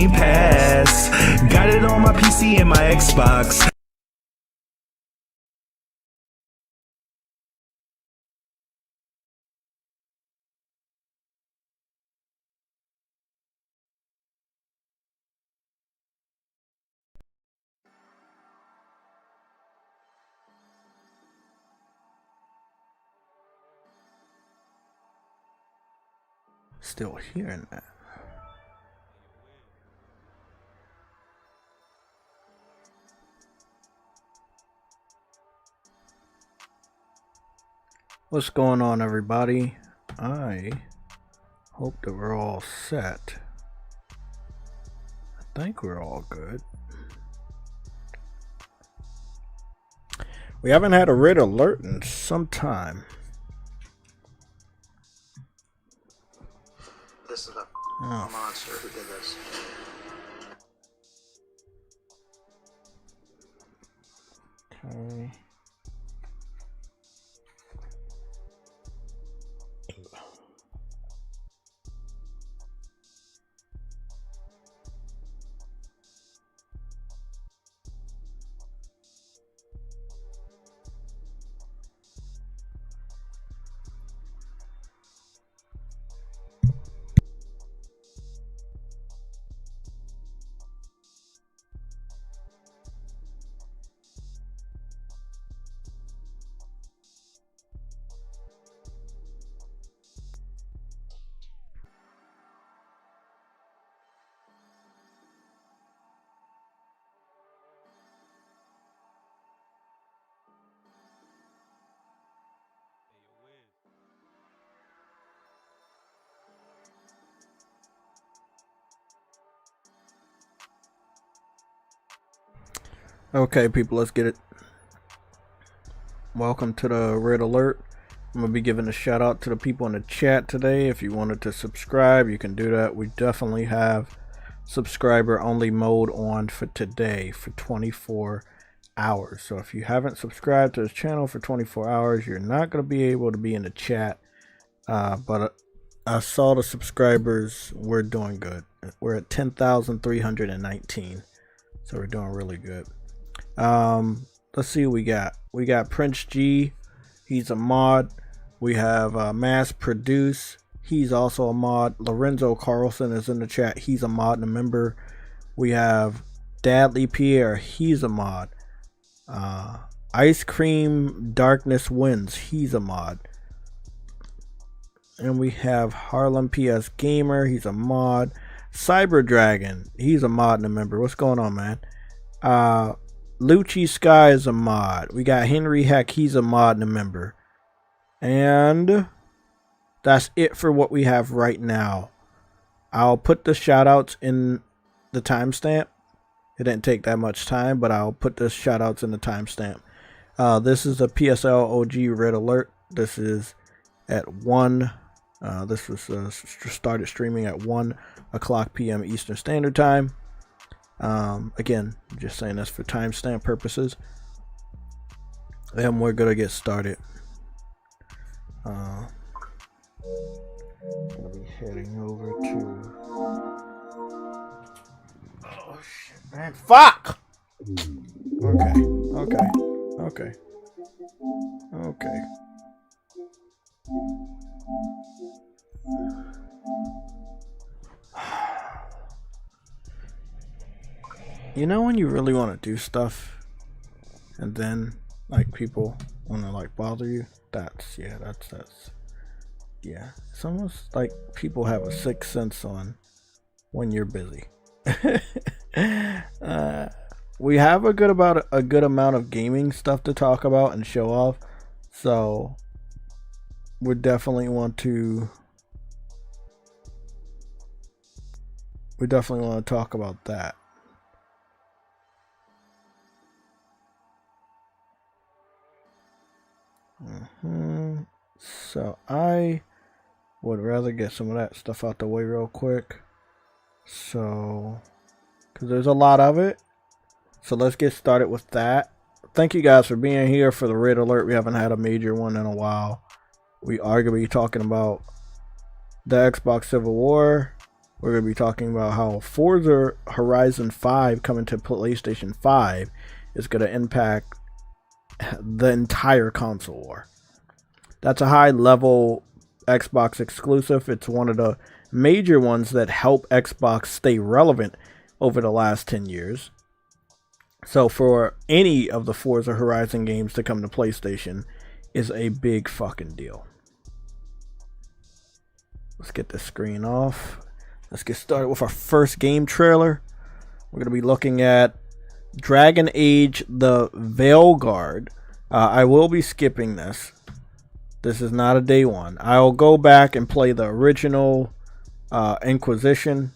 Game Pass. Got it on my PC and my Xbox. Still hearing that. What's going on, everybody? I hope that we're all set. I think we're all good. We haven't had a red alert in some time. This is a monster who did this. Okay. Okay, people, let's get it. Welcome to the Red Alert. I'm going to be giving a shout out to the people in the chat today. If you wanted to subscribe, you can do that. We definitely have subscriber only mode on for today for 24 hours. So if you haven't subscribed to this channel for 24 hours, you're not going to be able to be in the chat. But I saw the subscribers. We're doing good. We're at 10,319. So we're doing really good. Let's see what we got. We got Prince G, he's a mod. We have Mass Produce, he's also a mod. Lorenzo Carlson is in the chat, he's a mod and a member. We have Dadley Pierre, he's a mod. Ice Cream Darkness Wins, he's a mod. And we have Harlem PS Gamer, he's a mod. Cyber Dragon, he's a mod and a member. What's going on, man? Lucci Sky is a mod. We got Henry Heck, he's a mod and a member. And that's it for what we have right now. I'll put the shout outs in the timestamp. It didn't take that much time, but I'll put the shout outs in the timestamp. This is a PSL OG Red Alert. This is at 1. This was started streaming at 1 o'clock p.m. Eastern Standard Time. Again, just saying this for timestamp purposes. And we're gonna get started. Gonna be heading over to. Oh shit, man! Fuck. Okay. You know when you really want to do stuff and then like people want to like bother you? That's it's almost like people have a sixth sense on when you're busy. We have a good amount of gaming stuff to talk about and show off, so we definitely want to talk about that. So I would rather get some of that stuff out the way real quick, so because there's a lot of it. So let's get started with that. Thank you guys for being here for the Red Alert. We haven't had a major one in a while. We are going to be talking about the Xbox Civil War, we're going to be talking about how Forza Horizon 5 coming to PlayStation 5 is going to impact the entire console war. That's a high-level Xbox exclusive. It's one of the major ones that help Xbox stay relevant over the last 10 years. So for any of the Forza Horizon games to come to PlayStation is a big fucking deal. Let's get this screen off. Let's get started with our first game trailer. We're going to be looking at Dragon Age the Veilguard. I will be skipping this. This is not a day one. I'll go back and play the original Inquisition,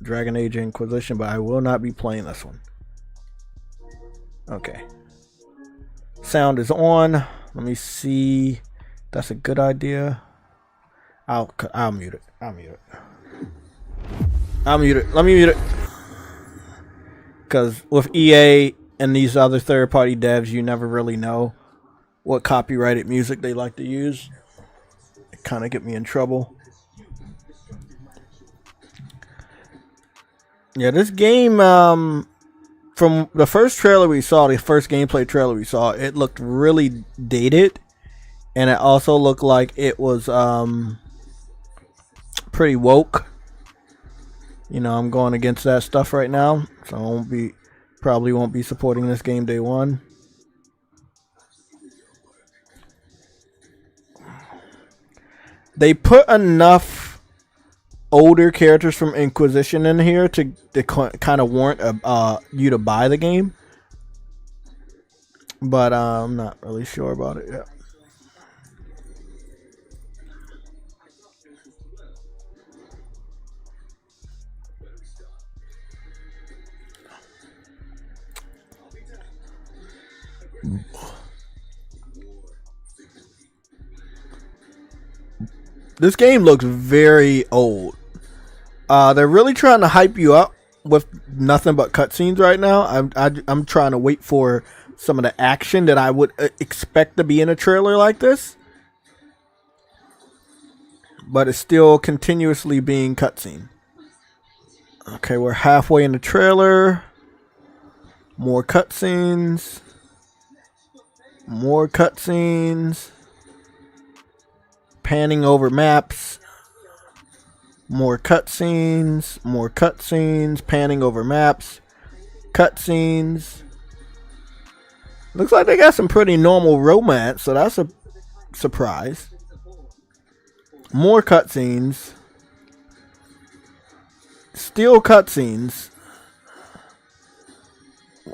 Dragon Age Inquisition, but I will not be playing this one. Okay. Sound is on. Let me see. That's a good idea. I'll mute it. I'll mute it. Let me mute it. Because with EA and these other third-party devs, you never really know what copyrighted music they like to use. It kind of get me in trouble. Yeah, this game, from the first trailer we saw, the first gameplay trailer we saw, it looked really dated. And it also looked like it was pretty woke. You know, I'm going against that stuff right now, so I probably won't be supporting this game day one. They put enough older characters from Inquisition in here to kind of warrant you to buy the game, but I'm not really sure about it yet. This game looks very old. They're really trying to hype you up with nothing but cutscenes right now. I'm trying to wait for some of the action that I would expect to be in a trailer like this, but it's still continuously being cutscene. Okay, we're halfway in the trailer. More cutscenes. More cutscenes. Panning over maps. More cutscenes. More cutscenes. Panning over maps. Cutscenes. Looks like they got some pretty normal romance, so that's a surprise. More cutscenes. Still cutscenes.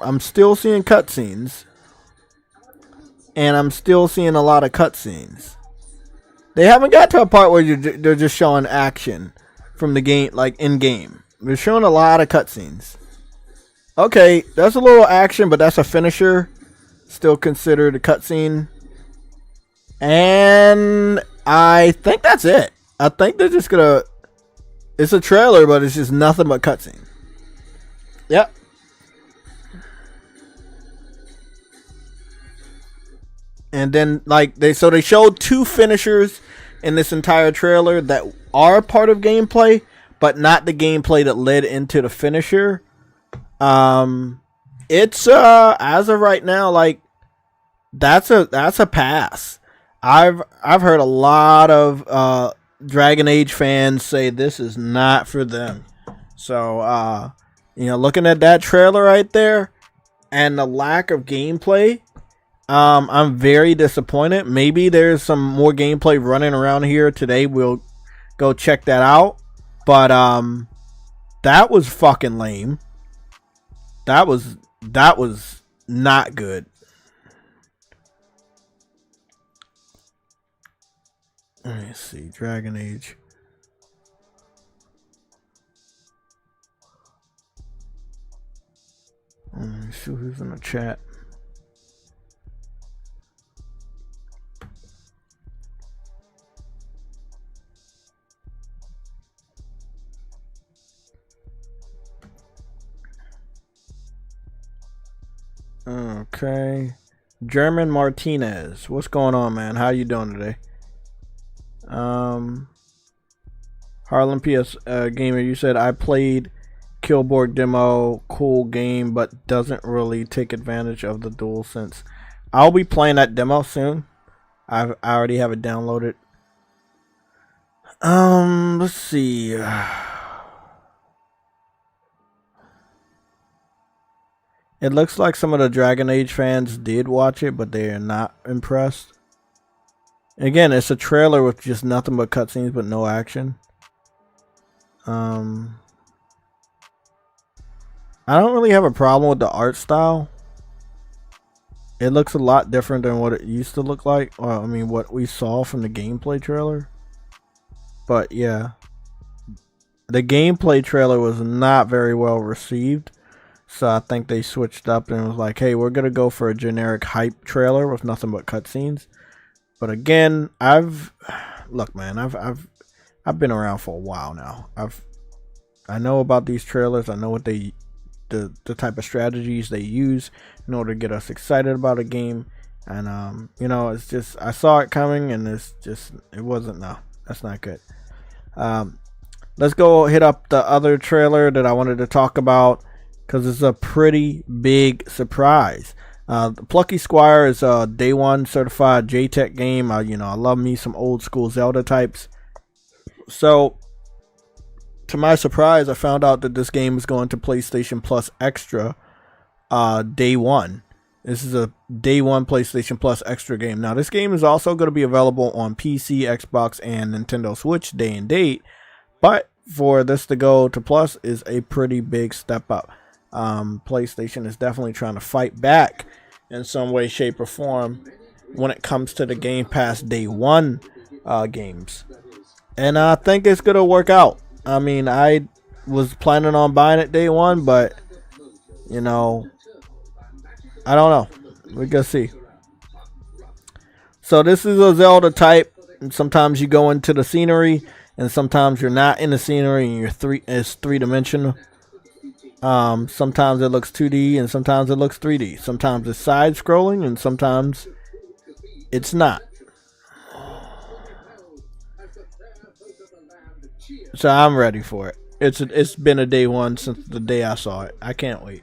I'm still seeing cutscenes. And I'm still seeing a lot of cutscenes. They haven't got to a part where they're just showing action from the game, like in game. They're showing a lot of cutscenes. Okay, that's a little action, but that's a finisher. Still considered a cutscene. And I think that's it. I think they're just gonna... It's a trailer, but it's just nothing but cutscene. Yep. And then, like, they showed two finishers in this entire trailer that are part of gameplay, but not the gameplay that led into the finisher. It's as of right now, like, that's a pass. I've heard a lot of Dragon Age fans say this is not for them. So you know, looking at that trailer right there and the lack of gameplay, I'm very disappointed. Maybe there's some more gameplay running around here today. We'll go check that out. But that was fucking lame. That was not good. Let me see. Dragon Age. Let me see who's in the chat. Okay. German Martinez. What's going on, man? How you doing today? Harlem PS Gamer, you said I played KIBORG demo, cool game, but doesn't really take advantage of the DualSense. I'll be playing that demo soon. I already have it downloaded. Let's see. It looks like some of the Dragon Age fans did watch it, but they are not impressed. Again, it's a trailer with just nothing but cutscenes, but no action. I don't really have a problem with the art style. It looks a lot different than what it used to look like. Well, I mean, what we saw from the gameplay trailer. But yeah, the gameplay trailer was not very well received. So I think they switched up and was like, hey, we're going to go for a generic hype trailer with nothing but cutscenes. But again, look, man, I've been around for a while now. I know about these trailers. I know what the type of strategies they use in order to get us excited about a game. And you know, it's just, I saw it coming, and it wasn't. No, that's not good. Let's go hit up the other trailer that I wanted to talk about, because it's a pretty big surprise. The Plucky Squire is a day one certified JTech game. You know, I love me some old school Zelda types. So, to my surprise, I found out that this game is going to PlayStation Plus Extra day one. This is a day one PlayStation Plus Extra game. Now, this game is also going to be available on PC, Xbox, and Nintendo Switch day and date. But for this to go to Plus is a pretty big step up. PlayStation is definitely trying to fight back in some way, shape, or form when it comes to the Game Pass day one games. And I think it's going to work out. I mean, I was planning on buying it day one, but, you know, I don't know. We're going to see. So this is a Zelda type. And sometimes you go into the scenery, and sometimes you're not in the scenery, and it's three-dimensional. Sometimes it looks 2D, and sometimes it looks 3D. Sometimes it's side-scrolling, and sometimes it's not. So I'm ready for it. It's been a day one since the day I saw it. I can't wait.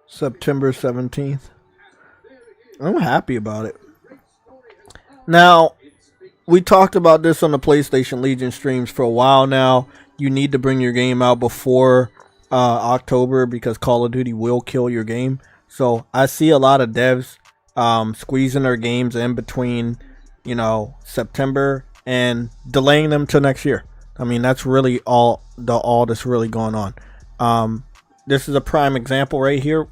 September 17th. I'm happy about it. Now, we talked about this on the PlayStation Legion streams for a while now. You need to bring your game out before October, because Call of Duty will kill your game. So I see a lot of devs squeezing their games in between, you know, September and delaying them to next year. I mean, that's really all that's really going on. This is a prime example right here.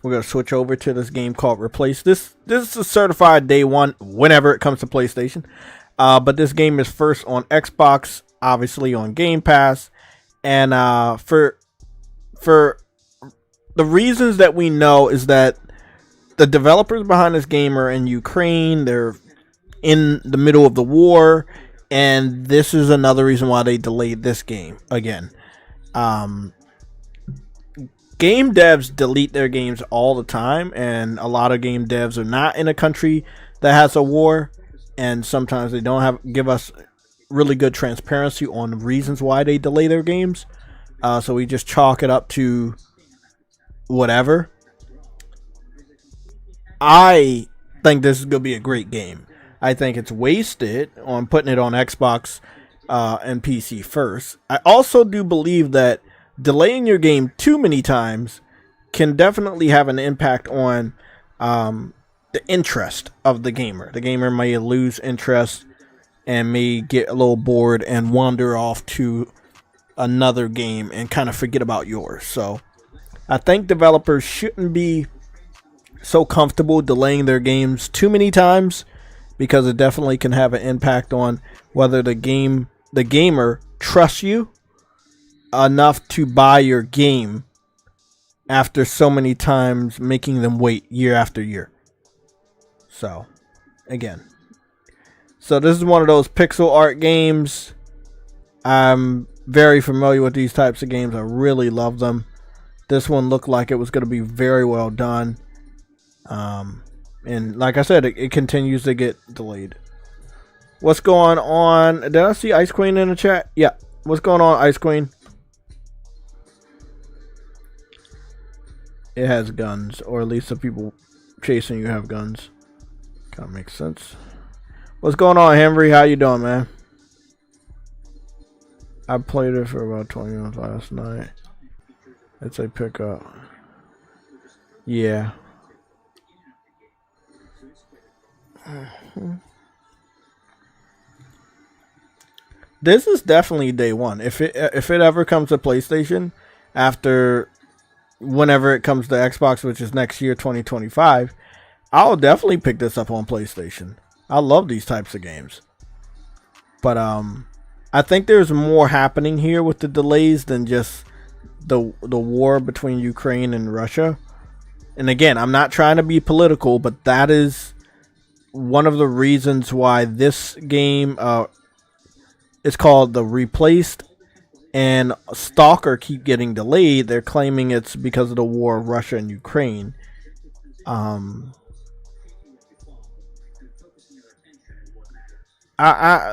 We're going to switch over to this game called Replace. This is a certified day one whenever it comes to PlayStation. But this game is first on Xbox, obviously on Game Pass. And for the reasons that we know is that the developers behind this game are in Ukraine. They're in the middle of the war. And this is another reason why they delayed this game again. Game devs delete their games all the time, and a lot of game devs are not in a country that has a war, and sometimes they don't give us really good transparency on the reasons why they delay their games. So we just chalk it up to whatever. I think this is going to be a great game. I think it's wasted on putting it on Xbox and PC first. I also do believe that delaying your game too many times can definitely have an impact on the interest of the gamer. The gamer may lose interest and may get a little bored and wander off to another game and kind of forget about yours. So I think developers shouldn't be so comfortable delaying their games too many times, because it definitely can have an impact on whether the gamer trusts you enough to buy your game after so many times making them wait year after year. So, again. So this is one of those pixel art games. I'm very familiar with these types of games. I really love them. This one looked like it was going to be very well done. And like I said, it continues to get delayed. What's going on? Did I see Ice Queen in the chat? Yeah. What's going on, Ice Queen? It has guns, or at least the people chasing you have guns. Kind of makes sense. What's going on, Henry? How you doing, man? I played it for about 20 minutes last night. It's a pickup. Yeah. This is definitely day one. If it ever comes to PlayStation, after whenever it comes to Xbox, which is next year, 2025, I'll definitely pick this up on PlayStation. I love these types of games. But I think there's more happening here with the delays than just the war between Ukraine and Russia. And again, I'm not trying to be political, but that is one of the reasons why this game is called The Replaced and Stalker keep getting delayed. They're claiming it's because of the war of Russia and Ukraine.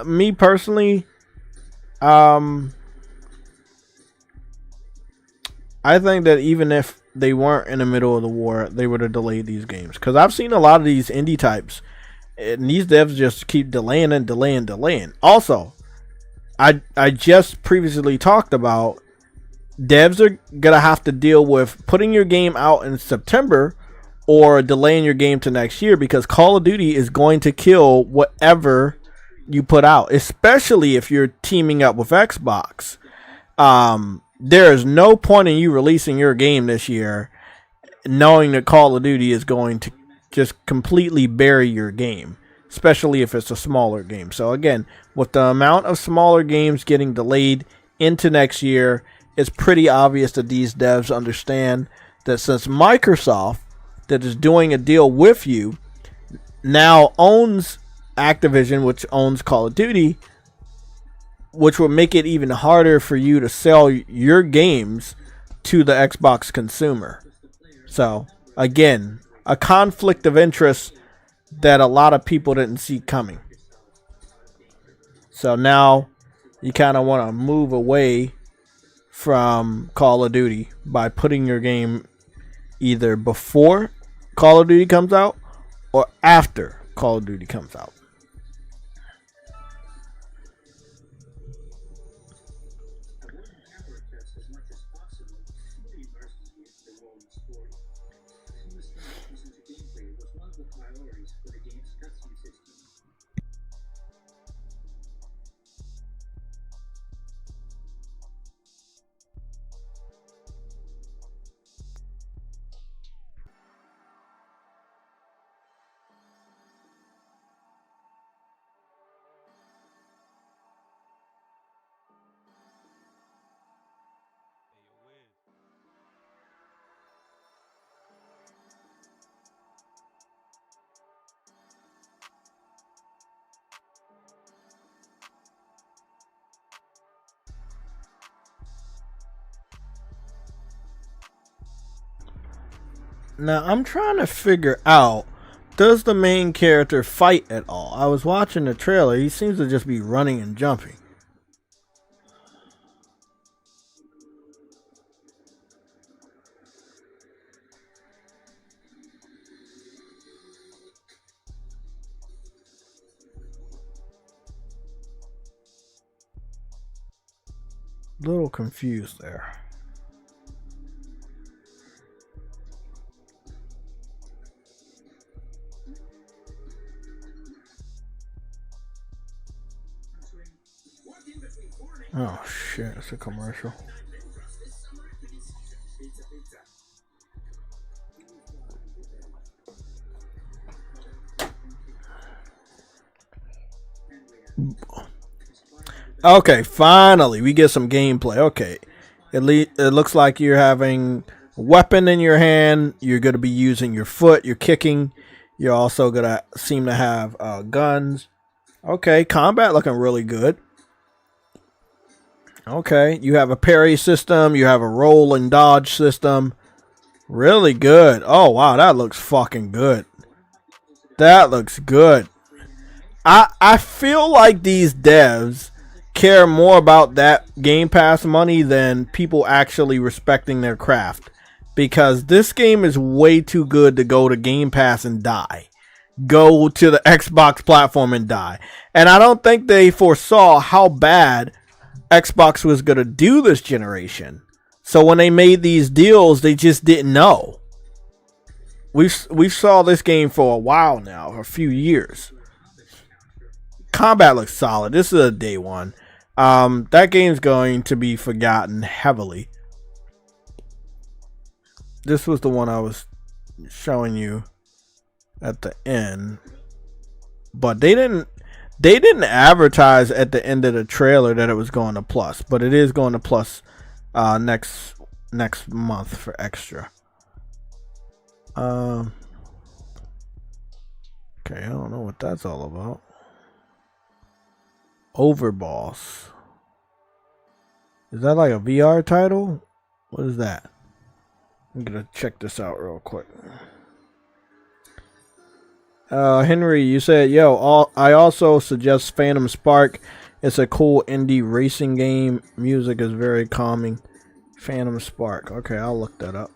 Me personally, I think that even if they weren't in the middle of the war, they would have delayed these games. Because I've seen a lot of these indie types, and these devs just keep delaying and delaying. Also, I just previously talked about devs are going to have to deal with putting your game out in September or delaying your game to next year, because Call of Duty is going to kill whatever you put out, especially if you're teaming up with Xbox. There is no point in you releasing your game this year knowing that Call of Duty is going to just completely bury your game, especially if it's a smaller game. So again, with the amount of smaller games getting delayed into next year, it's pretty obvious that these devs understand that since Microsoft, that is doing a deal with you, now owns Activision, which owns Call of Duty, which will make it even harder for you to sell your games to the Xbox consumer. So, again, a conflict of interest that a lot of people didn't see coming. So now you kind of want to move away from Call of Duty by putting your game either before Call of Duty comes out or after Call of Duty comes out. Now, I'm trying to figure out, does the main character fight at all? I was watching the trailer. He seems to just be running and jumping. A little confused there. Oh shit, it's a commercial. Okay, finally we get some gameplay. Okay, It looks like you're having a weapon in your hand. You're going to be using your foot. You're kicking. You're also going to seem to have guns. Okay, combat looking really good. Okay, you have a parry system. You have a roll and dodge system. Really good. Oh, wow, that looks fucking good. That looks good. I feel like these devs care more about that Game Pass money than people actually respecting their craft. Because this game is way too good to go to Game Pass and die. Go to the Xbox platform and die. And I don't think they foresaw how bad Xbox was going to do this generation. So when they made these deals, they just didn't know. We've saw this game for a while now, a few years. Combat looks solid. This is a day one. That game's going to be forgotten heavily. This was the one I was showing you at the end, but they didn't advertise at the end of the trailer that it was going to Plus, but it is going to Plus next month for extra. Okay, I don't know what that's all about. Overboss. Is that like a VR title? What is that? I'm gonna check this out real quick. Henry, you said, yo, I also suggest Phantom Spark. It's a cool indie racing game. Music is very calming. Phantom Spark. Okay, I'll look that up.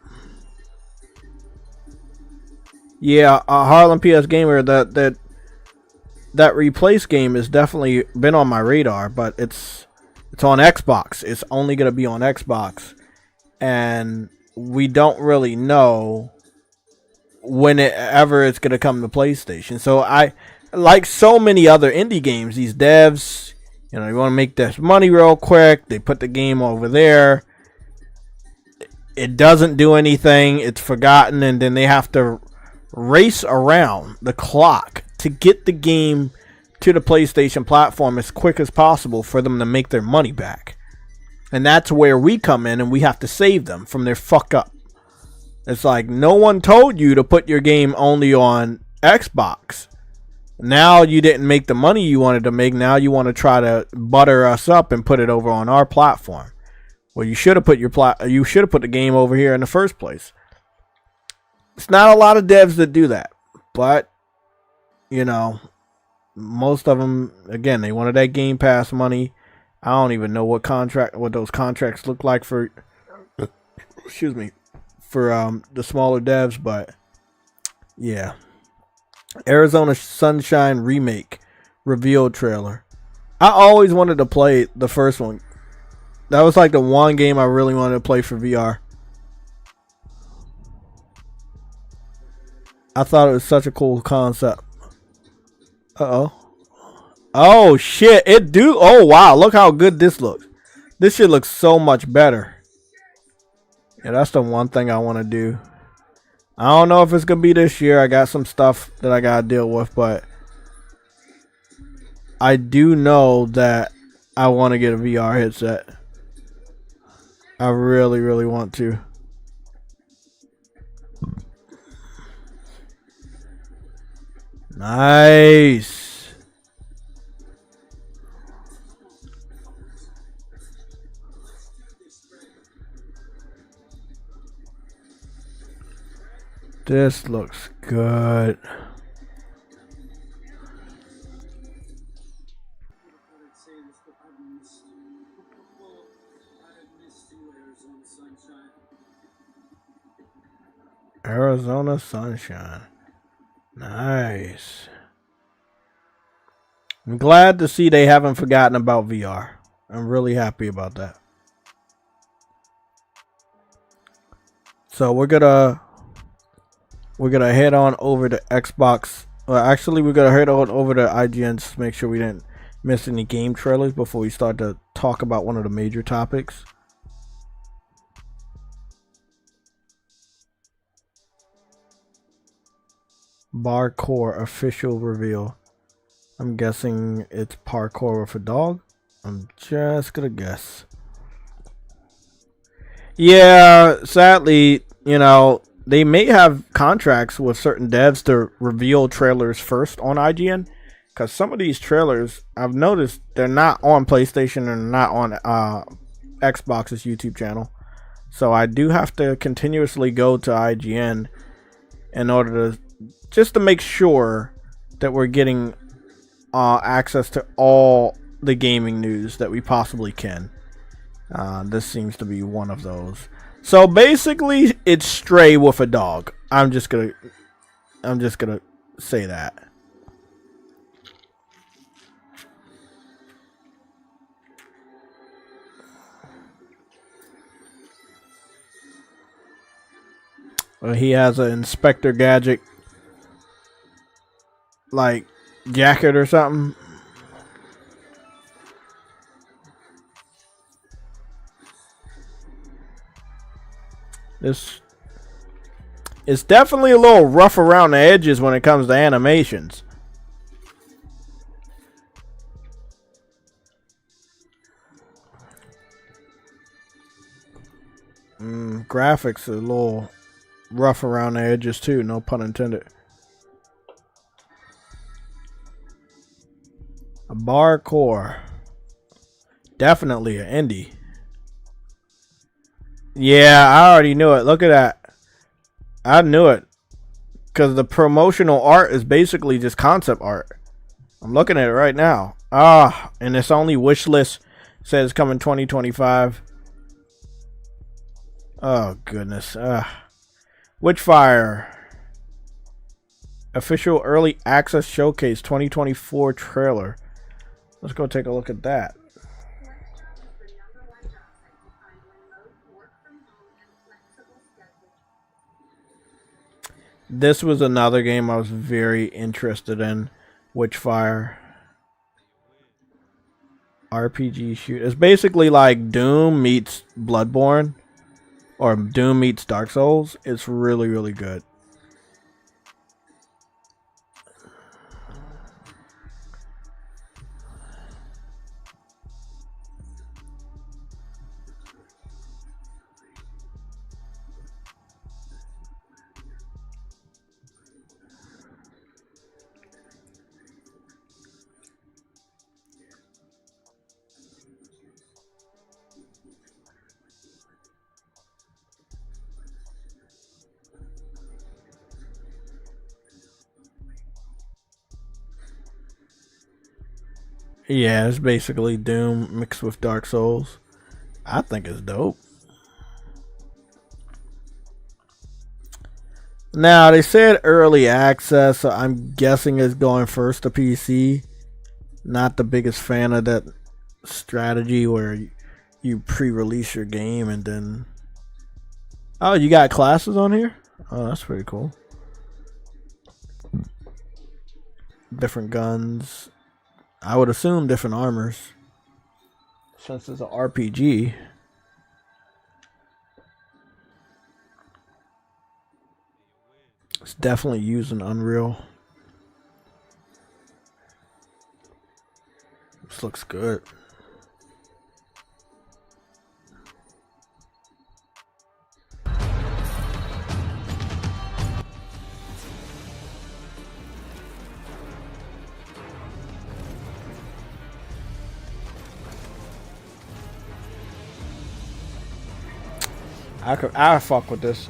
Yeah, Harlem PS Gamer, that Replace game has definitely been on my radar, but it's on Xbox. It's only going to be on Xbox. And we don't really know when it's going to come to PlayStation. So I, like so many other indie games, these devs, you know, they want to make this money real quick. They put the game over there. It doesn't do anything. It's forgotten. And then they have to race around the clock to get the game to the PlayStation platform as quick as possible for them to make their money back. And that's where we come in and we have to save them from their fuck up. It's like, no one told you to put your game only on Xbox. Now you didn't make the money you wanted to make. Now you want to try to butter us up and put it over on our platform. Well, you should have put the game over here in the first place. It's not a lot of devs that do that, but you know, most of them, again, they wanted that Game Pass money. I don't even know what those contracts look like for excuse me, for the smaller devs, but yeah. Arizona Sunshine Remake reveal trailer. I always wanted to play the first one. That was like the one game I really wanted to play for VR. I thought it was such a cool concept. Oh shit, oh wow, look how good this looks. This shit looks so much better. Yeah, that's the one thing I want to do. I don't know if it's gonna be this year. I got some stuff that I gotta deal with, but I do know that I want to get a VR headset. I really, really want to. Nice. This looks good. Arizona Sunshine. Nice. I'm glad to see they haven't forgotten about VR. I'm really happy about that. So we're gonna head on over to Xbox. Well, actually, we're gonna head on over to IGN to make sure we didn't miss any game trailers before we start to talk about one of the major topics. Parkour official reveal. I'm guessing it's parkour with a dog. I'm just gonna guess. Yeah, sadly, you know, they may have contracts with certain devs to reveal trailers first on IGN. Because some of these trailers, I've noticed they're not on PlayStation and not on Xbox's YouTube channel. So I do have to continuously go to IGN in order to just to make sure that we're getting access to all the gaming news that we possibly can. This seems to be one of those. So basically, it's Stray with a dog. I'm just gonna say that. He has an Inspector Gadget like jacket or something. It's definitely a little rough around the edges when it comes to animations. Graphics are a little rough around the edges too, no pun intended. A barcore. Definitely an indie. Yeah, I already knew it. Look at that. I knew it. Because the promotional art is basically just concept art. I'm looking at it right now. And it's only wish list. Says coming 2025. Oh, goodness. Witchfire. Official Early Access Showcase 2024 trailer. Let's go take a look at that. This was another game I was very interested in. Witchfire. RPG shoot. It's basically like Doom meets Bloodborne. Or Doom meets Dark Souls. It's really, really good. Yeah, it's basically Doom mixed with Dark Souls. I think it's dope. Now, they said early access, so I'm guessing it's going first to PC. Not the biggest fan of that strategy where you pre-release your game and then... Oh, you got classes on here? Oh, that's pretty cool. Different guns. I would assume different armors. Since it's an RPG. It's definitely using Unreal. This looks good. I fuck with this.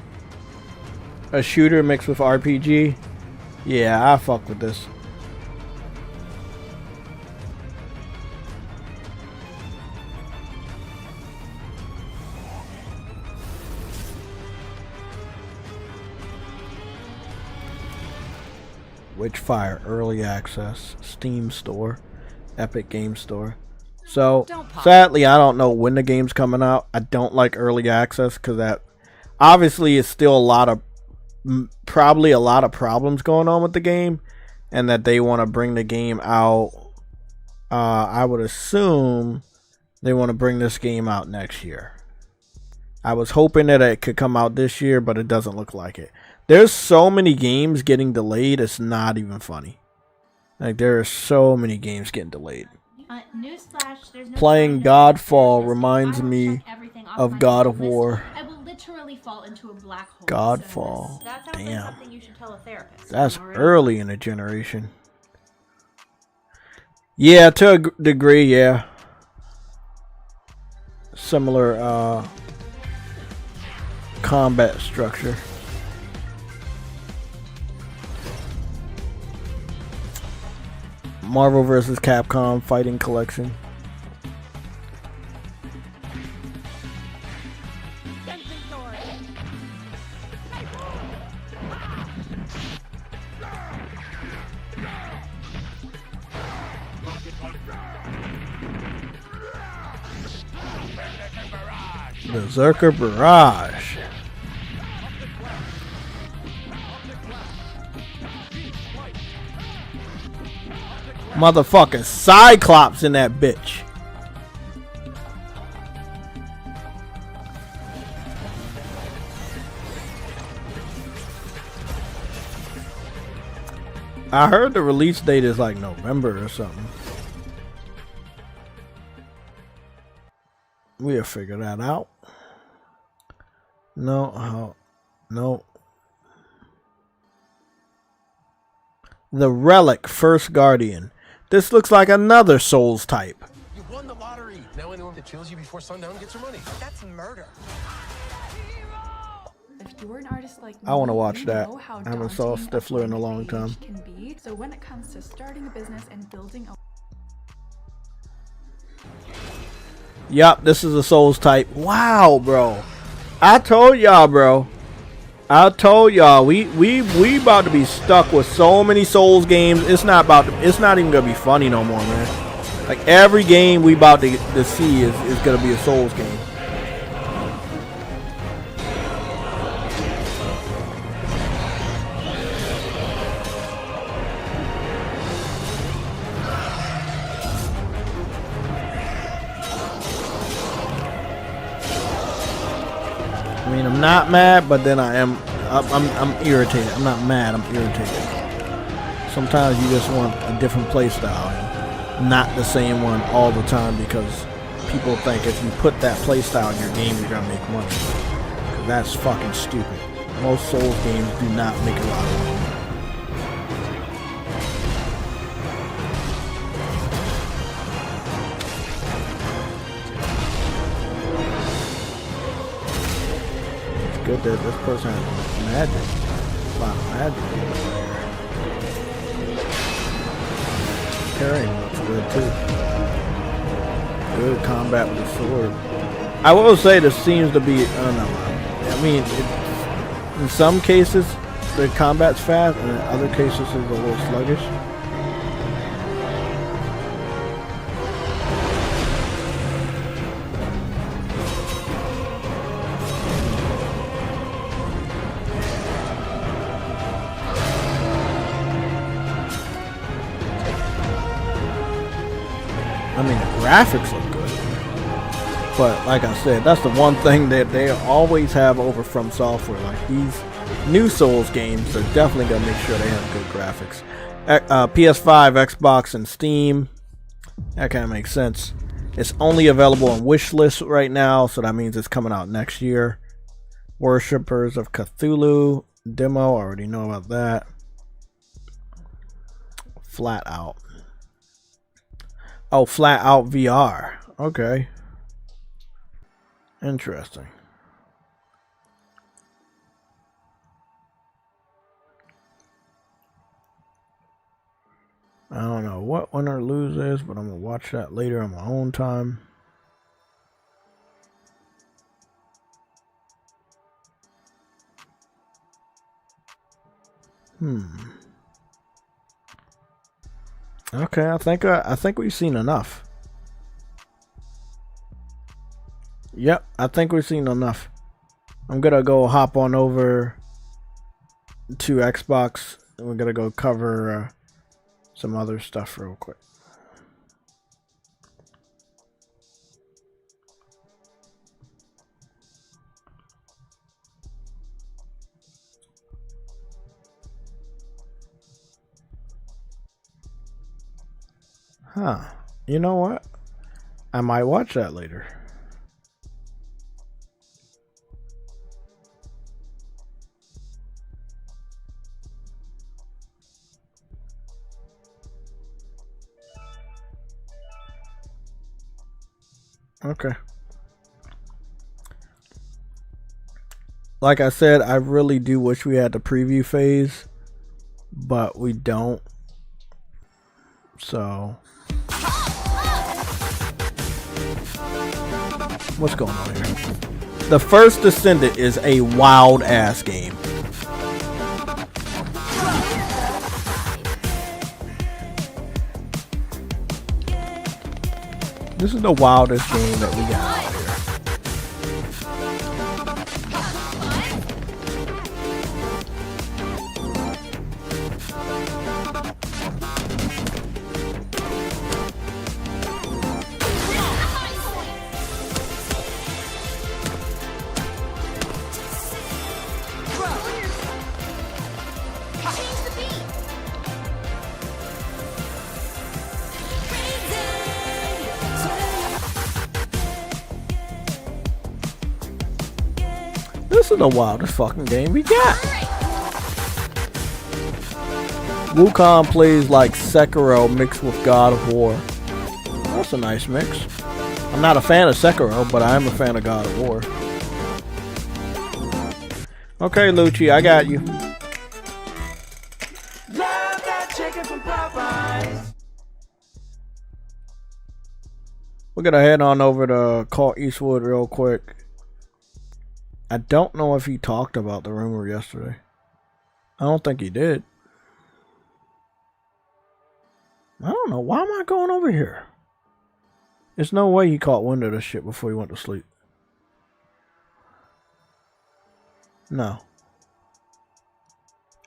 A shooter mixed with RPG. Yeah, I fuck with this. Witchfire Early Access, Steam Store, Epic Game Store. So, sadly, I don't know when the game's coming out. I don't like early access because that obviously is still probably a lot of problems going on with the game, and that they want to bring the game out. I would assume they want to bring this game out next year. I was hoping that it could come out this year, but it doesn't look like it. There's so many games getting delayed, it's not even funny. Like, there are so many games getting delayed. Newsflash, there's no Playing Godfall reminds me of God of War. I will literally fall into a black hole. Godfall. That sounds like Damn. something you should tell a therapist. That's early in the generation. Yeah, to a degree, yeah. Similar combat structure. Marvel vs. Capcom Fighting Collection. Berserker Barrage. Motherfucking Cyclops in that bitch. I heard the release date is like November or something. We'll figure that out. No. The Relic First Guardian. This looks like another Souls type. You won the lottery. Now anyone that kills you before sundown gets your money. That's murder. If you're an artist like me, I want to watch you that. know how I haven't saw daunting Stifler in a long page time. Can be. So when it comes to starting a business and building a Yup, this is a Souls type. Wow, bro. I told y'all, bro. I told y'all we about to be stuck with so many Souls games. It's not even gonna be funny no more, man. Like every game we about to see is gonna be a Souls game. I mean, I'm not mad, but then I'm irritated. I'm not mad, I'm irritated. Sometimes you just want a different play style and not the same one all the time, because people think if you put that play style in your game, you're gonna make money. That's fucking stupid. Most Souls games do not make a lot of money. Good that this person has magic. A lot of magic in there. Parrying looks good too. Good combat with the sword. I will say this seems to be, I mean, in some cases the combat's fast, and in other cases it's a little sluggish. I mean, the graphics look good, but like I said, that's the one thing that they always have over From Software. Like these new Souls games, they're definitely gonna make sure they have good graphics. PS5, Xbox, and Steam. That kind of makes sense. It's only available on wishlist right now, so that means it's coming out next year. Worshippers of Cthulhu demo, I already know about that. Flat Out. Oh, Flat Out VR. Okay. Interesting. I don't know what win or lose is, but I'm going to watch that later on my own time. Okay, I think we've seen enough. Yep, I think we've seen enough. I'm gonna go hop on over to Xbox, and we're gonna go cover some other stuff real quick. Huh. You know what? I might watch that later. Okay. Like I said, I really do wish we had the preview phase, but we don't. So, what's going on here? The First Descendant is a wild ass game. This is the wildest game that we got out here. This is the wildest fucking game we got. Wukong plays like Sekiro mixed with God of War. That's a nice mix. I'm not a fan of Sekiro, but I am a fan of God of War. Okay, Lucci, I got you. Love that chicken from Popeyes. We're gonna head on over to Call Eastwood real quick. I don't know if he talked about the rumor yesterday. I don't think he did. I don't know. Why am I going over here? There's no way he caught wind of this shit before he went to sleep. No.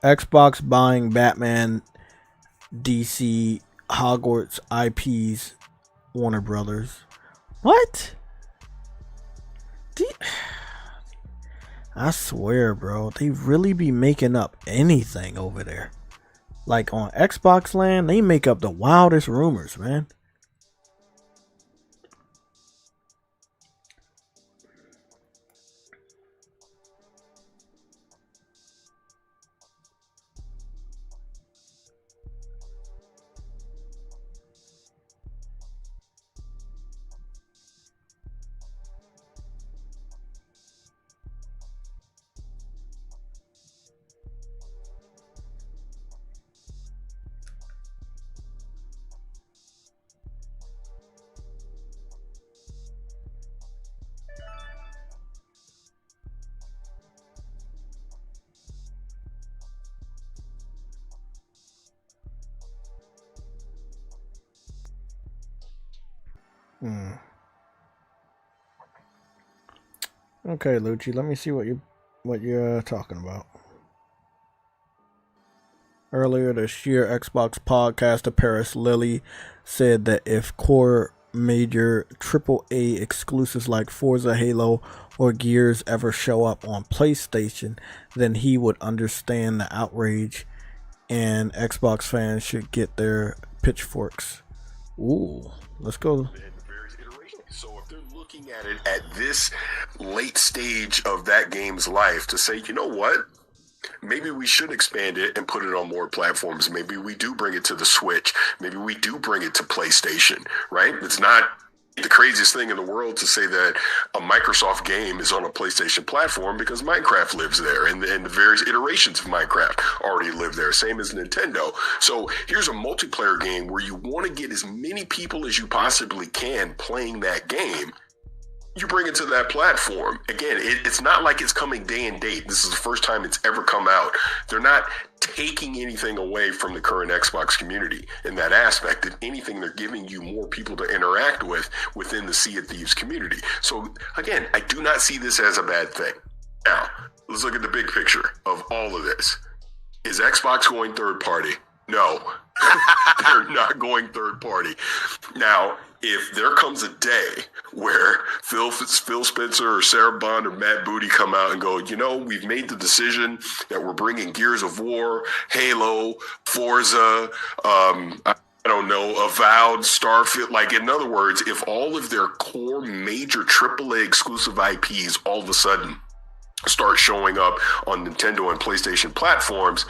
Xbox buying Batman, DC, Hogwarts IPs, Warner Brothers. What? I swear, bro, they really be making up anything over there. Like on Xbox land, they make up the wildest rumors, man. Okay, Lucci, let me see what you're talking about. Earlier this year, Xbox podcaster Paris Lilly said that if core major AAA exclusives like Forza, Halo, or Gears ever show up on PlayStation, then he would understand the outrage and Xbox fans should get their pitchforks. Ooh, let's go. So if they're looking at it at this late stage of that game's life to say, you know what? Maybe we should expand it and put it on more platforms. Maybe we do bring it to the Switch. Maybe we do bring it to PlayStation, right? It's not the craziest thing in the world to say that a Microsoft game is on a PlayStation platform because Minecraft lives there and the various iterations of Minecraft already live there, same as Nintendo. So here's a multiplayer game where you want to get as many people as you possibly can playing that game. You bring it to that platform. Again, it's not like it's coming day and date. This is the first time it's ever come out. They're not taking anything away from the current Xbox community in that aspect. If anything, they're giving you more people to interact with within the Sea of Thieves community. So again, I do not see this as a bad thing. Now, let's look at the big picture of all of this. Is Xbox going third party? No, they're not going third party. Now, if there comes a day where Phil Spencer or Sarah Bond or Matt Booty come out and go, you know, we've made the decision that we're bringing Gears of War, Halo, Forza, I don't know, avowed Starfield. Like, in other words, if all of their core major AAA exclusive IPs all of a sudden start showing up on Nintendo and PlayStation platforms,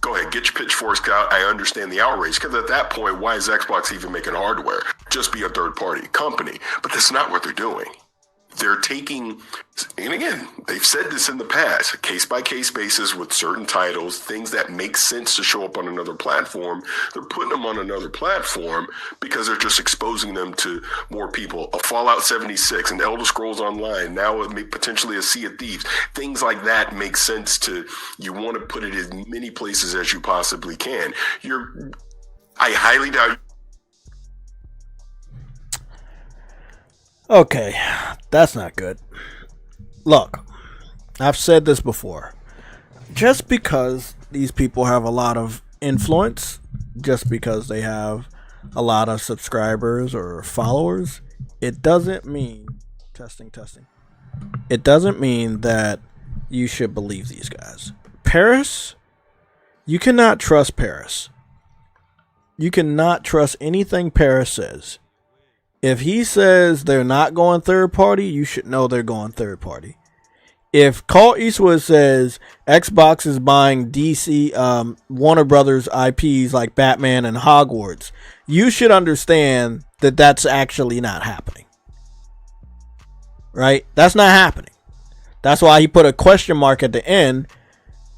go ahead, get your pitchforks out. I understand the outrage, because at that point, why is Xbox even making hardware? Just be a third-party company. But that's not what they're doing. They're taking, and again, they've said this in the past, a case-by-case basis with certain titles, things that make sense to show up on another platform. They're putting them on another platform because they're just exposing them to more people. A Fallout 76, an Elder Scrolls Online, now it may potentially a Sea of Thieves. Things like that make sense to, you want to put it in many places as you possibly can. I highly doubt. Okay, that's not good. Look, I've said this before. Just because these people have a lot of influence, just because they have a lot of subscribers or followers, it doesn't mean, testing. It doesn't mean that you should believe these guys. Paris, you cannot trust Paris. You cannot trust anything Paris says. If he says they're not going third party, you should know they're going third party. If Carl Eastwood says Xbox is buying DC, Warner Brothers IPs like Batman and Hogwarts, you should understand that that's actually not happening. Right? That's not happening. That's why he put a question mark at the end,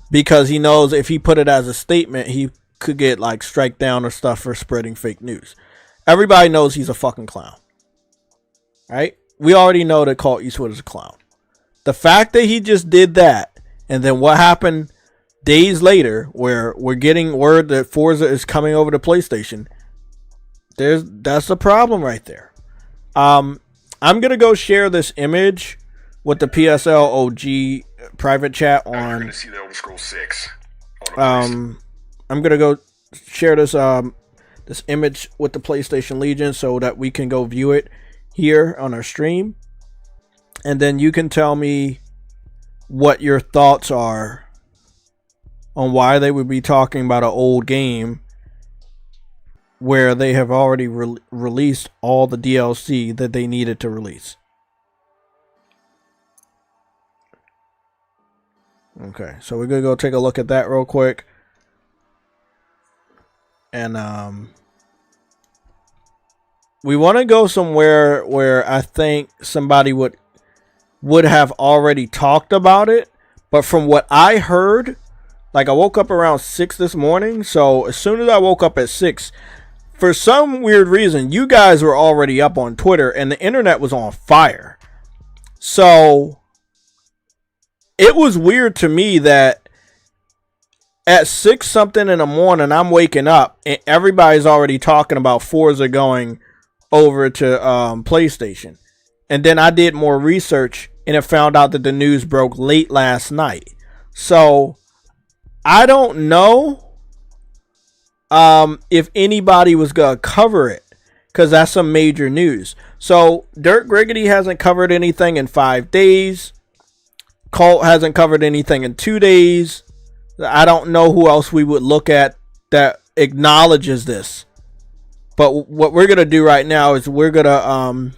because he knows if he put it as a statement, he could get like strike down or stuff for spreading fake news. Everybody knows he's a fucking clown. Right? We already know that Carl Eastwood is a clown. The fact that he just did that, and then what happened days later, where we're getting word that Forza is coming over to PlayStation, that's a problem right there. I'm gonna go share this image with the PSL OG private chat on. You're gonna see the Elder Scrolls 6. I'm gonna go share this this image with the PlayStation Legion so that we can go view it here on our stream, and then you can tell me what your thoughts are on why they would be talking about an old game where they have already released all the DLC that they needed to release. Okay, so we're gonna go take a look at that real quick. And we want to go somewhere where I think somebody would have already talked about it. But from what I heard, like, I woke up around 6 this morning. So as soon as I woke up at 6, for some weird reason, you guys were already up on Twitter and the internet was on fire. So it was weird to me that at 6 something in the morning, I'm waking up and everybody's already talking about Forza going over to PlayStation. And then I did more research and it found out that the news broke late last night. So I don't know if anybody was gonna cover it, because that's some major news. So Dirk Griggity hasn't covered anything in 5 days. Colt hasn't covered anything in 2 days. I don't know who else we would look at that acknowledges this. But what we're gonna do right now is we're gonna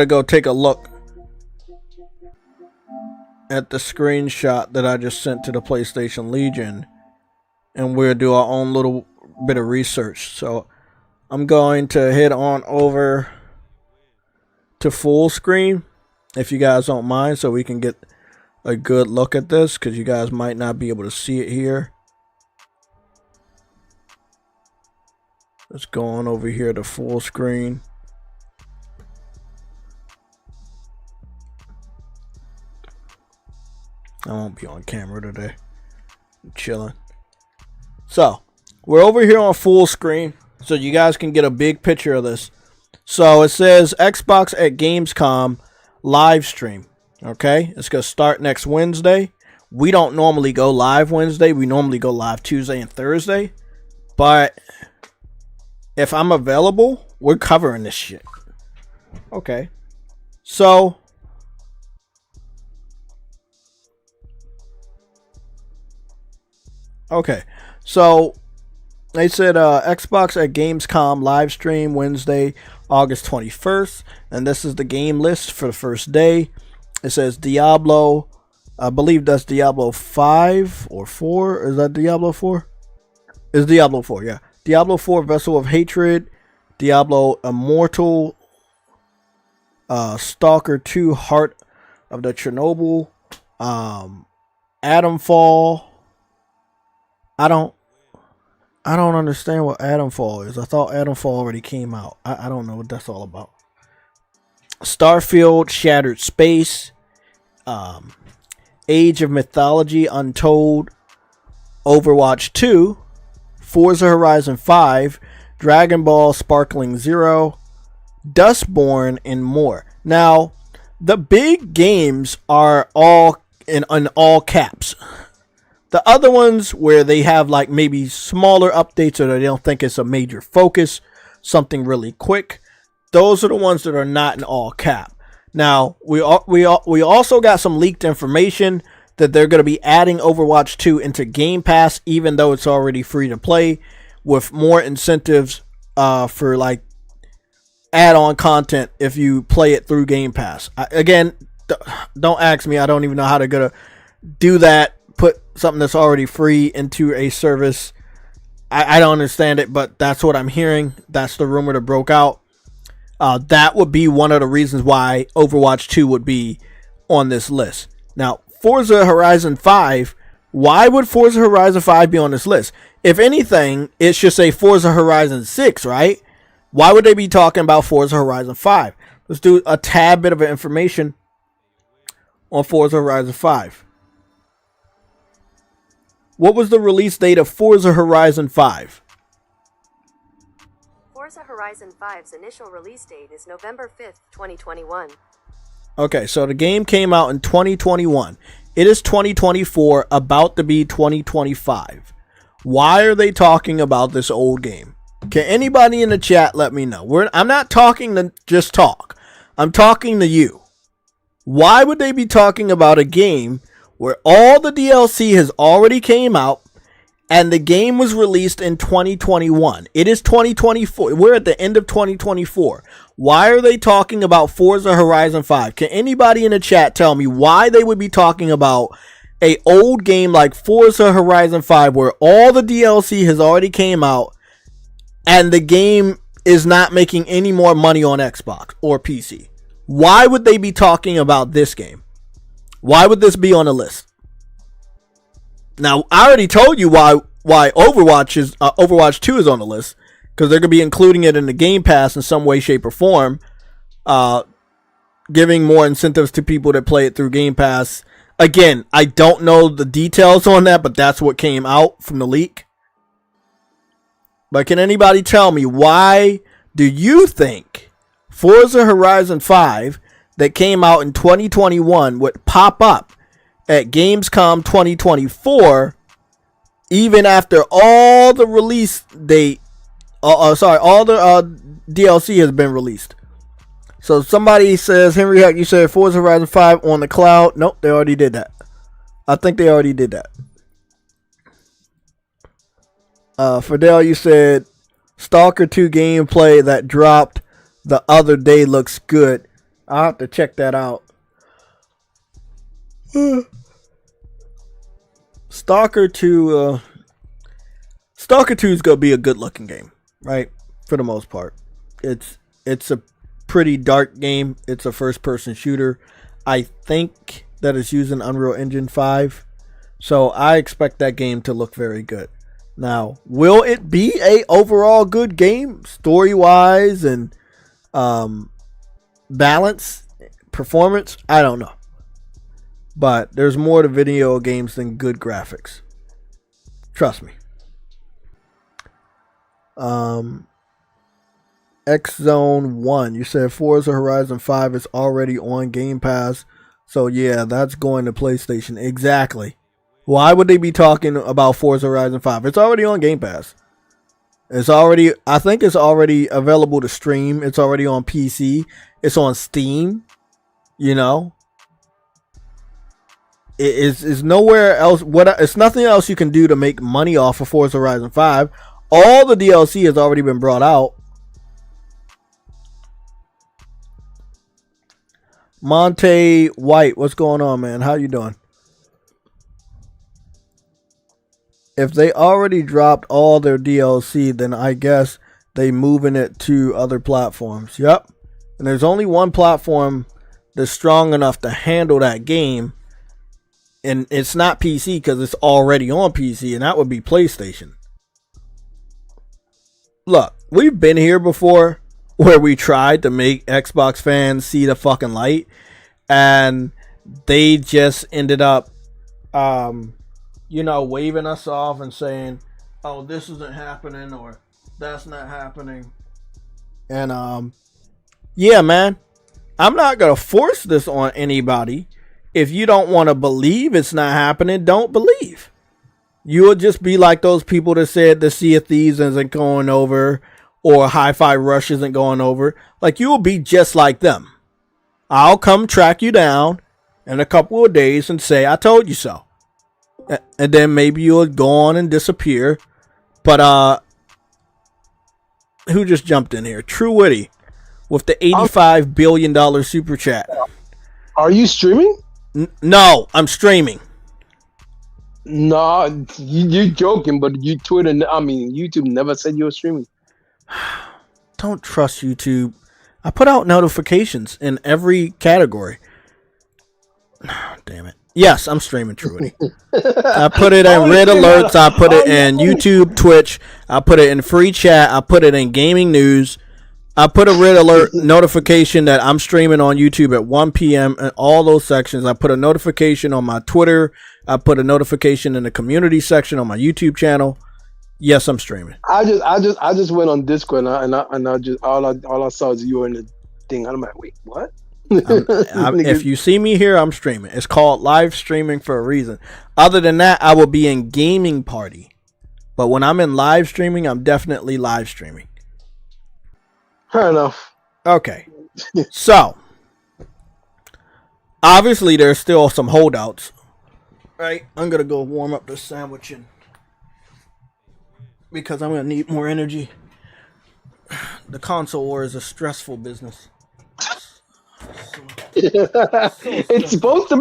go take a look at the screenshot that I just sent to the PlayStation Legion, and we'll do our own little bit of research. So I'm going to head on over to full screen, if you guys don't mind, so we can get a good look at this, because you guys might not be able to see it here. Let's go on over here to full screen. I won't be on camera today. I'm chilling. So, we're over here on full screen, so you guys can get a big picture of this. So, it says Xbox at Gamescom live stream. Okay? It's going to start next Wednesday. We don't normally go live Wednesday. We normally go live Tuesday and Thursday. But if I'm available, we're covering this shit. Okay. So They said Xbox at Gamescom live stream Wednesday, August 21st. And this is the game list for the first day. It says Diablo. I believe that's Diablo 5 or 4. Is that Diablo 4? It's Diablo 4, yeah. Diablo 4 Vessel of Hatred. Diablo Immortal. Stalker 2 Heart of the Chernobyl. Atomfall. I don't understand what Atomfall is. I thought Atomfall already came out. I don't know what that's all about. Starfield Shattered Space. Age of Mythology Untold. Overwatch 2. Forza Horizon 5. Dragon Ball Sparkling Zero. Dustborn, and more. Now, the big games are all in all caps. The other ones where they have like maybe smaller updates or they don't think it's a major focus, something really quick, those are the ones that are not in all cap. Now, we also got some leaked information that they're going to be adding Overwatch 2 into Game Pass, even though it's already free to play, with more incentives for like add-on content if you play it through Game Pass. Again, don't ask me. I don't even know how they're going to do that. Put something that's already free into a service. I don't understand it, but that's what I'm hearing. That's the rumor that broke out. That would be one of the reasons why Overwatch 2 would be on this list. Now, Forza Horizon 5, why would Forza Horizon 5 be on this list? If anything, it should say Forza Horizon 6, right? Why would they be talking about Forza Horizon 5? Let's do a tad bit of information on Forza Horizon 5. What was the release date of Forza Horizon 5? Forza Horizon 5's initial release date is November 5th, 2021. Okay, so the game came out in 2021. It is 2024, about to be 2025. Why are they talking about this old game? Can anybody in the chat let me know? I'm not talking to just talk. I'm talking to you. Why would they be talking about a game where all the DLC has already came out and the game was released in 2021? It is 2024. We're at the end of 2024. Why are they talking about Forza Horizon 5? Can anybody in the chat tell me why they would be talking about a old game like Forza Horizon 5 where all the DLC has already came out and the game is not making any more money on Xbox or PC? Why would they be talking about this game? Why would this be on the list? Now, I already told you why Overwatch 2 is on the list, because they're going to be including it in the Game Pass in some way, shape, or form, giving more incentives to people that play it through Game Pass. Again, I don't know the details on that, but that's what came out from the leak. But can anybody tell me, why do you think Forza Horizon 5 that came out in 2021 would pop up at Gamescom 2024 even after all the release date, all the DLC has been released? So somebody says, Henry Hack, you said Forza Horizon 5 on the cloud. Nope, they already did that. I think they already did that. Fidel, you said Stalker 2 gameplay that dropped the other day looks good. I'll have to check that out. Stalker 2 is gonna be a good looking game, right? For the most part. It's a pretty dark game. It's a first person shooter. I think that it's using Unreal Engine 5. So I expect that game to look very good. Now, will it be a overall good game story wise and balance, performance? I don't know. But there's more to video games than good graphics. Trust me. X-Zone 1, you said Forza Horizon 5 is already on Game Pass. So yeah, that's going to PlayStation. Exactly. Why would they be talking about Forza Horizon 5? It's already on Game Pass. I think it's already available to stream. It's already on PC. It's on Steam. You know, it's nowhere else. It's nothing else you can do to make money off of Forza Horizon 5. All the DLC has already been brought out. Monte White, what's going on, man? How you doing? If they already dropped all their DLC, then I guess they moving it to other platforms. Yep. And there's only one platform that's strong enough to handle that game. And it's not PC because it's already on PC, and that would be PlayStation. Look, we've been here before where we tried to make Xbox fans see the fucking light, and they just ended up waving us off and saying, oh, this isn't happening or that's not happening. And yeah, man, I'm not gonna force this on anybody. If you don't want to believe it's not happening, don't believe. You will just be like those people that said the Sea of Thieves isn't going over or Hi-Fi Rush isn't going over. Like, you will be just like them. I'll come track you down in a couple of days and say, I told you so. And then maybe you'll go on and disappear. But who just jumped in here? True Witty with the $85 billion super chat. Are you streaming? No, I'm streaming. No, you're joking, but YouTube never said you were streaming. Don't trust YouTube. I put out notifications in every category. Damn it. Yes, I'm streaming Truity. I put it in red alerts. I put it in YouTube, Twitch. I put it in free chat. I put it in gaming news. I put a red alert notification that I'm streaming on YouTube at 1 p.m. in all those sections. I put a notification on my Twitter. I put a notification in the community section on my YouTube channel. Yes, I'm streaming. I just went on Discord and I just all I saw is you were in the thing. I'm like, wait, what? If you see me here, I'm streaming. It's called live streaming for a reason. Other than that, I will be in gaming party. But when I'm in live streaming, I'm definitely live streaming. Fair enough. Okay. So, obviously, there's still some holdouts. Right? I'm going to go warm up this sandwich because I'm going to need more energy. The console war is a stressful business. It's supposed to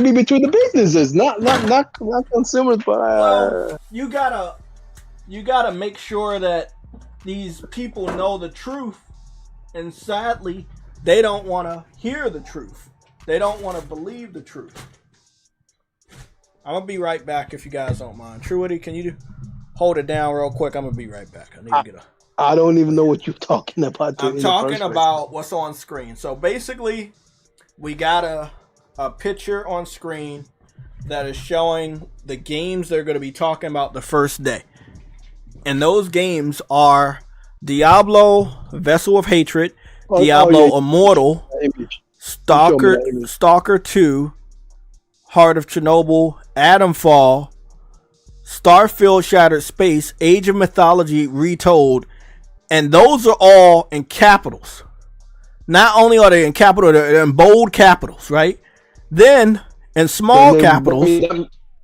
be between the businesses, not consumers. But well, you gotta make sure that these people know the truth, and sadly, they don't want to hear the truth. They don't want to believe the truth. I'm gonna be right back if you guys don't mind. Truity, can you hold it down real quick? I'm gonna be right back. I need to get a. I don't even know what you're talking about. I'm talking about what's on screen. So basically, we got a picture on screen that is showing the games they're going to be talking about the first day. And those games are Diablo, Vessel of Hatred, Diablo Immortal, Stalker 2, Heart of Chernobyl, Atomfall, Starfield Shattered Space, Age of Mythology Retold. And those are all in capitals. Not only are they in capital, they're in bold capitals, right? Then in small capitals.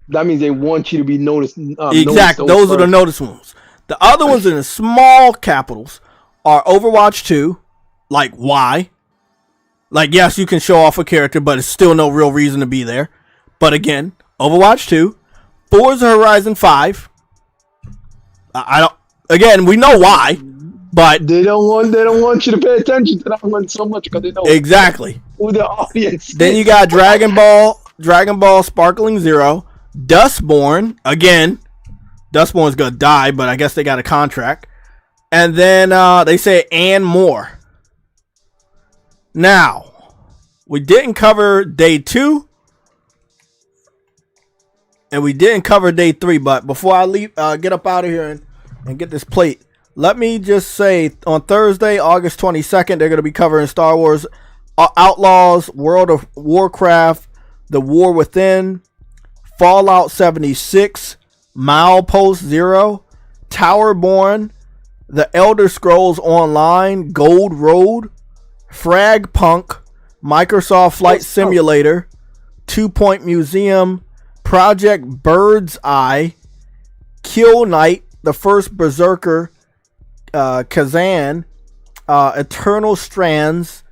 That means they want you to be noticed. Exactly. Those are the notice ones. The other ones in the small capitals are Overwatch 2. Like, why? Like, yes, you can show off a character, but it's still no real reason to be there. But again, Overwatch 2. Forza Horizon 5. I don't. Again, we know why. But they don't want you to pay attention to that one so much because they know exactly who the audience is. Then you got Dragon Ball Sparkling Zero, Dustborn. Again, Dustborn's gonna die, but I guess they got a contract. And then they say and more. Now, we didn't cover day 2. And we didn't cover day 3, but before I leave, get up out of here and get this plate. Let me just say, on Thursday, August 22nd, they're going to be covering Star Wars Outlaws, World of Warcraft, The War Within, Fallout 76, Milepost Zero, Towerborn, The Elder Scrolls Online, Gold Road, Fragpunk, Microsoft Flight Simulator, 2 Point Museum, Project Bird's Eye, Kill Knight, the first Berserker, Kazan, Eternal Strands,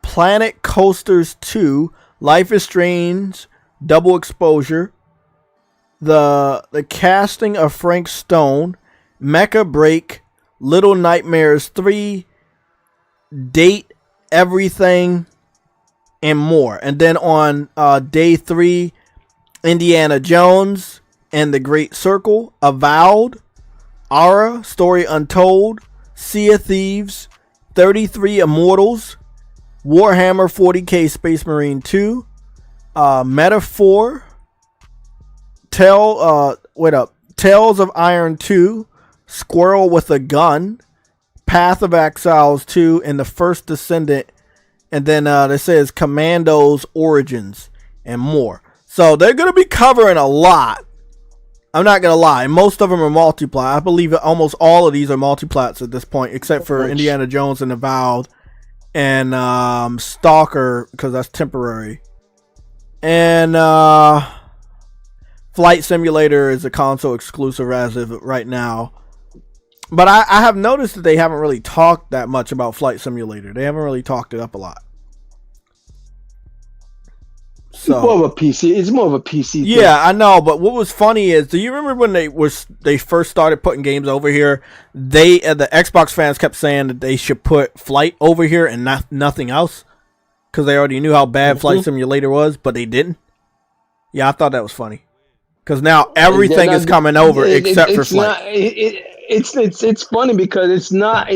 Planet Coasters 2, Life is Strange, Double Exposure, the casting of Frank Stone, Mecha Break, Little Nightmares 3, Date Everything, and more. And then on day 3, Indiana Jones and the Great Circle, Avowed, Aura, Story Untold, Sea of Thieves, 33 Immortals, Warhammer 40k Space Marine 2, Metaphor, Tales of Iron 2, Squirrel with a Gun, Path of Exiles 2, and The First Descendant. And then it says Commandos Origins and more. So they're going to be covering a lot. I'm not going to lie. Most of them are multiplat. I believe almost all of these are multiplats at this point, except for Indiana Jones and Avowed and Stalker, because that's temporary. And Flight Simulator is a console exclusive as of right now. But I have noticed that they haven't really talked that much about Flight Simulator. They haven't really talked it up a lot. So, it's more of a PC. It's more of a PC thing. Yeah, I know. But what was funny is, do you remember when they first started putting games over here? The Xbox fans kept saying that they should put Flight over here and nothing else, because they already knew how bad Flight Simulator was, but they didn't. Yeah, I thought that was funny, because now everything is coming over except for Flight. It's funny because it's not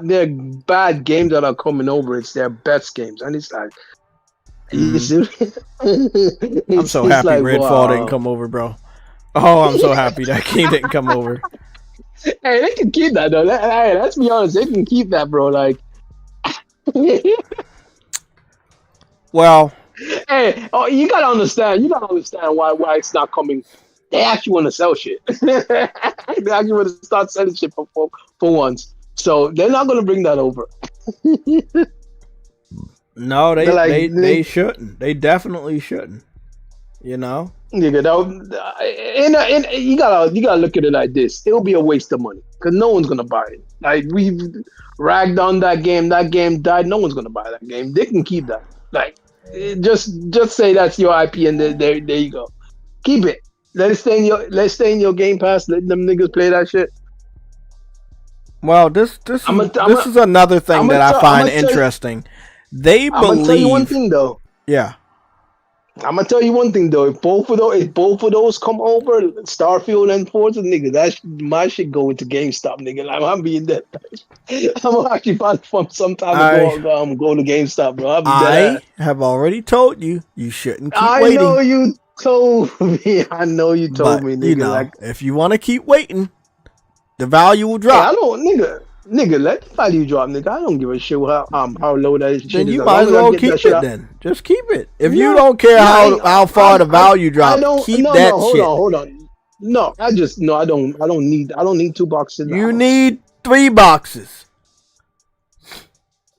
their bad games that are coming over. It's their best games, and it's like. I'm so happy like, Redfall didn't come over, bro. Oh, I'm so happy that game didn't come over. Hey, they can keep that though. Hey, let's be honest, they can keep that, bro. Like, well, hey, you gotta understand. You gotta understand why it's not coming. They actually want to sell shit. They actually want to start selling shit for once. So they're not gonna bring that over. No, they shouldn't. They definitely shouldn't. You know, nigga, you gotta look at it like this. It'll be a waste of money because no one's gonna buy it. Like, we've ragged on that game. That game died. No one's gonna buy that game. They can keep that. Like, just say that's your IP and there you go. Keep it. Let it stay in your Game Pass. Let them niggas play that shit. Well, this is another thing that I find interesting. I'm gonna tell you one thing though. Yeah. I'm gonna tell you one thing though. If both of those come over, Starfield and Forza, nigga, my shit go into GameStop, nigga. Like, I'm being dead. I'm actually about from some time to go to GameStop, bro. I have already told you shouldn't keep waiting. I know you told me. I know you told me, nigga. You know, like, if you want to keep waiting, the value will drop. Yeah, I don't, nigga, let the value drop, nigga. I don't give a shit how low that shit is. Then you might as well keep it then. Just keep it. If you don't care how far the value drops, keep that shit. Hold on. No, I don't need 2 boxes. You need 3 boxes.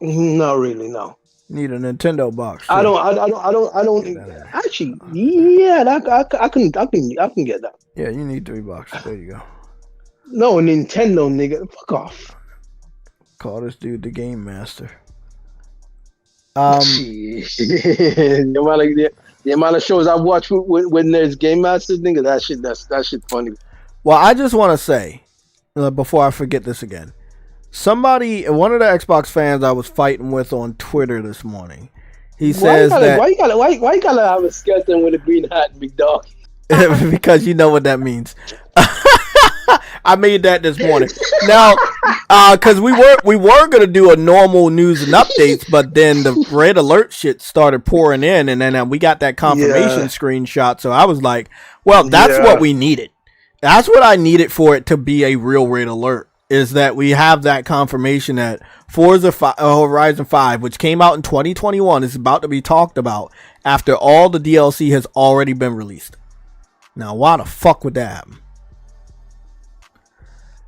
Not really, no. Need a Nintendo box. Sure. I don't actually, yeah, I can get that. Yeah, you need 3 boxes. There you go. No, Nintendo, nigga. Fuck off. Call this dude the Game Master. The amount of shows I've watched when there's Game Masters, nigga, that shit funny. Well, I just want to say, before I forget this again, one of the Xbox fans I was fighting with on Twitter this morning, he says why you gotta have a skeleton with a green hat, big dog? Because you know what that means. I made that this morning. Now, because we were gonna do a normal news and updates, but then the red alert shit started pouring in, and then we got that confirmation screenshot. So I was like, "Well, that's what we needed. That's what I needed for it to be a real red alert. Is that we have that confirmation that Forza Horizon 5, which came out in 2021, is about to be talked about after all the DLC has already been released. Now, why the fuck would that happen?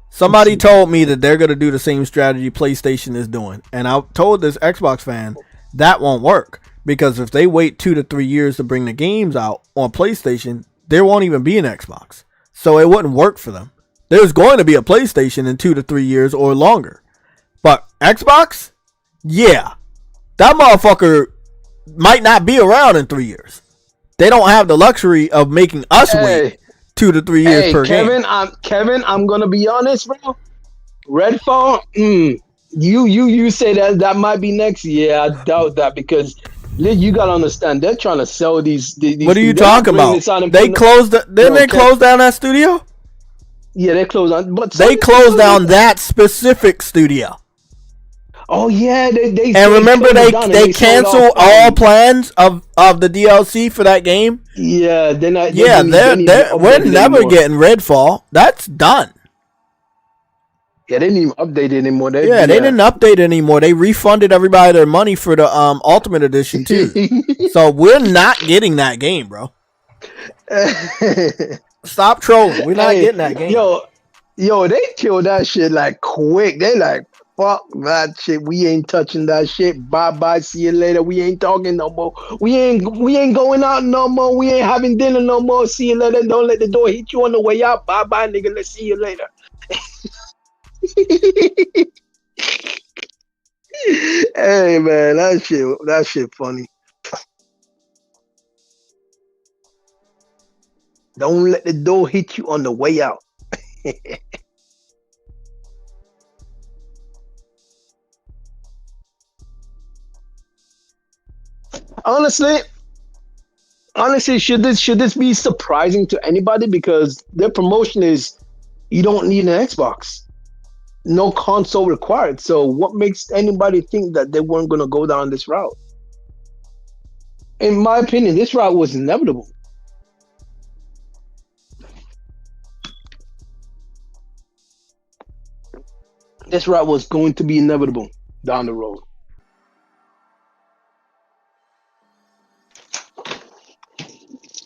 Somebody told me that they're going to do the same strategy PlayStation is doing. And I told this Xbox fan that won't work. Because if they wait 2 to 3 years to bring the games out on PlayStation, there won't even be an Xbox. so it wouldn't work for them. There's going to be a PlayStation in 2 to 3 years or longer. But Xbox? Yeah. That motherfucker might not be around in 3 years. They don't have the luxury of making us wait 2 to 3 years per game. Kevin, I'm gonna be honest, bro. Redfall, you say that might be next. Yeah, I doubt that because you gotta understand they're trying to sell these what are you talking about? They closed. Didn't they close down that studio? Yeah, they closed down. But they closed down that specific studio. Oh yeah, they and remember they canceled all plans of the DLC for that game. Yeah, we're never getting Redfall. That's done. Yeah, they didn't even update it anymore. They didn't update it anymore. They refunded everybody their money for the Ultimate Edition too. So we're not getting that game, bro. Stop trolling. We're not getting that game. Yo, they killed that shit like quick. They like, fuck that shit. We ain't touching that shit. Bye. See you later. We ain't talking no more. We ain't going out no more. We ain't having dinner no more. See you later. Don't let the door hit you on the way out. Bye, nigga. Let's see you later. Hey man, that shit funny. Don't let the door hit you on the way out. Honestly, should this be surprising to anybody? Because their promotion is you don't need an Xbox, no console required. So what makes anybody think that they weren't going to go down this route? In my opinion, this route was inevitable. This route was going to be inevitable down the road.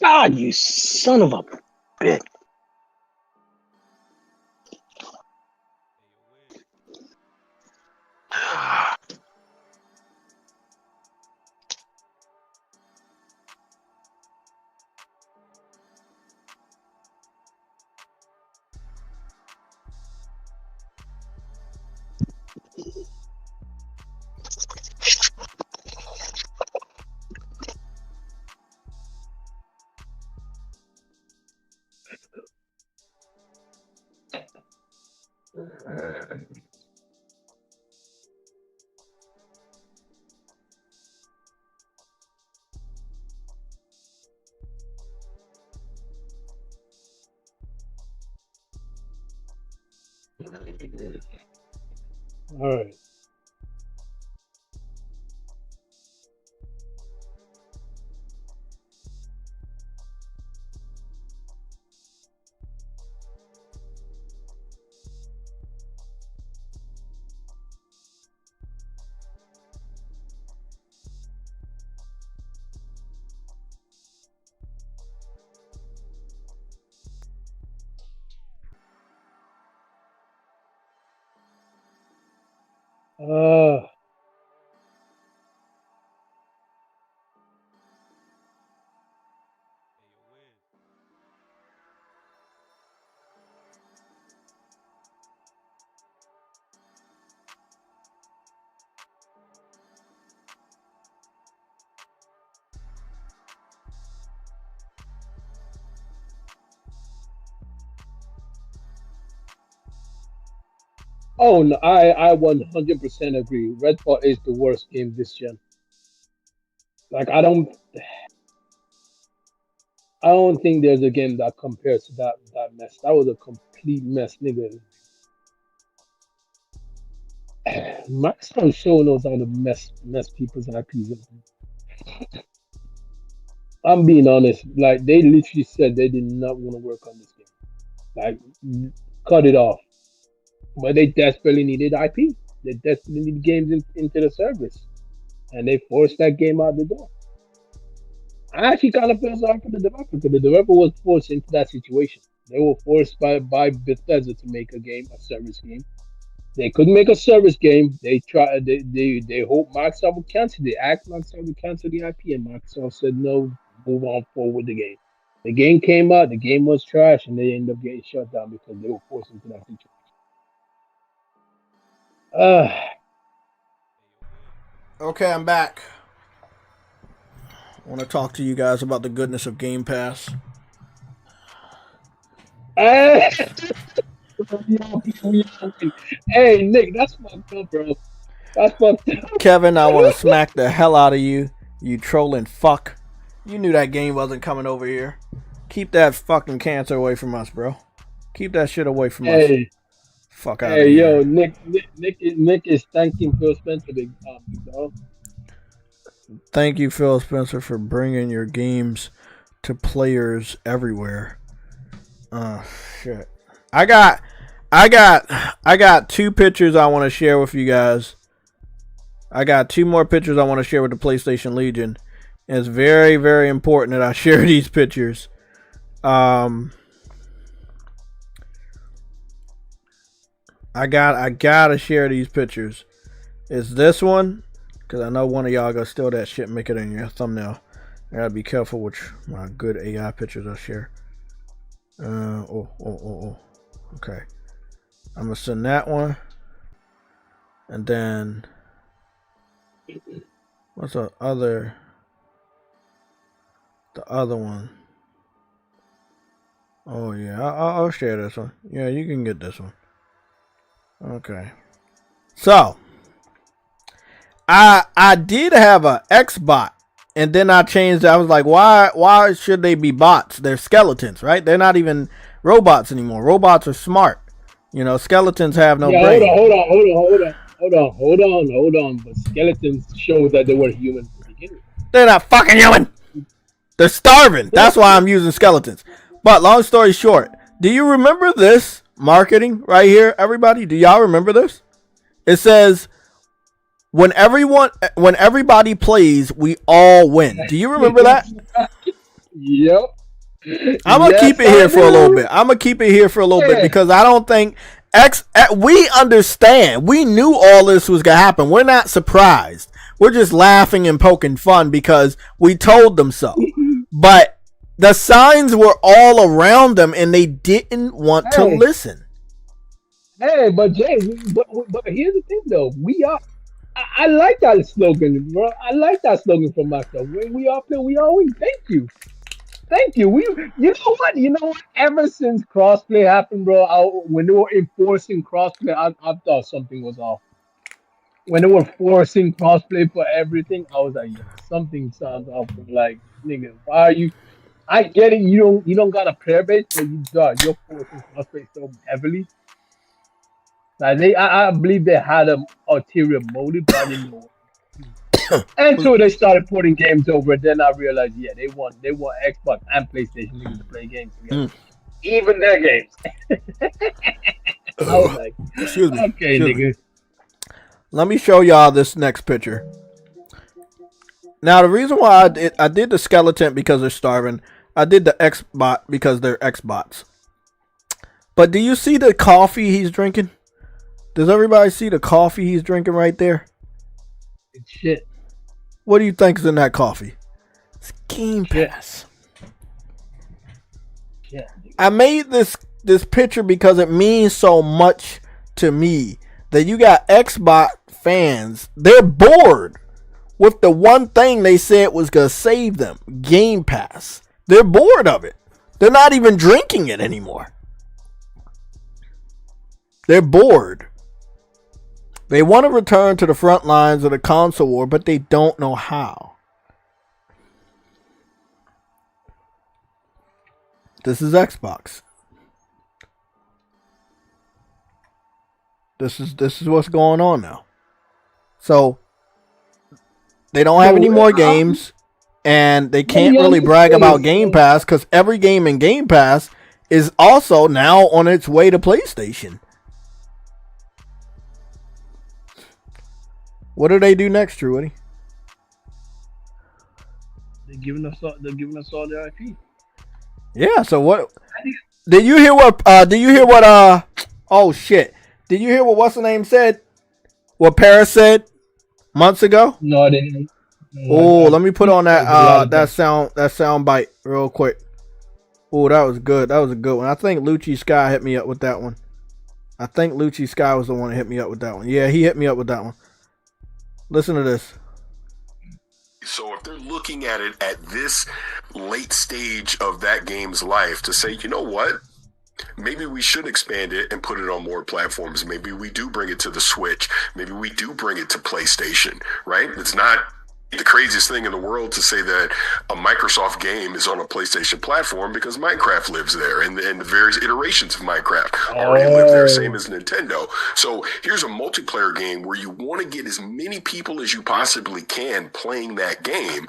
God, you son of a bitch. All right. Oh no, I 100% agree. Redfall is the worst game this gen. Like I don't think there's a game that compares to that mess. That was a complete mess, nigga. Microsoft sure knows how to mess people's IPs up. I'm being honest. Like they literally said they did not want to work on this game. Like cut it off. But they desperately needed IP. They desperately needed games into the service. And they forced that game out the door. I actually kind of feel sorry for the developer because the developer was forced into that situation. They were forced by Bethesda to make a service game. They couldn't make a service game. They tried. They hoped Microsoft would cancel. They asked Microsoft to cancel the IP, and Microsoft said no. Move on forward with the game. The game came out, the game was trash, and they ended up getting shut down because they were forced into that situation. Okay, I'm back. I want to talk to you guys about the goodness of Game Pass. Hey, Nick, that's fucked up, bro. That's fucked up. Kevin, I want to smack the hell out of you, you trolling fuck. You knew that game wasn't coming over here. Keep that fucking cancer away from us, bro. Keep that shit away from us. Fuck out of here. Hey, yo, Nick is thanking Phil Spencer, big dog. Thank you, Phil Spencer, for bringing your games to players everywhere. Oh shit! I got two pictures I want to share with you guys. I got two more pictures I want to share with the PlayStation Legion. And it's very, very important that I share these pictures. I gotta share these pictures. It's this one. Because I know one of y'all gonna steal that shit and make it in your thumbnail. I gotta be careful which my good AI pictures I share. Okay. I'm gonna send that one. And then what's the other one? Oh yeah, I'll share this one. Yeah, you can get this one. Okay. So I did have a Xbot, and then I changed it. I was like, why should they be bots? They're skeletons, right? They're not even robots anymore. Robots are smart. You know, skeletons have no brain. Hold on. But skeletons show that they were human to begin with. They're not fucking human. They're starving. That's why I'm using skeletons. But long story short, do you remember this marketing right here, everybody? Do y'all remember this? It says, when everybody plays, we all win. Do you remember that? Yep. I'm gonna keep it here for a little bit. Because I don't think we understand. We knew all this was gonna happen. We're not surprised. We're just laughing and poking fun because we told them so. But the signs were all around them, and they didn't want to listen. Hey, but Jay, but here's the thing, though. I like that slogan, bro. I like that slogan from myself. When we all play, we all win. Thank you. You know what? Ever since crossplay happened, bro, when they were enforcing crossplay, I thought something was off. When they were forcing crossplay for everything, I was like, yeah, something sounds off. Like, nigga, why are you? I get it. You don't got a player base, but you're forcing crossplay so heavily. Like I believe they had an ulterior motive, but I didn't know. Until they started putting games over, then I realized, yeah, they want Xbox and PlayStation niggas to play games together, even their games. I was like, excuse me. Okay, nigga. Let me show y'all this next picture. Now, the reason why I did the skeleton because they're starving. I did the Xbot because they're Xbots. But do you see the coffee he's drinking? Does everybody see the coffee he's drinking right there? It's shit. What do you think is in that coffee? It's Game Pass. Shit. I made this picture because it means so much to me that you got Xbox fans. They're bored with the one thing they said was going to save them, Game Pass. They're bored of it. They're not even drinking it anymore. They're bored. They want to return to the front lines of the console war, but they don't know how. This is Xbox. This is what's going on now. So they don't have any more games, and they can't really brag about Game Pass because every game in Game Pass is also now on its way to PlayStation. What do they do next, Drew Woody? They're giving us all their IP. Yeah. So what? Did you hear what? Oh shit! Did you hear what what's the name said? What Paris said months ago? No, I didn't. Oh, let me put on that that sound bite real quick. Oh, that was good. That was a good one. I think Lucci Sky hit me up with that one. I think Lucci Sky was the one that hit me up with that one. Yeah, he hit me up with that one. Listen to this. So if they're looking at it at this late stage of that game's life to say, you know what? Maybe we should expand it and put it on more platforms. Maybe we do bring it to the Switch. Maybe we do bring it to PlayStation, right? It's not the craziest thing in the world to say that a Microsoft game is on a PlayStation platform because Minecraft lives there and the various iterations of Minecraft already live there, same as Nintendo. So here's a multiplayer game where you want to get as many people as you possibly can playing that game.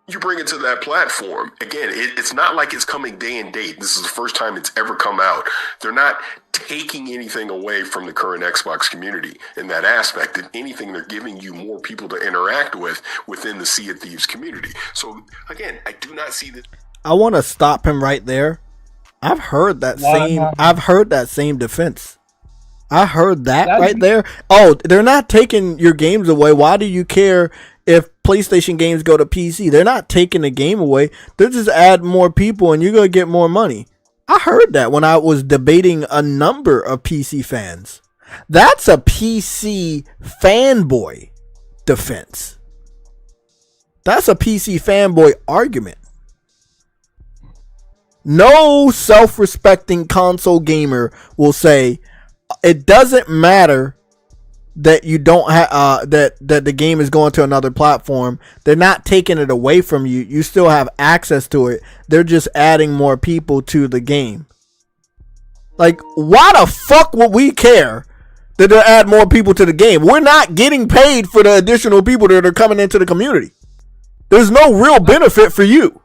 You bring it to that platform. Again, it's not like it's coming day and date. This is the first time it's ever come out. They're not taking anything away from the current Xbox community in that aspect. If anything, they're giving you more people to interact with within the Sea of Thieves community. So again, I do not see that. I want to stop him right there. I've heard that same defense. I heard that right there. Oh, they're not taking your games away. Why do you care if PlayStation games go to PC? They're not taking the game away. They're just add more people and you're going to get more money. I heard that when I was debating a number of PC fans. That's a PC fanboy defense. That's a PC fanboy argument. No self-respecting console gamer will say it doesn't matter that you don't have that the game is going to another platform. They're not taking it away from you. You still have access to it. They're just adding more people to the game. Like, why the fuck would we care that they add more people to the game? We're not getting paid for the additional people that are coming into the community. There's no real benefit for you.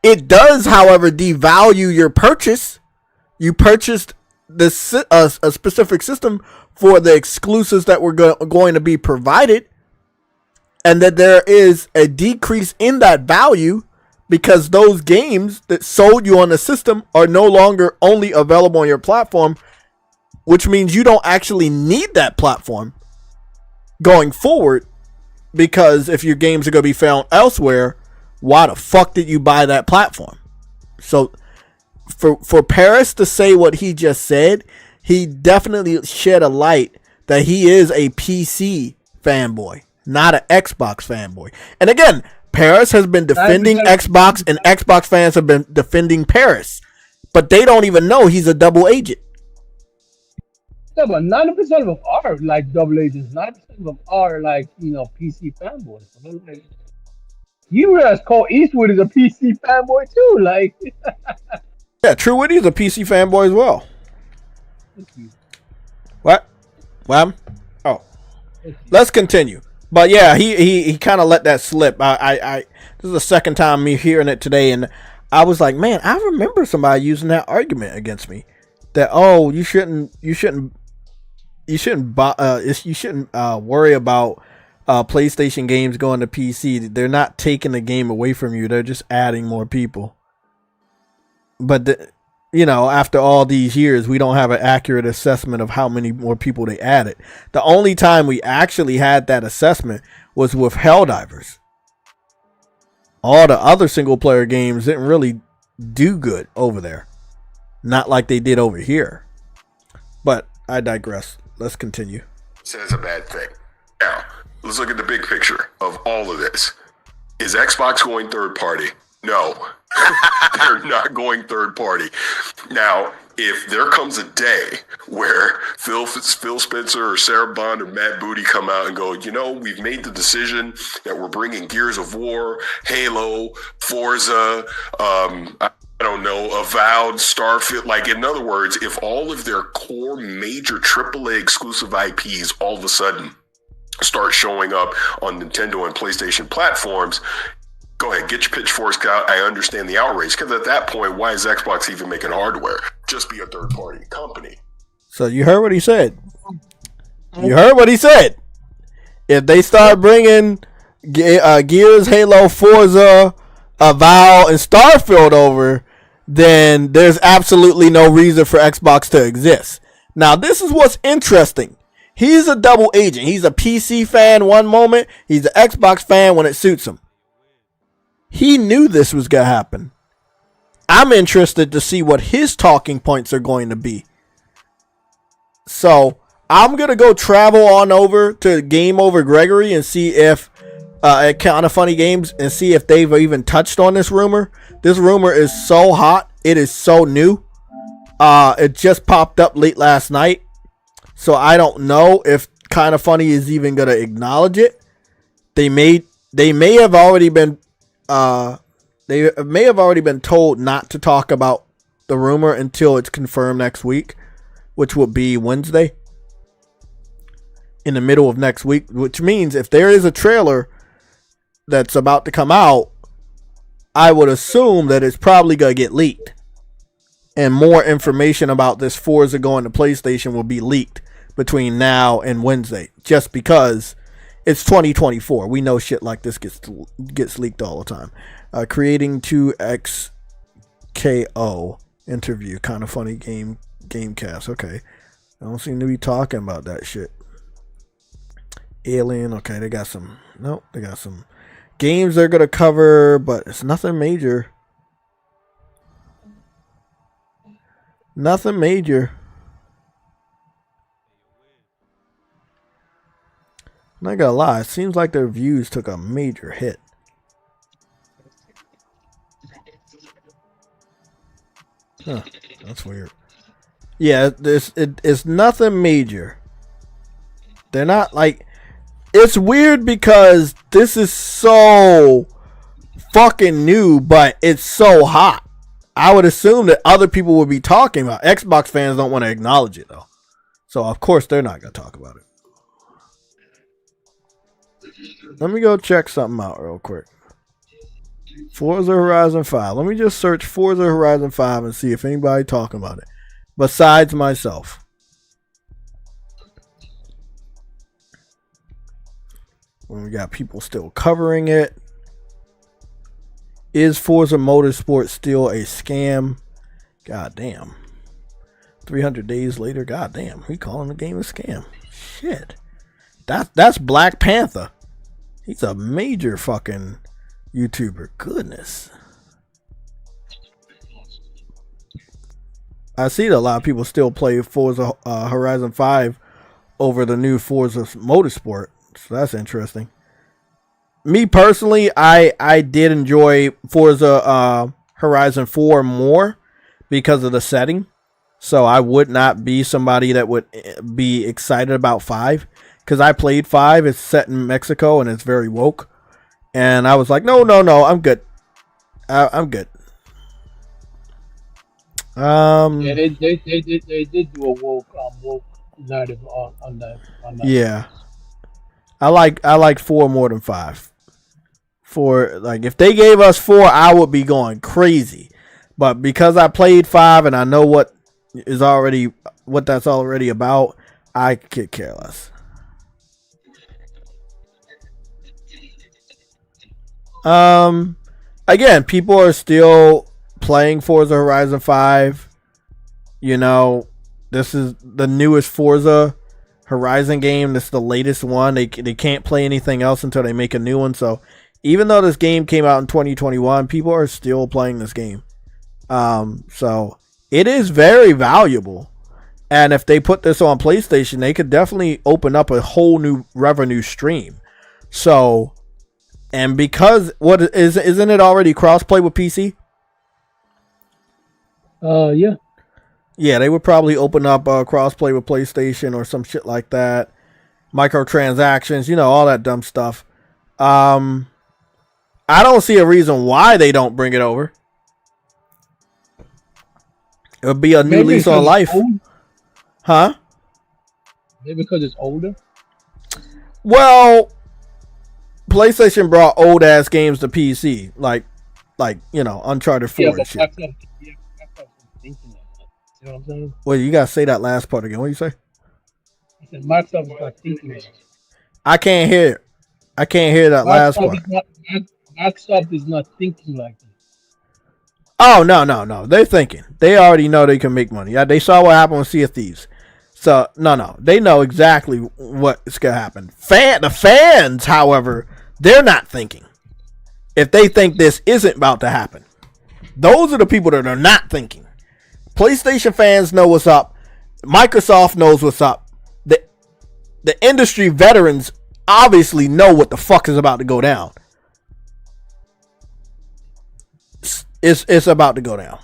It does, however, devalue your purchase. You purchased a specific system for the exclusives that were going to be provided, and that there is a decrease in that value because those games that sold you on the system are no longer only available on your platform, which means you don't actually need that platform going forward, because if your games are going to be found elsewhere, why the fuck did you buy that platform? So for Paris to say what he just said, he definitely shed a light that he is a PC fanboy, not an Xbox fanboy. And again, Paris has been defending Xbox, and Xbox fans have been defending Paris, but they don't even know he's a double agent. Yeah, but 90% of them are like double agents. 90% of them are like, PC fanboys. You realize Cole Eastwood is a PC fanboy too, like. Yeah, True Witty is a PC fanboy as well. What? Oh, let's continue. But yeah, he kind of let that slip. I this is the second time me hearing it today, and I was like, man, I remember somebody using that argument against me. That you shouldn't worry about PlayStation games going to PC. They're not taking the game away from you. They're just adding more people. But after all these years, we don't have an accurate assessment of how many more people they added. The only time we actually had that assessment was with Helldivers. All the other single player games didn't really do good over there. Not like they did over here. But I digress. Let's continue. Says a bad thing. Now, let's look at the big picture of all of this. Is Xbox going third party? No. They're not going third party. Now, if there comes a day where Phil Spencer or Sarah Bond or Matt Booty come out and go, we've made the decision that we're bringing Gears of War, Halo, Forza, I don't know, Avowed, Starfield. Like, in other words, if all of their core major AAA exclusive IPs all of a sudden start showing up on Nintendo and PlayStation platforms, go ahead, get your pitchforks out. I understand the outrage, because at that point, why is Xbox even making hardware? Just be a third-party company. So you heard what he said. If they start bringing Gears, Halo, Forza, Avowed, and Starfield over, then there's absolutely no reason for Xbox to exist. Now, this is what's interesting. He's a double agent. He's a PC fan one moment. He's an Xbox fan when it suits him. He knew this was going to happen. I'm interested to see what his talking points are going to be. So I'm going to go travel on over to Game Over Gregory and see if at Kind of Funny Games and see if they've even touched on this rumor. This rumor is so hot. It is so new. It just popped up late last night. So I don't know if Kind of Funny is even going to acknowledge it. They may have already been told not to talk about the rumor until it's confirmed next week, which will be Wednesday. In the middle of next week, which means if there is a trailer that's about to come out, I would assume that it's probably going to get leaked. And more information about this Forza going to PlayStation will be leaked between now and Wednesday, just because it's 2024. We know shit like this gets leaked all the time. Creating 2XKO interview, Kind of Funny Gamecast. Okay, I don't seem to be talking about that shit. Alien. Okay, they got some. Nope, they got some games they're gonna cover, but it's nothing major. Nothing major. I'm not gonna lie, it seems like their views took a major hit. Huh, that's weird. Yeah, it's nothing major. They're not like... It's weird because this is so fucking new, but it's so hot. I would assume that other people would be talking about it. Xbox fans don't want to acknowledge it, though. So, of course, they're not going to talk about it. Let me go check something out real quick. Forza Horizon 5. Let me just search Forza Horizon 5 and see if anybody talking about it. Besides myself. When we got people still covering it. Is Forza Motorsport still a scam? God damn. 300 days later, god damn. We calling the game a scam. Shit. That's Black Panther. He's a major fucking YouTuber. Goodness. I see that a lot of people still play Forza Horizon 5 over the new Forza Motorsport. So that's interesting. Me personally, I did enjoy Forza Horizon 4 more because of the setting. So I would not be somebody that would be excited about 5. Because I played 5. It's set in Mexico and it's very woke. And I was like, no, I'm good. I'm good. Yeah, they did do a woke narrative on that. Yeah. I like 4 more than 5. 4, like, if they gave us 4, I would be going crazy. But because I played 5 and I know what that's already about, I could care less. Again, people are still playing Forza Horizon 5. You know, this is the newest Forza Horizon game. This is the latest one. They can't play anything else until they make a new one. So even though this game came out in 2021, people are still playing this game. So it is very valuable. And if they put this on PlayStation, they could definitely open up a whole new revenue stream. So, and because isn't it already crossplay with PC? Yeah. Yeah, they would probably open up crossplay with PlayStation or some shit like that. Microtransactions, you know, all that dumb stuff. I don't see a reason why they don't bring it over. It would be a new lease on life. Huh? Maybe because it's older? Well, PlayStation brought old ass games to PC, like you know, Uncharted 4 and shit. You know what I'm saying? Well, you gotta say that last part again. What do you say? I said Microsoft is not thinking that. I can't hear it. I can't hear that last part. Microsoft is not thinking like that. Oh, no. They're thinking. They already know they can make money. Yeah, they saw what happened with Sea of Thieves. So, no. They know exactly what's going to happen. The fans, however, they're not thinking. If they think this isn't about to happen. Those are the people that are not thinking. PlayStation fans know what's up. Microsoft knows what's up. The industry veterans obviously know what the fuck is about to go down. It's about to go down.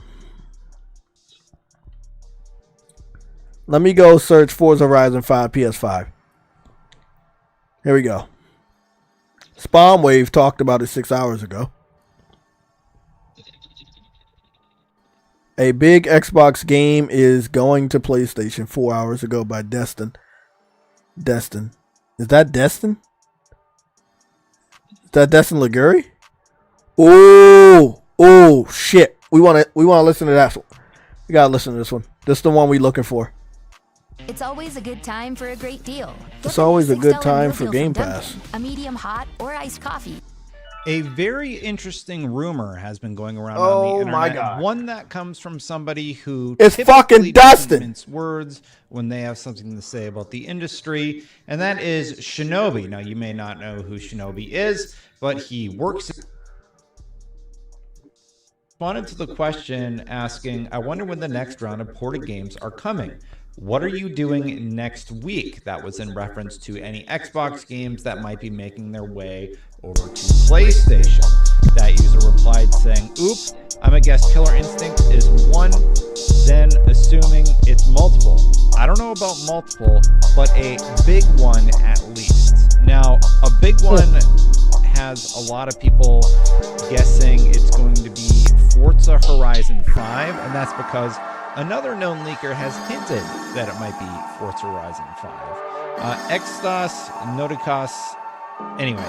Let me go search Forza Horizon 5 PS5. Here we go. Spawn Wave talked about it 6 hours ago. A big Xbox game is going to PlayStation 4 hours ago by Destin. Destin. Is that Destin? Is that Destin Liguri? Oh shit. We wanna listen to that one. We gotta listen to this one. This is the one we looking for. It's always a good time for a great deal. It's always a good time for Game Pass. A medium hot or iced coffee. A very interesting rumor has been going around on Oh the internet. my God. One that comes from somebody who It's typically fucking doesn't Dustin. mince words when they have something to say about the industry, and that is Shinobi. Now, you may not know who Shinobi is, but he works. Responded to the question asking, I wonder when the next round of ported games are coming. What are you doing next week? That was in reference to any Xbox games that might be making their way over to PlayStation. That user replied saying, oop, I'm a guess Killer Instinct is one, then assuming it's multiple. I don't know about multiple, but a big one at least. Now, a big one has a lot of people guessing it's going to be Forza Horizon 5, and that's because another known leaker has hinted that it might be Forza Horizon 5. Xbots, Noticos. Anyway,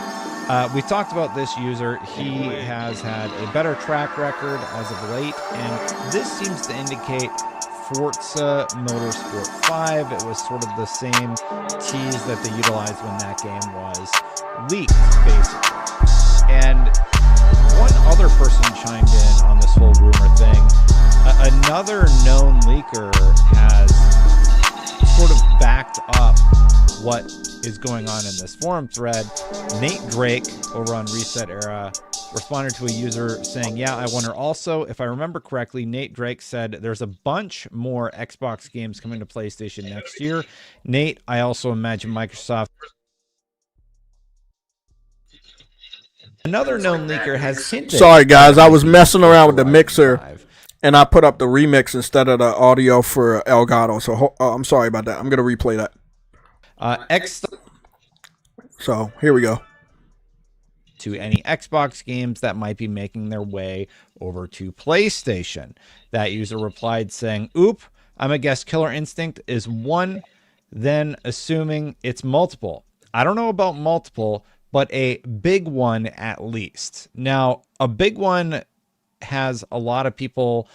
we talked about this user. He has had a better track record as of late, and this seems to indicate Forza Motorsport 5. It was sort of the same tease that they utilized when that game was leaked, basically. And one other person chimed in on this whole rumor thing. Another known leaker has sort of backed up what is going on in this forum thread. Nate Drake over on Reset Era responded to a user saying, yeah, I wonder also, if I remember correctly, Nate Drake said there's a bunch more Xbox games coming to PlayStation next year. Nate, I also imagine Microsoft. Another known leaker has hinted. Sorry guys, I was messing around with the mixer and I put up the remix instead of the audio for Elgato. So I'm sorry about that. I'm going to replay that. So here we go. To any Xbox games that might be making their way over to PlayStation. That user replied saying, oop, I'm a guess Killer Instinct is one, then assuming it's multiple. I don't know about multiple, but a big one at least. Now, a big one has a lot of people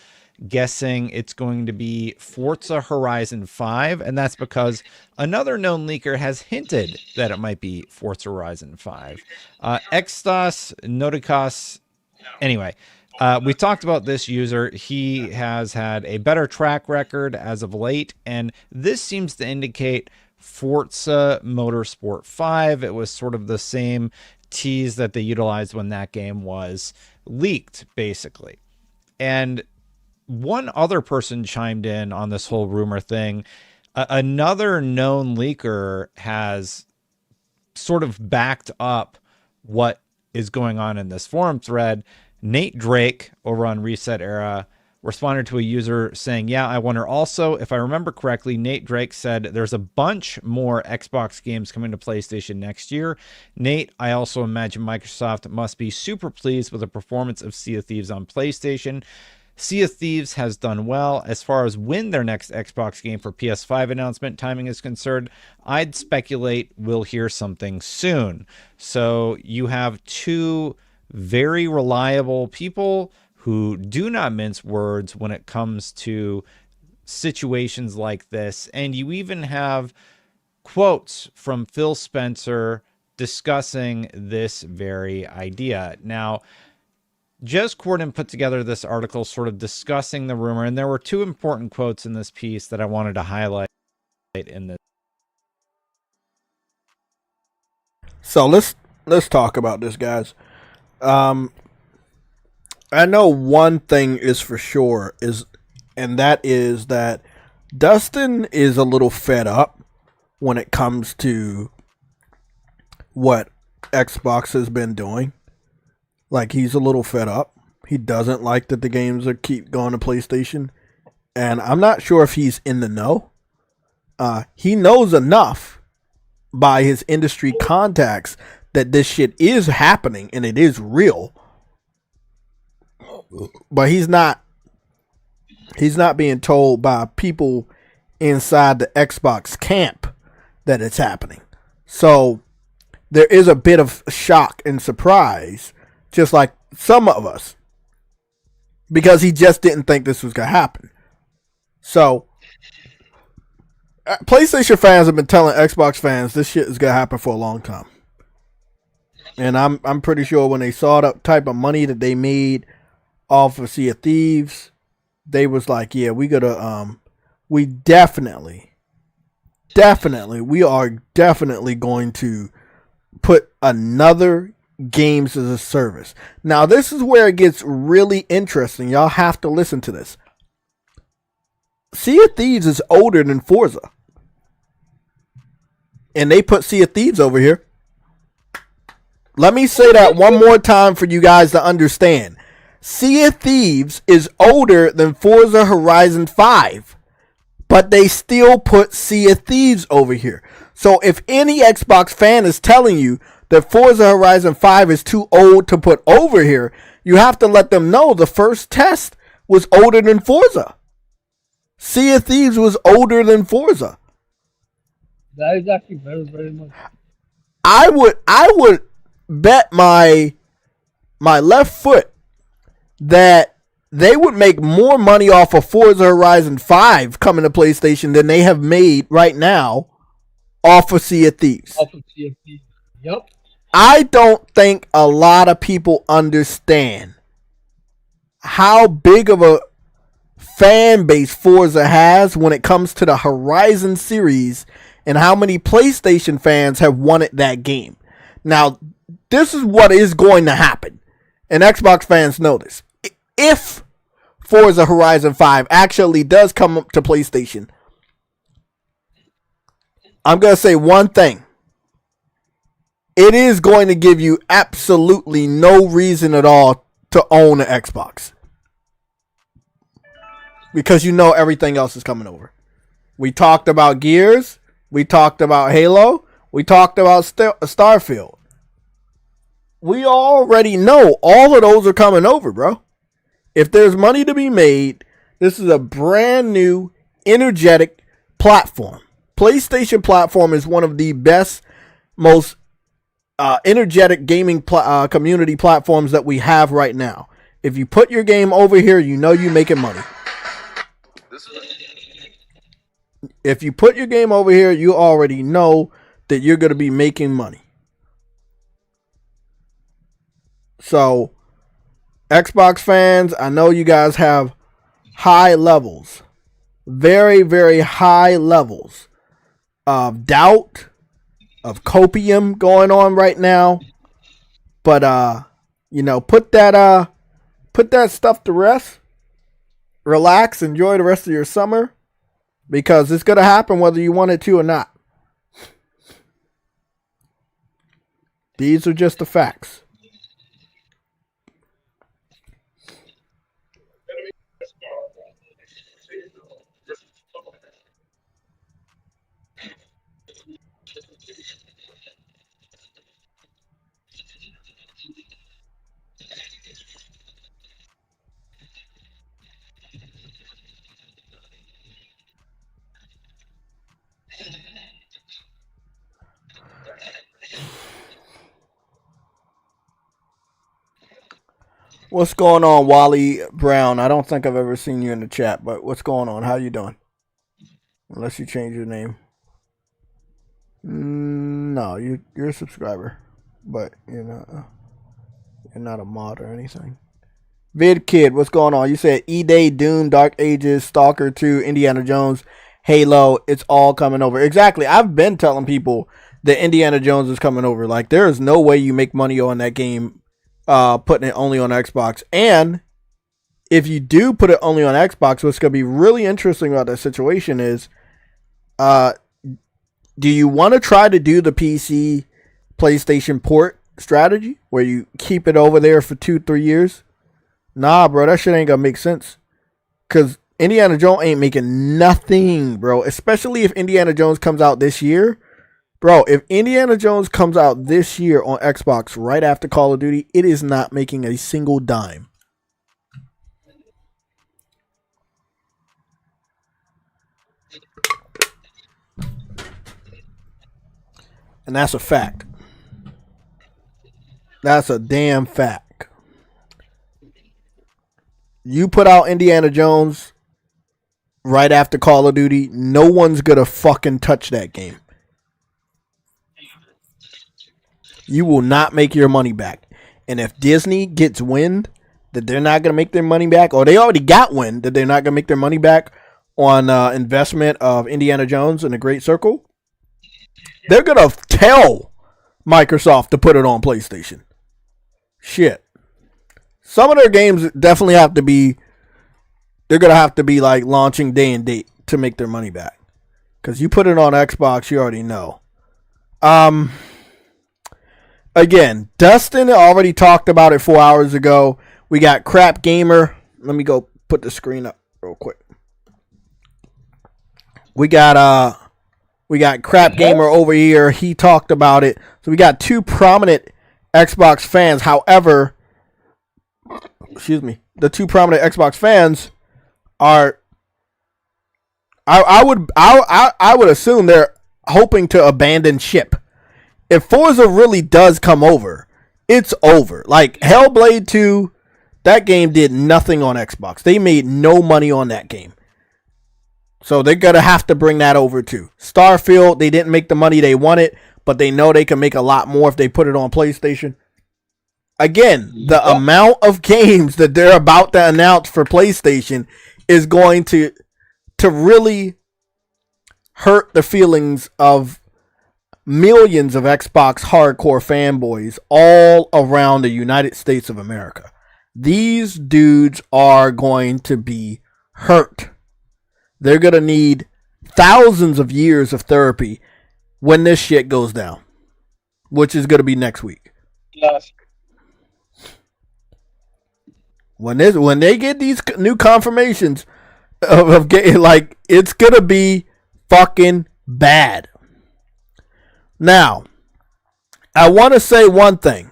guessing it's going to be Forza Horizon 5, and that's because another known leaker has hinted that it might be Forza Horizon 5. Xbots, Noticos. Anyway, we talked about this user. He has had a better track record as of late, and this seems to indicate Forza Motorsport 5. It was sort of the same tease that they utilized when that game was leaked, basically. And one other person chimed in on this whole rumor thing. Another known leaker has sort of backed up what is going on in this forum thread. Nate Drake over on Reset Era responded to a user saying, yeah, I wonder also, if I remember correctly, Nate Drake said there's a bunch more Xbox games coming to PlayStation next year. Nate, I also imagine Microsoft must be super pleased with the performance of Sea of Thieves on PlayStation. Sea of Thieves has done well. As far as when their next Xbox game for PS5 announcement timing is concerned, I'd speculate we'll hear something soon. So you have two very reliable people who do not mince words when it comes to situations like this. And you even have quotes from Phil Spencer discussing this very idea. Now, Jez Corden put together this article sort of discussing the rumor, and there were two important quotes in this piece that I wanted to highlight in this. So let's talk about this, guys. I know one thing is for sure and that is that Dustin is a little fed up when it comes to what Xbox has been doing. Like, he's a little fed up. He doesn't like that the games keep going to PlayStation. And I'm not sure if he's in the know. He knows enough by his industry contacts that this shit is happening and it is real. But he's not being told by people inside the Xbox camp that it's happening. So there is a bit of shock and surprise, just like some of us, because he just didn't think this was going to happen. So PlayStation fans have been telling Xbox fans this shit is going to happen for a long time. And I'm pretty sure when they saw the type of money that they made off of Sea of Thieves, they was like, yeah, we are definitely going to put another games as a service. Now, this is where it gets really interesting. Y'all have to listen to this. Sea of Thieves is older than Forza. And they put Sea of Thieves over here. Let me say that one more time for you guys to understand. Sea of Thieves is older than Forza Horizon 5, but they still put Sea of Thieves over here. So if any Xbox fan is telling you that Forza Horizon 5 is too old to put over here, you have to let them know the first test was older than Forza. Sea of Thieves was older than Forza. That is actually very, very much. I would bet my left foot that they would make more money off of Forza Horizon 5 coming to PlayStation than they have made right now off of Sea of Thieves. Yep. I don't think a lot of people understand how big of a fan base Forza has when it comes to the Horizon series and how many PlayStation fans have wanted that game. Now, this is what is going to happen, and Xbox fans know this. If Forza Horizon 5 actually does come up to PlayStation, I'm going to say one thing. It is going to give you absolutely no reason at all to own an Xbox. Because you know everything else is coming over. We talked about Gears. We talked about Halo. We talked about Starfield. We already know all of those are coming over, bro. If there's money to be made, this is a brand new, energetic platform. PlayStation platform is one of the best, most energetic gaming community platforms that we have right now. If you put your game over here, you know you're making money. If you put your game over here, you already know that you're going to be making money. So, Xbox fans, I know you guys have high levels, very, very high levels of doubt, of copium going on right now. But put that stuff to rest. Relax, enjoy the rest of your summer, because it's going to happen whether you want it to or not. These are just the facts. What's going on, Wally Brown? I don't think I've ever seen you in the chat, but what's going on? How you doing? Unless you change your name. No, you're a subscriber, but you're not a mod or anything. Vid Kid, what's going on? You said E-Day, Doom, Dark Ages, Stalker 2, Indiana Jones, Halo. It's all coming over. Exactly. I've been telling people that Indiana Jones is coming over. Like, there is no way you make money on that game putting it only on Xbox. And if you do put it only on Xbox, what's going to be really interesting about that situation is, do you want to try to do the PC PlayStation port strategy where you keep it over there for 2-3 years? Nah, bro, that shit ain't gonna make sense. Cause Indiana Jones ain't making nothing, bro. Especially if Indiana Jones comes out this year. Bro, if Indiana Jones comes out this year on Xbox right after Call of Duty, it is not making a single dime. And that's a fact. That's a damn fact. You put out Indiana Jones right after Call of Duty, no one's gonna fucking touch that game. You will not make your money back. And if Disney gets wind that they're not gonna make their money back, or they already got wind that they're not gonna make their money back on investment of Indiana Jones in the Great Circle, they're gonna tell Microsoft to put it on PlayStation. Shit. Some of their games definitely have to be, they're going to have to be like launching day and date to make their money back. Because you put it on Xbox, you already know. Again, Dustin already talked about it 4 hours ago. We got Crap Gamer. Let me go put the screen up real quick. We got Crap Gamer over here. He talked about it. So we got two prominent Xbox fans. However, excuse me, the two prominent Xbox fans are, I would assume they're hoping to abandon ship. If Forza really does come over, it's over. Like Hellblade 2, that game did nothing on Xbox. They made no money on that game. So they're going to have to bring that over too. Starfield, they didn't make the money they wanted, but they know they can make a lot more if they put it on PlayStation. Again, the amount of games that they're about to announce for PlayStation is going to really hurt the feelings of millions of Xbox hardcore fanboys all around the United States of America. These dudes are going to be hurt. They're going to need thousands of years of therapy when this shit goes down, which is going to be next week. Yes. When they get these new confirmations of getting, like, it's going to be fucking bad. Now, I want to say one thing.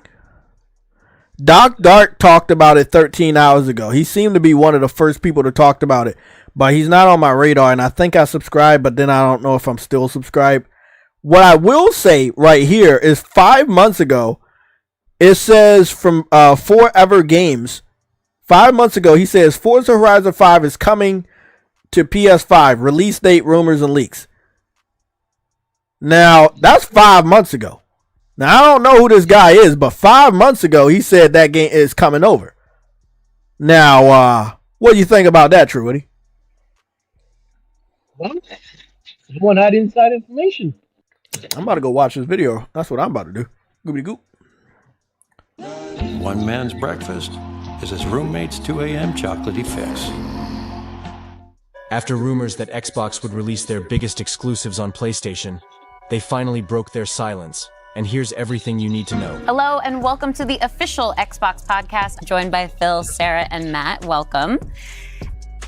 Doc Dark talked about it 13 hours ago. He seemed to be one of the first people to talk about it, but he's not on my radar, and I think I subscribed, but then I don't know if I'm still subscribed. What I will say right here is 5 months ago, it says from Forever Games, 5 months ago, he says Forza Horizon 5 is coming to PS5. Release date, rumors, and leaks. Now, that's 5 months ago. Now, I don't know who this guy is, but 5 months ago, he said that game is coming over. Now, what do you think about that, True Woody? Well, someone had inside information. I'm about to go watch this video. That's what I'm about to do. Goobity goop. One man's breakfast is his roommate's 2 a.m. chocolatey fix. After rumors that Xbox would release their biggest exclusives on PlayStation, they finally broke their silence. And here's everything you need to know. Hello and welcome to the official Xbox podcast, joined by Phil, Sarah, and Matt. Welcome.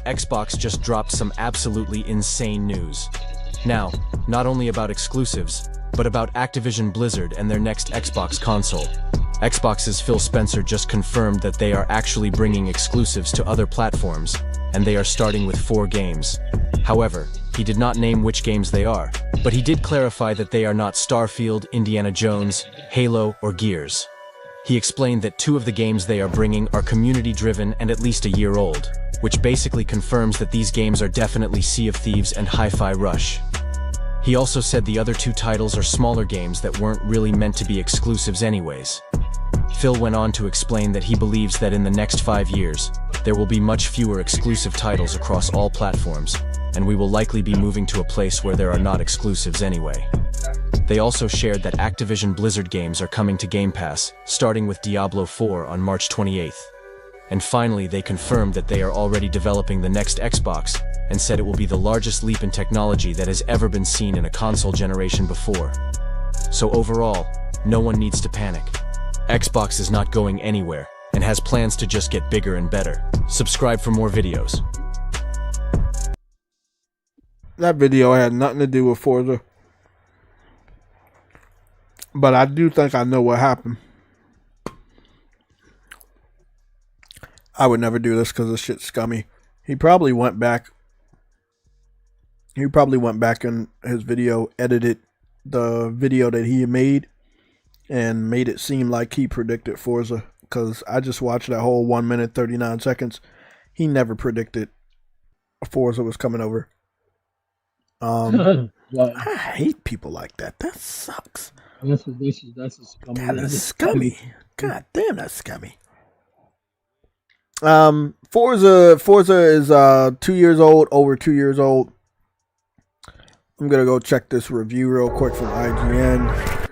Xbox just dropped some absolutely insane news. Now, not only about exclusives, but about Activision Blizzard and their next Xbox console. Xbox's Phil Spencer just confirmed that they are actually bringing exclusives to other platforms, and they are starting with 4 games. However, he did not name which games they are, but he did clarify that they are not Starfield, Indiana Jones, Halo, or Gears. He explained that 2 of the games they are bringing are community-driven and at least a year old, which basically confirms that these games are definitely Sea of Thieves and Hi-Fi Rush. He also said the other 2 titles are smaller games that weren't really meant to be exclusives anyways. Phil went on to explain that he believes that in the next 5 years, there will be much fewer exclusive titles across all platforms, and we will likely be moving to a place where there are not exclusives anyway. They also shared that Activision Blizzard games are coming to Game Pass, starting with Diablo 4 on March 28th. And finally, they confirmed that they are already developing the next Xbox, and said it will be the largest leap in technology that has ever been seen in a console generation before. So overall, no one needs to panic. Xbox is not going anywhere, and has plans to just get bigger and better. Subscribe for more videos. That video had nothing to do with Forza. But I do think I know what happened. I would never do this because this shit's scummy. He probably went back in his video, edited the video that he made, and made it seem like he predicted Forza. Because I just watched that whole 1 minute 39 seconds. He never predicted Forza was coming over. I hate people like that. That sucks. That's scummy. That is scummy. God damn, that's scummy. Forza is 2 years old, over 2 years old. I'm gonna go check this review real quick from IGN.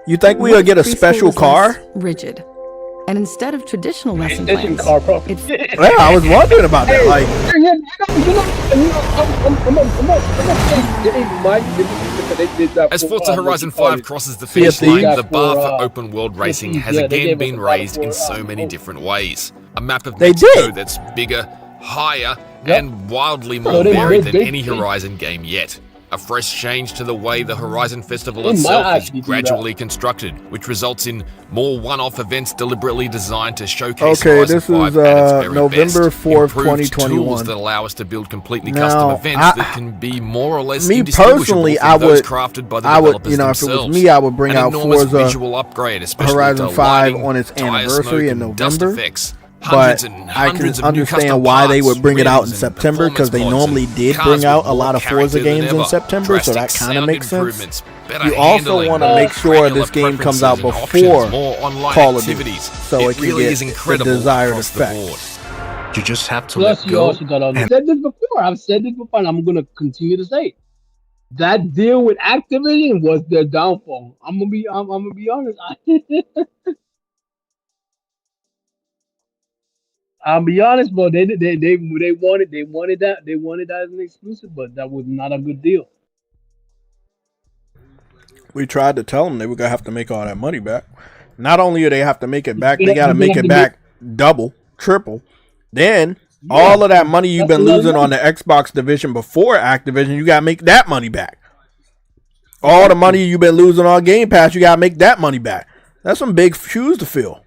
You think we'll get a special car? Rigid. And instead of traditional lesson Edition plans, car, bro. Yeah, I was wondering about that. Like, as Forza Horizon 5 crosses the finish line, the bar for open world racing has again been raised in so many different ways. A map of Mexico that's bigger, higher, and wildly more varied than any Horizon game yet. A fresh change to the way the Horizon Festival itself is gradually constructed, which results in more one-off events deliberately designed to showcase Horizon 5 at its very November best. 4th, Improved 2021. tools that allow us to build completely custom events that can be more or less me indistinguishable personally, from those crafted by the developers if it themselves. was me, I would bring An out enormous Forza visual upgrade, especially Horizon to 5 lighting, on its tire anniversary in smoke, and dust November. effects. But I can understand why they would bring it out in September, because they normally did bring out a lot of Forza games in September, so that kind of makes sense. You also want to make sure this game comes out before Call of Duty, so it can get the desired effect. You just have to Plus, let you go. also got to. I've said this before. I've said this before, and I'm gonna continue to say it. That deal with Activision was their downfall. I'm gonna be honest. I'll be honest, bro. They wanted that as an exclusive, but that was not a good deal. We tried to tell them they were gonna have to make all that money back. Not only do they have to make it back, they got to make it back double, triple. Then all of that money you've been losing on the Xbox division before Activision, you got to make that money back. All the money you've been losing on Game Pass, you got to make that money back. That's some big shoes to fill,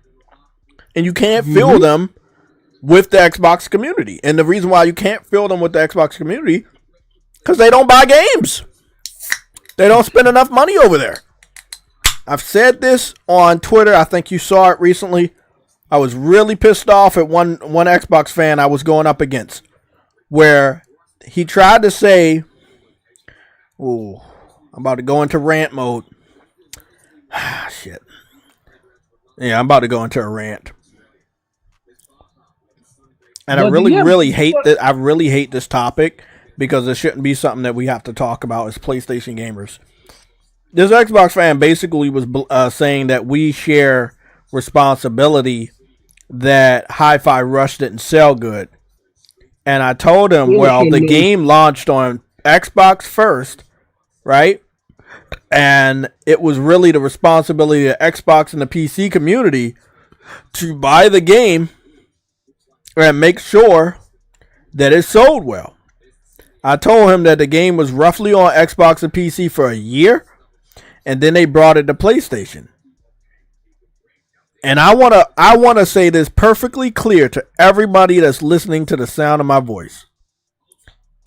and you can't fill them with the Xbox community. And the reason why you can't fill them with the Xbox community, because they don't buy games. They don't spend enough money over there. I've said this on Twitter. I think you saw it recently. I was really pissed off at one Xbox fan I was going up against, where he tried to say, "Oh, I'm about to go into rant mode." Shit. Yeah, I'm about to go into a rant. And I really hate that. I really hate this topic, because it shouldn't be something that we have to talk about as PlayStation gamers. This Xbox fan basically was saying that we share responsibility that Hi-Fi Rush didn't sell good. And I told him, well, the game launched on Xbox first, right? And it was really the responsibility of Xbox and the PC community to buy the game and make sure that it sold well. I told him that the game was roughly on Xbox and PC for a year, and then they brought it to PlayStation. And I wanna say this perfectly clear to everybody that's listening to the sound of my voice.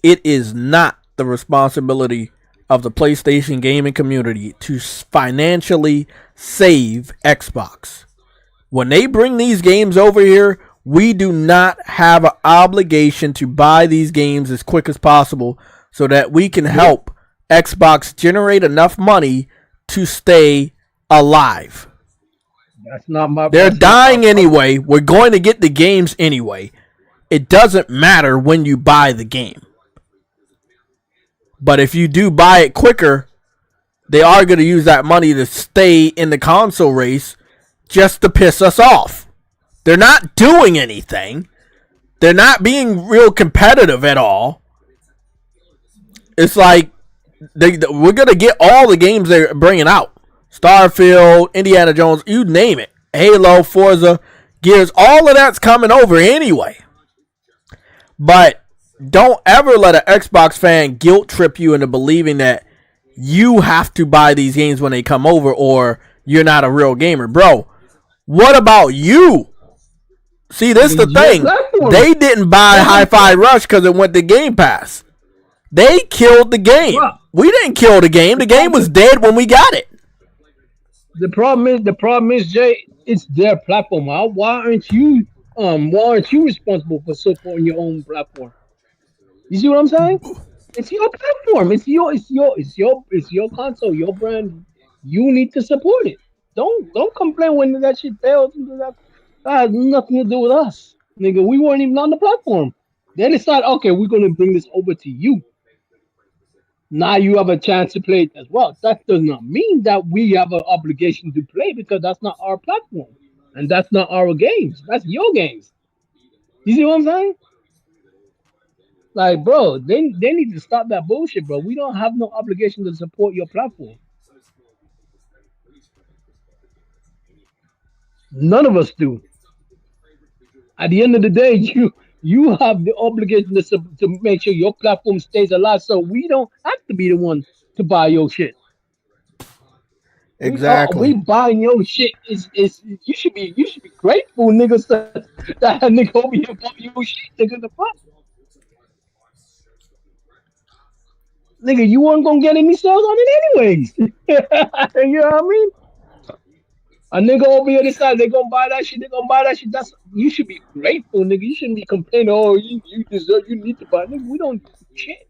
It is not the responsibility of the PlayStation gaming community to financially save Xbox. When they bring these games over here, we do not have an obligation to buy these games as quick as possible so that we can help Xbox generate enough money to stay alive. That's not my. They're dying anyway. We're going to get the games anyway. It doesn't matter when you buy the game. But if you do buy it quicker, they are going to use that money to stay in the console race just to piss us off. They're not doing anything. They're not being real competitive at all. It's like we're going to get all the games they're bringing out. Starfield, Indiana Jones, you name it. Halo, Forza, Gears, all of that's coming over anyway. But don't ever let an Xbox fan guilt trip you into believing that you have to buy these games when they come over or you're not a real gamer. Bro, what about you? See, this is the thing. They didn't buy Hi-Fi Rush because it went to Game Pass. They killed the game. We didn't kill the game. The game was dead when we got it. The problem is, Jay, it's their platform. Why aren't you responsible for supporting your own platform? You see what I'm saying? It's your platform. It's your console, your brand. You need to support it. Don't complain when that shit fails. That has nothing to do with us, nigga. We weren't even on the platform. They decide, okay, we're gonna bring this over to you. Now you have a chance to play it as well. That does not mean that we have an obligation to play because that's not our platform and that's not our games. That's your games. You see what I'm saying? Like, bro, they need to stop that bullshit, bro. We don't have no obligation to support your platform. None of us do. At the end of the day, you have the obligation to make sure your platform stays alive, so we don't have to be the one to buy your shit. Exactly. We buying your shit is you should be grateful, niggas, that nigga over here buying your shit, nigga. The fuck, nigga, you weren't gonna get any sales on it anyways. You know what I mean? A nigga over here decide they gonna buy that shit. They gonna buy that shit. You should be grateful, nigga. You shouldn't be complaining. Oh, you deserve. You need to buy, nigga. We don't shit,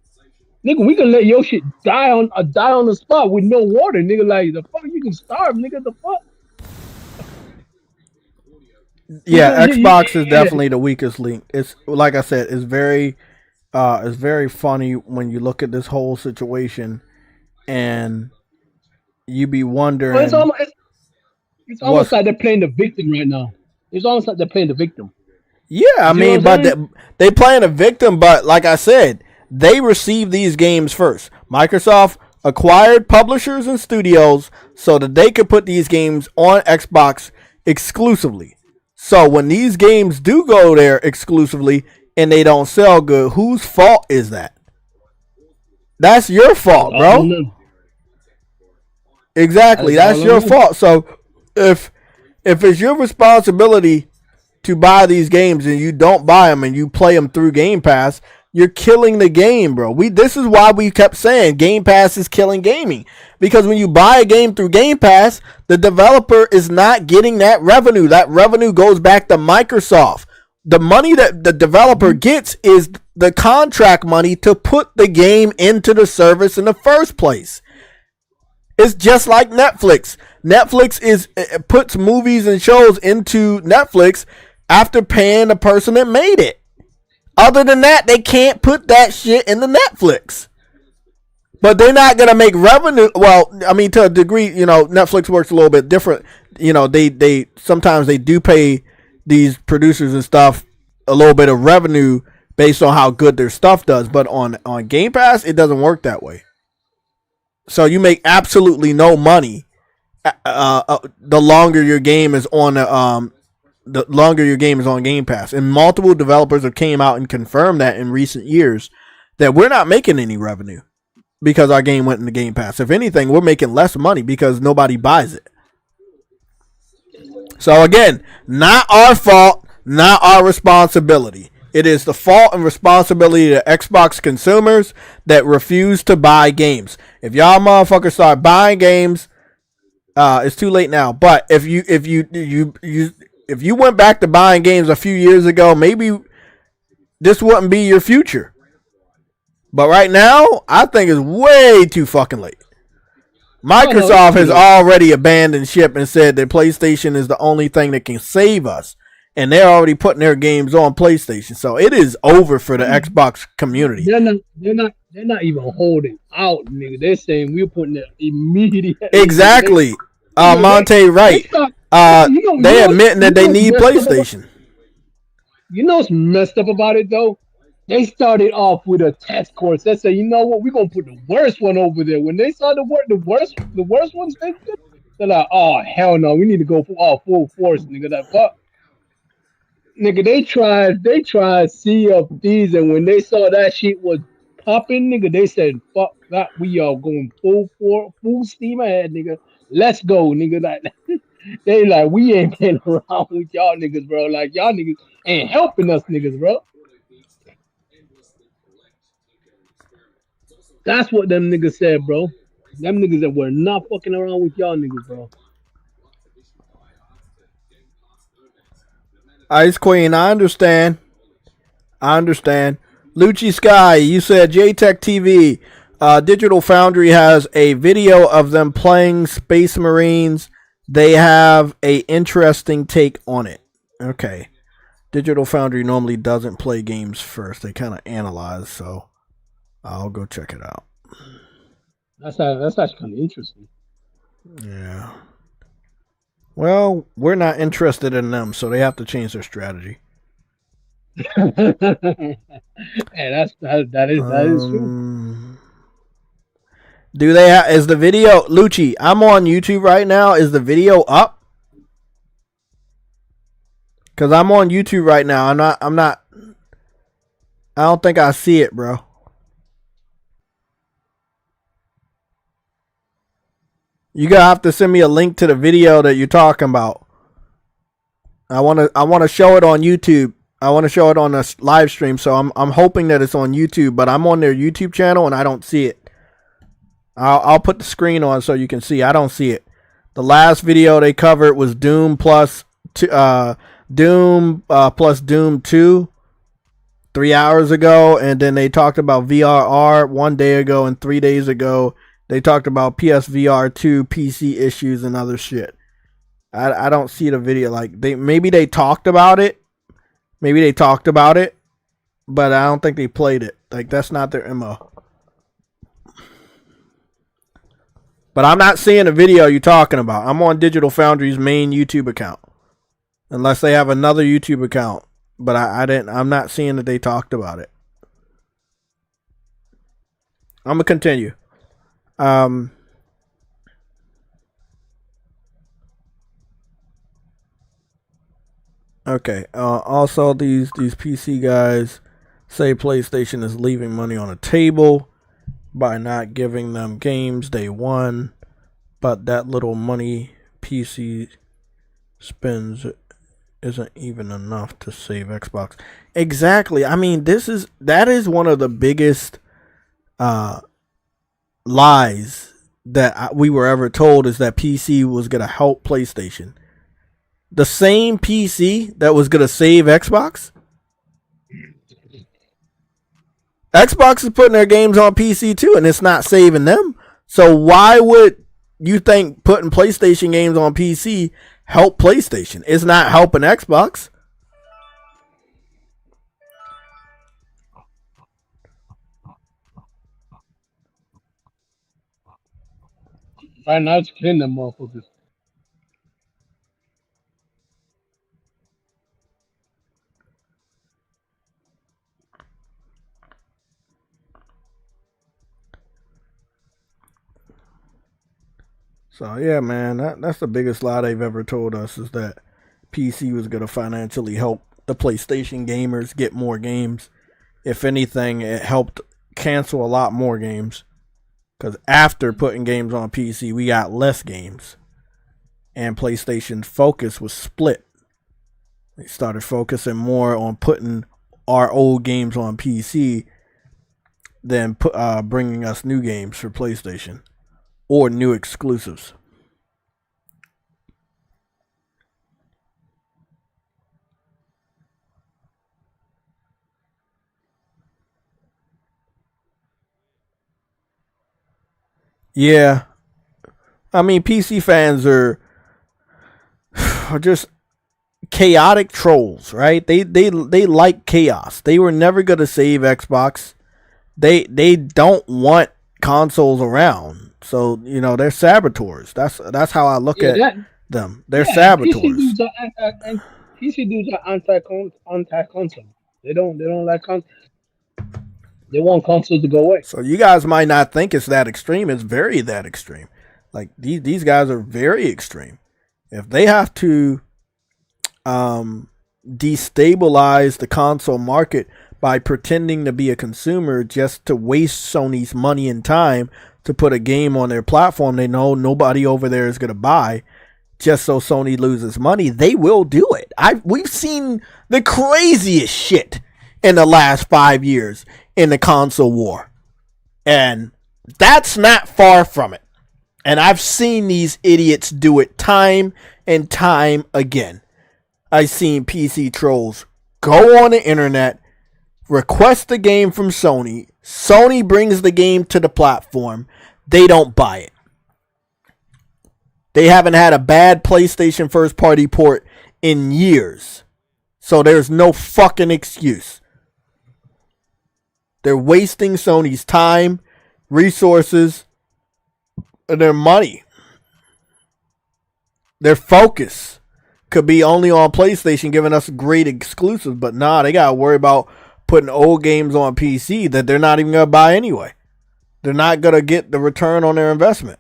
nigga. We can let your shit die on the spot with no water, nigga. Like the fuck, you can starve, nigga. The fuck. Yeah, Xbox is definitely the weakest link. It's like I said, it's very funny when you look at this whole situation, and you be wondering. Well, it's almost like they're playing the victim right now. It's almost like they're playing the victim. Yeah, I mean, but they playing a victim. But like I said, they received these games first. Microsoft acquired publishers and studios so that they could put these games on Xbox exclusively. So when these games do go there exclusively and they don't sell good, whose fault is that? That's your fault, bro. Exactly, that's your fault. So if it's your responsibility to buy these games and you don't buy them and you play them through Game Pass, you're killing the game, bro. This is why we kept saying Game Pass is killing gaming. Because when you buy a game through Game Pass, the developer is not getting that revenue. That revenue goes back to Microsoft. The money that the developer gets is the contract money to put the game into the service in the first place. It's just like Netflix. Netflix puts movies and shows into Netflix after paying the person that made it. Other than that, they can't put that shit into Netflix. But they're not going to make revenue. Well, I mean, to a degree, Netflix works a little bit different. They sometimes they do pay these producers and stuff a little bit of revenue based on how good their stuff does. But on Game Pass, it doesn't work that way. So you make absolutely no money the longer your game is on Game Pass. And multiple developers have came out and confirmed that in recent years that we're not making any revenue because our game went into Game Pass. If anything, we're making less money because nobody buys it. So again, not our fault, not our responsibility. It is the fault and responsibility of Xbox consumers that refuse to buy games. If y'all motherfuckers start buying games, it's too late now. But if you went back to buying games a few years ago, maybe this wouldn't be your future. But right now, I think it's way too fucking late. Microsoft has already abandoned ship and said that PlayStation is the only thing that can save us. And they're already putting their games on PlayStation. So it is over for the Xbox community. They're They're not even holding out, nigga. They're saying we're putting it immediately. Exactly. Monte, right. They admitting that they need PlayStation. You know what's messed up about it though? They started off with a test course. They said, you know what, we're gonna put the worst one over there. When they saw the worst ones, they're like, oh hell no, we need to go for all full force, nigga. That fuck. Nigga, they tried Sea of Thieves, and when they saw that shit was popping, nigga, they said, fuck that, we are going full steam ahead, nigga. Let's go, nigga. Like they like, we ain't playing around with y'all niggas, bro. Like y'all niggas ain't helping us niggas, bro. That's what them niggas said, bro. Them niggas that were not fucking around with y'all niggas, bro. Ice Queen, I understand. Lucci Sky, you said JayTechTV. Digital Foundry has a video of them playing Space Marines. They have a interesting take on it. Okay. Digital Foundry normally doesn't play games first. They kind of analyze, so I'll go check it out. That's actually kind of interesting. Yeah. Well, we're not interested in them, so they have to change their strategy. Hey, that is true. Do they have? Is the video, Lucci? I'm on YouTube right now. Is the video up? Cause I'm on YouTube right now. I'm not. I don't think I see it, bro. You gotta have to send me a link to the video that you're talking about. I wanna show it on YouTube. I want to show it on a live stream, so I'm hoping that it's on YouTube. But I'm on their YouTube channel and I don't see it. I'll put the screen on so you can see. I don't see it. The last video they covered was Doom plus Doom 2 3 hours ago, and then they talked about VRR 1 day ago, and 3 days ago they talked about PSVR 2 PC issues and other shit. I don't see the video. Like maybe they talked about it. Maybe they talked about it, but I don't think they played it. Like that's not their MO. But I'm not seeing the video you're talking about. I'm on Digital Foundry's main YouTube account. Unless they have another YouTube account. But I'm not seeing that they talked about it. I'm gonna continue. Okay. Also, these PC guys say PlayStation is leaving money on the table by not giving them games day one, but that little money PC spends isn't even enough to save Xbox. Exactly. I mean, that is one of the biggest lies that we were ever told, is that PC was going to help PlayStation. The same PC that was going to save Xbox? Xbox is putting their games on PC too, and it's not saving them. So why would you think putting PlayStation games on PC help PlayStation? It's not helping Xbox. Right now, it's killing them motherfuckers. So yeah, man, that's the biggest lie they've ever told us, is that PC was going to financially help the PlayStation gamers get more games. If anything, it helped cancel a lot more games. Because after putting games on PC, we got less games. And PlayStation's focus was split. They started focusing more on putting our old games on PC than bringing us new games for PlayStation. Or new exclusives. Yeah. I mean, PC fans are just chaotic trolls, right? They like chaos. They were never going to save Xbox. they don't want consoles around. So, you know, they're saboteurs. That's how I look at them. They're saboteurs. PC dudes are anti-console. They don't like console. They want consoles to go away. So you guys might not think it's that extreme. It's very that extreme. Like these guys are very extreme. If they have to destabilize the console market by pretending to be a consumer just to waste Sony's money and time to put a game on their platform they know nobody over there is going to buy, just so Sony loses money, they will do it. We've seen the craziest shit in the last 5 years in the console war. And that's not far from it. And I've seen these idiots do it time and time again. I've seen PC trolls go on the internet, request the game from Sony. Sony brings the game to the platform. They don't buy it. They haven't had a bad PlayStation first party port in years. So there's no fucking excuse. They're wasting Sony's time, resources, and their money. Their focus could be only on PlayStation giving us great exclusives, but nah, they gotta worry about putting old games on PC that they're not even gonna buy anyway. They're not gonna get the return on their investment.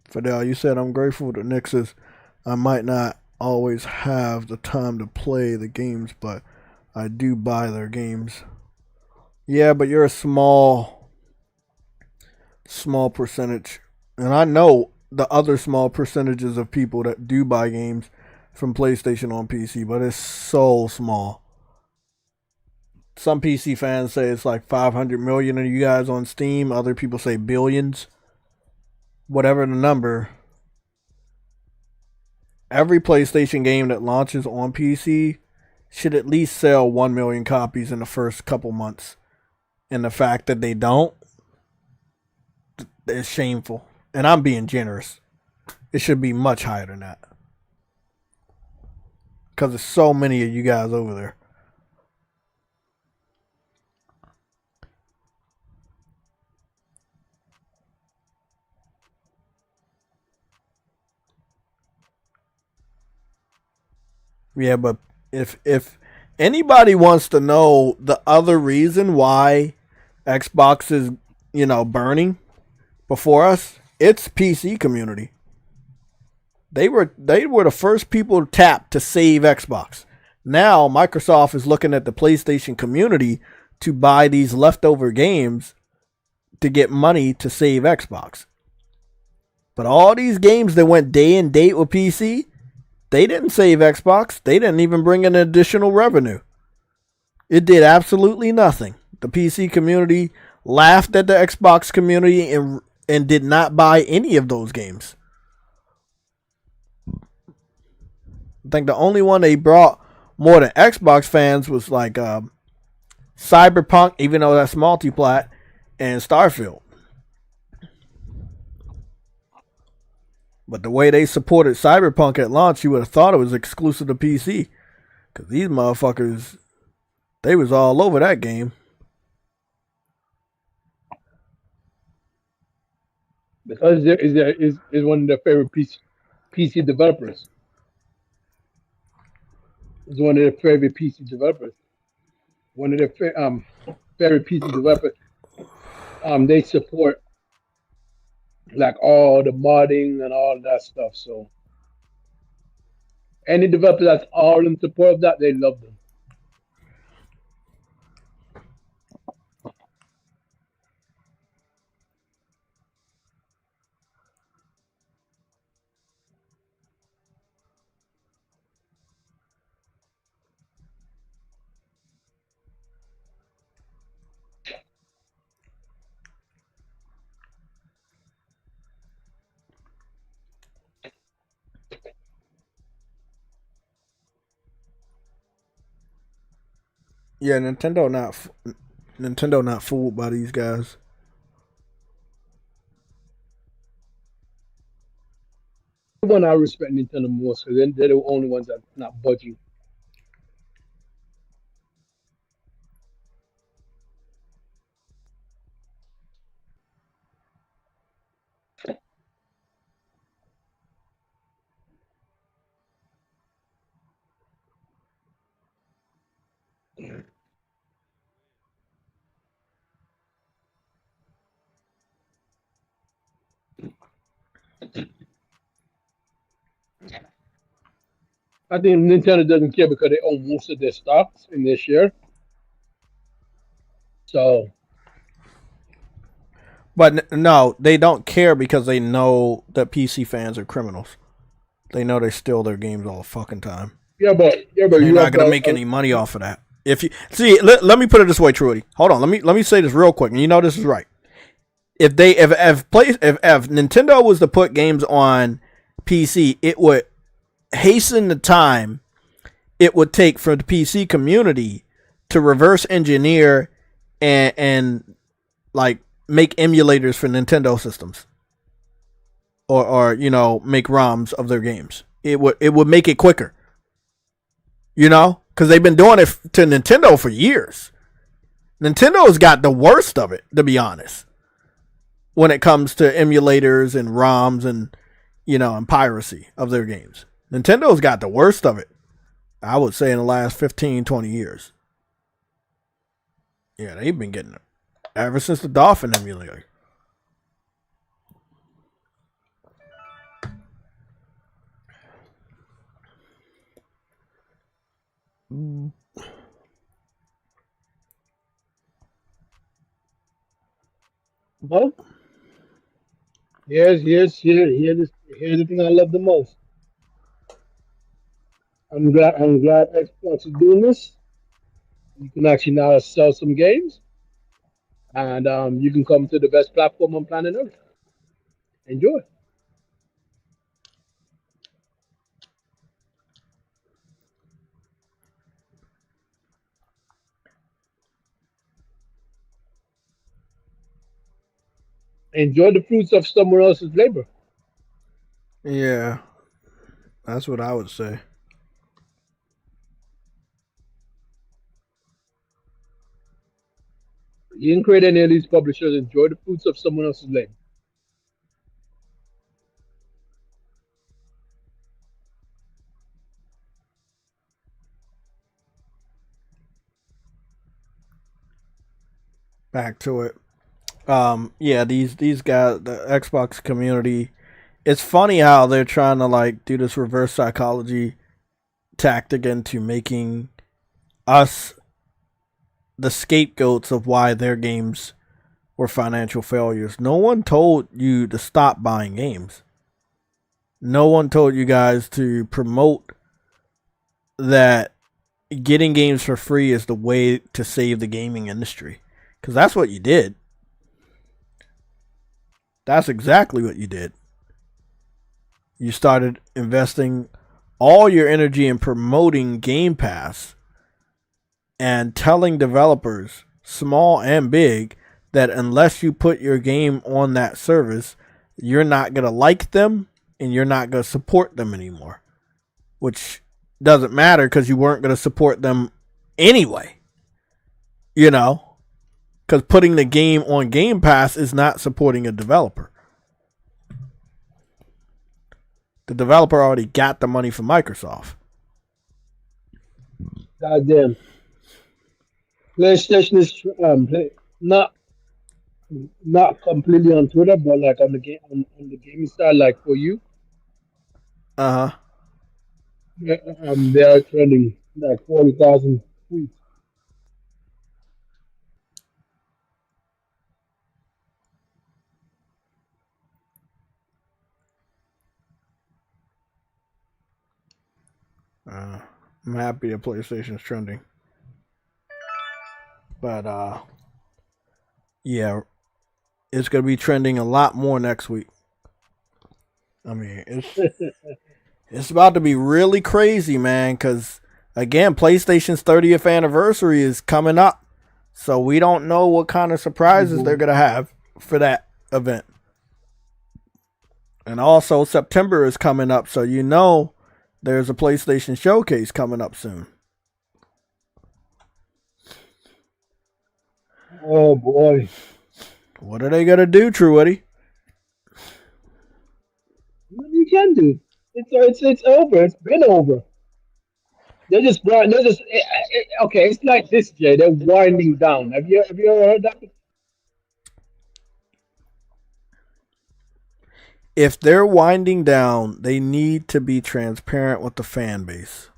Fidel, you said I'm grateful to Nix's. I might not always have the time to play the games, but I do buy their games. Yeah, but you're a small percentage. And I know the other small percentages of people that do buy games from PlayStation on PC, but it's so small. Some PC fans say it's like 500 million of you guys on Steam. Other people say billions. Whatever the number, every PlayStation game that launches on PC should at least sell 1 million copies in the first couple months. And the fact that they don't is shameful. And I'm being generous. It should be much higher than that. Because there's so many of you guys over there. Yeah, but if anybody wants to know the other reason why Xbox is, burning before us, it's PC community. They were the first people tapped to save Xbox. Now Microsoft is looking at the PlayStation community to buy these leftover games to get money to save Xbox. But all these games that went day and date with PC, they didn't save Xbox. They didn't even bring in additional revenue. It did absolutely nothing. The PC community laughed at the Xbox community and did not buy any of those games. I think the only one they brought more than Xbox fans was like Cyberpunk, even though that's multiplat, and Starfield. But the way they supported Cyberpunk at launch, you would have thought it was exclusive to PC. Because these motherfuckers, they was all over that game. Because is one of their favorite PC developers. Is one of their favorite PC developers. One of their favorite PC developers. They support like all the modding and all that stuff. So any developer that's all in support of that, they love them. Yeah, Nintendo not fooled by these guys. one I respect Nintendo most because they're the only ones that not budging. I think Nintendo doesn't care because they own most of their stocks in their share. So, But no, they don't care because they know that PC fans are criminals. They know they steal their games all the fucking time. yeah, but You're not gonna make any money off of that. If you see, let me put it this way, Trudy. Hold on, let me say this real quick, and you know this is right. If Nintendo was to put games on PC, it would hasten the time it would take for the PC community to reverse engineer and like make emulators for Nintendo systems, or you know, make ROMs of their games. It would make it quicker. You know, because they've been doing it to Nintendo for years. Nintendo's got the worst of it, to be honest, when it comes to emulators and ROMs and, you know, and piracy of their games. Nintendo's got the worst of it, I would say, in the last 15, 20 years. Yeah, they've been getting it ever since the Dolphin emulator. Well, here's the thing I love the most. I'm glad Xbox is doing this. You can actually now sell some games, and you can come to the best platform on planet Earth. Enjoy. Enjoy the fruits of someone else's labor. Yeah, that's what I would say. You didn't create any of these publishers. Enjoy the fruits of someone else's labor. Back to it. Yeah, these guys, the Xbox community, it's funny how they're trying to like do this reverse psychology tactic into making us the scapegoats of why their games were financial failures. No one told you to stop buying games. No one told you guys to promote that getting games for free is the way to save the gaming industry. Because that's what you did. That's exactly what you did. You started investing all your energy in promoting Game Pass and telling developers, small and big, that unless you put your game on that service, you're not going to like them and you're not going to support them anymore. Which doesn't matter because you weren't going to support them anyway. You know? Because putting the game on Game Pass is not supporting a developer. The developer already got the money from Microsoft. Goddamn. PlayStation is not completely on Twitter, but like on the game on the gaming side, like for you. Uh-huh. They are trending like 40,000 tweets. I'm happy that PlayStation's trending. But, yeah, it's going to be trending a lot more next week. I mean, it's about to be really crazy, man, because, again, PlayStation's 30th anniversary is coming up. So we don't know what kind of surprises they're going to have for that event. And also September is coming up, so you know there's a PlayStation Showcase coming up soon. Oh boy. What are they gonna do, Truity? What you can do? It's over. It's been over. They're just okay. It's like this, Jay. They're winding down. Have you ever heard that? If they're winding down, they need to be transparent with the fan base.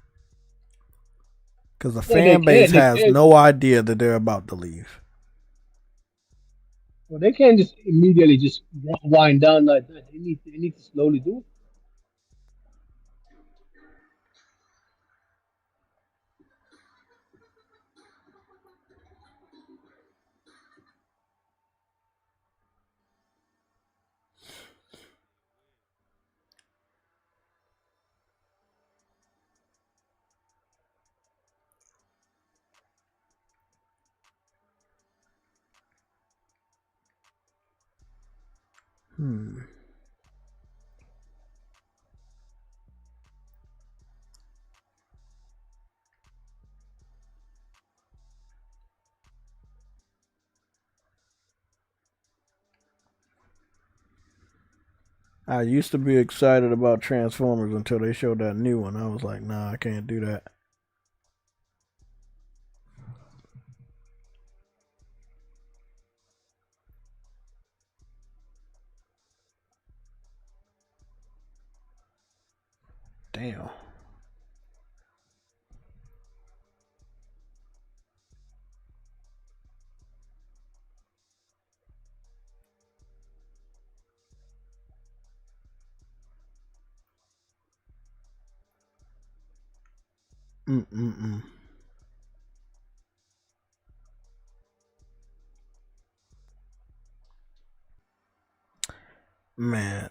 Because the fan base has no idea that they're about to leave. Well, they can't just immediately just wind down like that. They need to slowly do it. I used to be excited about Transformers until they showed that new one. I was like, nah, I can't do that. Damn. Man.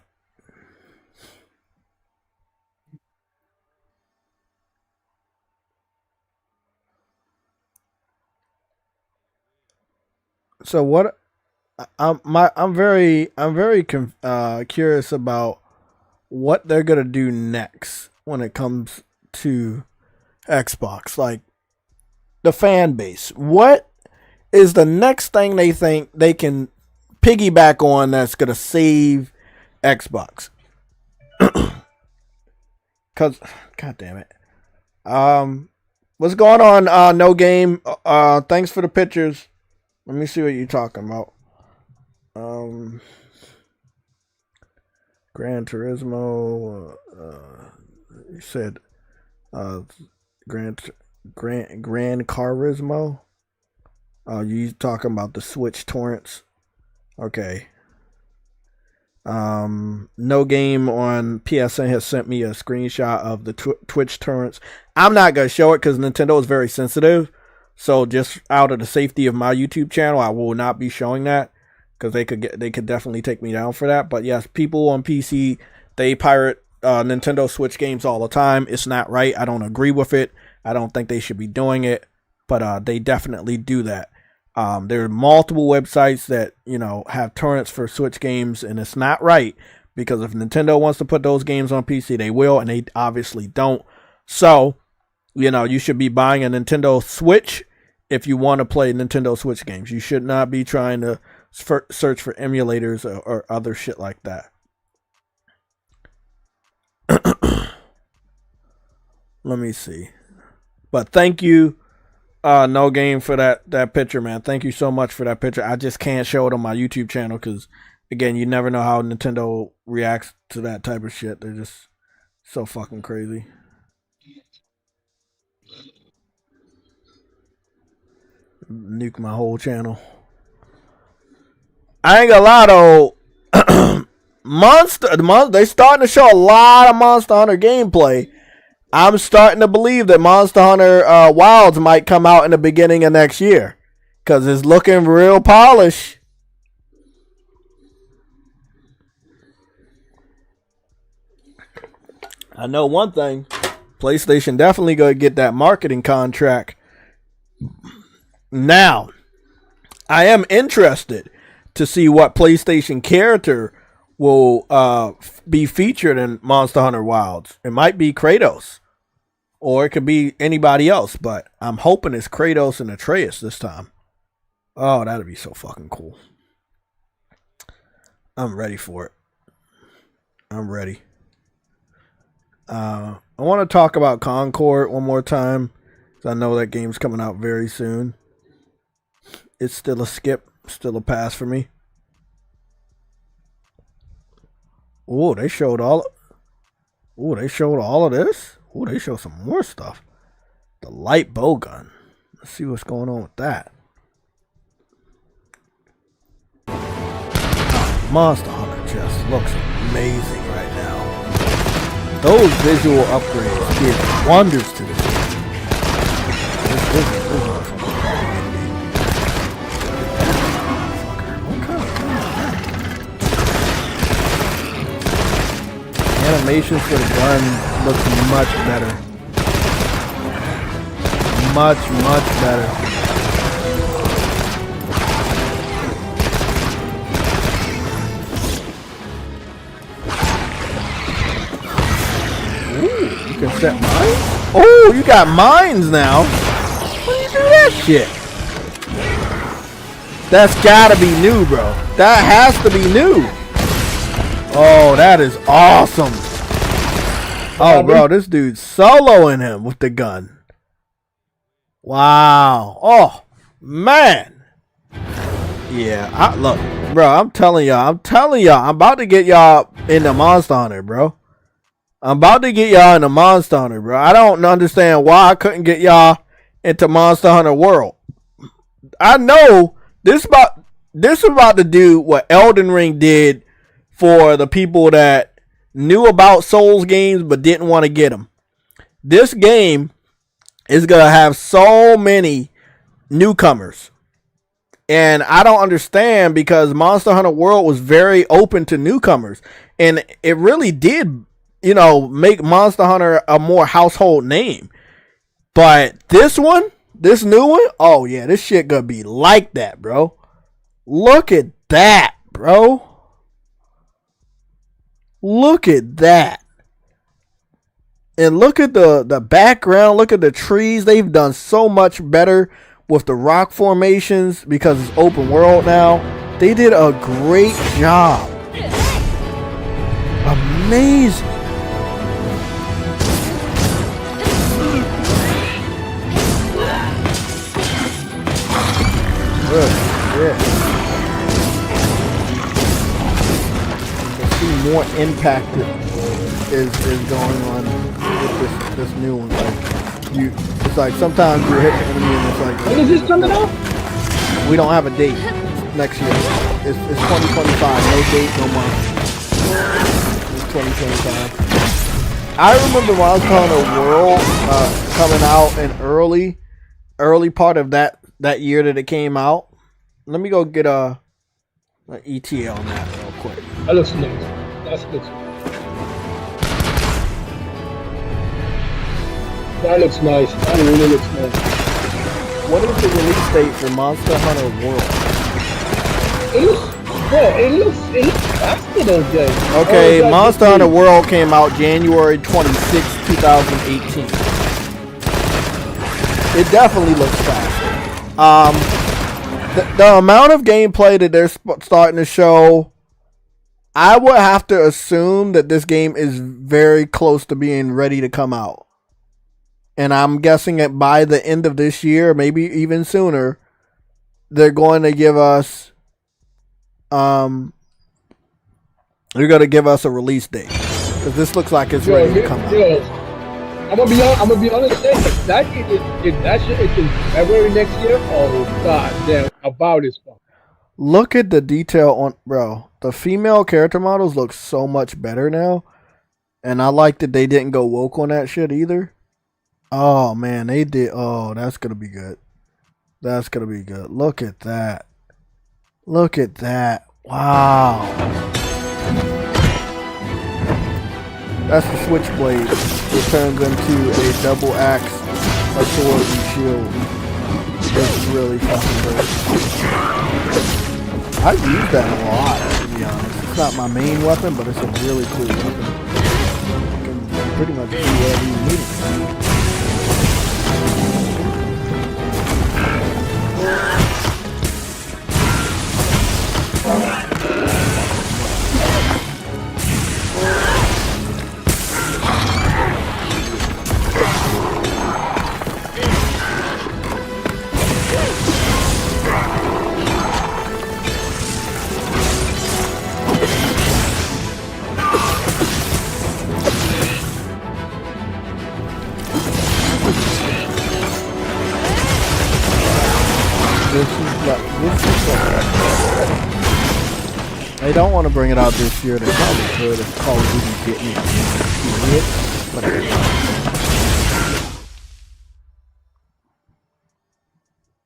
So what? I'm very curious about what they're gonna do next when it comes to Xbox. Like the fan base. What is the next thing they think they can piggyback on that's gonna save Xbox? Cause, god damn it. What's going on? No Game. Thanks for the pictures. Let me see what you're talking about. Gran Turismo. You said Gran Carismo. You talking about the Switch torrents? Okay. No Game on PSN has sent me a screenshot of the Twitch torrents. I'm not gonna show it because Nintendo is very sensitive. So just out of the safety of my YouTube channel, I will not be showing that because they could definitely take me down for that. But yes, people on PC, they pirate Nintendo Switch games all the time. It's not right. I don't agree with it. I don't think they should be doing it, but they definitely do that. There are multiple websites that, you know, have torrents for Switch games, and it's not right because if Nintendo wants to put those games on PC, they will, and they obviously don't. So, you know, you should be buying a Nintendo Switch if you want to play Nintendo Switch games. You should not be trying to search for emulators or other shit like that. Let me see. But thank you, No Game, for that picture, man. Thank you so much for that picture. I just can't show it on my YouTube channel because, again, you never know how Nintendo reacts to that type of shit. They're just so fucking crazy. Nuke my whole channel. I ain't gonna lie though. They starting to show a lot of Monster Hunter gameplay. I'm starting to believe that Monster Hunter Wilds might come out in the beginning of next year because it's looking real polished. I know one thing. PlayStation definitely gonna get that marketing contract. Now, I am interested to see what PlayStation character will be featured in Monster Hunter Wilds. It might be Kratos, or it could be anybody else, but I'm hoping it's Kratos and Atreus this time. Oh, that'd be so fucking cool. I'm ready for it. I'm ready. I want to talk about Concord one more time, because I know that game's coming out very soon. It's still a skip, still a pass for me. Oh, they showed all. Oh, they showed all of this. Oh, they showed some more stuff. The light bow gun. Let's see what's going on with that. Monster Hunter just looks amazing right now. Those visual upgrades did wonders to this game. This animations for the gun looks much better. Much better. Ooh, you can set mines? Oh, you got mines now. When do you do that shit? That's gotta be new, bro. That has to be new. Oh, that is awesome. Oh, bro, this dude's soloing him with the gun. Wow. Oh, man. Yeah, look, bro, I'm telling y'all, I'm about to get y'all into Monster Hunter, bro. I'm about to get y'all into Monster Hunter, bro. I don't understand why I couldn't get y'all into Monster Hunter World. I know this is about to do what Elden Ring did for the people that knew about Souls games but didn't want to get them. This game is going to have so many newcomers. And I don't understand, because Monster Hunter World was very open to newcomers. And it really did, you know, make Monster Hunter a more household name. But this one, this new one, oh yeah, this shit going to be like that, bro. Look at that, bro. Look at that. And look at the background. Look at the trees. They've done so much better with the rock formations because it's open world now. They did a great job. Amazing. Good. Yeah. More impact is going on with this new one. Like it's like sometimes you hit the enemy and it's like. When is this coming out? We don't have a date. Next year. It's 2025. No date, no month. It's 2025. I remember Monster Hunter World coming out in early part of that year that it came out. Let me go get an ETA on that real quick. That looks nice. That's good. That looks nice. That really looks nice. What is the release date for Monster Hunter World? It looks faster those days. Okay, Monster Hunter World came out January 26, 2018. It definitely looks faster. The amount of gameplay that they're starting to show, I would have to assume that this game is very close to being ready to come out. And I'm guessing that by the end of this year, maybe even sooner, they're going to give us a release date. Because this looks like it's ready to come out. I'm gonna be honest, if that shit is in February next year, oh god damn, about this one. Look at the detail on, bro. The female character models look so much better now. And I like that they didn't go woke on that shit either. Oh, man, they did. Oh, that's going to be good. That's going to be good. Look at that. Look at that. Wow. That's the switchblade. It turns into a double axe, a sword, and shield. It's really fucking great. I use that a lot, to be honest. It's not my main weapon, but it's a really cool weapon. You can pretty much do whatever you need it. They don't want to bring it out this year. They probably could if Call of Duty didn't hit, but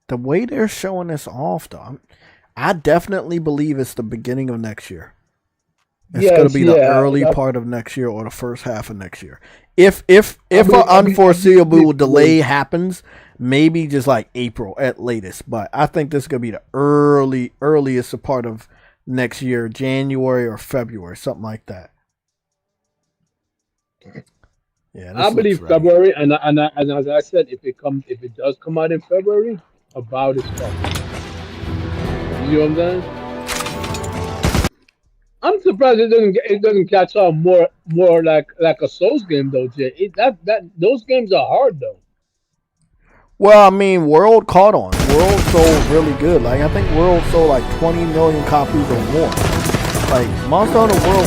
the way they're showing this off, though, I definitely believe it's the beginning of next year. It's going to be the early part of next year or the first half of next year. If an unforeseeable delay happens, maybe just like April at latest. But I think this is going to be the earliest part of next year, January or February, something like that. Yeah, I believe February, and as I said, if it does come out in February, about its stuff. You know what I'm saying? I'm surprised it doesn't catch on more like a Souls game though, Jay. Those games are hard though. Well, I mean, World caught on. World sold really good. Like I think World sold like 20 million copies or more. Like Monster Hunter World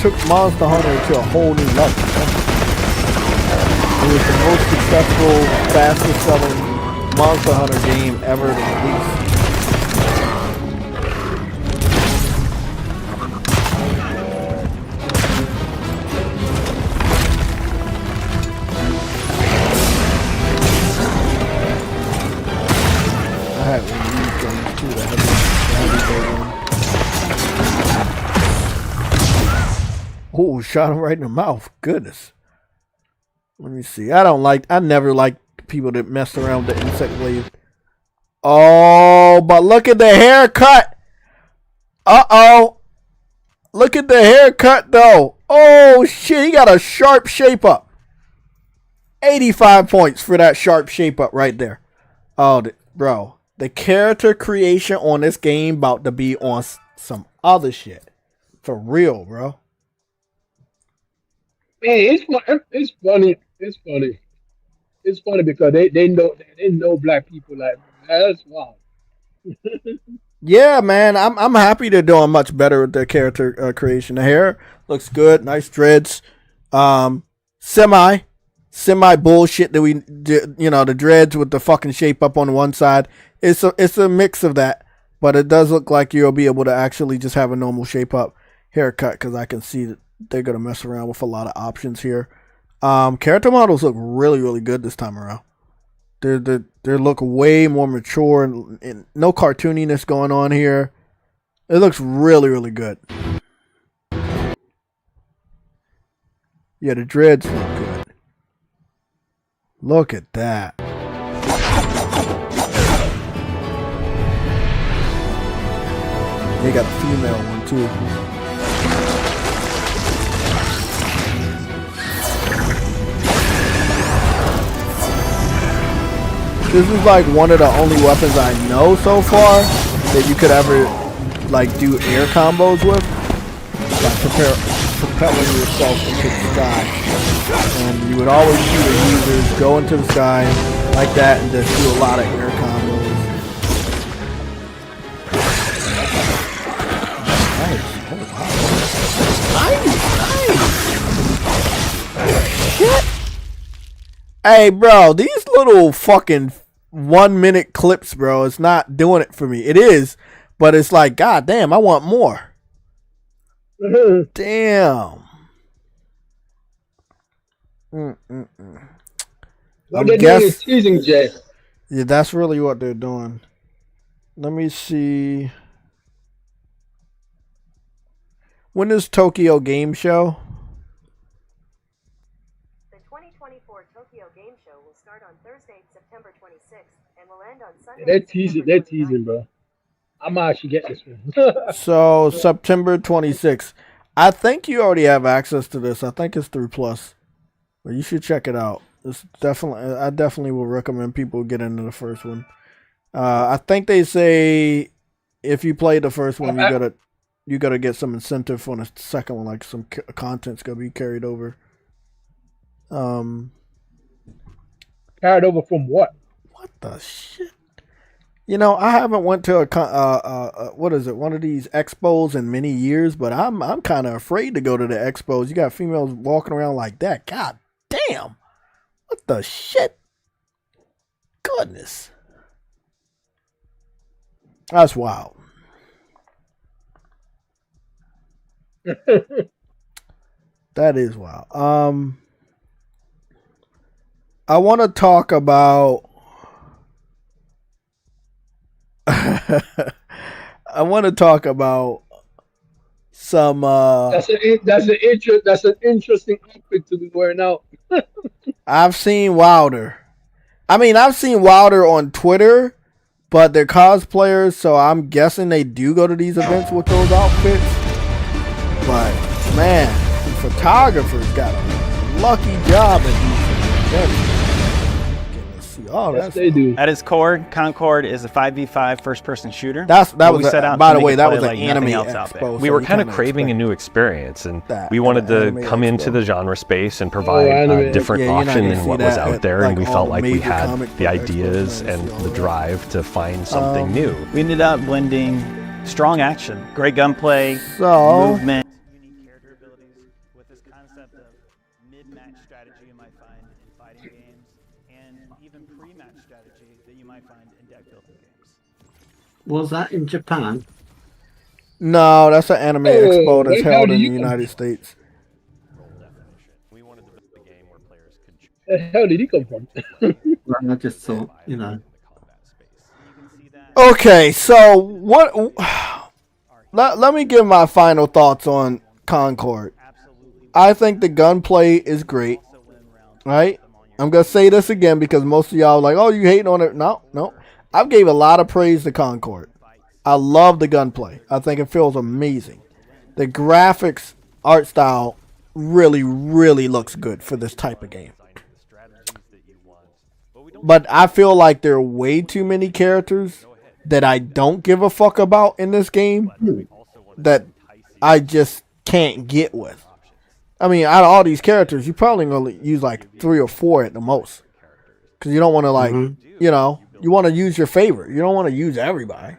took Monster Hunter to a whole new level. It was the most successful, fastest selling Monster Hunter game ever released. Oh, shot him right in the mouth. Goodness. Let me see. I never liked people that messed around with the insect blade. Oh, but look at the haircut. Uh-oh. Look at the haircut, though. Oh, shit. He got a sharp shape up. 85 points for that sharp shape up right there. Oh, bro. The character creation on this game about to be on some other shit. For real, bro. Man, it's funny. It's funny because they know black people like that's wild. Yeah, man, I'm happy they're doing much better with their character creation. The hair looks good, nice dreads. Semi bullshit that we did, the dreads with the fucking shape up on one side. It's a mix of that, but it does look like you'll be able to actually just have a normal shape up haircut because I can see that they're gonna mess around with a lot of options here. Character models look really, really good this time around. They look way more mature and no cartooniness going on here. It looks really, really good. Yeah, the dreads look good. Look at that. They got a female one too. This is like one of the only weapons I know so far that you could ever like do air combos with. Like propelling yourself into the sky. And you would always see the users go into the sky like that and just do a lot of air combos. Nice. Oh, wow. Nice. Shit. Hey, bro, these little fucking 1 minute clips, bro, it's not doing it for me. It is, but it's like, god damn, I want more. Damn. What they're doing is teasing, Jay. Yeah, that's really what they're doing. Let me see. When is Tokyo Game Show? The 2024 Tokyo Game Show will start on Thursday, September 26th, and will end on Sunday. They're teasing, bro. I might actually get this one. So September 26th. I think you already have access to this. I think it's through Plus, but you should check it out. It's definitely. I definitely will recommend people get into the first one. I think they say if you play the first one, you gotta get some incentive for the second one, like some content's gonna be carried over. Carried over from what? What the shit? You know, I haven't went to what is it? One of these expos in many years, but I'm kind of afraid to go to the expos. You got females walking around like that. God damn! What the shit? Goodness, that's wild. That is wild. I want to talk about. I want to talk about some. That's an interesting outfit to be wearing out. I've seen Wilder. I mean, I've seen Wilder on Twitter, but they're cosplayers, so I'm guessing they do go to these events with those outfits. But man, the photographers got a lucky job at these events. Oh, yes, they do. At its core, Concord is a 5v5 first-person shooter. That was by the way, that was an anime expo. We were kind of craving a new experience, and we wanted to come into the genre space and provide a different option than what was out there, and we felt like we had the ideas and the drive to find something new. We ended up blending strong action, great gunplay, movement. Was that in Japan? No, that's an anime expo that's held in the United States. The hell did he come from? I just thought, you know. Okay, so what? Let me give my final thoughts on Concord. I think the gunplay is great. Right? I'm gonna say this again because most of y'all are like, "Oh, you hating on it?" No. I've gave a lot of praise to Concord. I love the gunplay. I think it feels amazing. The graphics, art style, really, really looks good for this type of game. But I feel like there are way too many characters that I don't give a fuck about in this game that I just can't get with. I mean, out of all these characters, you probably only use like 3 or 4 at the most. Because you don't want to you know, you want to use your favorite. You don't want to use everybody.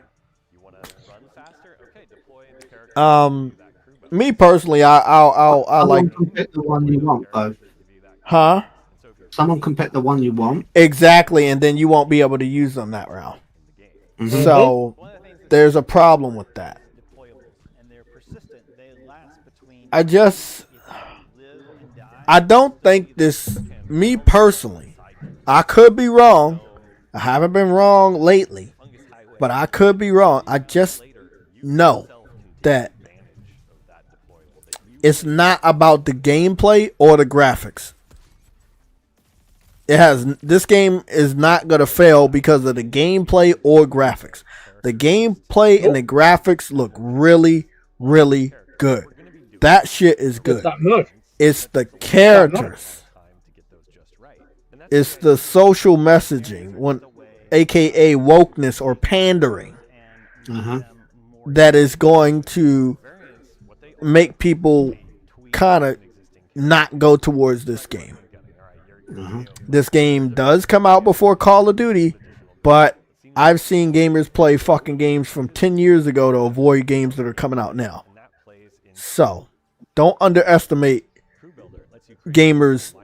Me personally, I like. Someone can pick the one you want, though. Huh? Someone can pick the one you want. Exactly, and then you won't be able to use them that round. Mm-hmm. So there's a problem with that. I don't think this. Me personally, I could be wrong. I haven't been wrong lately, but I could be wrong. I just know that it's not about the gameplay or the graphics. This game is not going to fail because of the gameplay or graphics. The gameplay and the graphics look really, really good. That shit is good. It's the characters. It's the social messaging, aka wokeness or pandering, that is going to make people kind of not go towards this game. This game does come out before Call of Duty, but I've seen gamers play fucking games from 10 years ago to avoid games that are coming out now. So, don't underestimate gamers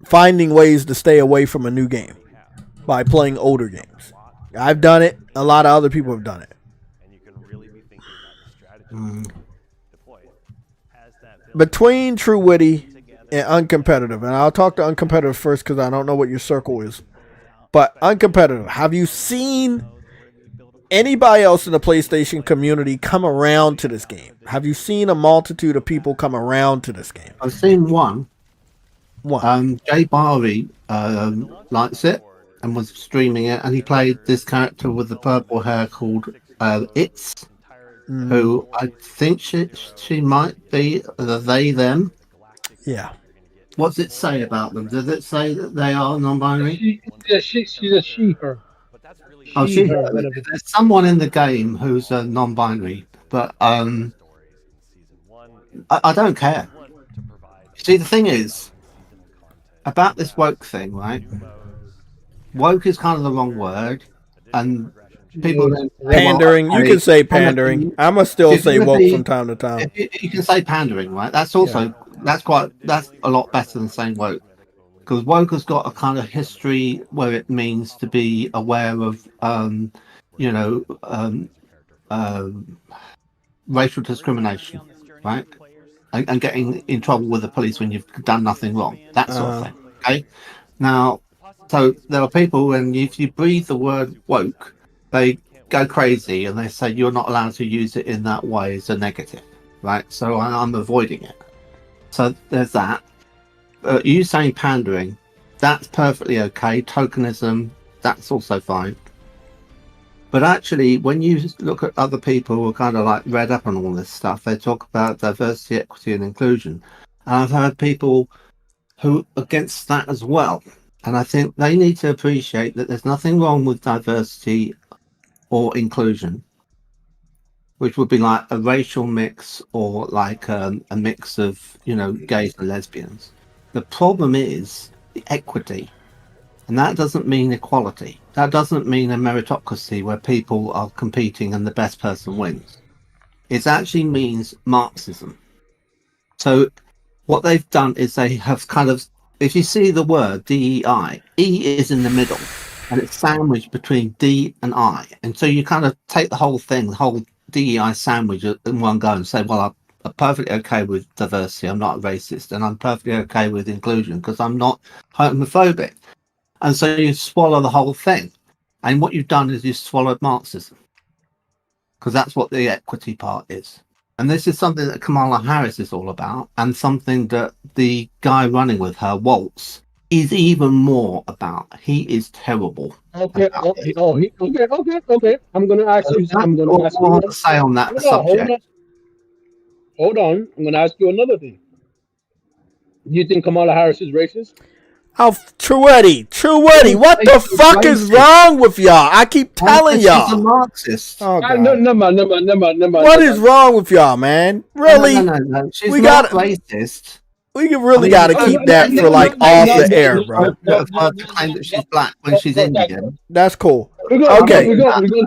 finding ways to stay away from a new game by playing older games. I've done it. A lot of other people have done it. Between True Witty and Uncompetitive, and I'll talk to Uncompetitive first because I don't know what your circle is. But Uncompetitive, have you seen anybody else in the PlayStation community come around to this game? Have you seen a multitude of people come around to this game? I've seen one. What? Jay Barry likes it and was streaming it, and he played this character with the purple hair called It's who I think she might be the they them. Yeah. What's it say about them? Does it say that they are non-binary? She's a she her. Oh, She, she. her, whatever. There's someone in the game who's non-binary, but I don't care. See, the thing is about this woke thing, right? Woke is kind of the wrong word, and people pandering. You can say pandering. I'm gonna still say woke from time to time. You can say pandering, right? That's also that's a lot better than saying woke, because woke has got a kind of history where it means to be aware of, racial discrimination, right? And getting in trouble with the police when you've done nothing wrong, that sort of thing. Okay, now, so there are people when if you breathe the word woke, they go crazy and they say you're not allowed to use it in that way as a negative, right? So I'm avoiding it. So there's that. You saying pandering, that's perfectly okay. Tokenism, that's also fine. But actually, when you look at other people who are kind of like read up on all this stuff, they talk about diversity, equity, and inclusion. And I've heard people who are against that as well. And I think they need to appreciate that there's nothing wrong with diversity or inclusion, which would be like a racial mix or like a mix of, gays and lesbians. The problem is the equity. And that doesn't mean equality. That doesn't mean a meritocracy where people are competing and the best person wins. It actually means Marxism. So what they've done is they have kind of, if you see the word DEI, E is in the middle and it's sandwiched between D and I. And so you kind of take the whole thing, the whole DEI sandwich in one go and say, well, I'm perfectly okay with diversity. I'm not a racist, and I'm perfectly okay with inclusion because I'm not homophobic. And so you swallow the whole thing. And what you've done is you've swallowed Marxism. Because that's what the equity part is. And this is something that Kamala Harris is all about, and something that the guy running with her, Waltz, is even more about. He is terrible. Okay. Okay. I'm gonna ask you. I'm gonna ask you. To say on that subject. Hold on. I'm gonna ask you another thing. Do you think Kamala Harris is racist? Oh, Truetti, what the fuck is wrong with y'all? I keep telling y'all. She's a Marxist. Oh, God. No. What is wrong with y'all, man? Really? No. She's not racist. We gotta keep that for like off the air, bro. To claim that she's black when she's Indian. That's cool. Okay.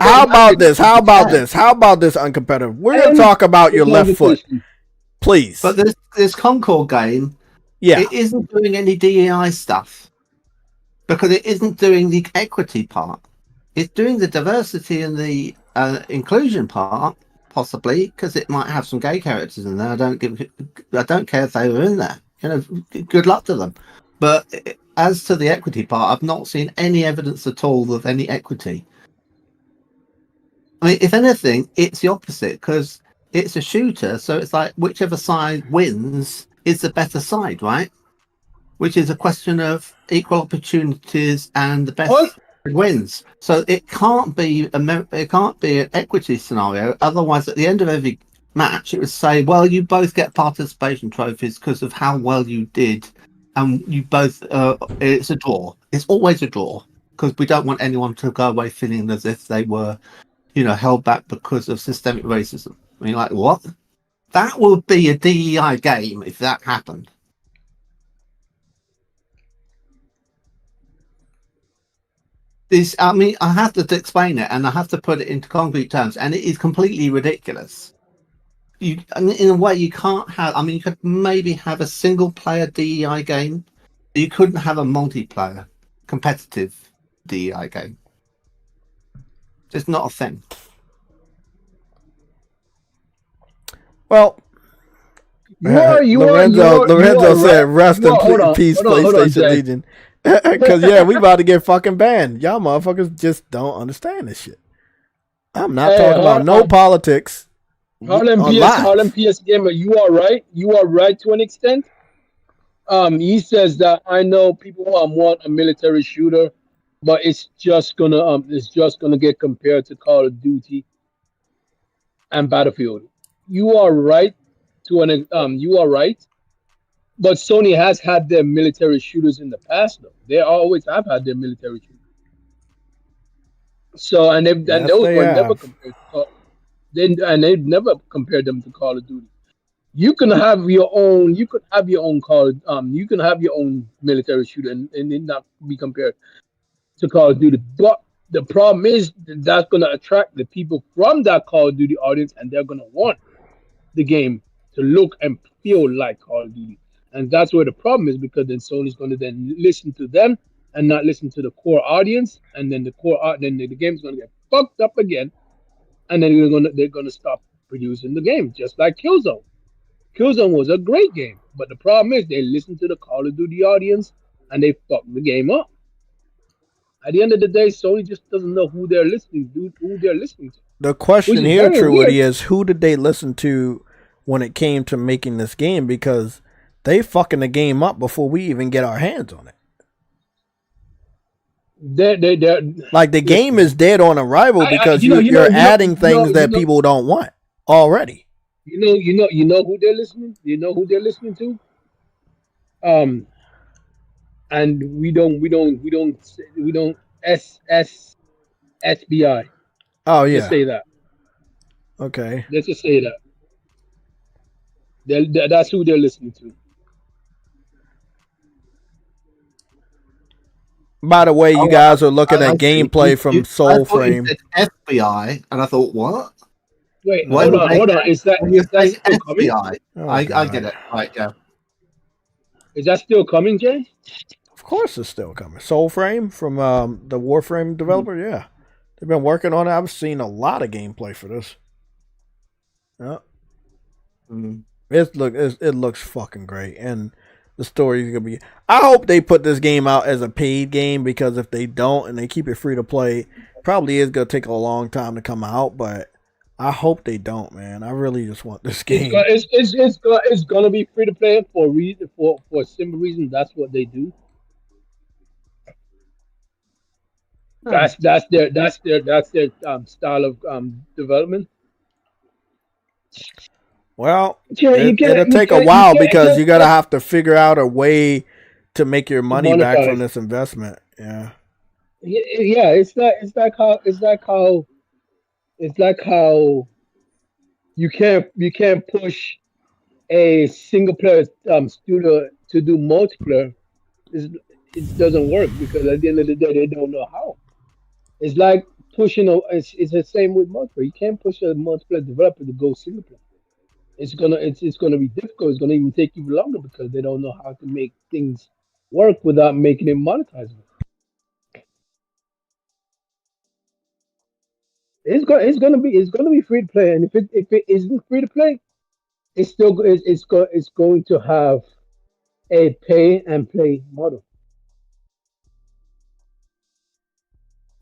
How about this, uncompetitive? We're gonna talk about your left foot, please. But this Concord game. Yeah, it isn't doing any DEI stuff because it isn't doing the equity part. It's doing the diversity and the inclusion part, possibly, because it might have some gay characters in there. I don't care if they were in there. Good luck to them. But as to the equity part, I've not seen any evidence at all of any equity. I mean, if anything, it's the opposite because it's a shooter, so it's like whichever side wins is the better side, right? Which is a question of equal opportunities and the best wins. So it can't be an equity scenario. Otherwise, at the end of every match, it would say, "Well, you both get participation trophies because of how well you did, and you both." It's a draw. It's always a draw because we don't want anyone to go away feeling as if they were, held back because of systemic racism. I mean, like what? That would be a DEI game if that happened. I have to explain it and I have to put it into concrete terms, and it is completely ridiculous. In a way, you can't have. You could maybe have a single-player DEI game. You couldn't have a multiplayer, competitive DEI game. It's not a thing. Well, Lorenzo said, "Rest in peace, PlayStation Legion." Because we about to get fucking banned. Y'all motherfuckers just don't understand this shit. I'm not talking about no politics. Harlem PS Gamer, you are right. You are right to an extent. He says that I know people want a military shooter, but it's just gonna get compared to Call of Duty. and Battlefield. You are right you are right. But Sony has had their military shooters in the past, though. They always have had their military shooters. So and those were never compared to they've never compared them to Call of Duty. You can have your own. You could have your own you can have your own military shooter and it not be compared to Call of Duty. But the problem is that's going to attract the people from that Call of Duty audience, and they're going to want the game to look and feel like Call of Duty. And that's where the problem is, because then Sony's going to then listen to them and not listen to the core audience, and then the game's going to get fucked up again, and then they're going to stop producing the game, just like Killzone. Killzone was a great game, but the problem is they listen to the Call of Duty audience and they fuck the game up. At the end of the day, Sony just doesn't know who they're listening to. The question here, Truity, is who did they listen to when it came to making this game? Because they fucking the game up before we even get our hands on it. They're like the game is dead on arrival because you're adding things that people don't want already. You know who they're listening. You know who they're listening to. And we don't SBI. Oh yeah. Let's say that. Okay. Let's just say that. That's who they're listening to. By the way, you guys are looking at gameplay from Soulframe. FBI, and I thought, what? Wait, hold on. Is that still coming? I get it. Right, yeah. Is that still coming, Jay? Of course it's still coming. Soulframe from the Warframe developer, yeah. They've been working on it. I've seen a lot of gameplay for this. Yeah. It looks fucking great. And the story is gonna be. I hope they put this game out as a paid game, because if they don't and they keep it free to play, probably is gonna take a long time to come out. But I hope they don't, man. I really just want this game. It's gonna be free to play for a simple reason. That's what they do. That's their style of development. Well, it'll take a while because you're going to have to figure out a way to make your money back from this investment. Yeah. Yeah, it's like how you can't push a single player studio to do multiplayer. It doesn't work because at the end of the day they don't know how. It's like pushing it's the same with multiplayer. You can't push a multiplayer developer to go single player. It's gonna be difficult. It's gonna even take even longer because they don't know how to make things work without making it monetizable. It's gonna be free to play, and if it isn't free to play, it's going to have a pay and play model.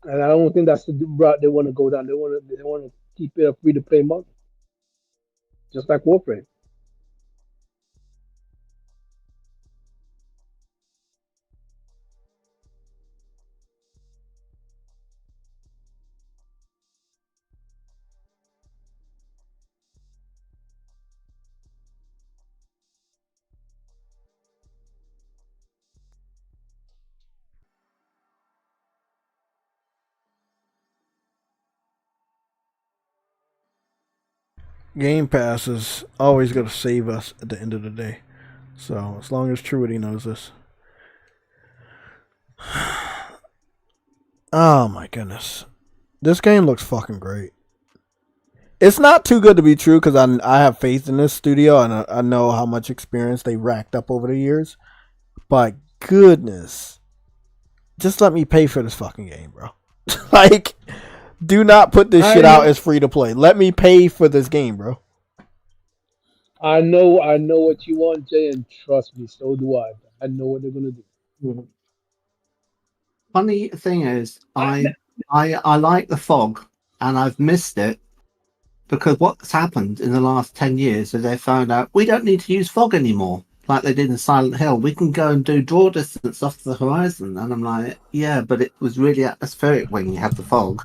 And I don't think that's the route they want to go down. They want to keep it a free to play model, just like Warframe. Game Pass is always going to save us at the end of the day. So, as long as Truity knows this. Oh my goodness. This game looks fucking great. It's not too good to be true because I have faith in this studio and I know how much experience they racked up over the years. But goodness. Just let me pay for this fucking game, bro. Like, do not put this shit out as free to play. Let me pay for this game, bro. I know what you want, Jay, and trust me, so do I. I know what they're gonna do. Funny thing is, I like the fog, and I've missed it because what's happened in the last 10 years is they found out we don't need to use fog anymore, like they did in Silent Hill. We can go and do draw distance off the horizon, and I'm like, yeah, but it was really atmospheric when you have the fog.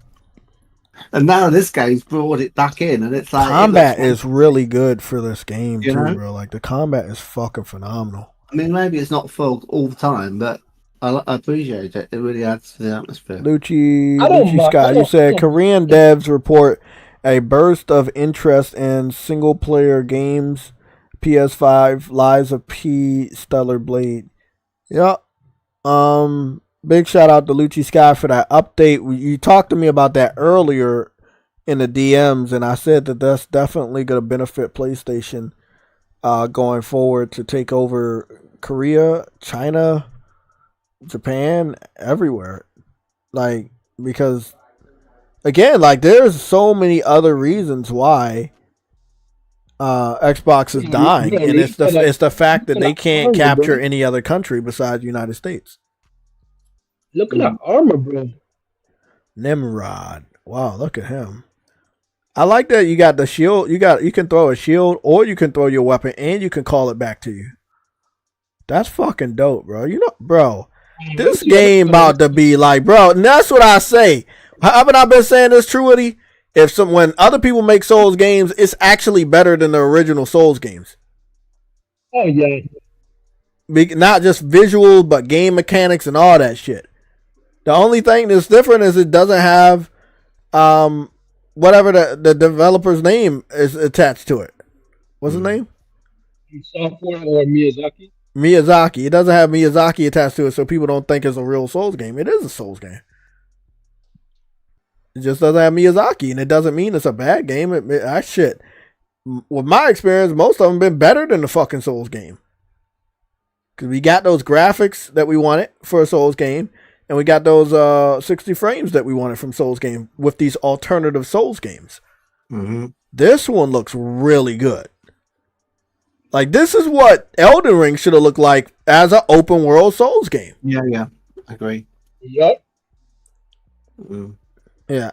And now this game's brought it back in, and it's like combat is really good for this game You too, know? bro. Like the combat is fucking phenomenal. I mean, maybe it's not full all the time, but I appreciate it. It really adds to the atmosphere. Lucci Scott, you said Korean devs report a burst of interest in single player games. PS5 Lies of P Stellar Blade. Yep. Big shout out to Lucci Sky for that update. You talked to me about that earlier in the DMs, and I said that that's definitely going to benefit PlayStation going forward to take over Korea, China, Japan, everywhere. Like, because again, like there's so many other reasons why Xbox is dying, and it's the fact that they can't capture any other country besides the United States. Look at that armor, bro. Nimrod. Wow, look at him. I like that you got the shield. You can throw a shield, or you can throw your weapon, and you can call it back to you. That's fucking dope, bro. You know, bro, this game about to be like, bro, and that's what I say. Haven't I been saying this, Truity? When other people make Souls games, it's actually better than the original Souls games. Oh yeah. Not just visual, but game mechanics and all that shit. The only thing that's different is it doesn't have whatever the developer's name is attached to it. What's his name? Software or Miyazaki? Miyazaki. It doesn't have Miyazaki attached to it, so people don't think it's a real Souls game. It is a Souls game. It just doesn't have Miyazaki, and it doesn't mean it's a bad game. With my experience, most of them been better than the fucking Souls game. Because we got those graphics that we wanted for a Souls game, and we got those 60 frames that we wanted from Souls game with these alternative Souls games. Mm-hmm. This one looks really good. Like, this is what Elden Ring should have looked like as an open world Souls game. Yeah, I agree. Yep. Mm. Yeah.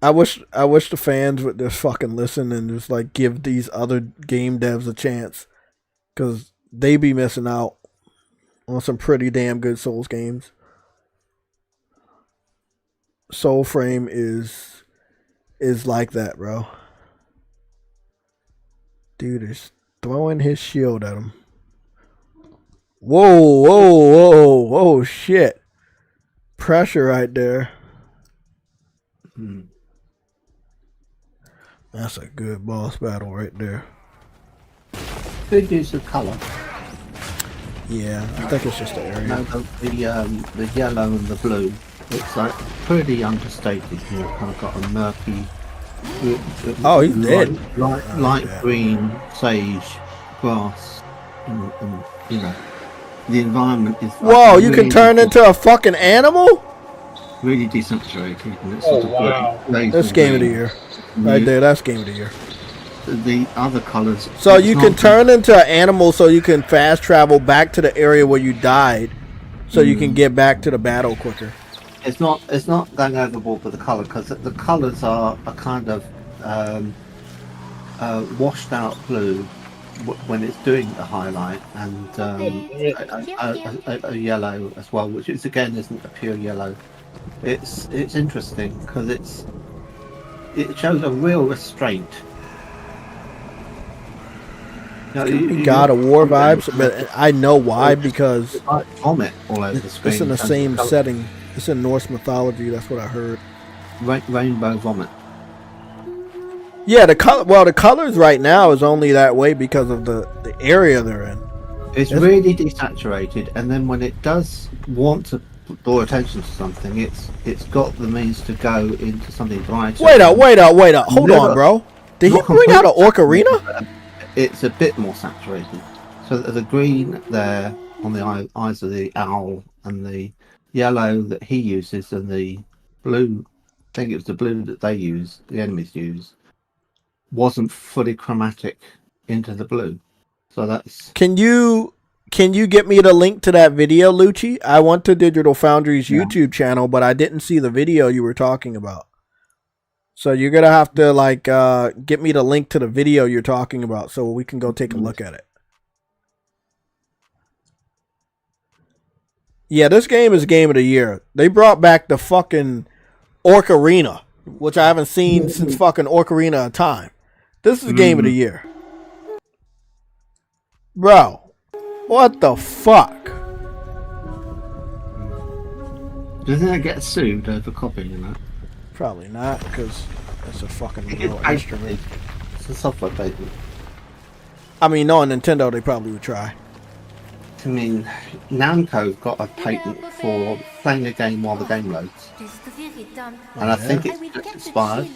I wish the fans would just fucking listen and just like give these other game devs a chance, because they be missing out on some pretty damn good Souls games. Soulframe is like that, bro. Dude is throwing his shield at him. Whoa, shit. Pressure right there. That's a good boss battle right there. Good use of colour. Yeah, I think it's just the area. No, the yellow and the blue. It's like pretty understated. You know, kind of got a murky. Oh, he's dead. Light green sage grass, and you know, the environment is. Whoa! You can turn into a fucking animal. Really desaturated. And it's Oh wow! That's game of the year, right there. That's game of the year. The other colours. So you can turn into an animal, so you can fast travel back to the area where you died, so you can get back to the battle quicker. It's not going overboard with the colour, because the colours are a kind of washed out blue when it's doing the highlight, and a yellow as well, which is again isn't a pure yellow. It's interesting because it shows a real restraint. You God of War vibes, but I know why, because vomit all over the screen. It's in the same setting. It's in Norse mythology. That's what I heard. Rainbow vomit. Yeah, the color. Well, the colors right now is only that way because of the area they're in. It's really desaturated, and then when it does want to draw attention to something, it's got the means to go into something brighter. Wait up! Hold on, bro. Did he bring out an Ocarina? It's a bit more saturated. So the green there on the eyes of the owl, and the yellow that he uses, and the blue, I think it was the blue that they use, the enemies use, wasn't fully chromatic into the blue. So that's... Can you get me the link to that video, Lucci? I went to Digital Foundry's YouTube channel, but I didn't see the video you were talking about. So you're going to have to get me the link to the video you're talking about so we can go take a look at it. Yeah, this game is game of the year. They brought back the fucking Ocarina, which I haven't seen since fucking Ocarina of Time. This is game of the year. Bro, what the fuck? Doesn't it get sued over copying and that? Probably not, because it's a fucking real instrument. It's a software patent. I mean, knowing Nintendo, they probably would try. I mean, Namco got a patent for playing a game while the game loads. And I think it's expired.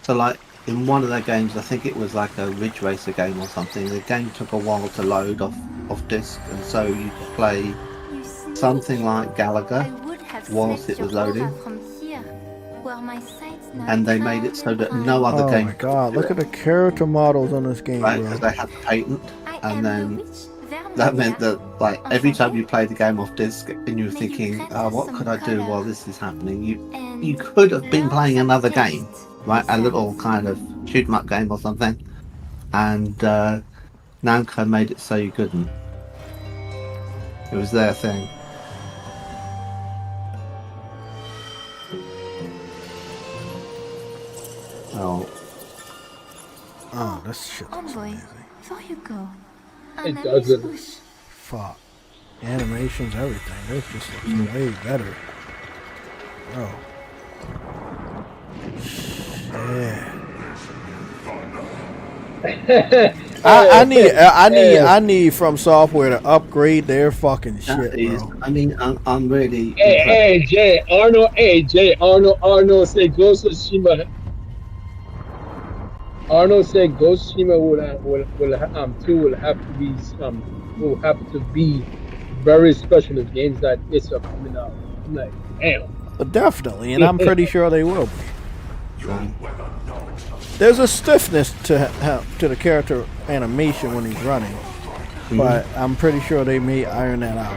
So like, in one of their games, I think it was like a Ridge Racer game or something, the game took a while to load off disc, and so you could play something like Gallagher whilst it was loading. And they made it so that no other game. Oh my god, look at the character models on this game, right, bro. because they had the patent, and then that meant that like every time you played the game off disc and you were thinking, oh, what could I do while this is happening, you could have been playing another game, right, a little kind of shoot 'em up game or something, and Namco made it so you couldn't. It was their thing. Oh, this shit looks amazing. Before you go, It doesn't. Fuck. Animations, everything. This just looks way better. Bro. Shit. I need From Software to upgrade their fucking shit, bro. I mean, I'm really. Hey, Jay Arnold. Hey, Jay Arnold said Ghost of Tsushima. Arnold said Ghost of Tsushima will have to be very special if games like this are coming out. I'm like, damn. Definitely, and I'm pretty sure they will be. There's a stiffness to the character animation when he's running, but I'm pretty sure they may iron that out.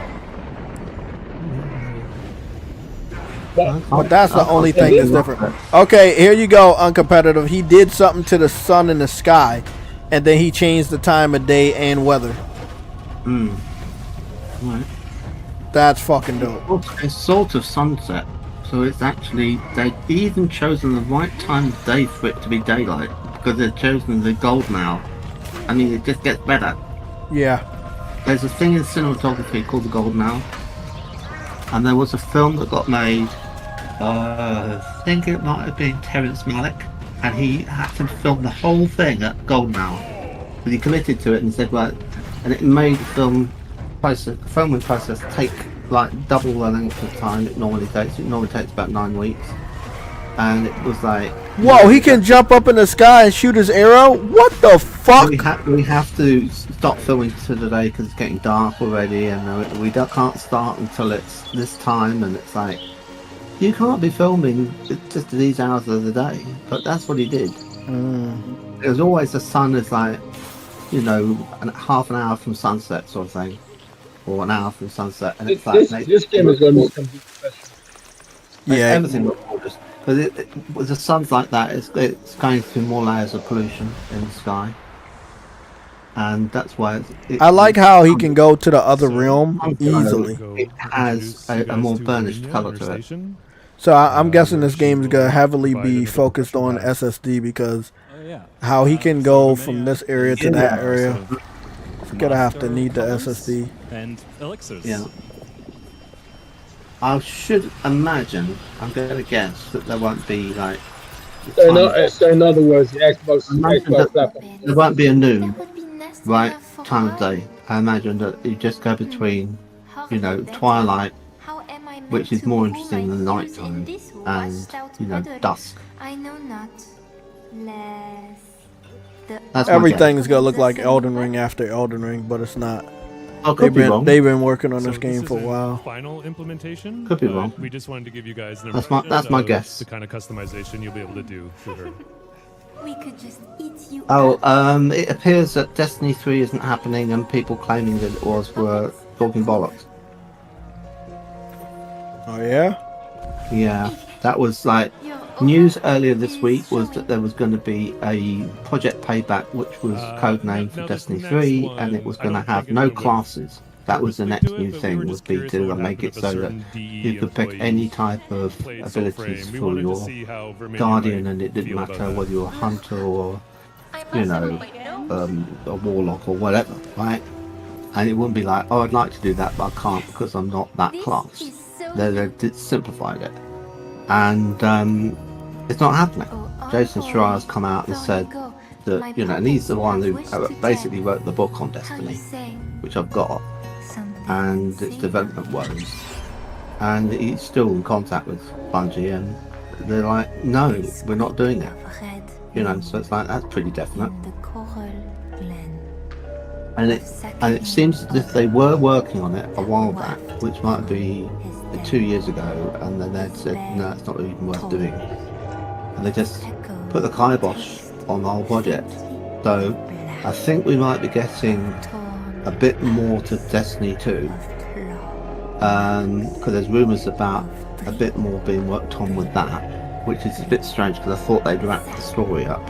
But that's the only thing that's different. Okay, here you go, uncompetitive. He did something to the sun and the sky, and then he changed the time of day and weather. Right. That's fucking dope. It's sort of sunset, so it's actually, they've even chosen the right time of day for it to be daylight, because they've chosen the golden hour. I mean, it just gets better. Yeah. There's a thing in cinematography called the golden hour, and there was a film that got made, I think it might have been Terrence Malick, and he had to film the whole thing at golden hour. But he committed to it and said, right, and it made the filming process take like double the length of time it normally takes. It normally takes about 9 weeks, and it was like, whoa, he can jump up in the sky and shoot his arrow? What the fuck? We have to stop filming for today because it's getting dark already, and we can't start until it's this time, and it's like, you can't be filming just these hours of the day. But that's what he did. There's always the sun is like, you know, half an hour from sunset sort of thing, or an hour from sunset, and it's like this game is going to be something special. Yeah, everything looks gorgeous because with the sun's like that, it's going through more layers of pollution in the sky, and that's why I like how he can go to the other realm easily. It has a more burnished color to it. So I'm guessing this game is gonna heavily be focused on SSD because how he can go from this area to that area. He's gonna have to need the SSD. And elixirs. Yeah. I should imagine, I'm gonna guess that there won't be like. So in other words, the Xbox platform. There won't be a noon, right, time of day. I imagine that you just go between, you know, twilight, which is more interesting than night time, and, you know, dusk. I know not less. Everything's gonna look like Elden Ring after Elden Ring, but it's not. Oh, could be wrong. They've been working on this game for a while. Final implementation. Could be wrong. We just wanted to give you guys an that's my guess. The kind of customization you'll be able to do for her. We could just eat you. It appears that Destiny 3 isn't happening, and people claiming that it were talking bollocks. Oh yeah? Yeah, that was like news earlier this week was that there was going to be a Project Payback, which was code name for Destiny 3, and it was going to have no classes. That was the next new thing, would be to make it so that you could pick any type of abilities for your guardian, and it didn't matter whether you're a hunter or, you know, a warlock or whatever, right? And it wouldn't be like, oh, I'd like to do that, but I can't because I'm not that class. They simplified it. And it's not happening. Jason Schreier has come out and said that, you know, and he's the one who basically wrote the book on Destiny, which I've got, and its development woes. And he's still in contact with Bungie, and they're like, no, we're not doing it. You know, so it's like, that's pretty definite. And it seems as if they were working on it a while back, which might be 2 years ago, and then they said, no, it's not even worth doing. And they just put the kibosh on the whole project. So I think we might be getting a bit more to Destiny 2, because there's rumours about a bit more being worked on with that, which is a bit strange because I thought they'd wrap the story up.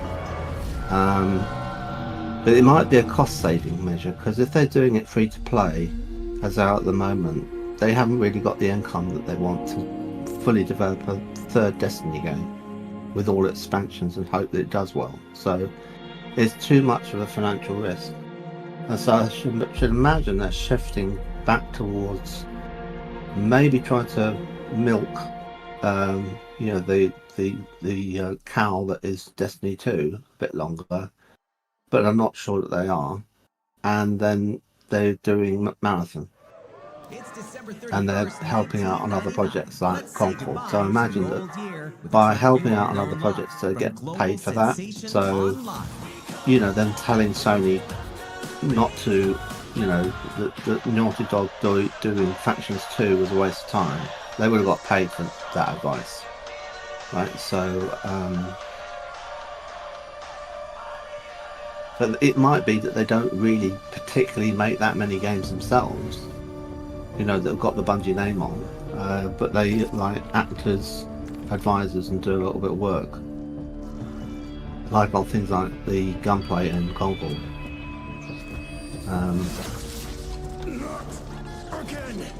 But it might be a cost-saving measure, because if they're doing it free-to-play, as they are at the moment, they haven't really got the income that they want to fully develop a third Destiny game with all its expansions and hope that it does well. So it's too much of a financial risk. And so I should imagine they're shifting back towards maybe trying to milk, you know, the cow that is Destiny 2 a bit longer, but I'm not sure that they are. And then they're doing Marathon, and they're helping out on other projects like Concord. So I imagine that by helping out on other projects, they get paid for that. So, you know, them telling Sony not to, you know, that Naughty Dog doing Factions 2 was a waste of time, they would have got paid for that advice, right? So but it might be that they don't really particularly make that many games themselves, you know, that have got the Bungie name on, but they like act as advisors and do a little bit of work, like on things like the gunplay and Concord.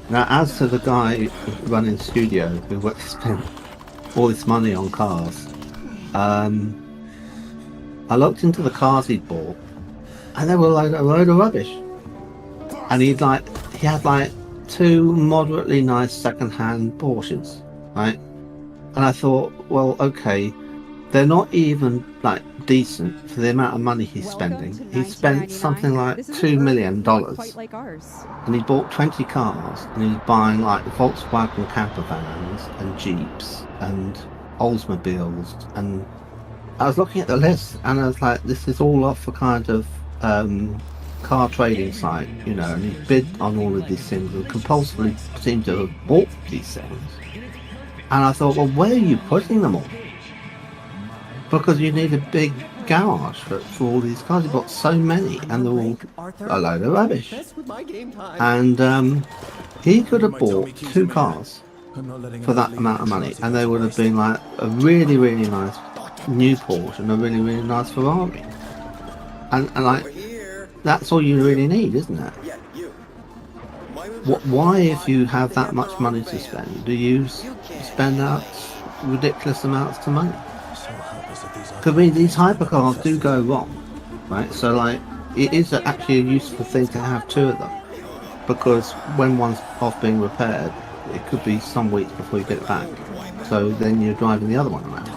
Now, as to the guy running the studio who spent all this money on cars, I looked into the cars he'd bought, and they were like a load of rubbish. And he had like 2 moderately nice second-hand Porsches, right? And I thought, well, okay, they're not even like decent for the amount of money he's spending. He spent something like $2 million, and he bought 20 cars, and he's buying like Volkswagen camper vans and Jeeps and Oldsmobiles. And I was looking at the list, and I was like, this is all off a kind of car trading site, you know, and he bid on all of these things and compulsively seemed to have bought these things. And I thought, well, where are you putting them all? Because you need a big garage for all these cars. You've got so many, and they're all a load of rubbish. And he could have bought 2 cars for that amount of money, and they would have been like a really, really nice new Porsche and a really, really nice Ferrari. And like, that's all you really need, isn't it? Why, if you have that much money to spend, do you spend out ridiculous amounts of money? Because I mean, these hypercars do go wrong, right? So like, it is actually a useful thing to have 2 of them, because when one's off being repaired, it could be some weeks before you get it back. So then you're driving the other one around.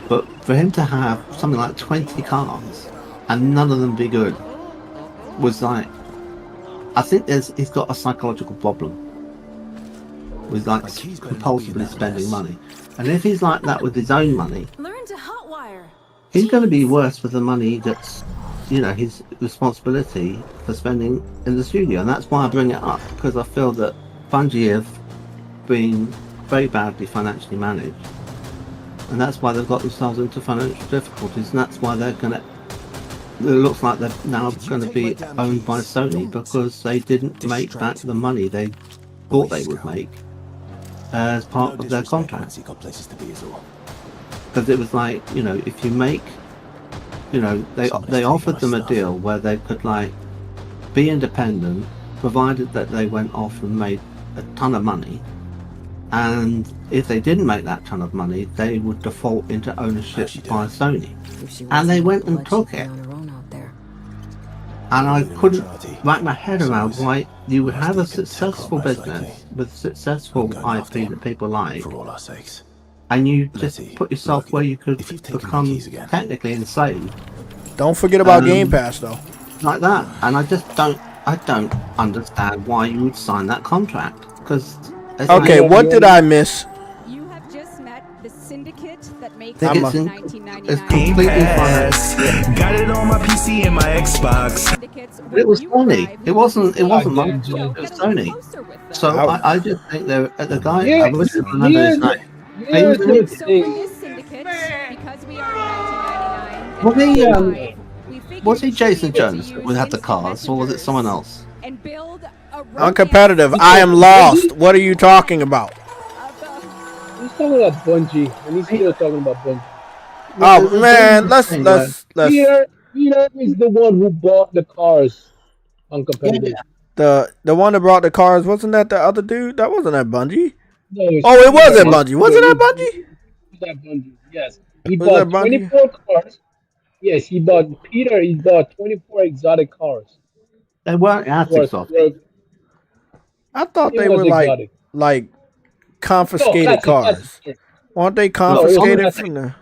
But for him to have something like 20 cars and none of them be good was like, I think he's got a psychological problem with like compulsively spending money. And if he's like that with his own money, he's going to be worse with the money that's, you know, his responsibility for spending in the studio. And that's why I bring it up, because I feel that Bungie have been very badly financially managed. And that's why they've got themselves into financial difficulties, and that's why they're going to, it looks like they're now going to be owned by Sony, because they didn't make back the money they thought they would make as part of their contract. Because it was like, you know, if you make you know, they offered them a deal where they could like be independent, provided that they went off and made a ton of money. And if they didn't make that ton of money, they would default into ownership by Sony. And they went and took it. And I couldn't wrap my head around why you would have a successful business with successful IP that people like, and you just put yourself where you could become technically insane. Don't forget about Game Pass though. Like that. And I don't understand why you would sign that contract. Because okay, what did I miss? You have just met the syndicate that makes it's 1999. Got it on my PC and my Xbox. It was Sony. It wasn't Microsoft. It was Sony. So I just think they're the guy. I wish I remember his name. Was he Jason Jones that would have the cars, or was it someone else? Uncompetitive. I am lost. What are you talking about? He's talking about Bungie, and he's still talking about Bungie. Oh man, let's. Peter is the one who bought the cars. Uncompetitive. The one that brought the cars, wasn't that the other dude? That wasn't at Bungie. No, it wasn't Bungie. Wasn't that Bungie? That Bungie. Yes, he bought 24 cars. Yes, he bought 24 exotic cars. They weren't exotic. I thought they were like confiscated cars. Weren't they confiscated from the?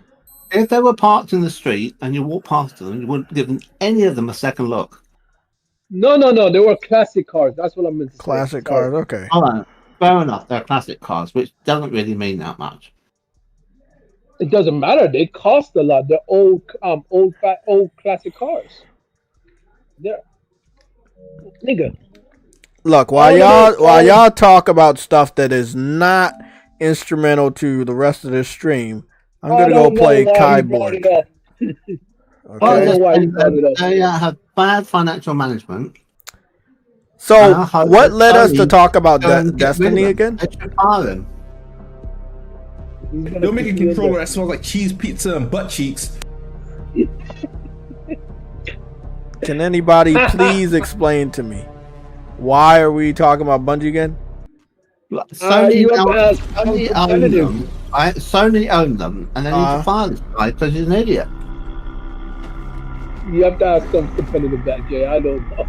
If they were parked in the street and you walk past them, you wouldn't give any of them a second look. No, they were classic cars. That's what I meant to say. Classic cars, okay. All right, fair enough. They're classic cars, which doesn't really mean that much. It doesn't matter. They cost a lot. They're old classic cars. They're nigga. Look, while y'all talk about stuff that is not instrumental to the rest of this stream, I'm gonna go play KIBORG. They have bad financial management. So, what led us to talk about Destiny again? Don't make a controller that smells like cheese pizza and butt cheeks. Can anybody please explain to me why are we talking about Bungie again? Sony owned them, and they need to fire this guy because he's an idiot. You have to ask some competitive that, Jay. I don't know.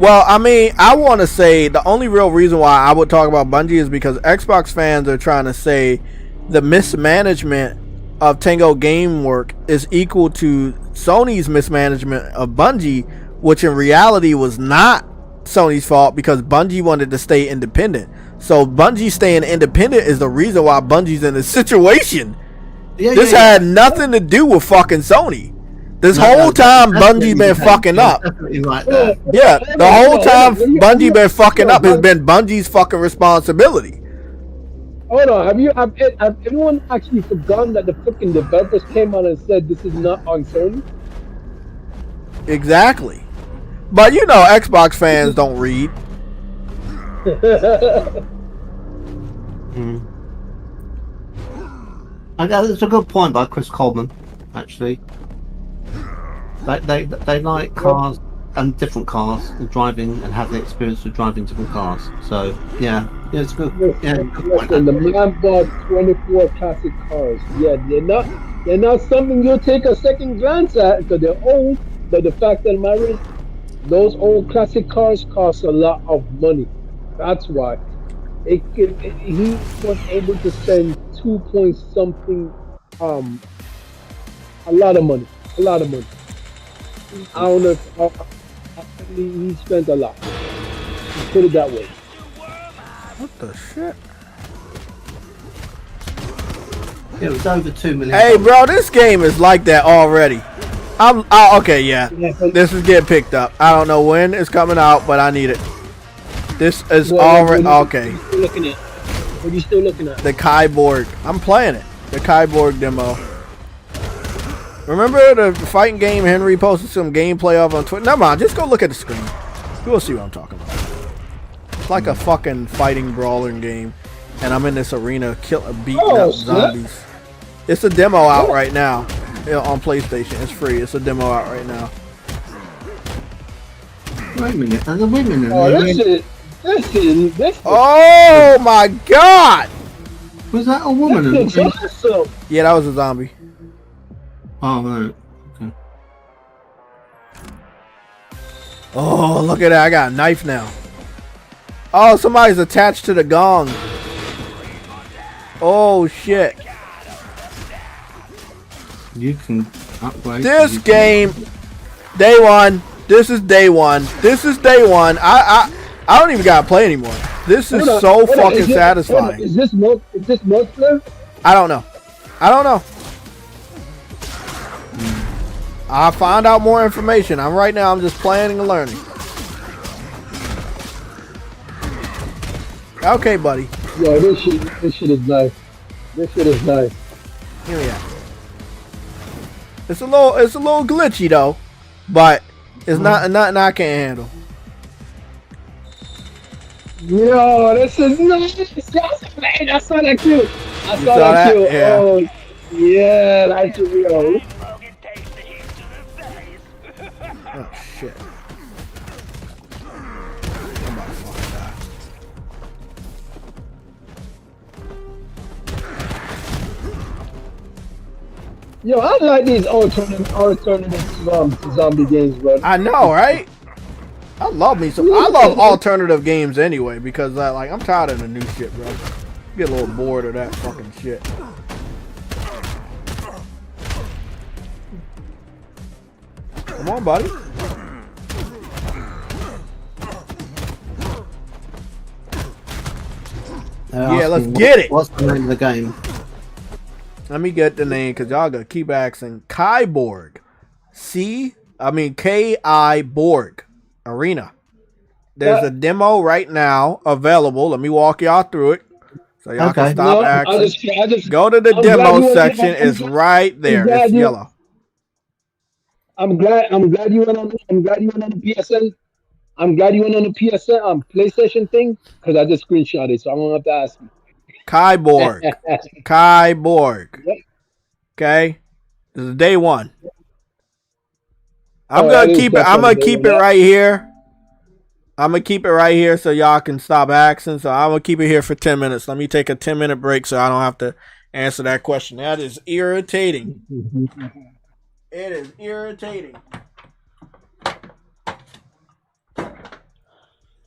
Well, I mean, I want to say the only real reason why I would talk about Bungie is because Xbox fans are trying to say the mismanagement of Tango Gameworks is equal to Sony's mismanagement of Bungie, which in reality was not Sony's fault because Bungie wanted to stay independent. So Bungie staying independent is the reason why Bungie's in this situation. This had nothing to do with fucking Sony. This whole time Bungie been fucking up. Yeah, the whole time Bungie been fucking up has been Bungie's fucking responsibility. Hold on, have anyone actually forgotten that the fucking developers came out and said this is not on Sony? Exactly. But you know, Xbox fans don't read. I guess it's a good point by Chris Coleman, actually. They like cars and different cars and driving and have the experience of driving different cars. So yeah, it's good. Yeah, good point. The man bought 24 classic cars. Yeah, they're not something you'll take a second glance at because they're old. But the fact that the matter is, those old classic cars cost a lot of money. That's why he was able to spend 2 point something, a lot of money. I don't know if he spent a lot. Let's put it that way. What the shit? It was over 2 million. Hey, bro, this game is like that already. Okay, yeah. This is getting picked up. I don't know when it's coming out, but I need it. This is already okay. What are you still looking at? The KIBORG. I'm playing it. The KIBORG demo. Remember the fighting game Henry posted some gameplay of on Twitter? Never mind, just go look at the screen. You'll see what I'm talking about. It's like a fucking fighting brawling game, and I'm in this arena beating up zombies. It's a demo out right now. on PlayStation. It's free. It's a demo out right now. Wait a minute. Wait a minute. Oh, this Oh my God! Was that a woman? Yeah, that was a zombie. Oh, right. Okay. Oh, look at that. I got a knife now. Oh, somebody's attached to the gong. Oh, shit. You can upgrade. This game, day one. This is day one. This is day one. I don't even gotta play anymore. This is so fucking satisfying. Is this multiplayer? I don't know. I don't know. I'll find out more information. I'm just playing and learning. Okay, buddy. Yo, this shit is nice. This shit is nice. Here we are. It's a little glitchy though, but it's nothing I can't handle. Yo, this is nice. I saw that too. I saw that too. Yeah. Oh, yeah, that's real. Oh shit. I'm about to fucking die. Yo, I like these alternative zombie games, bro. I know, right? I love alternative games anyway because I'm tired of the new shit, bro. Get a little bored of that fucking shit. Come on, buddy. Yeah, let's get it. What's the name of the game? Let me get the name because y'all gonna keep asking. KIBORG. KIBORG Arena. There's a demo right now available. Let me walk y'all through it so y'all can stop asking. Go to the demo section. It's right there. It's yellow. I'm glad you went on the PSN. I'm glad you went on the PSN PlayStation thing because I just screenshot it, so I don't have to ask you. KIBORG. KIBORG. Yep. Okay. This is day one. I'm gonna keep it right here. I'm gonna keep it right here so y'all can stop asking. So I'm gonna keep it here for 10 minutes. Let me take a 10-minute break so I don't have to answer that question. That is irritating. It is irritating.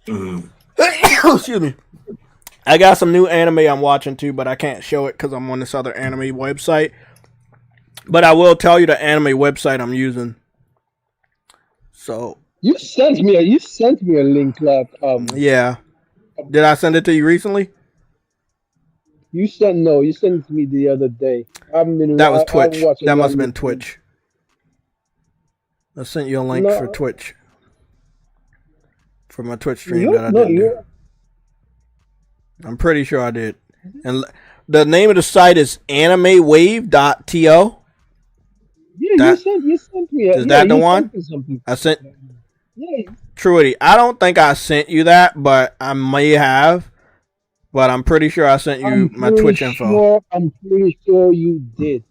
Excuse me. I got some new anime I'm watching too, but I can't show it because I'm on this other anime website. But I will tell you the anime website I'm using. So you sent me a link, like yeah. Did I send it to you recently? You sent it to me the other day. That was Twitch. That must have been Twitch. I sent you a link for Twitch. For my Twitch stream that I did do. I'm pretty sure I did. And the name of the site is animewave.to. Yeah, you sent me. Is that the one? I sent. Yeah. Truity, I don't think I sent you that, but I may have. But I'm pretty sure I sent you my Twitch info. I'm pretty sure you did.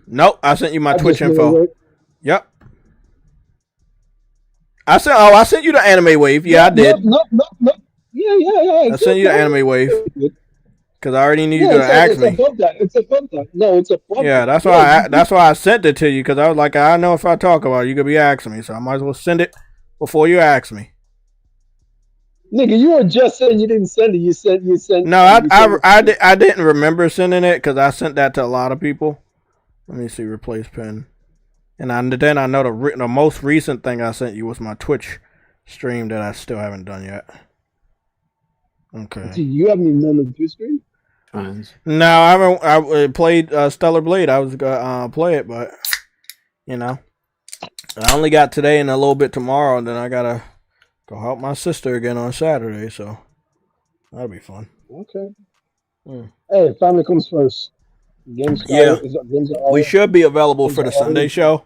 Nope, I sent you my Twitch info. Yep. I sent you the Anime Wave. Yeah, I did. No. Yeah. I sent you the Anime Wave. Because I already knew you were gonna ask me. It's a fun time. No, it's a fun. Yeah, that's why I sent it to you, because I was like, I know if I talk about it, you could be asking me, so I might as well send it before you ask me. Nigga, you were just saying you didn't send it. You sent. No, I didn't remember sending it because I sent that to a lot of people. Let me see, replace pin. And then I know the most recent thing I sent you was my Twitch stream that I still haven't done yet. Okay. So you haven't done the Twitch stream? No, I haven't. I played Stellar Blade. I was gonna play it, but you know, I only got today and a little bit tomorrow, and then I gotta go help my sister again on Saturday. So that'll be fun. Okay. Hey, family comes first. Games. We should be available for the Sunday show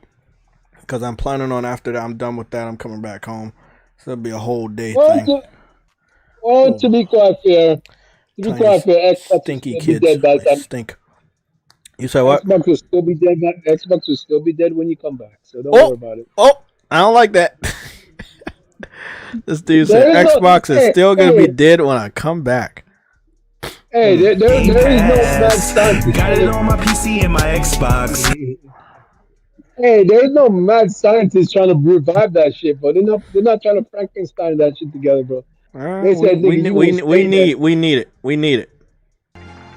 because I'm planning on after I'm done with that, I'm coming back home. So it'll be a whole day thing. To be quite fair, Xbox stinky kids. Stink. You say what? Xbox will still be dead. Xbox will still be dead when you come back. So don't worry about it. Oh, I don't like that. This dude said Xbox is still gonna be dead when I come back. Hey, there is no mad scientist. Got it on my PC and my Xbox. Hey, there's no mad scientists trying to revive that shit, bro. They're not trying to Frankenstein that shit together, bro. They said we need it.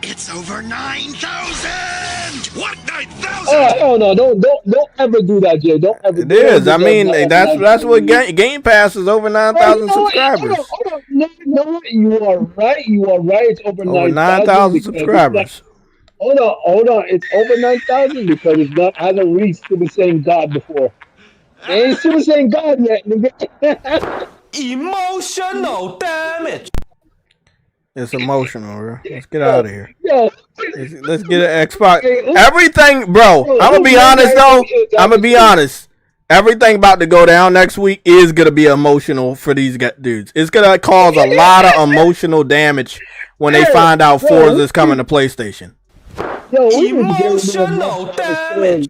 It's over 9,000! What 9,000? Oh hell no! Don't ever do that, Jay. Don't ever. It is. I mean, that's what Game Pass is over 9,000 subscribers. Hold on. No, you are right. It's over 9,000 subscribers. Hold on. It's over 9,000 because it's not hasn't reached Super Saiyan God before. It ain't Super Saiyan God yet, nigga. Emotional damage. It's emotional, bro. Let's get out of here. Yo. Let's get an Xbox. Everything, bro. I'm gonna be honest though. I'm gonna be honest. Everything about to go down next week is gonna be emotional for these dudes. It's gonna cause a lot of emotional damage when they find out Forza is coming to PlayStation. Yo, emotional damage.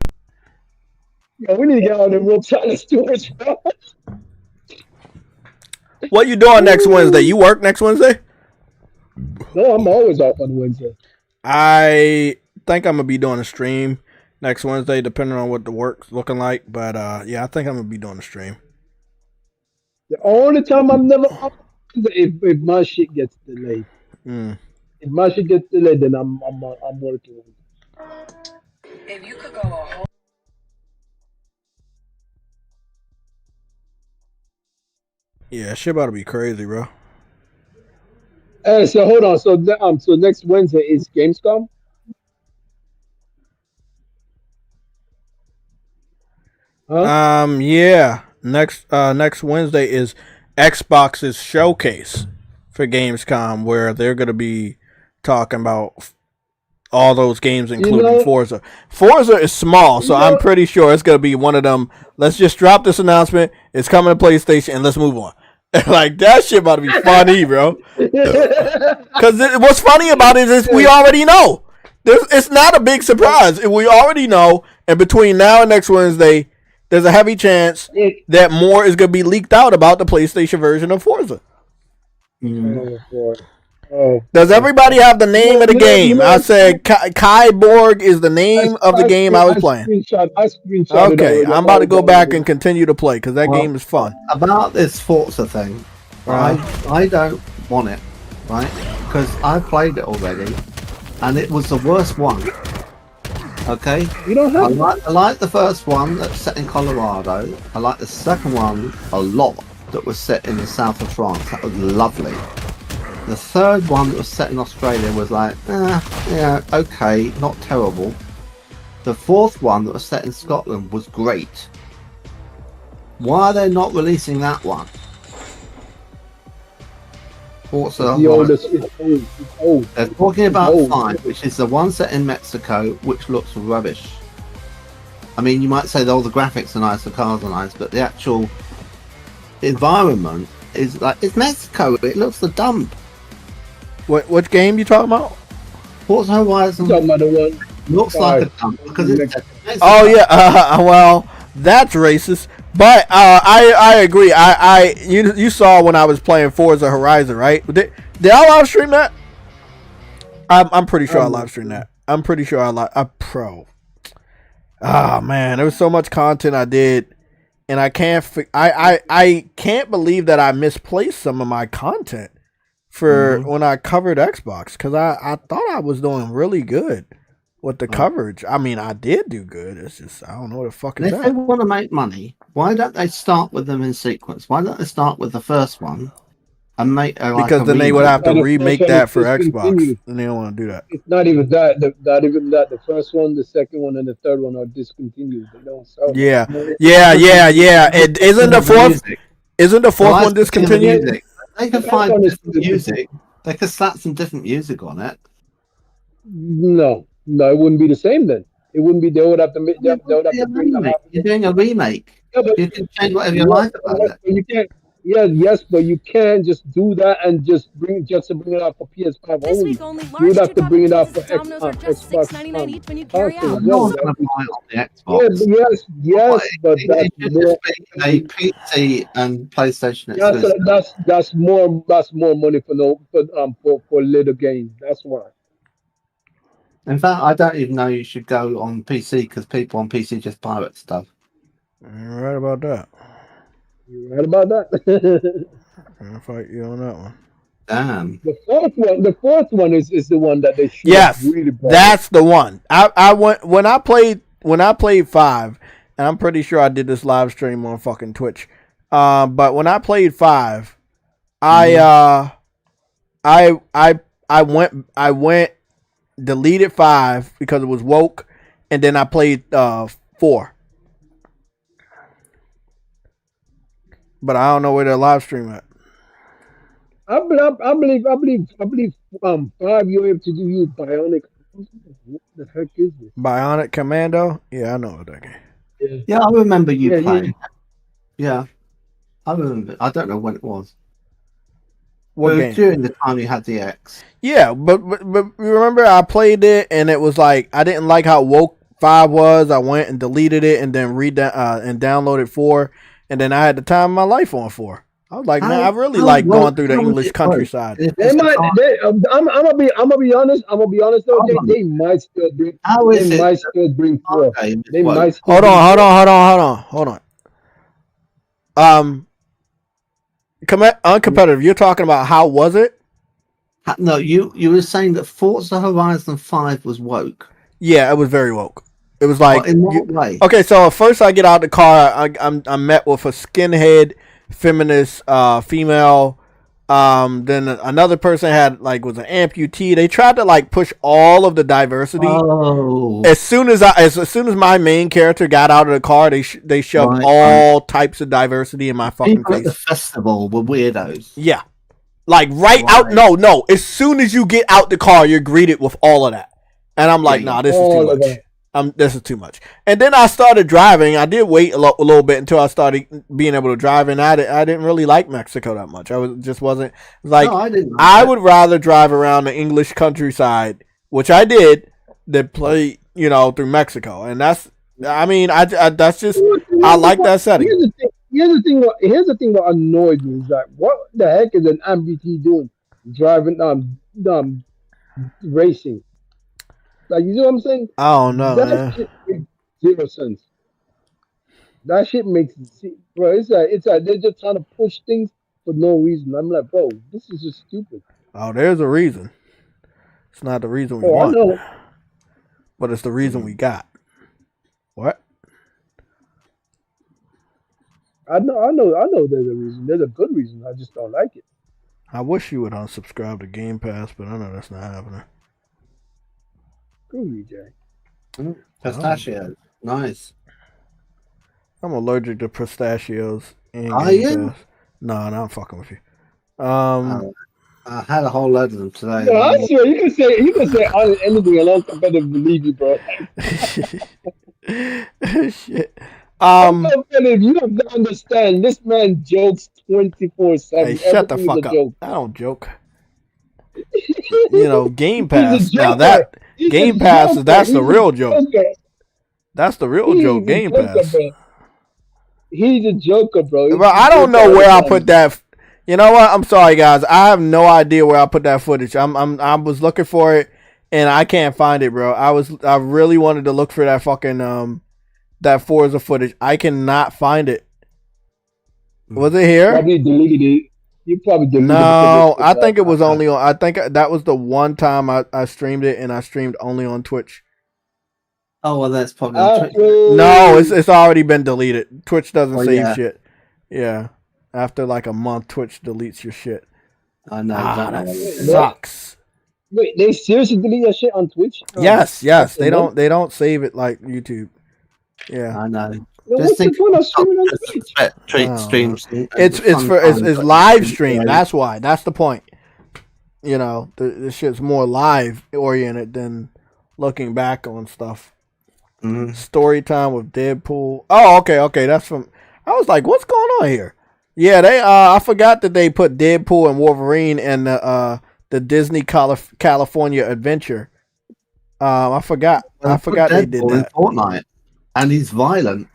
Yo, we need to get on the real China stewards, bro. What you doing next Wednesday? You work next Wednesday? No, I'm always off on Wednesday. I think I'm gonna be doing a stream next Wednesday, depending on what the work's looking like. But yeah, I think I'm gonna be doing a stream. The only time I'm never off is if my shit gets delayed. If my shit gets delayed, then I'm working. If you could go a whole Yeah, shit about to be crazy, bro. Hey, so hold on. So next Wednesday is Gamescom. Huh? Yeah. Next Wednesday is Xbox's showcase for Gamescom, where they're gonna be talking about all those games, including Forza. Forza is small, so I'm pretty sure it's gonna be one of them. Let's just drop this announcement. It's coming to PlayStation, and let's move on. Like, that shit about to be funny, bro. Because what's funny about it is we already know. It's not a big surprise. We already know, and between now and next Wednesday, there's a heavy chance that more is going to be leaked out about the PlayStation version of Forza. Does everybody have the name of the game? I said KIBORG is the name of the game I was playing. Okay, I'm about to go back and continue to play because that game is fun. About this Forza thing, I don't want it, right? Because I played it already, and it was the worst one. Okay, you don't have. I like the first one that's set in Colorado. I like the second one a lot that was set in the south of France. That was lovely. The third one that was set in Australia was like, yeah, okay, not terrible. The fourth one that was set in Scotland was great. Why are they not releasing that one? Forza It's old. They're talking about 5, which is the one set in Mexico, which looks rubbish. I mean, you might say that all the graphics are nice, the cars are nice, but the actual environment is like, it's Mexico. It looks the dump. Which game you talking about? Forza Horizon. Looks like a dump because it's Oh yeah, well, that's racist. But I agree. You saw when I was playing Forza Horizon, right? Did I live stream that? I'm pretty sure I live streamed that. I'm pretty sure I pro. Oh man, there was so much content I did, and I can't believe that I misplaced some of my content for when I covered Xbox, because I thought I was doing really good with the coverage. I mean, I did do good. It's just I don't know what the fuck is if that. they want to make money, why don't they start with them in sequence? Why don't they start with the first one and make because then they would have to remake that for Xbox, and they don't want to do that. It's not even that. Not even that. The first one, the second one, and the third one are discontinued. They don't sell. Yeah. Isn't the fourth one discontinued? They can find different music. They could slap some different music on it. No, it wouldn't be the same then. It wouldn't be. They would have to make. You're doing a remake. Yeah, but you can change whatever you like about it. Yes, but you can't just do that and just bring it out for PS5 This only. week only, You large would have to bring it out for Domino's are just Xbox $6.99 each when you carry console out. as No well. one's going to buy it on the Xbox. Yes, but It that's should more. just be a PC and PlayStation exclusive. That's more money for little games. That's why. In fact, I don't even know you should go on PC because people on PC just pirate stuff. You're right about that. You're right about that. I'll fight you on that one. Damn. The fourth one is the one that they should. Yes, really bad. that's the one. I went when I played 5, and I'm pretty sure I did this live stream on fucking Twitch. But when I played 5, I went deleted 5 because it was woke, and then I played 4. But I don't know where their live stream at. I believe 5 you're able to use bionic. What the heck is this? Bionic Commando? Yeah, I know that game. Yeah, I remember you playing. Yeah, I remember. I don't know when it was. What It was game? during the time you had the X. Yeah, but remember I played it and it was like I didn't like how woke 5 was. I went and deleted it and then and downloaded 4, and then I had the time of my life on 4. I was like, man, I really like going through the English countryside. I'm gonna be honest. Though, they might still bring. Might still bring 4. They might. Still Hold on. Uncompetitive. You're talking about how was it? No, you were saying that Forza Horizon 5 was woke. Yeah, it was very woke. It was like, in what way? Okay, so at first I get out the car, I'm met with a skinhead feminist female. Then another person was an amputee. They tried to like push all of the diversity. Oh. As soon as my main character got out of the car, they shoved all types of diversity in my fucking People face. at the festival were weirdos. Yeah. Like out. No. As soon as you get out the car, you're greeted with all of that. And I'm like, nah, this is too much. This is too much. And then I started driving. I did wait a little bit until I started being able to drive, and I didn't really like Mexico that much. Wasn't like, I would rather drive around the English countryside, which I did, than play, through Mexico. And that's just, I like that setting. Here's the thing that annoyed me is that what the heck is an amputee doing driving racing? Like, you know what I'm saying? I don't know, that shit makes zero sense. That shit makes bro. It's like they're just trying to push things for no reason. I'm like, bro, this is just stupid. Oh, there's a reason. It's not the reason we I want, know. but it's the reason we got. What? I know. There's a reason. There's a good reason. I just don't like it. I wish you would unsubscribe to Game Pass, but I know that's not happening. Screw you, Jay. Pistachio. Nice. I'm allergic to pistachios. Are you? No, I'm fucking with you. I had a whole load of them today. No, I swear you can say anything and I'm better believe you, bro. Shit. If you have to understand, this man jokes 24/7. Hey, shut the fuck up. I don't joke. Game Pass. Now that Game Pass that's the real joke. That's the real joke. Game Pass. Bro. He's a joker, bro. But I don't know where I put that. You know what? I'm sorry, guys. I have no idea where I put that footage. I was looking for it and I can't find it, bro. I really wanted to look for that fucking that Forza footage. I cannot find it. Was it here? Probably deleted it. You probably deleted it. No, I think it was only on. I think that was the one time I streamed it, and I streamed only on Twitch. Oh well, that's probably on Twitch. No, it's already been deleted. Twitch doesn't save yeah. shit. Yeah, after like a month, Twitch deletes your shit. I know. That sucks. Wait, they seriously delete your shit on Twitch? Yes. They don't save it like YouTube. Yeah, I know. What's the point of streaming on Twitch? Streams. It's live stream. That's why. That's the point. This shit's more live oriented than looking back on stuff. Story time with Deadpool. Oh, okay. That's from. I was like, what's going on here? Yeah, they. I forgot that they put Deadpool and Wolverine in the Disney California Adventure. I forgot. I forgot they did that. In Fortnite, and he's violent.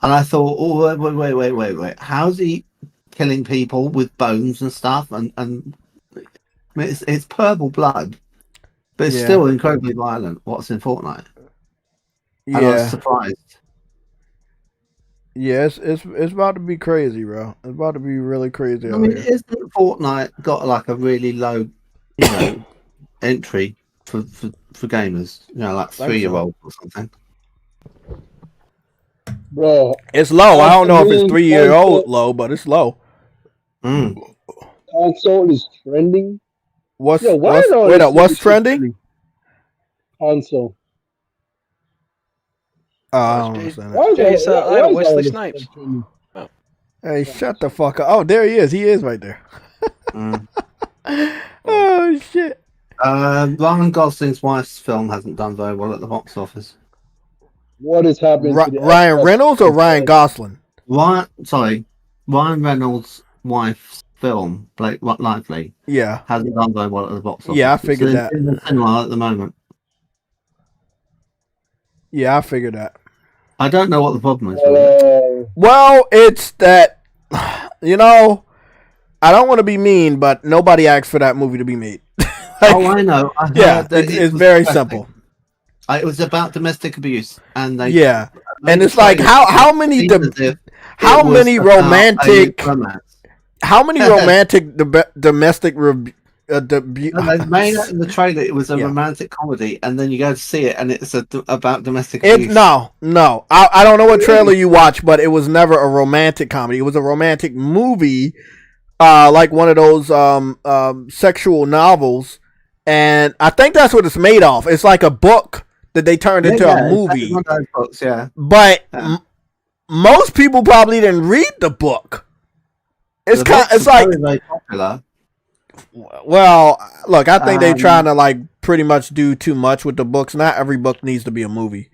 And I thought, oh, wait. How's he killing people with bones and stuff? And I mean, it's purple blood, but it's still incredibly violent. What's in Fortnite? And I was surprised. Yeah, it's about to be crazy, bro. It's about to be really crazy. I mean, isn't Fortnite got like a really low, entry for gamers? Like 3-year-olds or something. Bro, it's low. I don't know if it's 3-year-old low, but it's low. Console is trending. What's trending? Console. I don't understand that. Wesley Snipes. Hey, shut the fuck up. Oh, there he is. He is right there. Oh, shit. Ryan Gosling's wife's film hasn't done very well at the box office. What is happening to the Ryan Reynolds or Ryan Gosling? Ryan Reynolds' wife's film, Blake Lively, hasn't done very well at the box office. Yeah, I figured that. It's in the cinema at the moment. Yeah, I figured that. I don't know what the problem is. Well, it's that, I don't want to be mean, but nobody asked for that movie to be made. I know. It's very simple. It was about domestic abuse, and they and it's like how many romantic domestic they made it in the trailer. It was a romantic comedy, and then you go to see it, and it's about domestic abuse. No. I don't know what trailer you watched, but it was never a romantic comedy. It was a romantic movie, like one of those sexual novels, and I think that's what it's made off. It's like a book that they turned into a movie. One of those books, but most people probably didn't read the book. It's like very popular. Well, look, I think they're trying to like pretty much do too much with the books. Not every book needs to be a movie.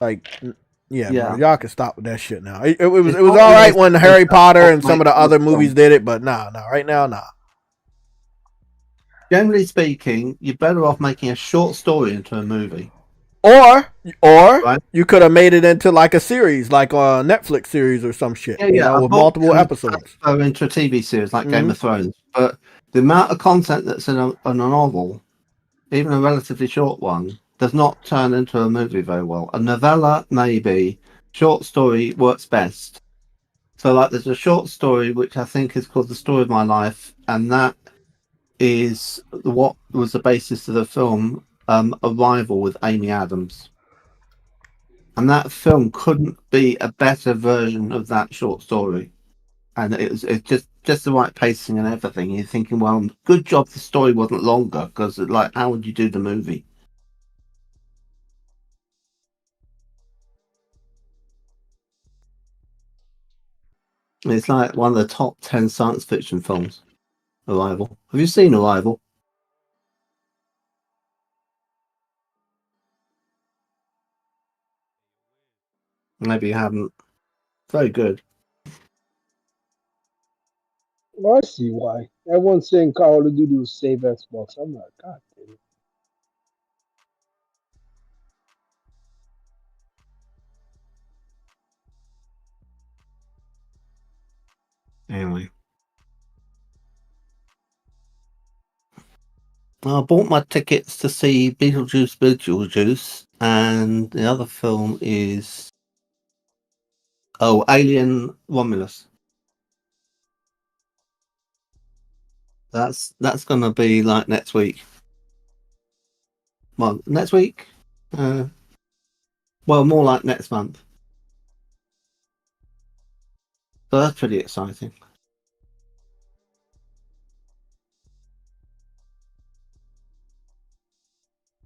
Like, bro, y'all can stop with that shit now. It was all right when Harry Potter and some of the other movies did it, but nah, right now, nah. Generally speaking, you're better off making a short story into a movie. Or you could have made it into like a series, like a Netflix series or some shit, with multiple episodes. Or into a TV series like Game of Thrones. But the amount of content that's in a novel, even a relatively short one, does not turn into a movie very well. A novella, maybe. Short story works best. So, like, there's a short story which I think is called The Story of My Life, and that is what was the basis of the film Arrival with Amy Adams. And that film couldn't be a better version of that short story. And it's just the right pacing and everything. You're thinking, well, good job the story wasn't longer, because like, how would you do the movie? It's like one of the top 10 science fiction films. Arrival. Have you seen Arrival? Maybe you haven't. Very good. Well, I see why. Everyone's saying Call of Duty will save Xbox. I'm like, God damn it. Anyway. I bought my tickets to see Beetlejuice, and the other film is Alien Romulus. That's gonna be like next week. Well, next week? Well, more like next month. So that's pretty exciting.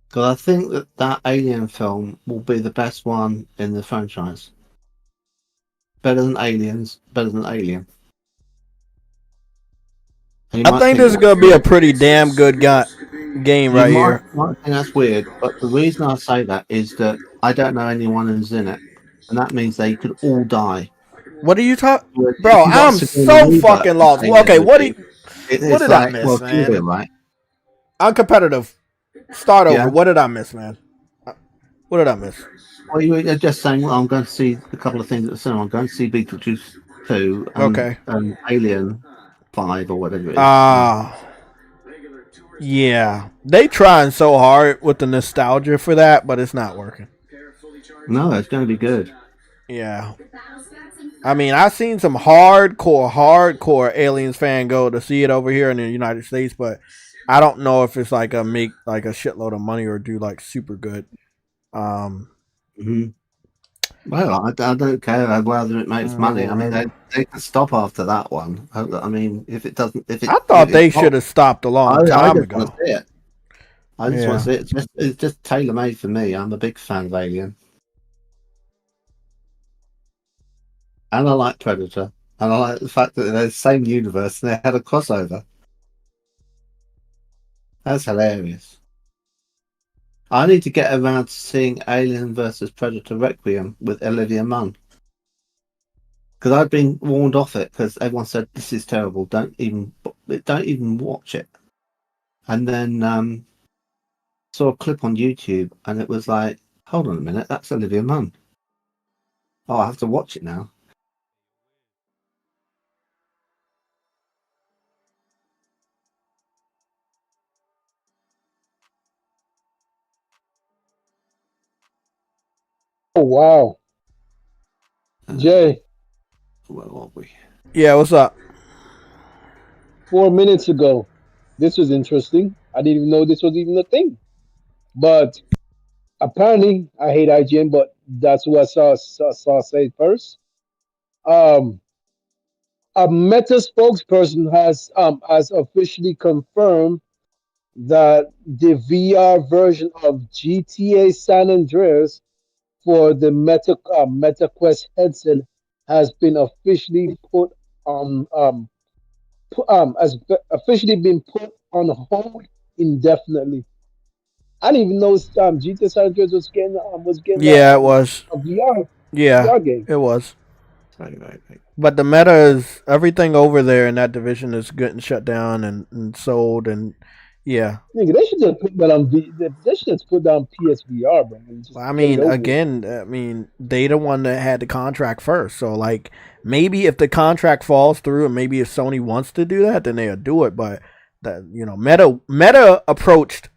Because I think that Alien film will be the best one in the franchise. Better than Aliens, better than Alien. I think this is going to be a pretty damn good game right here. Might think that's weird, but the reason I say that is that I don't know anyone who's in it, and that means they could all die. What are you talking, bro? I'm so fucking lost. Okay, what did I miss, man? Right? Uncompetitive. Start over. What did I miss, man? What did I miss? Well, you were just saying, well, I'm going to see a couple of things at the cinema. I'm going to see Beetlejuice 2 and Alien 5 or whatever it is. Yeah. They trying so hard with the nostalgia for that, but it's not working. No, it's going to be good. Yeah. I mean, I've seen some hardcore Aliens fan go to see it over here in the United States, but I don't know if it's like make like a shitload of money or do like super good. Well, I don't care whether it makes money. I mean, they can stop after that one. I mean, if it doesn't, I thought they should have stopped a long time ago. Want to see it. I just want to see it. It's just tailor made for me. I'm a big fan of Alien, and I like Predator, and I like the fact that they're the same universe and they had a crossover. That's hilarious. I need to get around to seeing Alien versus Predator Requiem with Olivia Munn. Because I've been warned off it because everyone said this is terrible. Don't even watch it. And then saw a clip on YouTube and it was like, hold on a minute, that's Olivia Munn. Oh, I have to watch it now. Oh wow, Jay. Where are we? Yeah, what's up? 4 minutes ago, this was interesting. I didn't even know this was even a thing. But apparently, I hate IGN, but that's what I saw say first. A Meta spokesperson has officially confirmed that the VR version of GTA San Andreas for the Meta Quest headset has been officially put on officially been put on hold indefinitely. I didn't even know GTA San Andreas was getting it was a VR VR game. It was. Right. But the meta is everything over there in that division is getting shut down and sold and yeah. Nigga, they should just put that on they should just put down PSVR, bro. I mean, again, they the one that had the contract first. So like maybe if the contract falls through and maybe if Sony wants to do that, then they'll do it. But that Meta approached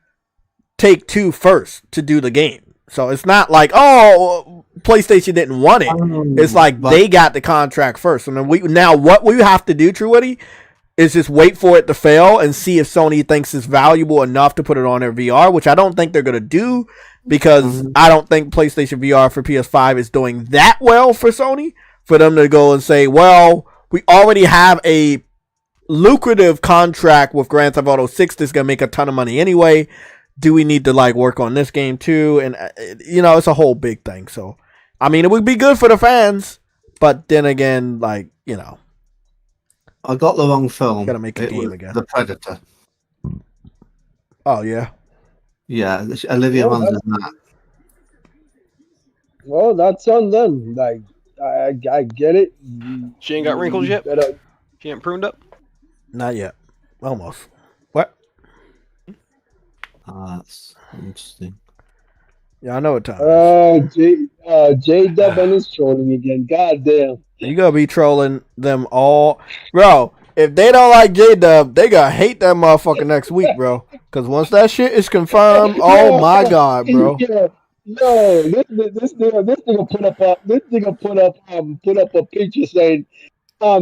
Take-Two first to do the game. So it's not like, oh, PlayStation didn't want it. It's like they got the contract first. And then what we have to do, Truity, is just wait for it to fail and see if Sony thinks it's valuable enough to put it on their VR, which I don't think they're going to do because I don't think PlayStation VR for PS5 is doing that well for Sony for them to go and say, well, we already have a lucrative contract with Grand Theft Auto 6 that's going to make a ton of money anyway. Do we need to like work on this game too? And it's a whole big thing. So, I mean, it would be good for the fans, but then again, like, I got the wrong film. Gotta make a game again. The Predator. Oh yeah. Yeah, Olivia Munn's in that. Well, that's on them. Like, I get it. She ain't got wrinkles yet. She ain't pruned up. Not yet. Almost. What? That's interesting. Yeah, I know what time. J-Dub and his trolling again. God damn. You gonna be trolling them all, bro. If they don't like J-Dub, they gonna hate that motherfucker next week, bro. Because once that shit is confirmed, oh my god, bro. No, this nigga put up a picture saying,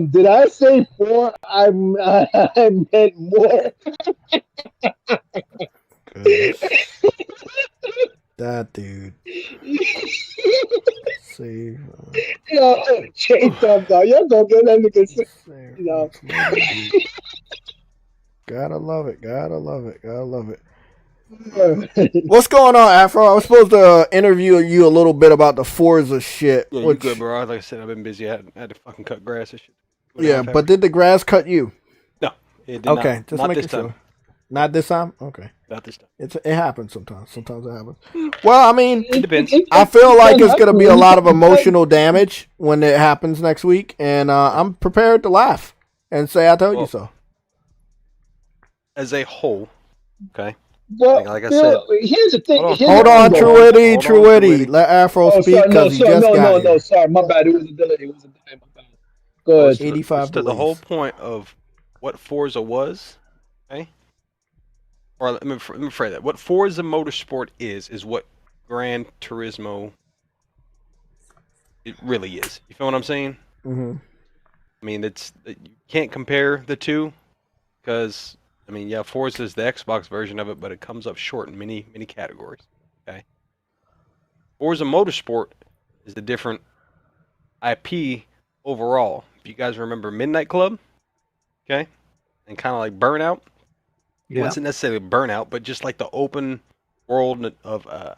did I say 4? I meant more. That dude. See. Yo, J-Dub, dog. Y'all gonna get that nigga. Gotta love it. Gotta love it. Gotta love it. What's going on, Afro? I was supposed to interview you a little bit about the Forza shit. Yeah, you good, bro. Like I said, I've been busy. I had to fucking cut grass and shit. Yeah, but did the grass cut you? No, it did okay, not. just Not making this time. sure. Not this time. Okay. Not this time. It happens sometimes. Sometimes it happens. Well, I mean, It depends. I feel like it's going to be a lot of emotional damage when it happens next week, and I'm prepared to laugh and say I told you so. As a whole, okay. Well, like I said, here's the thing. Hold on, Truity. Let Afro speak because he just got here. Sorry, my bad. It was a delay. My bad. Go ahead. 85 to the whole point of what Forza was, okay? Or let me phrase that. What Forza Motorsport is what Gran Turismo it really is. You feel what I'm saying? Mm-hmm. I mean, you can't compare the two because, I mean, yeah, Forza is the Xbox version of it, but it comes up short in many categories, okay? Forza Motorsport is the different IP overall. If you guys remember Midnight Club, okay? And kind of like Burnout. It wasn't necessarily Burnout, but just like the open world of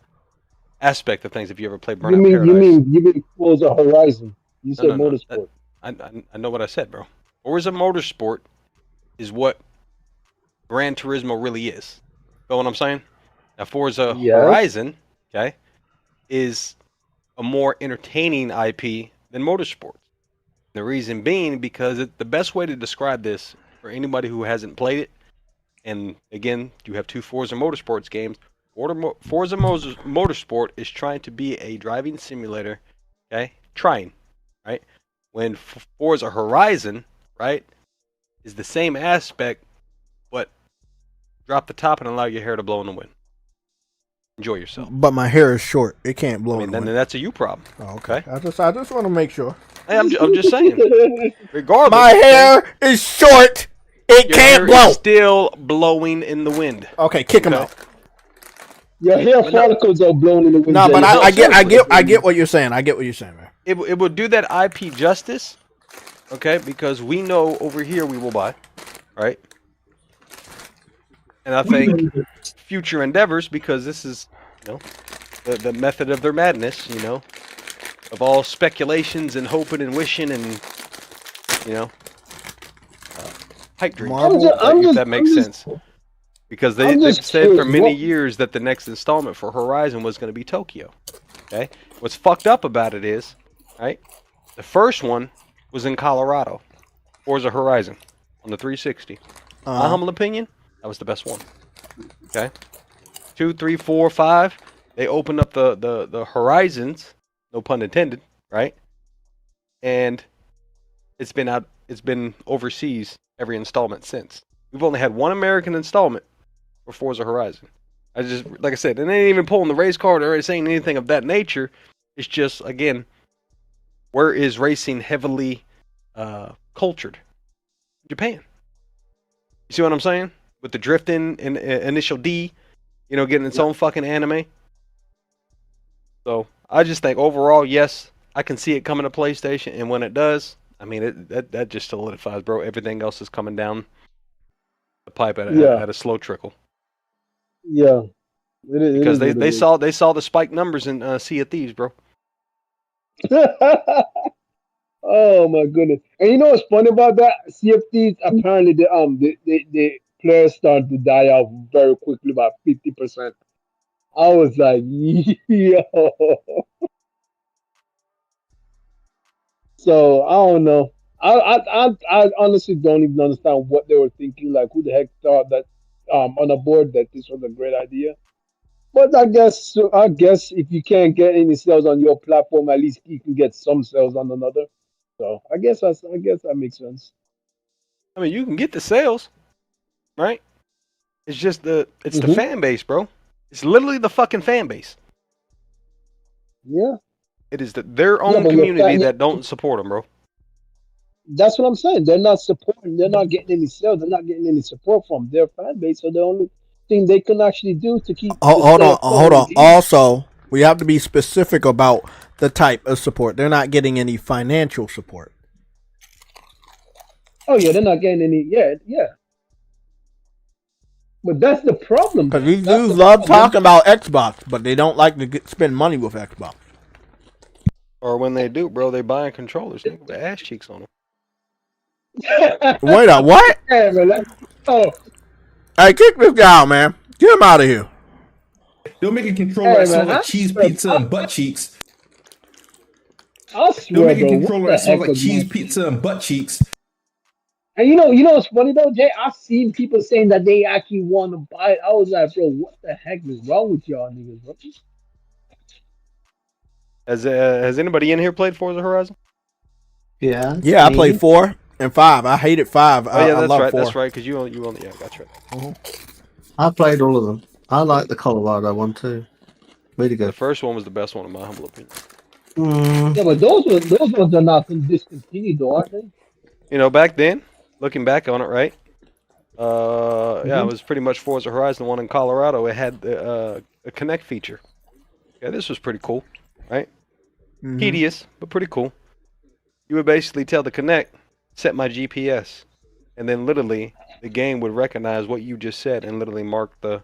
aspect of things. If you ever played Burnout Paradise. You mean Forza Horizon? You said No. Motorsport. I know what I said, bro. Forza Motorsport is what Gran Turismo really is. Know what I'm saying? Now Forza Horizon, okay, is a more entertaining IP than Motorsports. The reason being because the best way to describe this for anybody who hasn't played it, and again, you have two Forza Motorsports games. Forza Motorsport is trying to be a driving simulator, okay? Trying, right? When Forza Horizon, right, is the same aspect, but drop the top and allow your hair to blow in the wind. Enjoy yourself. But my hair is short. It can't blow in the wind. Then that's a you problem. Oh, okay. I just want to make sure. Hey, I'm just saying. Regardless, my hair is short. It can't blow. Is still blowing in the wind. Okay, kick him out. Your hair follicles are blown in the wind. No, but I get what you're saying. I get what you're saying, man. It would do that IP justice, okay? Because we know over here we will buy, right? And I think future endeavors, because this is, the method of their madness, of all speculations and hoping and wishing and, pipe dreams. If that makes sense. Because they said for many years that the next installment for Horizon was going to be Tokyo. Okay? What's fucked up about it is, right? The first one was in Colorado. Forza Horizon on the 360. My humble opinion, that was the best one. Okay? 2, 3, 4, 5. They opened up the Horizons, no pun intended, right? And it's been overseas every installment since. We've only had one American installment for Forza Horizon. Like I said, it ain't even pulling the race card or saying anything of that nature. It's just, again, where is racing heavily cultured? Japan. You see what I'm saying? With the drifting and Initial D, getting its own fucking anime. So I just think overall, yes, I can see it coming to PlayStation, and when it does, I mean, that just solidifies, bro. Everything else is coming down the pipe at a slow trickle. Yeah, because they saw the spike numbers in Sea of Thieves, bro. Oh my goodness! And you know what's funny about that? Sea of Thieves, apparently the players started to die off very quickly, about 50%. I was like, yo. So I don't know. I honestly don't even understand what they were thinking. Like, who the heck thought that on a board that this was a great idea? But I guess if you can't get any sales on your platform, at least you can get some sales on another. So I guess that makes sense. I mean, you can get the sales, right? It's just the fan base, bro. It's literally the fucking fan base. Yeah. It is their own community that don't support them, bro. That's what I'm saying. They're not supporting. They're not getting any sales. They're not getting any support from their fan base. So the only thing they can actually do to keep. Hold on. Also, we have to be specific about the type of support. They're not getting any financial support. Oh yeah, they're not getting any. Yeah. But that's the problem. Because these dudes love talking about Xbox, but they don't like to spend money with Xbox. Or when they do, bro, they buying controllers with ass cheeks on them. Wait a what? Yeah, man, Hey, kick this guy out, man. Get him out of here. They'll make a controller that smells like cheese pizza and butt cheeks. I They'll swear, make a bro. controller that smells like cheese pizza and butt cheeks. And you know what's funny though, Jay? I've seen people saying that they actually want to buy it. I was like, bro, what the heck is wrong with y'all niggas, bro? Has anybody in here played Forza Horizon? Yeah. Yeah, I played 4 and 5. I hated 5. Oh yeah, I that's love right. 4. That's right. Because you only yeah, gotcha. I played all of them. I like the Colorado one too. Really good. The first one was the best one in my humble opinion. Yeah, but those ones are not discontinued, though, aren't they? You know, back then, looking back on it, right? Yeah, it was pretty much Forza Horizon. The one in Colorado, it had a Connect feature. Yeah, this was pretty cool, right? Tedious, but pretty cool. You would basically tell the Connect, set my GPS, and then literally the game would recognize what you just said and literally mark the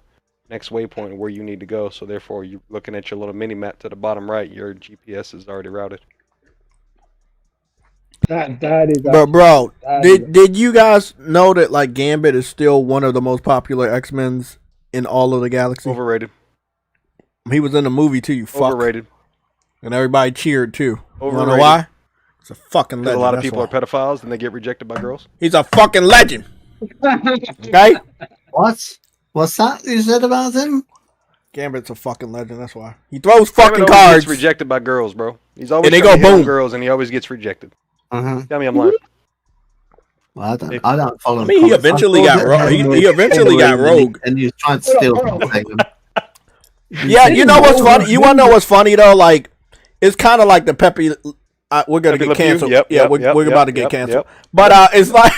next waypoint where you need to go. So therefore, you're looking at your little mini map to the bottom right. Your GPS is already routed. That is. Bro, did you guys know that like Gambit is still one of the most popular X-Men's in all of the galaxy? Overrated. He was in the movie too. You fuck. Overrated. And everybody cheered too. Overrated. You wanna know why? It's a fucking legend. A lot of people are pedophiles and they get rejected by girls. He's a fucking legend. Okay. What's that you said about him? Gambit's a fucking legend. That's why he throws Gambit fucking always cards. Gets rejected by girls, bro. He's always And they trying go to hit on boom. girls, and he always gets rejected. Uh-huh. Tell me I'm lying. Well, I don't follow. I mean, he eventually got rogue. He eventually got rogue, and he was trying to steal something. Yeah, you know what's funny? You want to know what's funny though? Like, it's kind of like the Pepe. We're gonna get canceled. We're about to get canceled. But it's like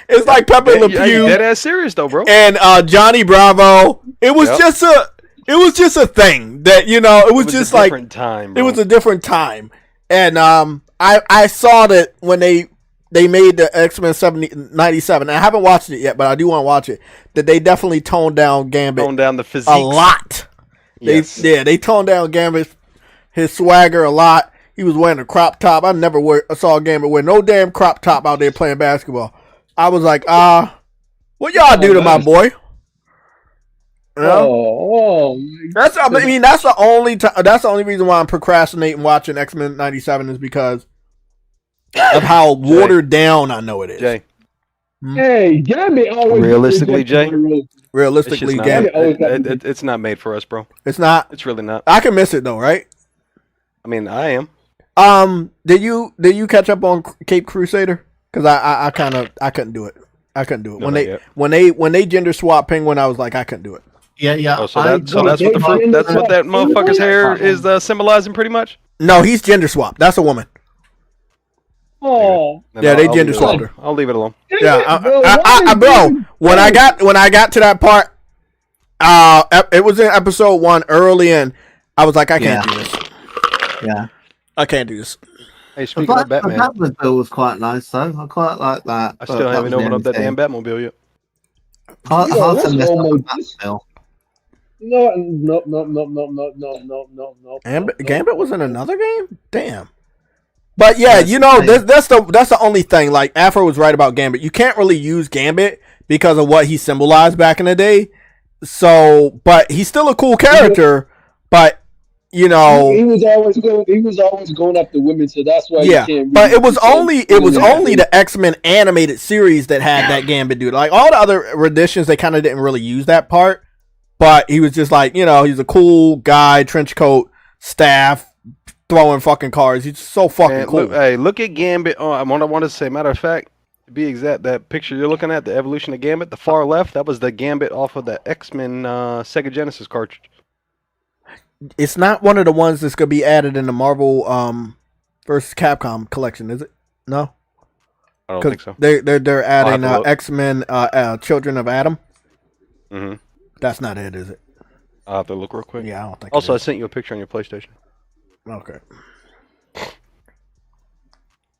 it's like Pepe Le Pew. Dead ass serious though, bro. And Johnny Bravo. It was just a thing that it was just like different time. It was a different time, and I saw that when they made the X-Men 97. I haven't watched it yet, but I do want to watch it. That they definitely toned down Gambit. Toned down the physique a lot. Yes. They toned down Gambit, his swagger a lot. He was wearing a crop top. I never saw Gambit wear no damn crop top out there playing basketball. I was like, what y'all do to my boy? That's the only time. That's the only reason why I'm procrastinating watching X-Men 97 is because of how watered down I know it is. Jay. Hey, Gambit always. Realistically, Jay. Realistically, Gambit. It's not made for us, bro. It's not. It's really not. I can miss it though, right? I mean, I am. Did you catch up on Cape Crusader? Because I couldn't do it. I couldn't do it when they gender swap Penguin. I was like, I couldn't do it. Yeah. Oh, so that's what that motherfucker's hair is symbolizing, pretty much. No, he's gender swapped. That's a woman. Oh. Yeah, they gender swapped her. I'll leave it alone. Yeah, bro. When I got to that part, it was in episode 1 early, and I was like, I can't do this. Yeah, I can't do this. Hey, speaking of Batman, the Batmobile was quite nice though. I quite like that. I still haven't opened up that damn Batmobile yet. Hard to mess up with Batmobile. No. Gambit was in another game? Damn. But yeah, that's the only thing. Like Afro was right about Gambit. You can't really use Gambit because of what he symbolized back in the day. So, but he's still a cool character. But he was always going after women, so that's why. Yeah, but it was only the X-Men animated series that had that Gambit dude. Like all the other editions, they kind of didn't really use that part. But he was just like, he's a cool guy, trench coat, staff, throwing fucking cars. He's so fucking cool. Look at Gambit. What I want to say, matter of fact, to be exact, that picture you're looking at, the evolution of Gambit, the far left, that was the Gambit off of the X-Men Sega Genesis cartridge. It's not one of the ones that's gonna be added in the Marvel versus Capcom collection, is it? No, I don't think so. They're adding X-Men Children of Adam. Mm-hmm. That's not it, is it? I'll have to look real quick. Yeah, I don't think. Also, I sent you a picture on your PlayStation. Okay.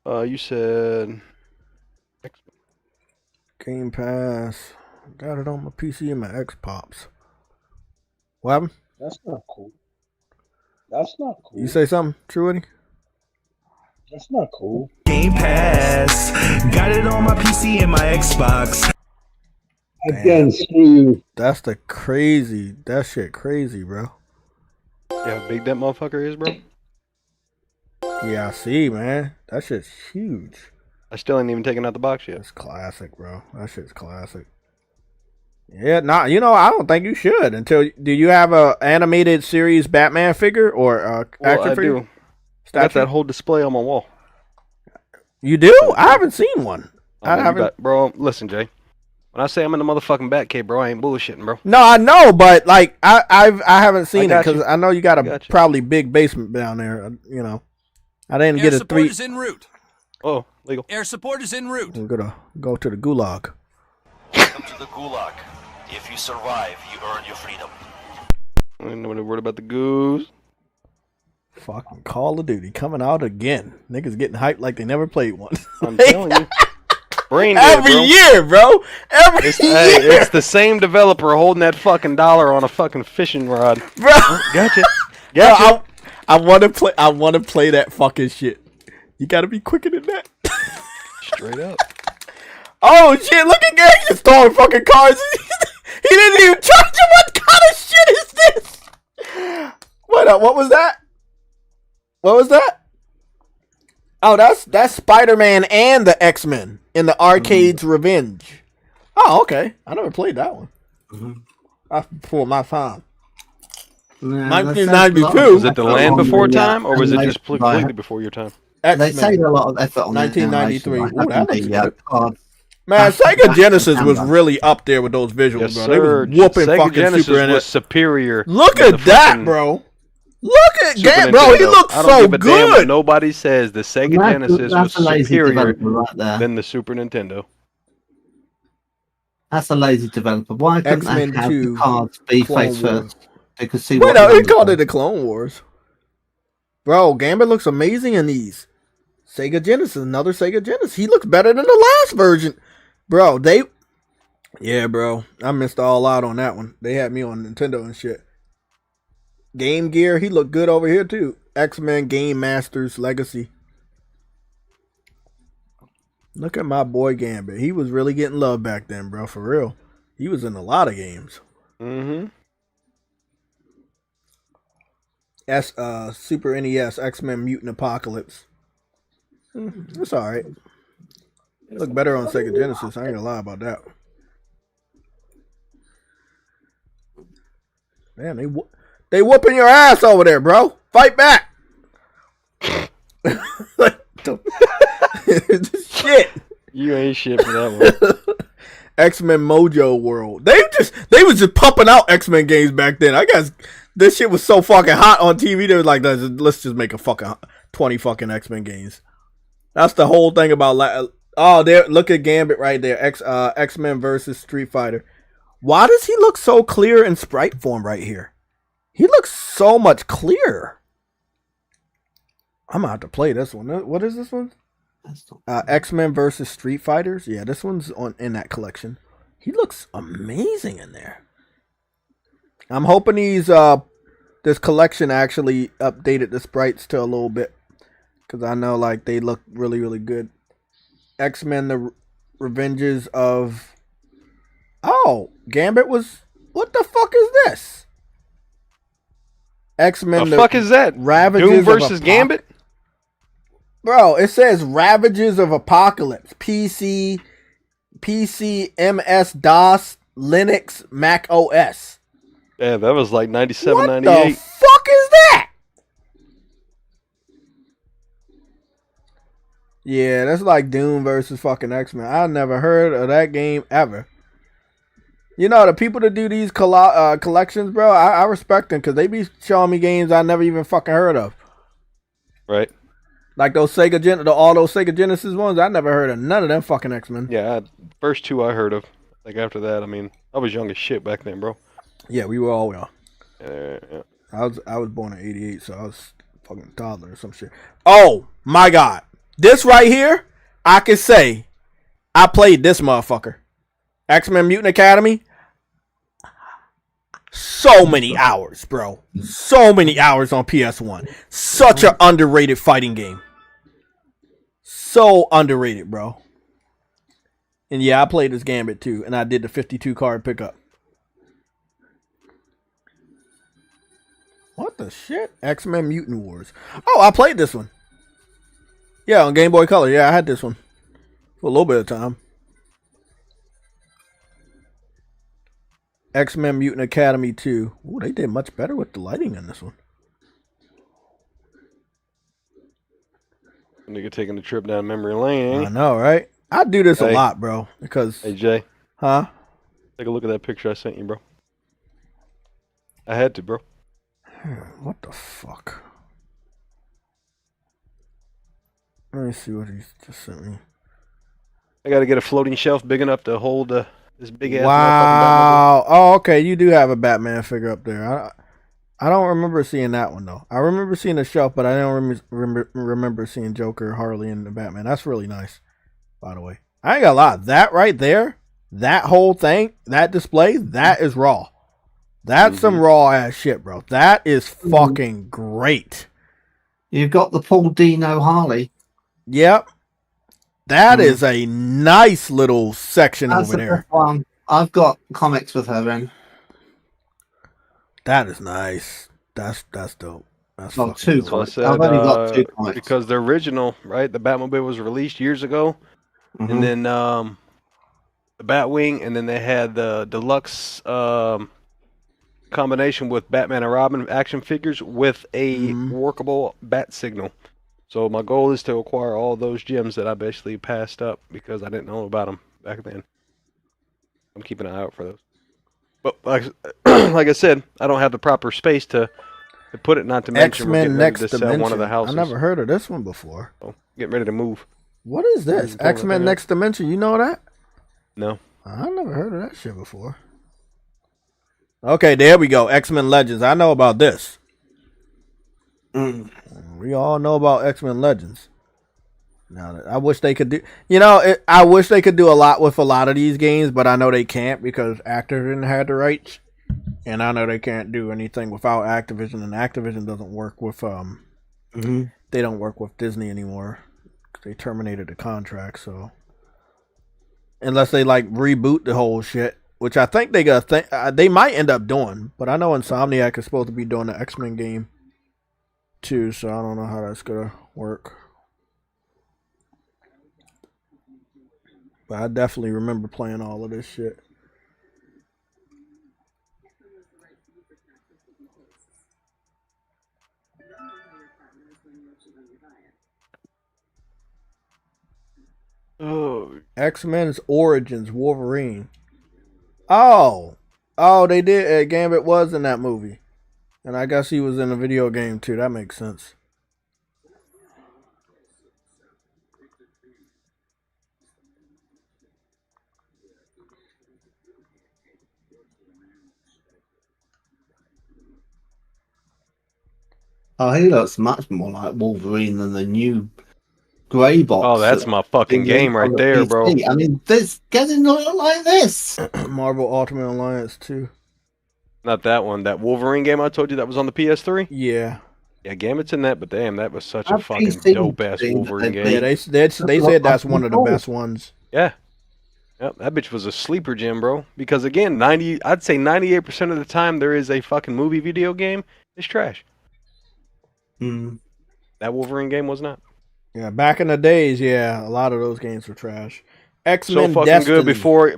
You said Game Pass. Got it on my PC and my Xbox. What happened? That's not cool. That's not cool. You say something, Truity? That's not cool. Game Pass. Got it on my PC and my Xbox. Again, screw. That's the crazy. That shit crazy, bro. Yeah, how big that motherfucker is, bro. Yeah, I see, man. That shit's huge. I still ain't even taken out the box yet. It's classic, bro. That shit's classic. Yeah, you know, I don't think you should until. Do you have a animated series Batman figure or action figure? I do. I got that whole display on my wall. You do? I haven't seen one. I haven't. Bro, listen, Jay. When I say I'm in the motherfucking Batcave, bro, I ain't bullshitting, bro. No, I know, but like I haven't seen it because I know you got a probably big basement down there. You know, I didn't get a 3. Air support is en route. Oh, legal. Air support is en route. I'm gonna go to the gulag. Welcome to the gulag. If you survive, you earn your freedom. I ain't nobody worried about the goose. Fucking Call of Duty coming out again. Niggas getting hyped like they never played one. I'm telling you. Brain Every year, bro. Every year. It's the same developer holding that fucking dollar on a fucking fishing rod. Bro. Gotcha. Bro, I want to play that fucking shit. You got to be quicker than that. Straight up. Oh shit, look at Gary just throwing fucking cards. He didn't even charge him. What kind of shit is this? What was that? What was that? Oh, that's Spider-Man and the X-Men in the Arcade's Revenge. Oh, okay. I never played that one. I pulled my time. 1992. Was it the Land Before Time, or was it just completely before your time? They saved a lot of effort on 1993. Ooh, that looks good. Man, Sega Genesis was really up there with those visuals, Yes, bro. sir. They was whooping Sega fucking Genesis Super was NES. superior. Look at that, bro. Look at Gambit, bro. He looks I don't so give a damn what good. nobody says the Sega Genesis was a lazy superior developer right there. than the Super Nintendo. That's a lazy developer. Why couldn't X-Men they have 2 the cards be Clone face Wars. first? They could see Wait, what no, the they numbers called were. it the Clone Wars. Bro, Gambit looks amazing in these. Sega Genesis, another Sega Genesis. He looks better than the last version. Bro, yeah, bro. I missed all out on that one. They had me on Nintendo and shit. Game Gear, he looked good over here too. X-Men Game Masters Legacy. Look at my boy Gambit. He was really getting love back then, bro. For real. He was in a lot of games. Mm-hmm. Super NES, X-Men Mutant Apocalypse. It's alright. Look better on Sega Genesis. I ain't gonna lie about that. Man, they whooping your ass over there, bro. Fight back. Shit. You ain't shit for that one. X-Men Mojo World. They was just pumping out X-Men games back then. I guess this shit was so fucking hot on TV. They was like, let's just make a fucking 20 fucking X-Men games. That's the whole thing about. Oh, there! Look at Gambit right there. X-Men versus Street Fighter. Why does he look so clear in sprite form right here? He looks so much clearer. I'm gonna have to play this one. What is this one? X-Men versus Street Fighters. Yeah, this one's in that collection. He looks amazing in there. I'm hoping this collection actually updated the sprites to a little bit, because I know like they look really, really good. X-Men: The Revenges of. Oh, Gambit was. What the fuck is this? X-Men. The fuck is that? Ravages Doom versus Gambit? Bro, it says Ravages of Apocalypse. PC, MS DOS, Linux, Mac OS. Yeah, that was like 97, what 98. What the fuck is that? Yeah, that's like Doom versus fucking X-Men. I never heard of that game ever. You know, the people that do these collections, bro, I respect them because they be showing me games I never even fucking heard of. Right. Like all those Sega Genesis ones, I never heard of none of them fucking X-Men. Yeah, first two I heard of. Like after that, I mean, I was young as shit back then, bro. Yeah, we were all young. Yeah. I was born in '88, so I was fucking toddler or some shit. Oh my god, this right here, I can say, I played this motherfucker, X-Men Mutant Academy. So many hours, bro. So many hours on PS1. Such an underrated fighting game. So underrated, bro. And yeah, I played as Gambit too, and I did the 52 card pickup. What the shit? X-Men Mutant Wars. Oh, I played this one. Yeah, on Game Boy Color. Yeah, I had this one for a little bit of time. X-Men Mutant Academy 2. Ooh, they did much better with the lighting in this one. Nigga taking a trip down memory lane. I know, right? I do this a lot, bro. Because hey Jay, huh? Take a look at that picture I sent you, bro. I had to, bro. What the fuck? Let me see what he just sent me. I got to get a floating shelf big enough to hold this big ass. Wow. Oh, okay. You do have a Batman figure up there. I don't remember seeing that one though. I remember seeing the shelf, but I don't remember seeing Joker, Harley, and the Batman. That's really nice, by the way. I ain't got a lot. That right there, that whole thing, that display, that is raw. That's some raw ass shit, bro. That is fucking great. You've got the Paul Dino Harley. Yep. That is a nice little section That's over there. Best one. I've got comics with her in. That is nice. That's dope. That's well, two dope. comics. I've only got 2 comics. Because the original, right, the Batmobile was released years ago, and then the Batwing, and then they had the deluxe combination with Batman and Robin action figures with a workable bat signal. So my goal is to acquire all those gems that I basically passed up because I didn't know about them back then. I'm keeping an eye out for those. But like I said, I don't have the proper space to put it. Not to mention we're getting ready to sell one of the houses. I never heard of this one before. So getting ready to move. What is this? X-Men Next Dimension. You know that? No. I never heard of that shit before. Okay, there we go. X-Men Legends. I know about this. We all know about X-Men Legends. Now, I wish they could do. I wish they could do a lot with a lot of these games, but I know they can't because Activision had the rights, and I know they can't do anything without Activision, and Activision doesn't work with They don't work with Disney anymore. They terminated the contract, so unless they like reboot the whole shit, which I think they might end up doing. But I know Insomniac is supposed to be doing the X-Men game too, so I don't know how that's gonna work. But I definitely remember playing all of this shit. Oh, X-Men's Origins Wolverine. Oh, they did. Gambit was in that movie, and I guess he was in a video game too. That makes sense. Oh, he looks much more like Wolverine than the new grey box. Oh, that's my fucking game right there, bro. I mean, this getting look like this. Marvel Ultimate Alliance 2. Not that one. That Wolverine game I told you that was on the PS3? Yeah. Yeah, Gambit's in that, but damn, that was such a fucking dope-ass Wolverine game. Yeah, they said that's one of the best ones. Yeah. Yep, that bitch was a sleeper gem, bro. Because again, I'd say 98% of the time there is a fucking movie video game, it's trash. That Wolverine game was not. Yeah, back in the days, yeah, a lot of those games were trash. X-Men so fucking Destiny. good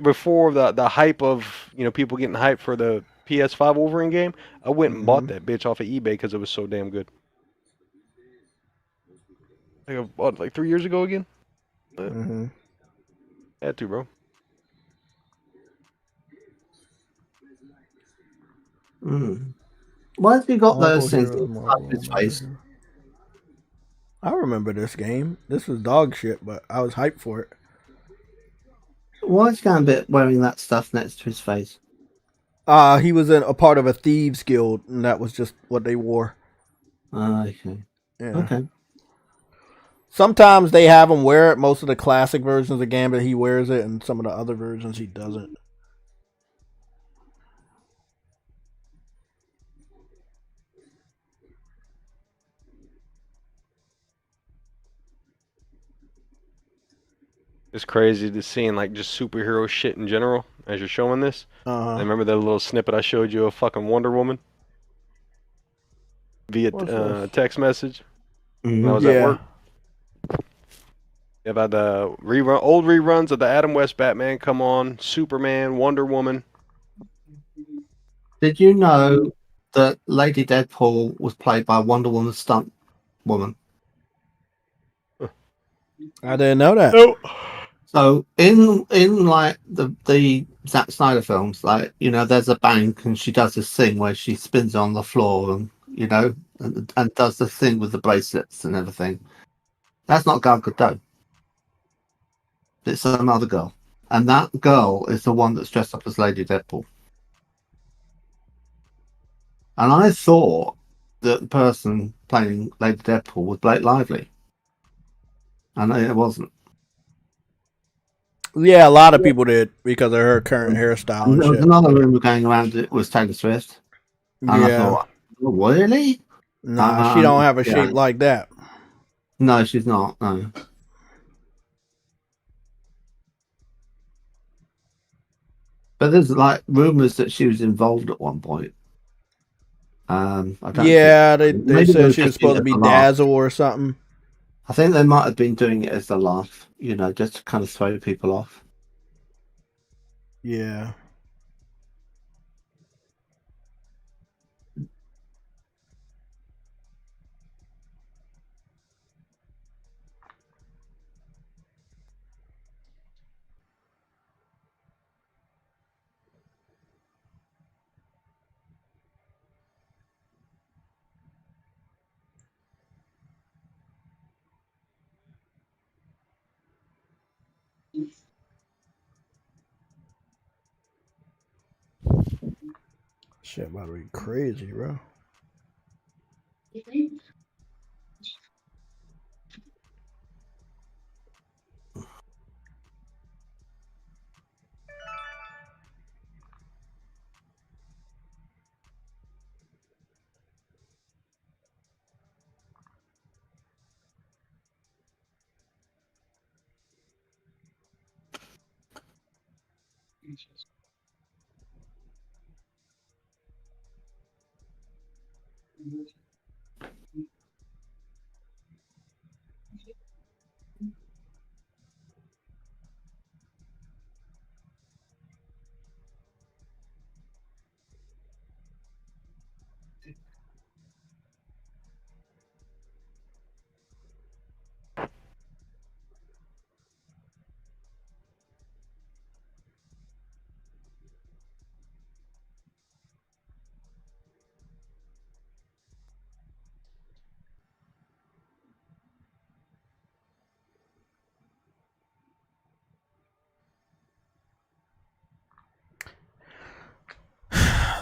before the hype of people getting hyped for the PS5 Wolverine game. I went and bought that bitch off of eBay because it was so damn good. I think I bought it like 3 years ago again. Had to, bro. Why have you got those things on his face? I remember this game. This was dog shit, but I was hyped for it. Why is Gambit wearing that stuff next to his face? He was in a part of a thieves guild, and that was just what they wore. Okay. Yeah. Okay. Sometimes they have him wear it. Most of the classic versions of Gambit, he wears it, and some of the other versions, he doesn't. It's crazy to seeing like just superhero shit in general as you're showing this. Uh-huh. Remember that little snippet I showed you of fucking Wonder Woman via text message when I was at work? About the old reruns of the Adam West Batman come on, Superman, Wonder Woman. Did you know that Lady Deadpool was played by Wonder Woman's stunt woman? I didn't know that. Nope. So in like the Zack Snyder films, like, you know, there's a bank and she does this thing where she spins on the floor and, you know, and does the thing with the bracelets and everything. That's not Gal Gadot. It's another girl, and that girl is the one that's dressed up as Lady Deadpool. And I thought that the person playing Lady Deadpool was Blake Lively, and it wasn't. Yeah, a lot of people did because of her current hairstyle and There was shit. another rumor going around it was Taylor Swift. And I thought, really? Nah, she don't have a shape like that. No, she's not. No. But there's like rumors that she was involved at one point. They said she was supposed to be Dazzle or something. I think they might have been doing it as a laugh, you know, just to kind of throw people off. Yeah. Shit about to be crazy, bro.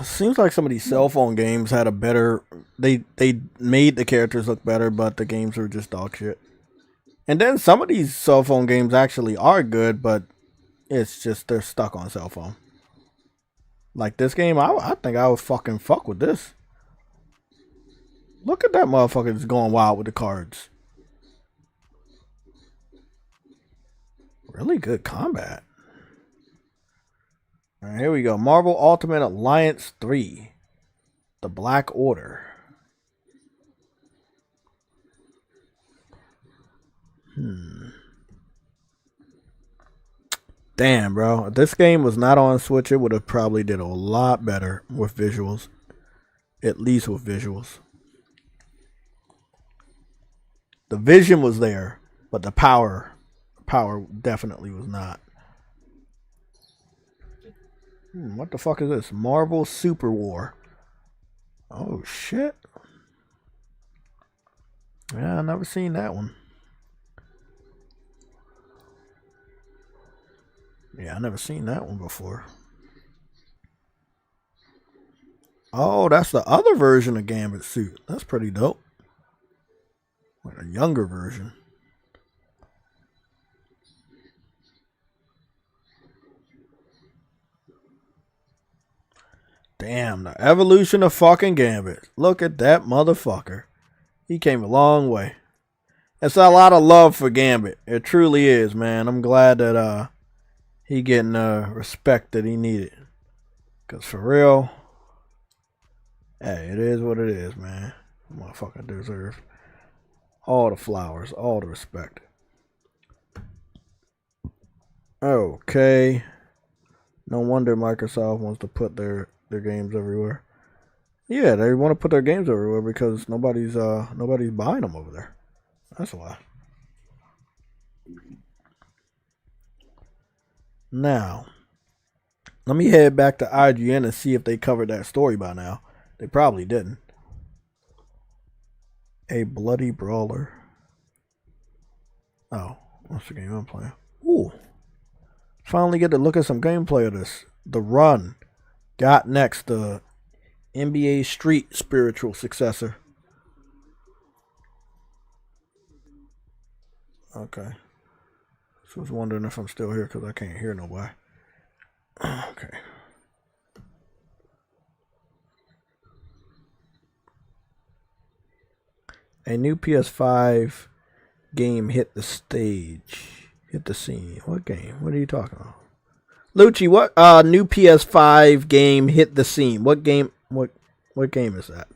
Seems like some of these cell phone games had a better. They made the characters look better, but the games were just dog shit. And then some of these cell phone games actually are good, but it's just they're stuck on cell phone. Like this game, I think I would fucking fuck with this. Look at that motherfucker just going wild with the cards. Really good combat. All right, here we go. Marvel Ultimate Alliance 3. The Black Order. Damn, bro. If this game was not on Switch, it would have probably did a lot better with visuals. At least with visuals. The vision was there, but the power definitely was not. What the fuck is this? Marvel Super War. Oh, shit. Yeah, I never seen that one. Yeah, I never seen that one before. Oh, that's the other version of Gambit suit. That's pretty dope. Like a younger version. Damn, the evolution of fucking Gambit. Look at that motherfucker. He came a long way. It's a lot of love for Gambit. It truly is, man. I'm glad that he getting respect that he needed. Cause for real, hey, it is what it is, man. Motherfucker deserves all the flowers, all the respect. Okay. No wonder Microsoft wants to put their games everywhere. Yeah, they want to put their games everywhere because nobody's buying them over there. That's why. Now, let me head back to IGN and see if they covered that story by now. They probably didn't. A bloody brawler. Oh, that's the game I'm playing. Ooh. Finally get to look at some gameplay of this. The Run. Got next, the NBA Street spiritual successor. Okay. So I was wondering if I'm still here because I can't hear nobody. Okay. A new PS5 game hit the stage. Hit the scene. What game? What are you talking about? Lucci, what new PS5 game hit the scene? What game what game is that?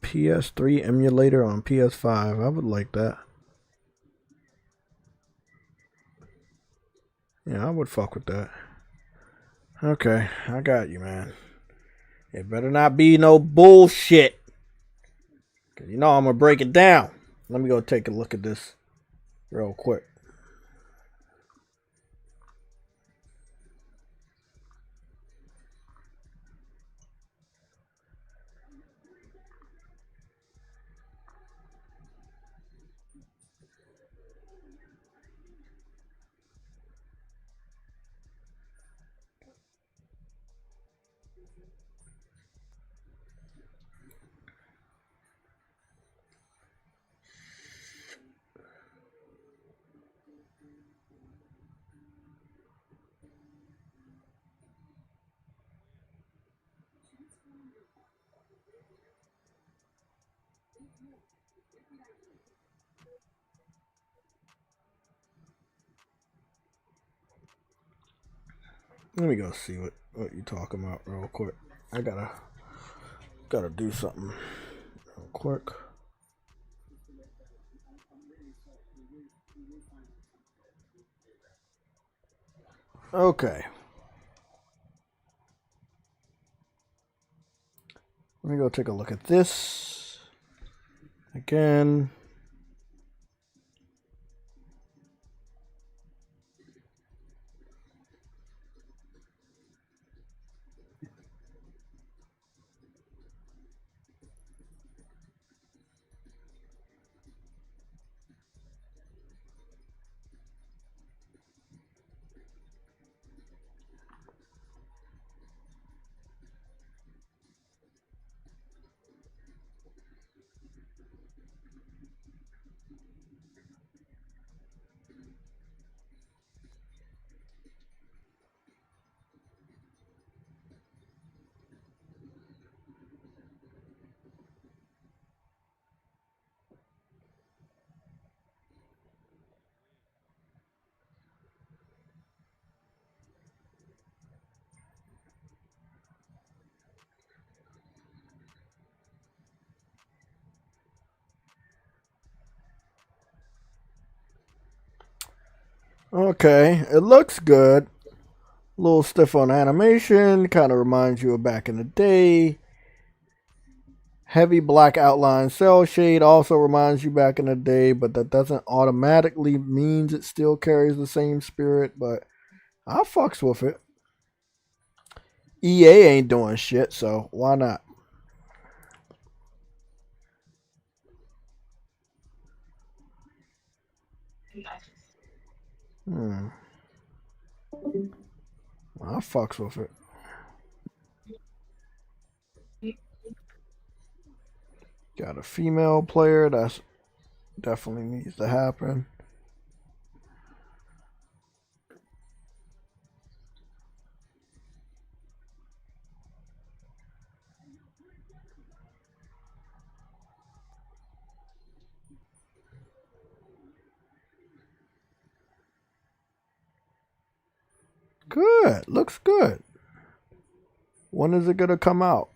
PS3 emulator on PS5. I would like that. Yeah, I would fuck with that. Okay, I got you, man. It better not be no bullshit. Cause you know I'm gonna break it down. Let me go take a look at this real quick. Let me go see what you're talking about real quick. I gotta do something real quick. Okay. Let me go take a look at this again. Okay, it looks good. A little stiff on animation, kind of reminds you of back in the day. Heavy black outline cell shade also reminds you back in the day, but that doesn't automatically means it still carries the same spirit, but I fucks with it. EA ain't doing shit, so why not? I fucks with it. Got a female player that's Definitely needs to happen. Good. Looks good. When is it going to come out?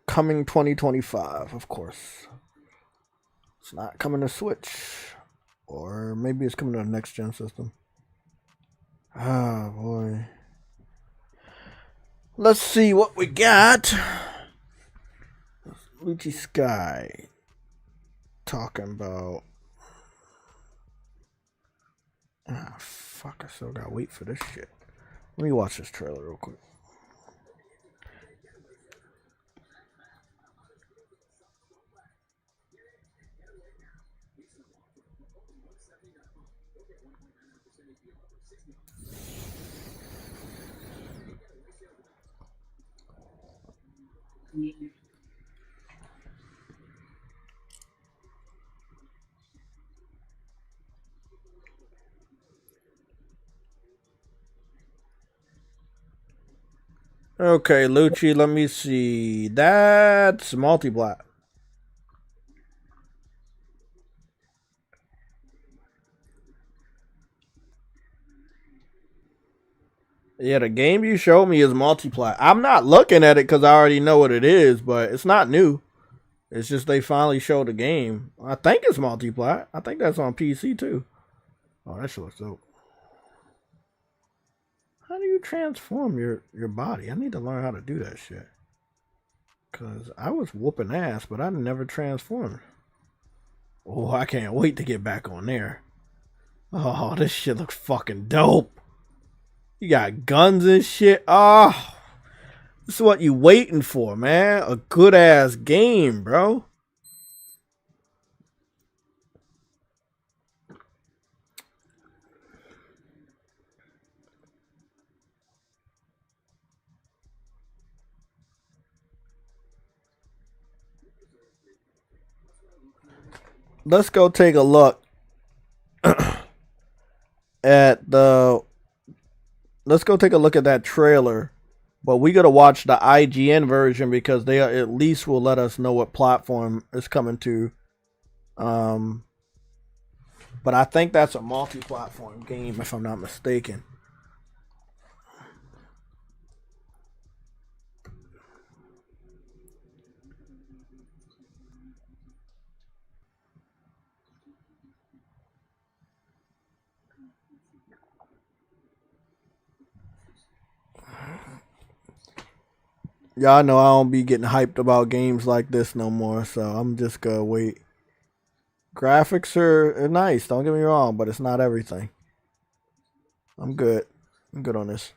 Coming 2025, of course. It's not coming to Switch. Or maybe it's coming to the next gen system. Oh, boy. Let's see what we got. Lucci Sky. Talking about... Ah, fuck, I still gotta wait for this shit. Let me watch this trailer real quick. Okay, Lucci, let me see. That's multiplat. Yeah, the game you showed me is multiplat. I'm not looking at it because I already know what it is, but it's not new. It's just they finally showed the game. I think it's multiplat. I think that's on PC too. Oh, that shit looks dope. How do you transform your body? I need to learn how to do that shit. Because I was whooping ass, but I never transformed. Oh, I can't wait to get back on there. Oh, this shit looks fucking dope. You got guns and shit. Oh, this is what you waiting for, man. A good ass game, bro. Let's go take a look at the... Let's go take a look at that trailer. But we got to watch the IGN version because they at least will let us know what platform it's coming to. But I think that's a multi-platform game, if I'm not mistaken. Y'all know I don't be getting hyped about games like this no more, so I'm just gonna wait. Graphics are nice, don't get me wrong, but it's not everything. I'm good. I'm good on this.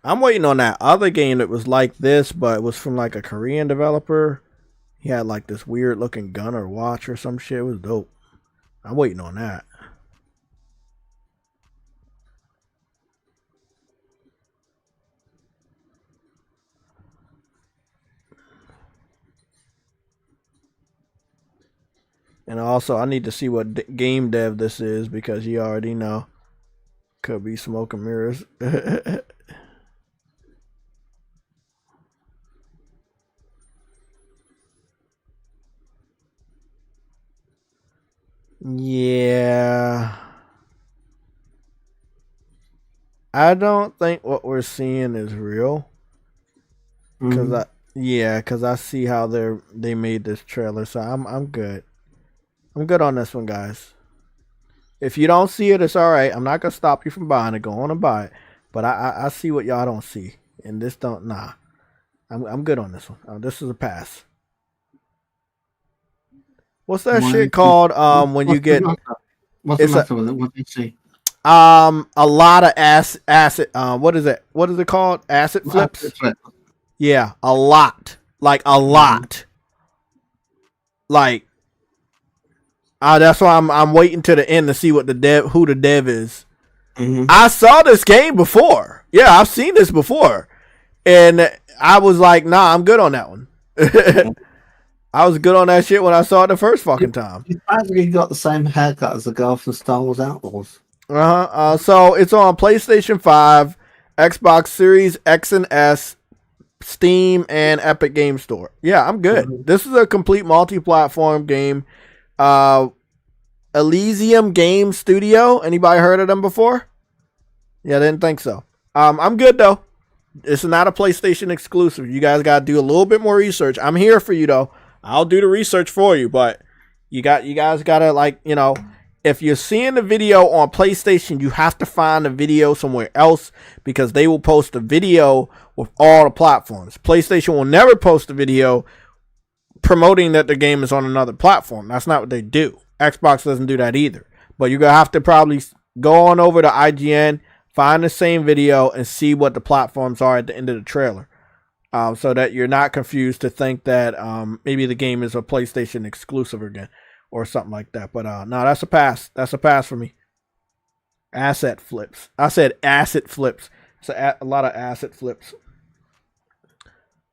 I'm waiting on that other game that was like this, but it was from like a Korean developer. He had like this weird looking gun or watch or some shit. It was dope. I'm waiting on that. And also, I need to see what game dev this is because you already know. Could be smoke and mirrors. Yeah. I don't think what we're seeing is real. Because I see how they made this trailer, so I'm good. I'm good on this one, guys. If you don't see it, it's alright. I'm not gonna stop you from buying it. Go on and buy it. But I see what y'all don't see. And this don't I'm good on this one. This is a pass. What's that shit called when you get what's the matter with it? What did you see? A lot of acid what is it? What is it called? Acid flips? Acid flip. Yeah, a lot. Like a lot. Like that's why I'm waiting to the end to see what who the dev is. I saw this game before. Yeah, I've seen this before. And I was like, nah, I'm good on that one. I was good on that shit when I saw it the first fucking time. He's basically got the same haircut as the girl from Star Wars Outlaws. So it's on PlayStation 5, Xbox Series X and S, Steam, and Epic Game Store. Yeah, I'm good. This is a complete multi-platform game. Elysium Game Studio. Anybody heard of them before? Yeah, I didn't think so. I'm good though. It's not a PlayStation exclusive. You guys got to do a little bit more research. I'm here for you though. I'll do the research for you, but you guys got to, like, you know, if you're seeing the video on PlayStation, you have to find the video somewhere else because they will post the video with all the platforms. PlayStation will never post a video promoting that the game is on another platform. That's not what they do. Xbox doesn't do that either. But you're going to have to probably go on over to IGN, find the same video, and see what the platforms are at the end of the trailer. So that you're not confused to think that maybe the game is a PlayStation exclusive again or something like that. But no, that's a pass. That's a pass for me. Asset flips. I said asset flips. It's a lot of asset flips.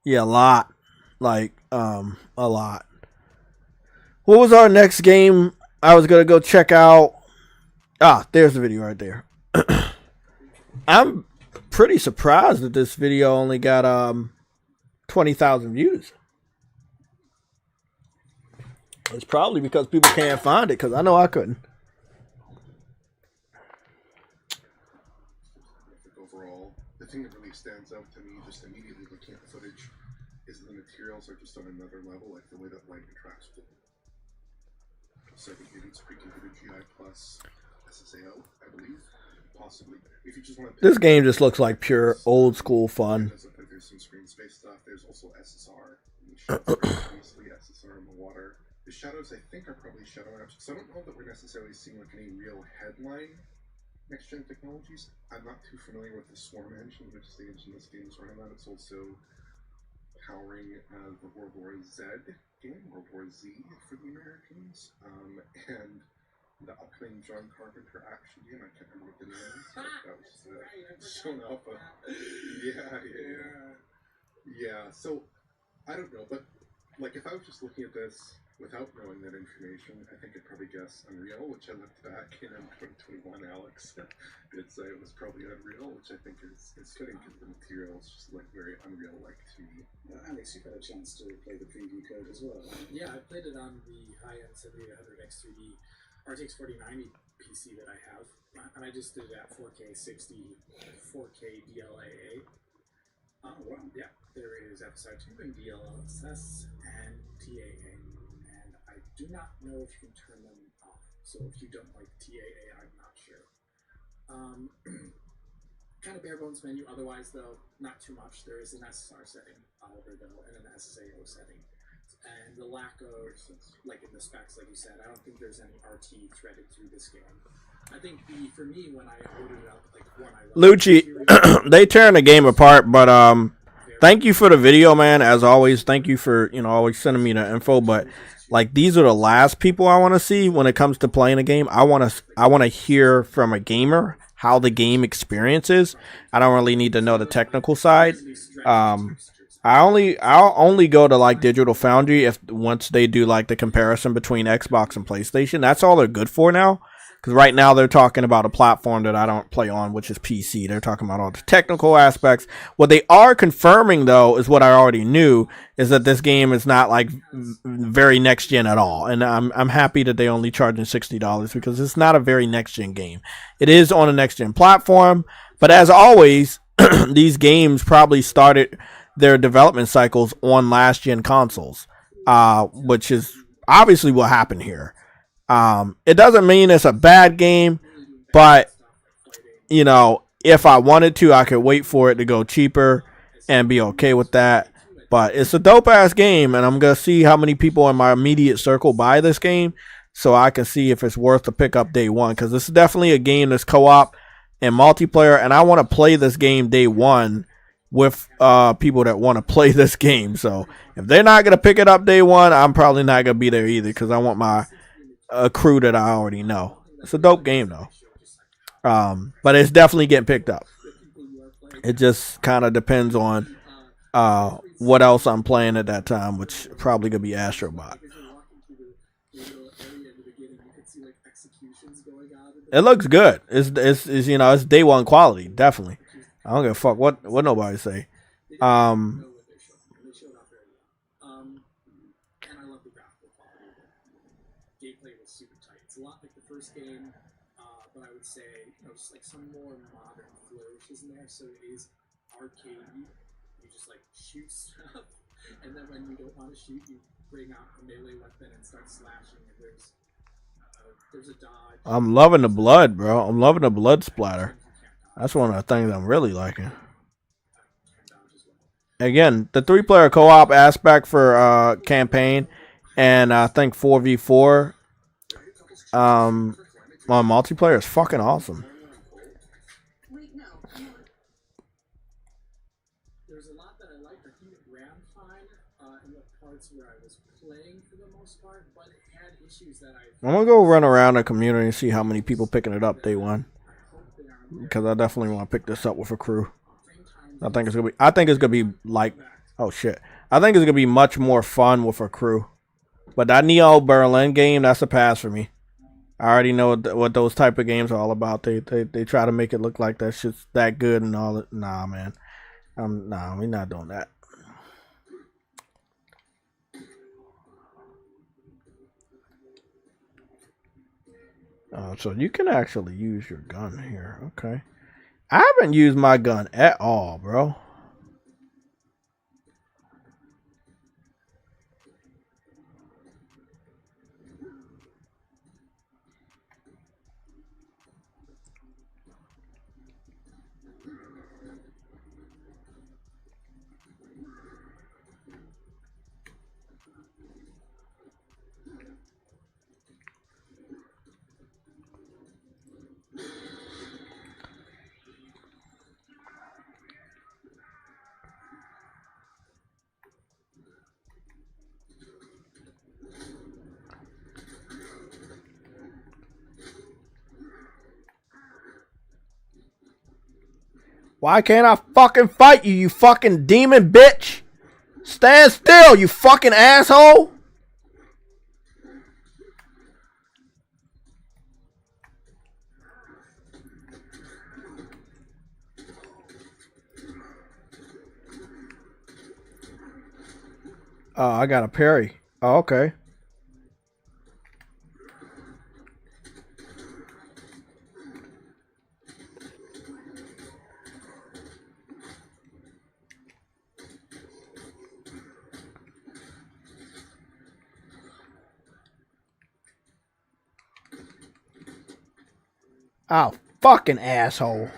Yeah, a lot. Like, a lot. What was our next game I was going to go check out? There's the video right there. I'm pretty surprised that this video only got 20,000 views. It's probably because people can't find it, because I know I couldn't. Overall, the thing that really stands out to me, just immediately looking at the footage, is the materials are just on another level, like the way that light interacts with them. So I think maybe it's pre-configured GI plus SSAO, I believe, possibly. If you just want to, this game just looks like pure old school fun. There's some screen space stuff. There's also SSR. Obviously, SSR in the water. The shadows, I think, are probably shadow apps. So I don't know that we're necessarily seeing like any real headline next-gen technologies. I'm not too familiar with the Swarm engine, which is the engine this game is running on. It's also powering the World War Z game, World War Z for the Americans, and the upcoming John Carpenter action game. I can't remember what the name is, but that was shown up. Yeah. So I don't know, but like if I was just looking at this without knowing that information, I think I'd probably guess Unreal, which I looked back in 2021. Alex did say it was probably Unreal, which I think is fitting because the materials just look very Unreal-like to me. Alex, you've had a chance to play the preview code as well. Yeah, I played it on the high-end 7800X 3D RTX 4090 PC that I have, and I just did it at 4K 60, 4K DLAA. Oh, wow. Yeah, there is FSR2 and DLSS and TAA, and I do not know if you can turn them off. So if you don't like TAA, I'm not sure. Kind of bare bones menu. Otherwise, though, not too much. There is an SSR setting, however, though, and an SSAO setting. And the lack of, like in the specs, like you said, I don't think there's any RT threaded through this game. I think for me, when I loaded it up, like when I Lucci, they tearing the game apart, but thank you for the video, man. As always, thank you for, you know, always sending me the info. But like, these are the last people I want to see when it comes to playing a game. I want to hear from a how the game experience is. I don't really need to know the technical side. I'll only go to like Digital Foundry once they do like the comparison between Xbox and PlayStation. That's all they're good for now. Because right now they're talking about a platform that I don't play on, which is PC. They're talking about all the technical aspects. What they are confirming, though, is what I already knew, is that this game is not like very next gen at all. And I'm happy that they only charging $60 because it's not a very next gen game. It is on a next gen platform, but as always, these games probably started their development cycles on last gen consoles, which is obviously what happened here. It doesn't mean it's a bad game, but you know, if I wanted to, I could wait for it to go cheaper and be okay with that. But it's a dope ass game, and I'm gonna see how many people in my immediate circle buy this game, so I can see if it's worth to pick up day one. Because this is definitely a game that's co-op and multiplayer, and I want to play this game day one with people that want to play this game. So if they're not gonna pick it up day one, I'm probably not gonna be there either, because I want my crew that I already know. It's a dope game though, but it's definitely getting picked up. It just kind of depends on what else I'm playing at that time, which probably gonna be Astrobot. It looks good. It's you know, it's day one quality, definitely. I don't give a fuck what nobody say. And I love the graphical quality. Gameplay was super tight. It's a lot like the first game, but I would say, you know, just like some more modern flourishes in there. So it is arcadey. You just like shoot stuff, and then when you don't want to shoot, you bring out a melee weapon and start slashing. And there's a dodge. I'm loving the blood, bro. I'm loving the blood splatter. That's one of the things I'm really liking. Again, the 3-player co-op aspect for campaign, and I think 4v4 on multiplayer is fucking awesome. There's a lot that I liked. I think it ran fine in the parts where I was playing for the most part, but it had issues that I'm gonna go run around the community and see how many people picking it up day one, because I definitely want to pick this up with a crew. I think it's gonna be like, oh shit. I think it's gonna be much more fun with a crew. But that Neo Berlin game, that's a pass for me. I already know what those type of games are all about. They try to make it look like that shit's that good and all that. Nah, man. Nah, we're not doing that. So you can actually use your gun here. Okay. I haven't used my gun at all, bro. Why can't I fucking fight you, you fucking demon bitch? Stand still, you fucking asshole. Oh, I got a parry. Oh, okay. Oh, fucking asshole.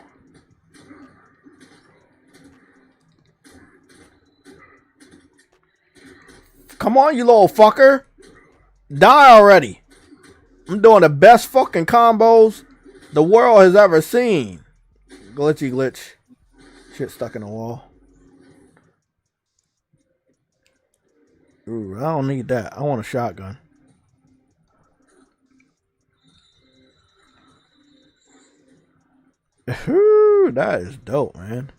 Come on, you little fucker. Die already. I'm doing the best fucking combos the world has ever seen. Glitchy glitch. Shit stuck in the wall. Ooh, I don't need that. I want a shotgun. Ooh, that is dope, man.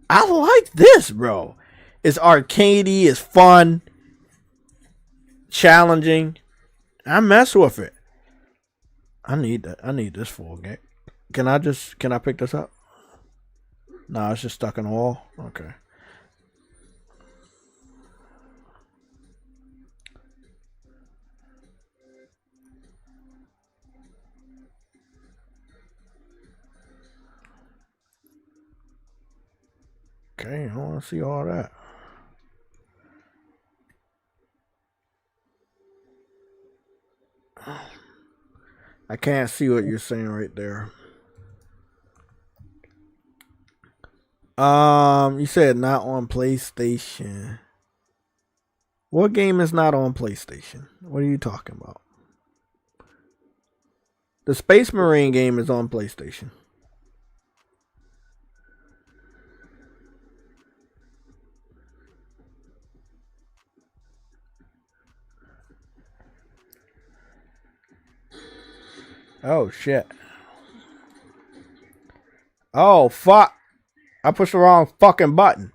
I like this, bro. It's arcadey, it's fun, challenging. I mess with it. I need that. I need this full game. Can I pick this up? No, it's just stuck in the wall. Okay. Okay, I want to see all that. I can't see what you're saying right there. You said not on PlayStation. What game is not on PlayStation? What are you talking about? The Space Marine game is on PlayStation. Oh, shit. Oh, fuck. I pushed the wrong fucking button.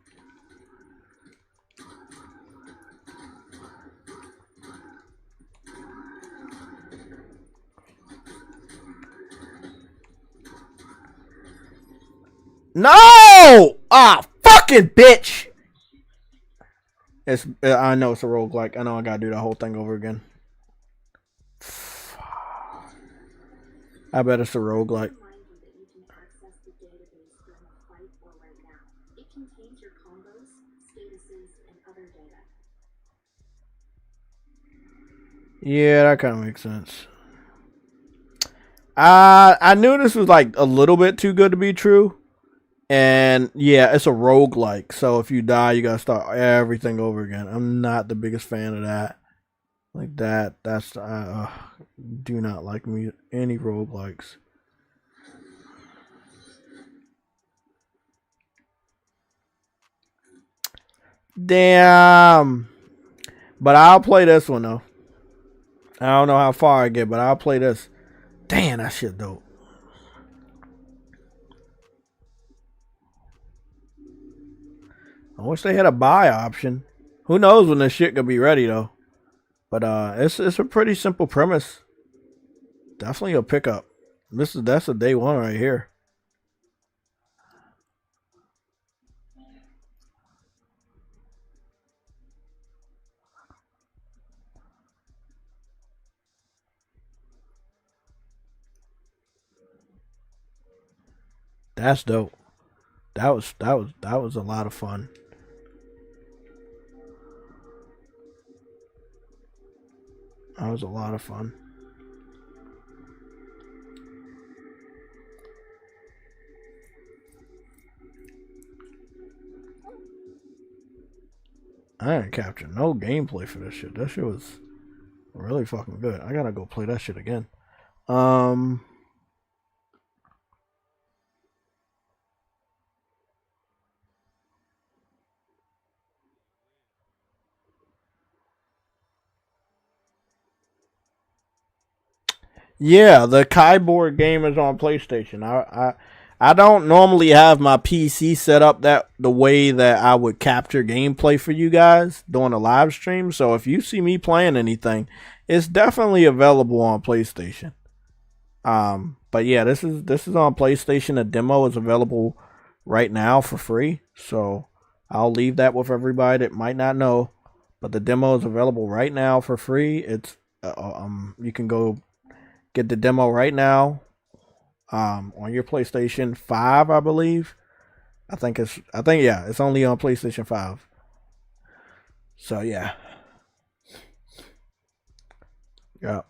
No! Ah, fucking bitch! I know it's a roguelike. I know I gotta do the whole thing over again. I bet it's a roguelike. Yeah, that kind of makes sense. I knew this was like a little bit too good to be true. And yeah, it's a roguelike. So if you die, you gotta start everything over again. I'm not the biggest fan of that. Like that. That's do not like me any roguelikes. Damn. But I'll play this one though. I don't know how far I get, but I'll play this. Damn, that shit dope. I wish they had a buy option. Who knows when this shit gonna be ready though. But it's a pretty simple premise. Definitely a pickup. That's a day one right here. That's dope. That was a lot of fun. That was a lot of fun. I didn't capture no gameplay for this shit. That shit was really fucking good. I gotta go play that shit again. Yeah, the KIBORG game is on PlayStation. I don't normally have my PC set up the way that I would capture gameplay for you guys during a live stream. So if you see me playing anything, it's definitely available on PlayStation. But yeah, this is on PlayStation. The demo is available right now for free. So I'll leave that with everybody that might not know. But the demo is available right now for free. It's you can go get the demo right now. On your PlayStation 5, I believe. I think yeah, it's only on PlayStation 5. So yeah. Yeah.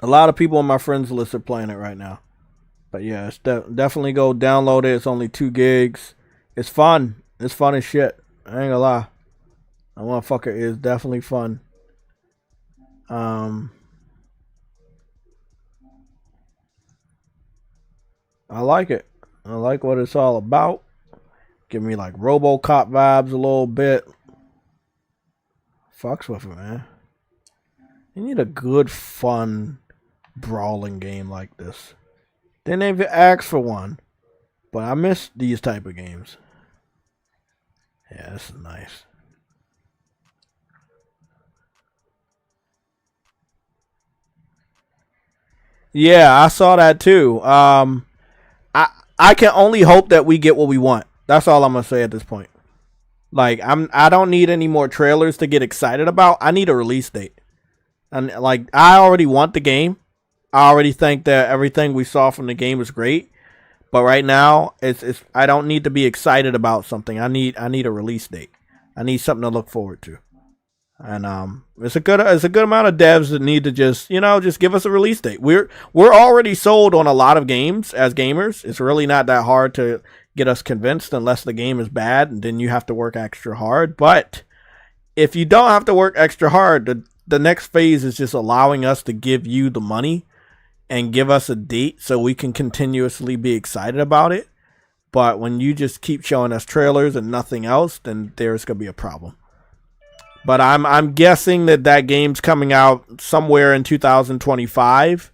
A lot of people on my friends list are playing it right now. But yeah, it's definitely go download it. It's only 2 gigs. It's fun. It's fun as shit. I ain't gonna lie. That motherfucker is definitely fun. I like it. I like what it's all about. Give me like RoboCop vibes a little bit. Fucks with it, man. You need a good, fun, brawling game like this. Didn't even ask for one. But I miss these type of games. Yeah, this is nice. Yeah, I saw that too. I can only hope that we get what we want. That's all I'm gonna say at this point. Like I don't need any more trailers to get excited about. I need a release date. And like I already want the game. I already think that everything we saw from the game is great. But right now, it's I don't need to be excited about something. I need a release date. I need something to look forward to. And it's a good amount of devs that need to just give us a release date. We're already sold on a lot of games as gamers. It's really not that hard to get us convinced unless the game is bad, and then you have to work extra hard. But if you don't have to work extra hard, the next phase is just allowing us to give you the money and give us a date so we can continuously be excited about it. But when you just keep showing us trailers and nothing else, then there's gonna be a problem. But I'm guessing that game's coming out somewhere in 2025.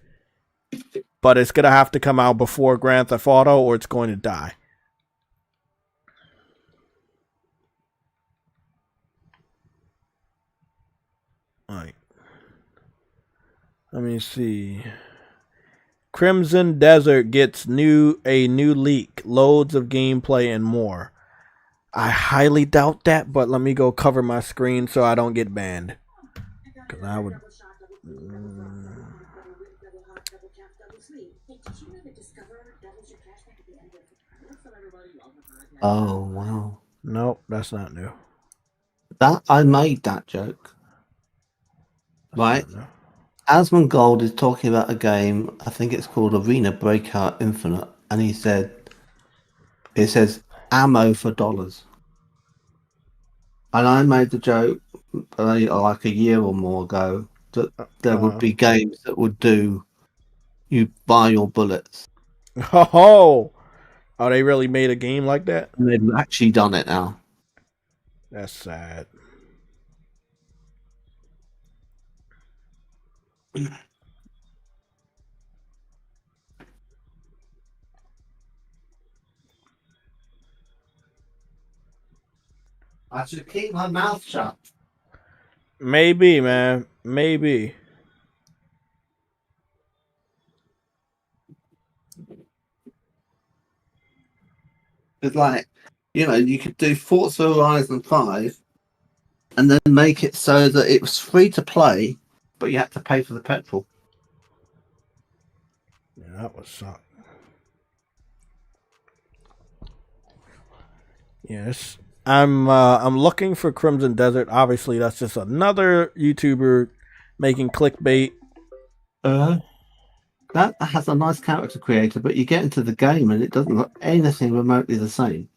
But it's gonna have to come out before Grand Theft Auto, or it's going to die. All right. Let me see. Crimson Desert gets a new leak, loads of gameplay and more. I highly doubt that, but let me go cover my screen so I don't get banned. Because I would... Oh, wow. Nope, that's not new. That I made that joke. Right? Asmongold is talking about a game, I think it's called Arena Breakout Infinite, and he said, it says ammo for dollars. And I made the joke like a year or more ago that there would be games that would do you buy your bullets. Oh, they really made a game like that? And they've actually done it now. That's sad. I should keep my mouth shut. Maybe, man. Maybe. It's like, you know, you could do Forza Horizon 5 and then make it so that it was free to play, but you had to pay for the petrol. Yeah, that would suck. Yes. I'm looking for Crimson Desert. Obviously, that's just another YouTuber making clickbait. That has a nice character creator, but you get into the game and it doesn't look anything remotely the same.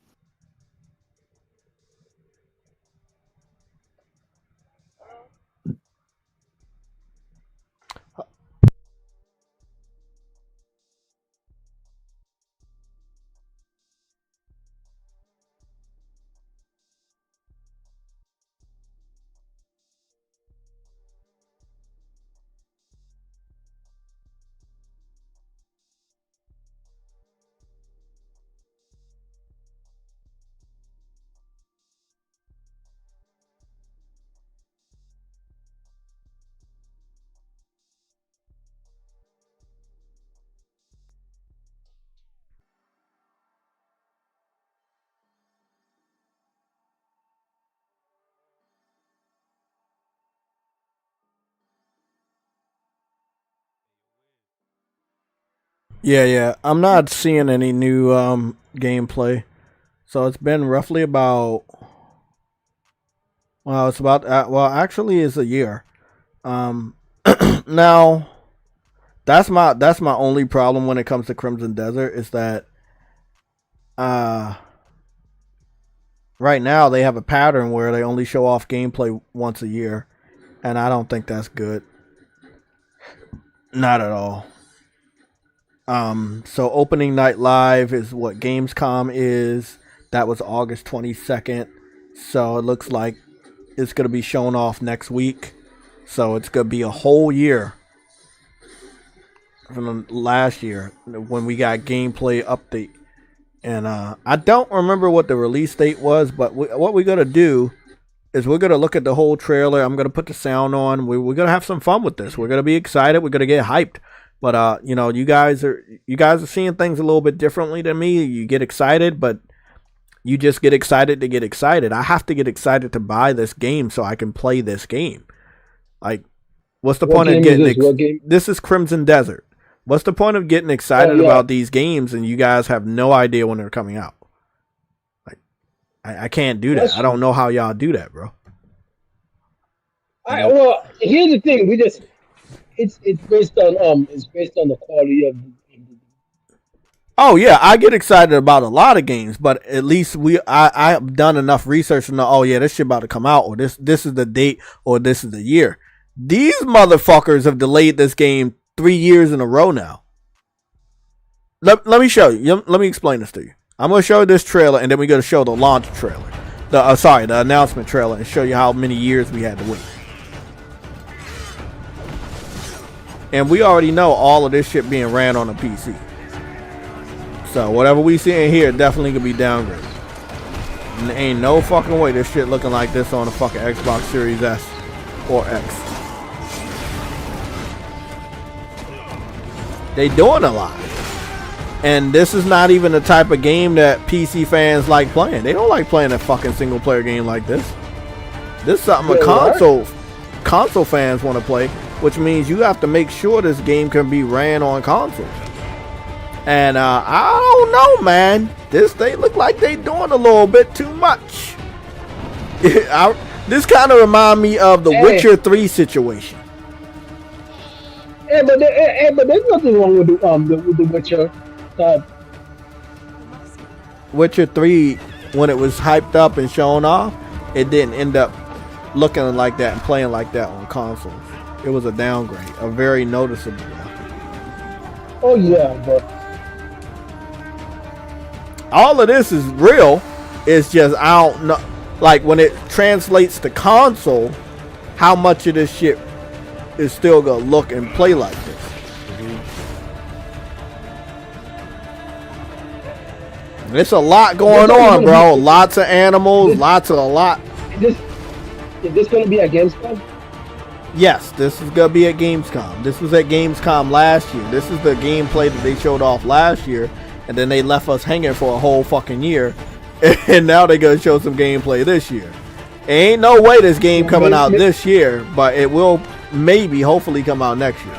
Yeah. I'm not seeing any new gameplay. So it's been roughly about... Well, it's about... actually, it's a year. Now, that's my only problem when it comes to Crimson Desert is that right now they have a pattern where they only show off gameplay once a year, and I don't think that's good. Not at all. So opening night live is what Gamescom is. That was August 22nd. So it looks like it's going to be shown off next week. So it's going to be a whole year from last year when we got gameplay update. And I don't remember what the release date was, but what we're going to do is we're going to look at the whole trailer. I'm going to put the sound on. We're going to have some fun with this. We're going to be excited. We're going to get hyped. But you know, you guys are seeing things a little bit differently than me. You get excited, but you just get excited to get excited. I have to get excited to buy this game so I can play this game. Like, what's the point of getting this is Crimson Desert. What's the point of getting excited about these games and you guys have no idea when they're coming out? Like, I can't do that. I don't know how y'all do that, bro. Well, here's the thing. It's based on the quality of. Oh yeah, I get excited about a lot of games, but at least I've done enough research to know. Oh yeah, this shit about to come out, or this is the date, or this is the year. These motherfuckers have delayed this game 3 years in a row now. Let me show you. Let me explain this to you. I'm gonna show you this trailer, and then we're gonna show the launch trailer. The announcement trailer, and show you how many years we had to wait. And we already know all of this shit being ran on a PC. So whatever we see in here definitely could be downgraded. And there ain't no fucking way this shit looking like this on a fucking Xbox Series S or X. They doing a lot. And this is not even the type of game that PC fans like playing. They don't like playing a fucking single player game like this. This is something console fans want to play, which means you have to make sure this game can be ran on console. And I don't know, man. They look like they doing a little bit too much. This kind of remind me of the Witcher 3 situation. But there's nothing wrong with the Witcher. Witcher 3, when it was hyped up and shown off, it didn't end up looking like that and playing like that on consoles. It was a downgrade, a very noticeable one. Oh yeah, but all of this is real. It's just I don't know, like when it translates to console, how much of this shit is still gonna look and play like this. It's a lot going on, bro. Lots of animals, Is this going to be at Gamescom? Yes, this is going to be at Gamescom. This was at Gamescom last year. This is the gameplay that they showed off last year, and then they left us hanging for a whole fucking year, and now they're going to show some gameplay this year. Ain't no way this game coming out this year, but it will hopefully come out next year.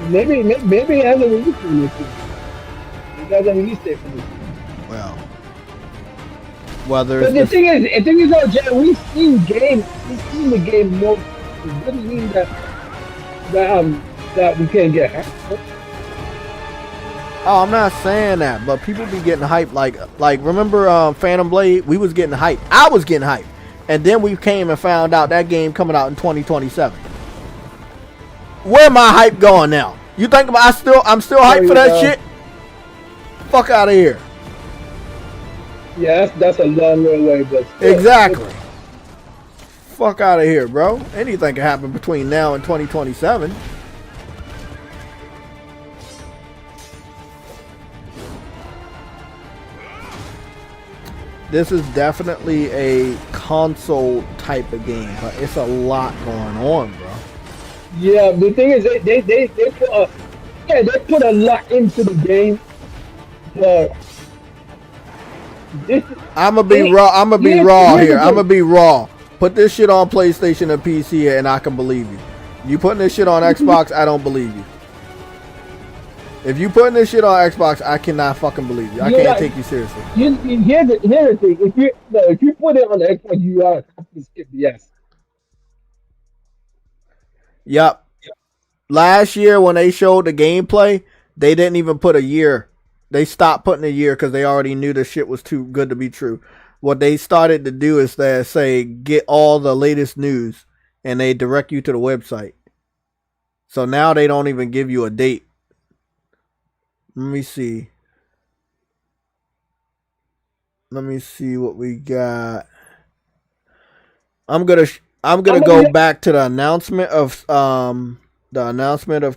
Maybe it hasn't released for next year. It hasn't released it for next year. Well, whether but the thing is, though, Jay, we've seen the game more. It doesn't mean that we can't get hyped. Oh, I'm not saying that, but people be getting hyped. Like remember Phantom Blade? We was getting hyped. I was getting hyped, and then we came and found out that game coming out in 2027. Where my hype going now? You think I'm still hyped for that shit? Fuck out of here. Yeah, that's a long way away, but still. Exactly. Fuck out of here, bro. Anything can happen between now and 2027. This is definitely a console type of game, but it's a lot going on, bro. Yeah, the thing is, they put a lot into the game, but I'm gonna be raw. I'm gonna be raw here. I'm gonna be raw. Put this shit on PlayStation and PC, and I can believe you. You putting this shit on Xbox, I don't believe you. If you putting this shit on Xbox, I cannot fucking believe you. I can't take you seriously. Here's the thing. If you put it on the Xbox, you are skip the S. Yep. Last year when they showed the gameplay, they didn't even put a year. They stopped putting a year because they already knew the shit was too good to be true. What they started to do is they say get all the latest news, and they direct you to the website. So now they don't even give you a date. Let me see. Let me see what we got. I'm gonna go back to the announcement of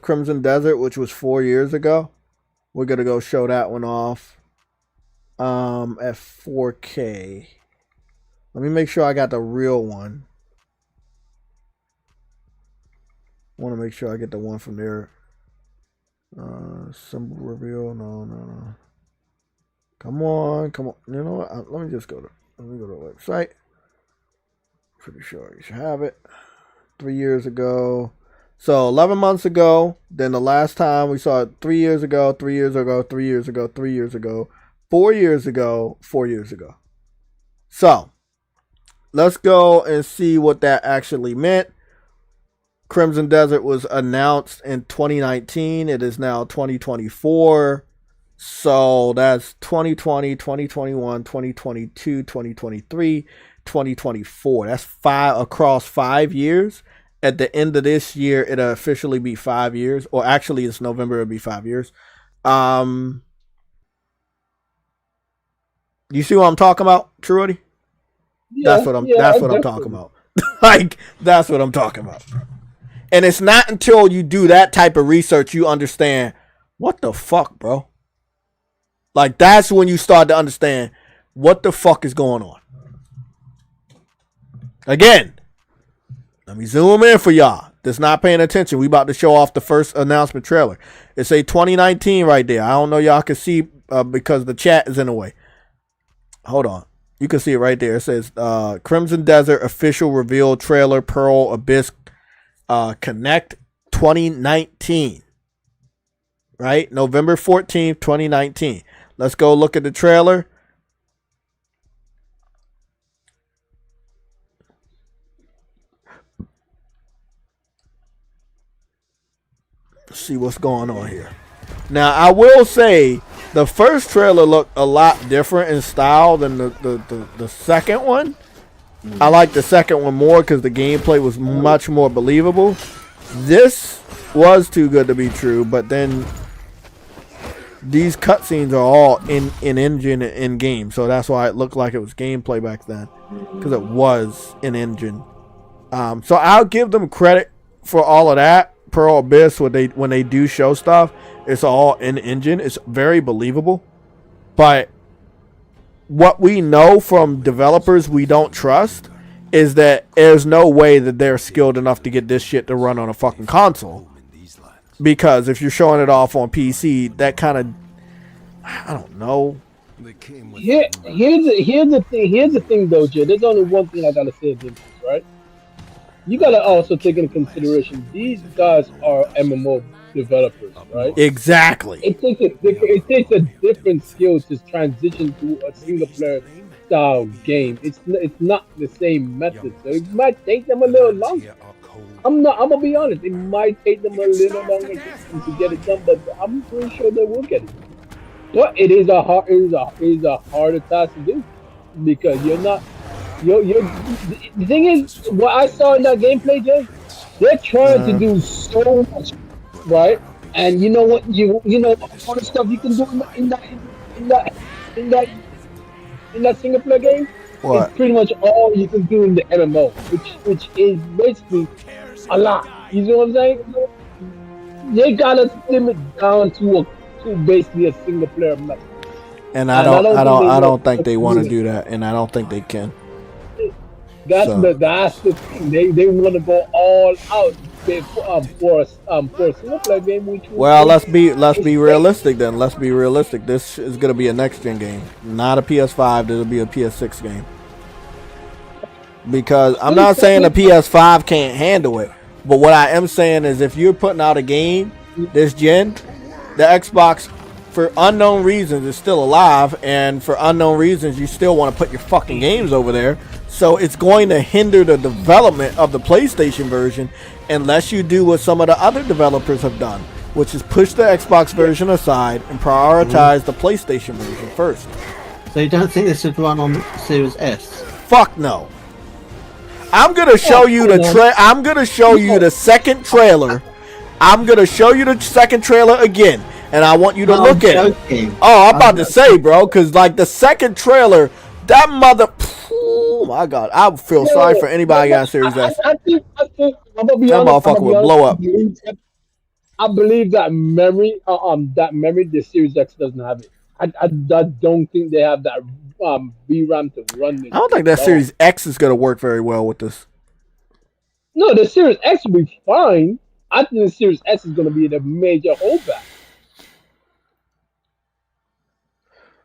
Crimson Desert, which was 4 years ago. We're gonna go show that one off at 4K. Let me make sure I got the real one. I want to make sure I get the one from there. Symbol reveal. No. Come on. You know what? Let me go to the website. Pretty sure you should have it. 3 years ago. So 11 months ago. Then the last time we saw it 3 years ago, 3 years ago, 3 years ago, 3 years ago, 4 years ago, 4 years ago. So let's go and see what that actually meant. Crimson Desert was announced in 2019. It is now 2024. So that's 2020, 2021, 2022, 2023, 2024. That's across 5 years. At the end of this year, it'll officially be 5 years. Or actually, it's November, it'll be 5 years. You see what I'm talking about, Trudy? Yeah, that's what I'm talking about. That's what I'm talking about. And it's not until you do that type of research you understand what the fuck, bro. Like, that's when you start to understand what the fuck is going on. Again, let me zoom in for y'all. that's not paying attention, we about to show off the first announcement trailer. It's a 2019 right there. I don't know y'all can see because the chat is in the way. Hold on. You can see it right there. It says Crimson Desert official reveal trailer Pearl Abyss Connect 2019. Right? November 14th, 2019. Let's go look at the trailer. See what's going on here. Now, I will say the first trailer looked a lot different in style than the second one. I like the second one more because the gameplay was much more believable. This was too good to be true, but then these cutscenes are all in engine and in game, so that's why it looked like it was gameplay back then, because it was in engine. So I'll give them credit for all of that. Pearl Abyss, when they do show stuff, it's all in engine. It's very believable. But what we know from developers we don't trust is that there's no way that they're skilled enough to get this shit to run on a fucking console. Because if you're showing it off on PC, that kind of, I don't know. Here's the thing though, Jay. There's only one thing I gotta say about this, right? You gotta also take into consideration these guys are MMO developers, right? Exactly. It takes a different skill to transition to a single player style game. It's not the same method, so it might take them a little longer. I'm gonna be honest. It might take them a little longer to get it done, but I'm pretty sure they will get it. But it is a harder task to do because you're not. The thing is, what I saw in that gameplay, Jay, they're trying to do so much, right? And you know what? You know all the stuff you can do in that single player game. What? It's pretty much all you can do in the MMO, which is basically a lot. You know what I'm saying? They gotta slim it down to basically a single player method. And I don't think they want to do that, and I don't think they can. That's the thing. They want to go all out for a single player game. Well, let's be realistic then. Let's be realistic. This is gonna be a next gen game, not a PS5. It'll be a PS6 game. Because I'm not saying the PS5 can't handle it, but what I am saying is if you're putting out a game this gen, the Xbox, for unknown reasons, is still alive, and for unknown reasons, you still want to put your fucking games over there. So it's going to hinder the development of the PlayStation version unless you do what some of the other developers have done, which is push the Xbox version aside and prioritize the PlayStation version first. So you don't think this would run on Series S? Fuck no. I'm gonna show you I'm gonna show you the second trailer. I'm gonna show you the second trailer again, and I want you to look at it. Oh, I'm about to say, bro, because like the second trailer, that mother. Oh my god, I feel sorry for anybody got Series S. I think I'm gonna be that honest, motherfucker would blow up. I believe that memory, the Series X doesn't have it. I don't think they have that VRAM to run this. I don't think that Series X is gonna work very well with this. No, the Series X will be fine. I think the Series S is gonna be the major holdback.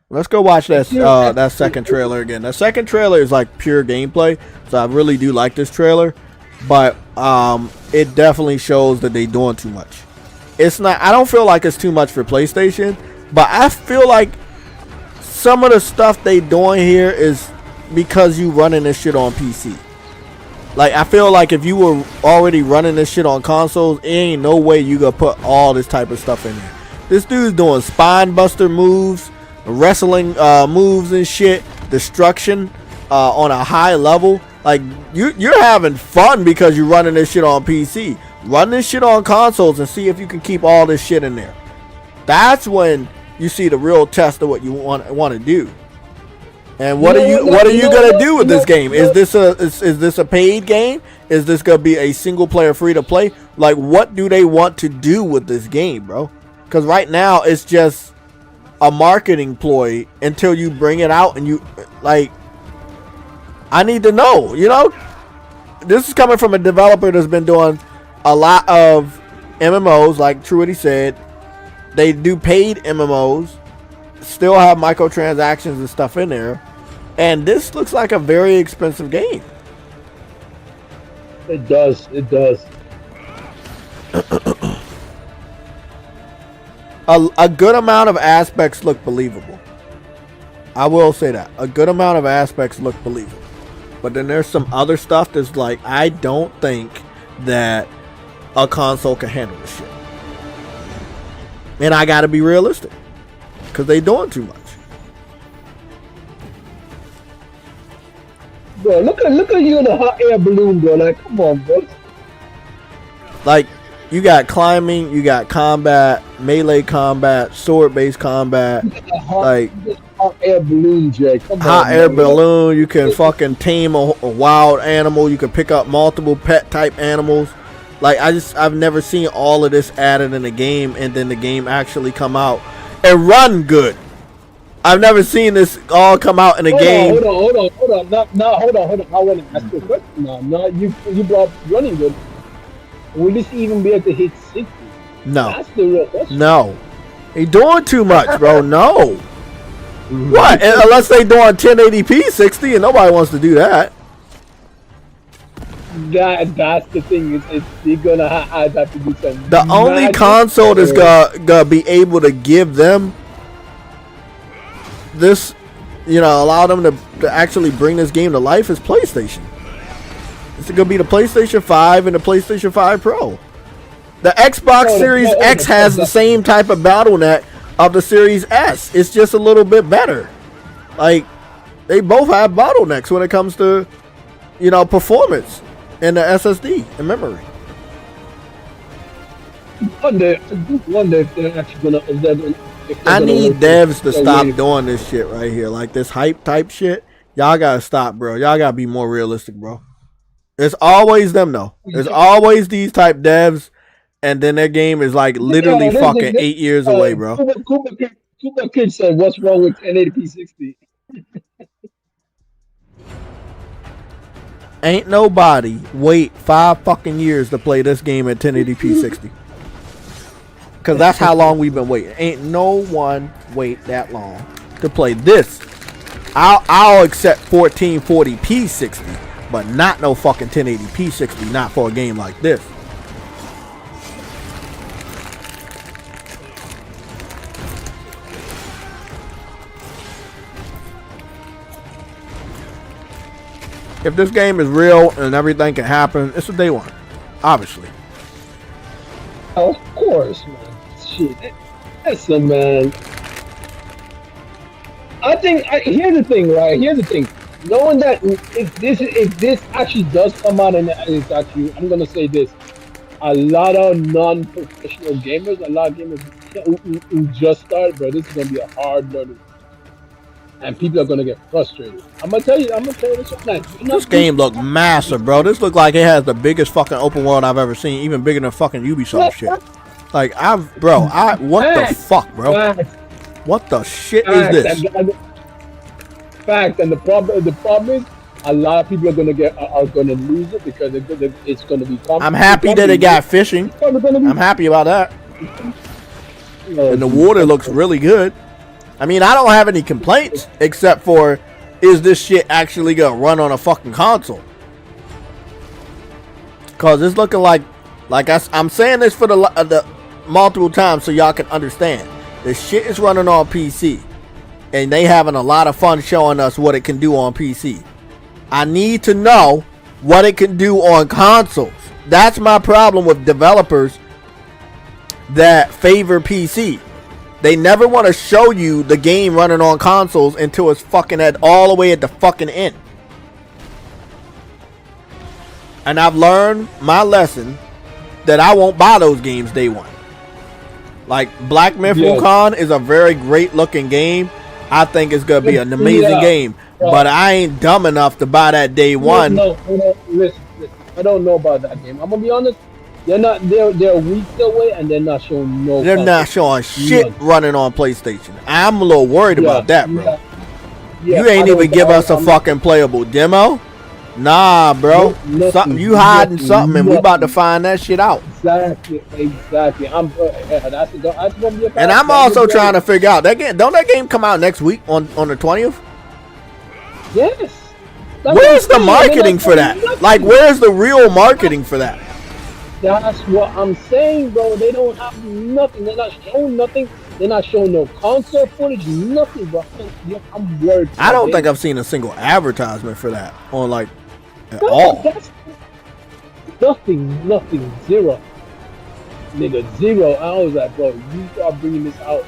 Let's go watch that second trailer again. The second trailer is like pure gameplay, so I really do like this trailer, but it definitely shows that they're doing too much. It's not. I don't feel like it's too much for PlayStation, but I feel like some of the stuff they doing here is because you running this shit on PC. Like I feel like if you were already running this shit on consoles, it ain't no way you gonna put all this type of stuff in there. This dude's doing spine buster moves, wrestling moves and shit, destruction on a high level. Like you're having fun because you're running this shit on PC. Run this shit on consoles and see if you can keep all this shit in there. That's when you see the real test of what you want to do. And what are you gonna do with this game? Is this a paid game? Is this gonna be a single player free to play? Like what do they want to do with this game, bro? Because right now it's just a marketing ploy until you bring it out and you like. I need to know. You know, this is coming from a developer that's been doing a lot of MMOs, like Truity said, they do paid MMOs, still have microtransactions and stuff in there, and this looks like a very expensive game. It does. It does. A good amount of aspects look believable. I will say that. A good amount of aspects look believable. But then there's some other stuff that's like, I don't think that a console can handle this shit. And I gotta be realistic. Because they doing too much. Bro, look at you in a hot air balloon, bro. Like, come on, bro. Like, you got climbing, you got combat, melee combat, sword-based combat. Like, hot air balloon, Jay. Come hot on, air man. balloon. You can fucking tame a wild animal. You can pick up multiple pet type animals. Like, I've never seen all of this added in the game, and then the game actually come out and run good. I've never seen this all come out in a game. Hold on. Hold on. I want to ask you a question now. No, you brought running good. Will this even be able to hit 60? No. That's the real question. No. They doing too much, bro. No. What? Unless they doing 1080p 60, and nobody wants to do that. That's the thing. They're gonna have to do something. The only console that's gonna be able to give them this, allow them to actually bring this game to life is PlayStation. It's gonna be the PlayStation 5 and the PlayStation 5 Pro. The Xbox Series X has the same type of bottleneck of the Series S. It's just a little bit better. Like, they both have bottlenecks when it comes to, performance and the SSD and memory. Wonder if they're actually gonna. I need devs to stop doing this shit right here, like this hype type shit. Y'all gotta stop, bro. Y'all gotta be more realistic, bro. It's always them though. There's always these type devs, and then their game is like literally fucking 8 years away, bro. Cooper Kid said, "What's wrong with 1080p 60?" Ain't nobody wait 5 fucking years to play this game at 1080p 60. Because that's how long we've been waiting. Ain't no one wait that long to play this. I'll accept 1440p 60, but not no fucking 1080p 60, not for a game like this. If this game is real and everything can happen, it's a day one, obviously. Of course, man. Shit. Listen, man. I think here's the thing, right? Here's the thing. Knowing that if this actually does come out and it's actually, I'm gonna say this, a lot of non-professional gamers, a lot of gamers who just started, bro, this is gonna be a hard learning. And people are gonna get frustrated. I'm gonna tell you this right now. This game look massive, bro. This look like it has the biggest fucking open world I've ever seen, even bigger than fucking Ubisoft shit. Like what the fuck, bro? What the shit is this? Fact, and the problem is a lot of people are gonna lose it because it's gonna be. I'm happy that it got fishing. I'm happy about that. And the water looks really good. I mean, I don't have any complaints except for, is this shit actually gonna run on a fucking console? Cause it's looking like I'm saying this for the multiple times so y'all can understand. This shit is running on PC, and they having a lot of fun showing us what it can do on PC. I need to know what it can do on consoles. That's my problem with developers that favor PC. They never want to show you the game running on consoles until it's fucking all the way at the fucking end. And I've learned my lesson that I won't buy those games day one. Like Black Myth Wukong is a very great looking game. I think it's gonna be an amazing game. But I ain't dumb enough to buy that day one. No, listen. I don't know about that game. I'm gonna be honest. They're weeks away and they're not showing no. They're not showing shit running on PlayStation. I'm a little worried about that, bro. You ain't even give us a fucking playable demo. Nah, bro. Nothing, Something you hiding nothing, something, and we about to nothing. find that shit out. Exactly. That's gonna be a And I'm also trying to figure out that game. Don't that game come out next week on the 20th? Yes. Where's the marketing for that? Like, where's the real marketing for that? That's what I'm saying, bro. They don't have nothing. They're not showing nothing. They're not showing no concert footage, nothing, bro. I'm worried. I don't think I've seen a single advertisement for that on like at all. That's nothing, zero. Nigga, zero. I was like, bro, you are bringing this out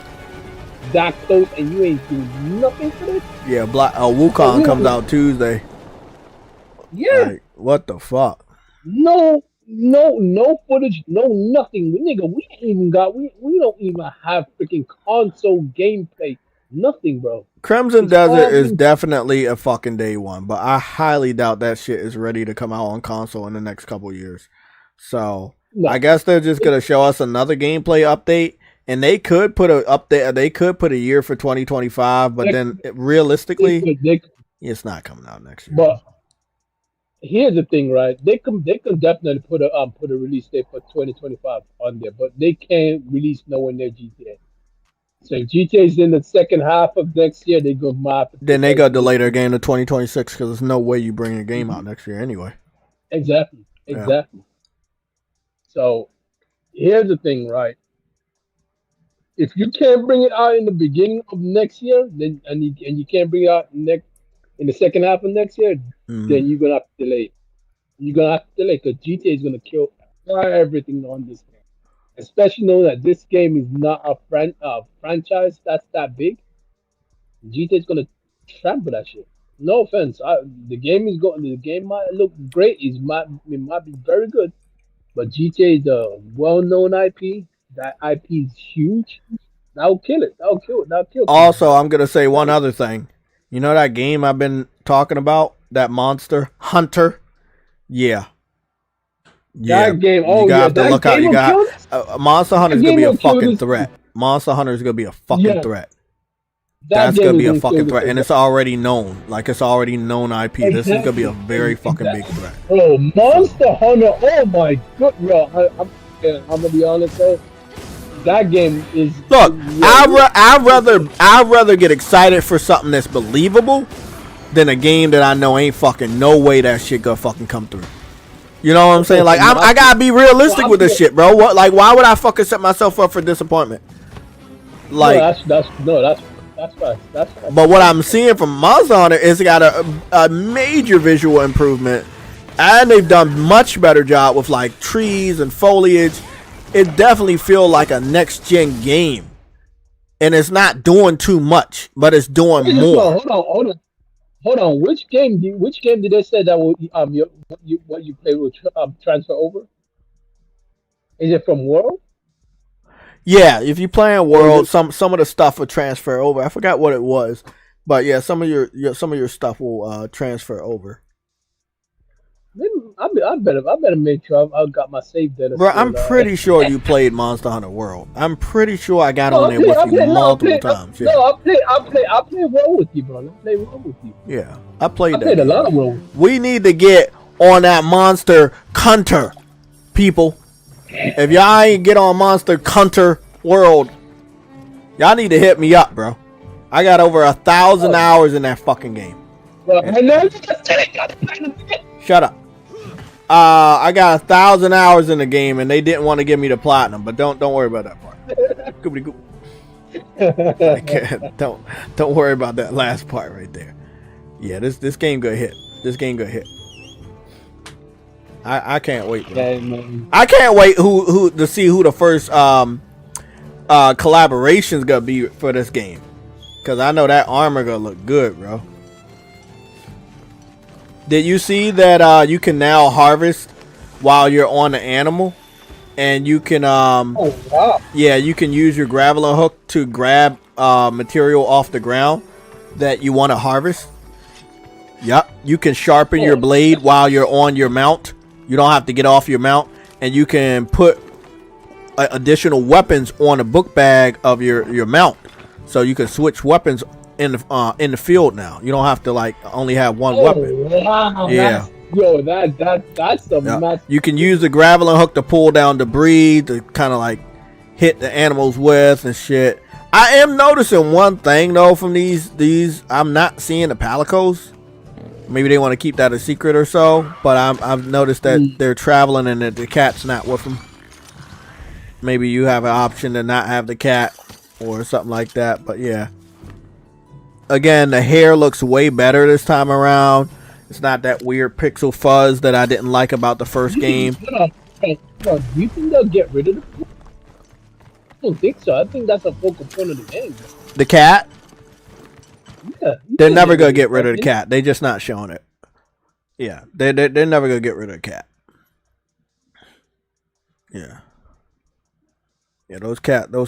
that close and you ain't doing nothing for this? Yeah, Wukong comes out Tuesday. Yeah. Like, what the fuck? No footage, no nothing. Nigga, we don't even have freaking console gameplay. Nothing, bro. Crimson Desert is definitely a fucking day one, but I highly doubt that shit is ready to come out on console in the next couple years. So I guess they're just gonna show us another gameplay update, and they could put a update. They could put a year for 2025, but then realistically, it's not coming out next year. But here's the thing, right? They can definitely put a release date for 2025 on there, but they can't release nowhere near GTA. So if GTA is in the second half of next year, they go map. Then they got to delay their game to 2026 because there's no way you bring a game out next year anyway. Exactly. Yeah. So here's the thing, right? If you can't bring it out in the beginning of next year, then and you can't bring it out in the second half of next year, then you're gonna have to delay it. You're gonna have to delay because GTA is gonna kill everything on this game. Especially knowing that this game is not a franchise that's that big. GTA is gonna trample that shit. No offense, the game might look great. It might be very good, but GTA is a well-known IP. That IP is huge. That'll kill it. That'll kill it. Also, I'm gonna say one other thing. You know that game I've been talking about? That Monster Hunter? Yeah. That game, you have to look out. You got Monster Hunter is gonna be a fucking threat. Monster Hunter is gonna be a fucking threat. That's gonna be a fucking threat, and it's already known. Like, it's already known IP. Exactly. This is gonna be a very fucking big threat. Oh, Monster Hunter! Oh my god, bro! I'm gonna be honest, though. That game is. Look, I'd rather get excited for something that's believable than a game that I know ain't fucking no way that shit gonna fucking come through. You know what I'm saying? Like, I gotta be realistic with this shit, bro. What? Like, why would I fucking set myself up for disappointment? Like, that's right. But what I'm seeing from Monster Hunter is it got a major visual improvement, and they've done much better job with like trees and foliage. It definitely feels like a next gen game, and it's not doing too much, but it's doing more. Hold on. Which game did they say that will what you play will transfer over? Is it from World? Yeah, if you play in World, some of the stuff will transfer over. I forgot what it was, but yeah, some of your stuff will transfer over. I better make sure I got my save data. Bro, I'm pretty sure you played Monster Hunter World. I'm pretty sure I got on there with you multiple times. Yeah. No, I play World with you, bro. I play World with you. Yeah, I played a lot of World. We need to get on that Monster Hunter, people. If y'all ain't get on Monster Hunter World, y'all need to hit me up, bro. I got over 1,000 hours in that fucking game. Shut up. I got 1,000 hours in the game, and they didn't want to give me the platinum. But don't worry about that part. Don't worry about that last part right there. Yeah, this game gonna hit. This game gonna hit. I can't wait, bro. I can't wait who to see who the first collaboration's gonna be for this game, cause I know that armor gonna look good, bro. Did you see that you can now harvest while you're on the animal, and you can yeah, you can use your grappling hook to grab material off the ground that you want to harvest. Yep, you can sharpen your blade while you're on your mount. You don't have to get off your mount, and you can put additional weapons on the book bag of your mount, so you can switch weapons in the field now. You don't have to like only have one weapon. Wow, yeah, Yo, that's the Yeah. You can use the grappling hook to pull down debris to kind of like hit the animals with and shit. I am noticing one thing though from these. I'm not seeing the palicos. Maybe they want to keep that a secret or so. But I've noticed that they're traveling and that the cat's not with them. Maybe you have an option to not have the cat or something like that. But yeah. Again, the hair looks way better this time around. It's not that weird pixel fuzz that I didn't like about the first game. Do you think they'll get rid of it? I don't think so. I think that's a focal point of the game. The cat? Yeah. They're never going to get rid of the cat. They're just not showing it. Yeah. They're never going to get rid of the cat. Yeah. Yeah, those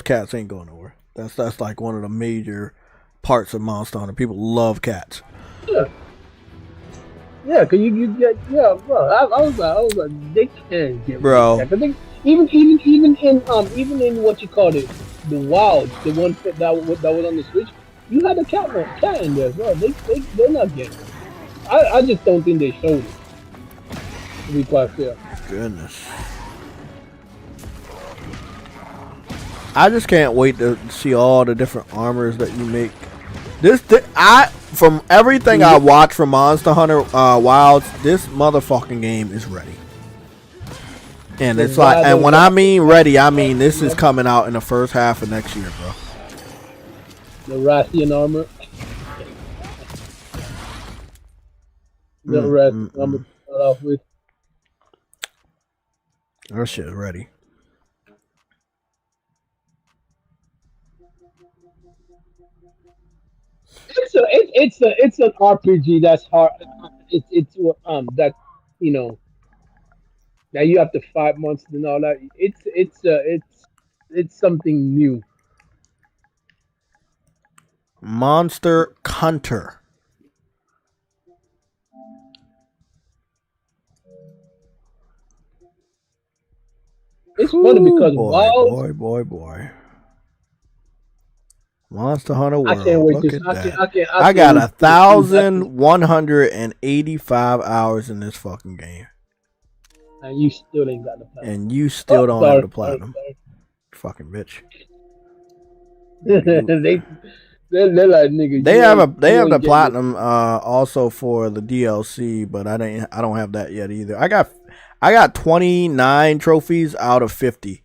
cats ain't going nowhere. That's like one of the major parts of Monster Hunter. People love cats. Yeah. Yeah, cause you get bro. I was like, they can't get rid of that. I think even in what you call it, the Wilds, the one that was on the Switch, you had a cat in there as well. They're not getting it. I just don't think they showed it. To be quite fair. Goodness. I just can't wait to see all the different armors that you make. From everything I watched from Monster Hunter Wilds, this motherfucking game is ready. And it's like, and when I mean ready, I mean this is coming out in the first half of next year, bro. The Rathian armor. The Rathian armor to start off with. That shit is ready. It's an RPG that's hard. It's that you know that you have to fight monsters and all that. It's something new. Monster Hunter. It's funny because boy. Monster Hunter World. I can't wait Look to. at that. I got 1,185 hours in this fucking game. And you still ain't got the platinum. And you still don't have the platinum. Fucking bitch. They're like nigga. They have the platinum also for the DLC, but I don't have that yet either. I got 29 trophies out of 50.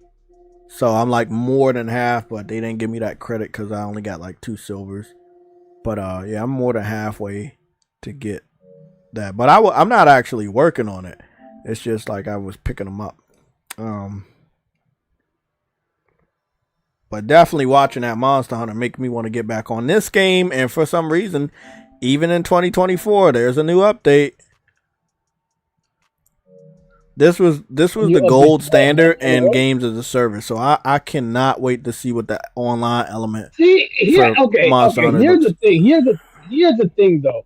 So I'm like more than half, but they didn't give me that credit because I only got like 2 silvers. But yeah, I'm more than halfway to get that. But I'm not actually working on it. It's just like I was picking them up. But definitely watching that Monster Hunter make me want to get back on this game. And for some reason, even in 2024, there's a new update. This was the gold standard in games as a service, so I cannot wait to see what the online element. Monster Hunter here's the thing. Here's the thing though.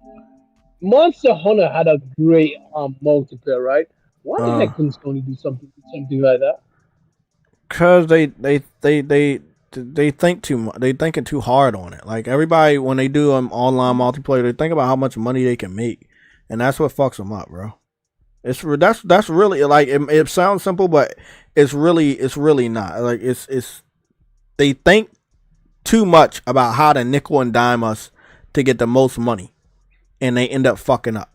Monster Hunter had a great multiplayer, right? Why the heck couldn't Sony do something like that? Because they think too much. They thinking too hard on it. Like everybody, when they do online multiplayer, they think about how much money they can make, and that's what fucks them up, bro. That's really like it sounds simple, but it's really not. Like it's they think too much about how to nickel and dime us to get the most money, and they end up fucking up.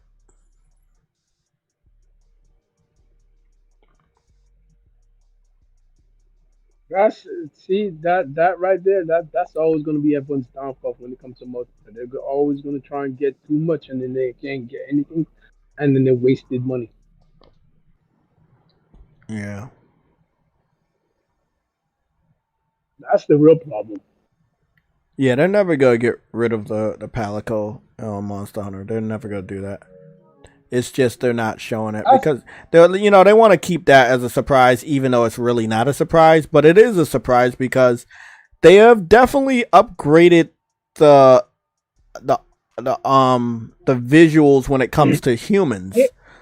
That right there. That's always going to be everyone's downfall when it comes to multiplayer. They're always going to try and get too much, and then they can't get anything, and then they wasted money. Yeah. That's the real problem. Yeah, they're never gonna get rid of the Palico Monster Hunter. They're never gonna do that. It's just they're not showing it because they want to keep that as a surprise, even though it's really not a surprise. But it is a surprise because they have definitely upgraded the visuals when it comes to humans.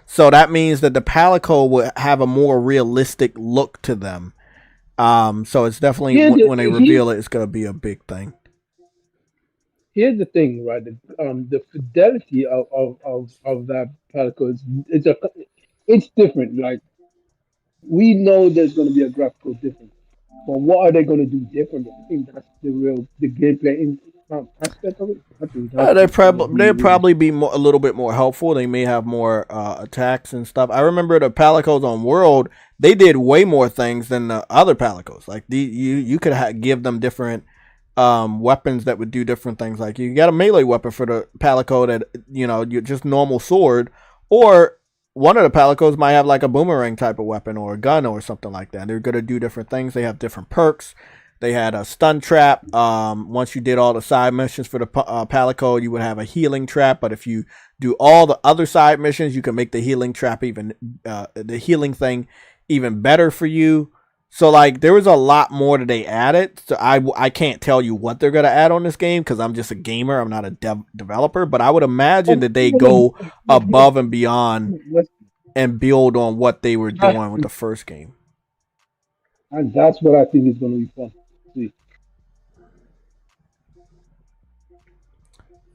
So that means that the Palico will have a more realistic look to them. So it's definitely when they reveal it, it's gonna be a big thing. here's the thing, right? The fidelity of that particle is it's different. Like we know there's going to be a graphical difference, but what are they going to do differently? I think that's the gameplay aspect of it. I think they'd probably be a little bit more helpful. They may have more attacks and stuff. I remember the Palicos on World, they did way more things than the other Palicos. Like you could give them different weapons that would do different things. Like you got a melee weapon for the Palico that you just normal sword, or one of the Palicos might have like a boomerang type of weapon or a gun or something like that. They're gonna do different things. They have different perks. They had a stun trap. Once you did all the side missions for the Palico, you would have a healing trap. But if you do all the other side missions, you can make the healing trap the healing thing even better for you. So like there was a lot more that they added. So I can't tell you what they're gonna add on this game because I'm just a gamer. I'm not a developer. But I would imagine that they go above and beyond and build on what they were doing with the first game. And that's what I think is going to be fun. See.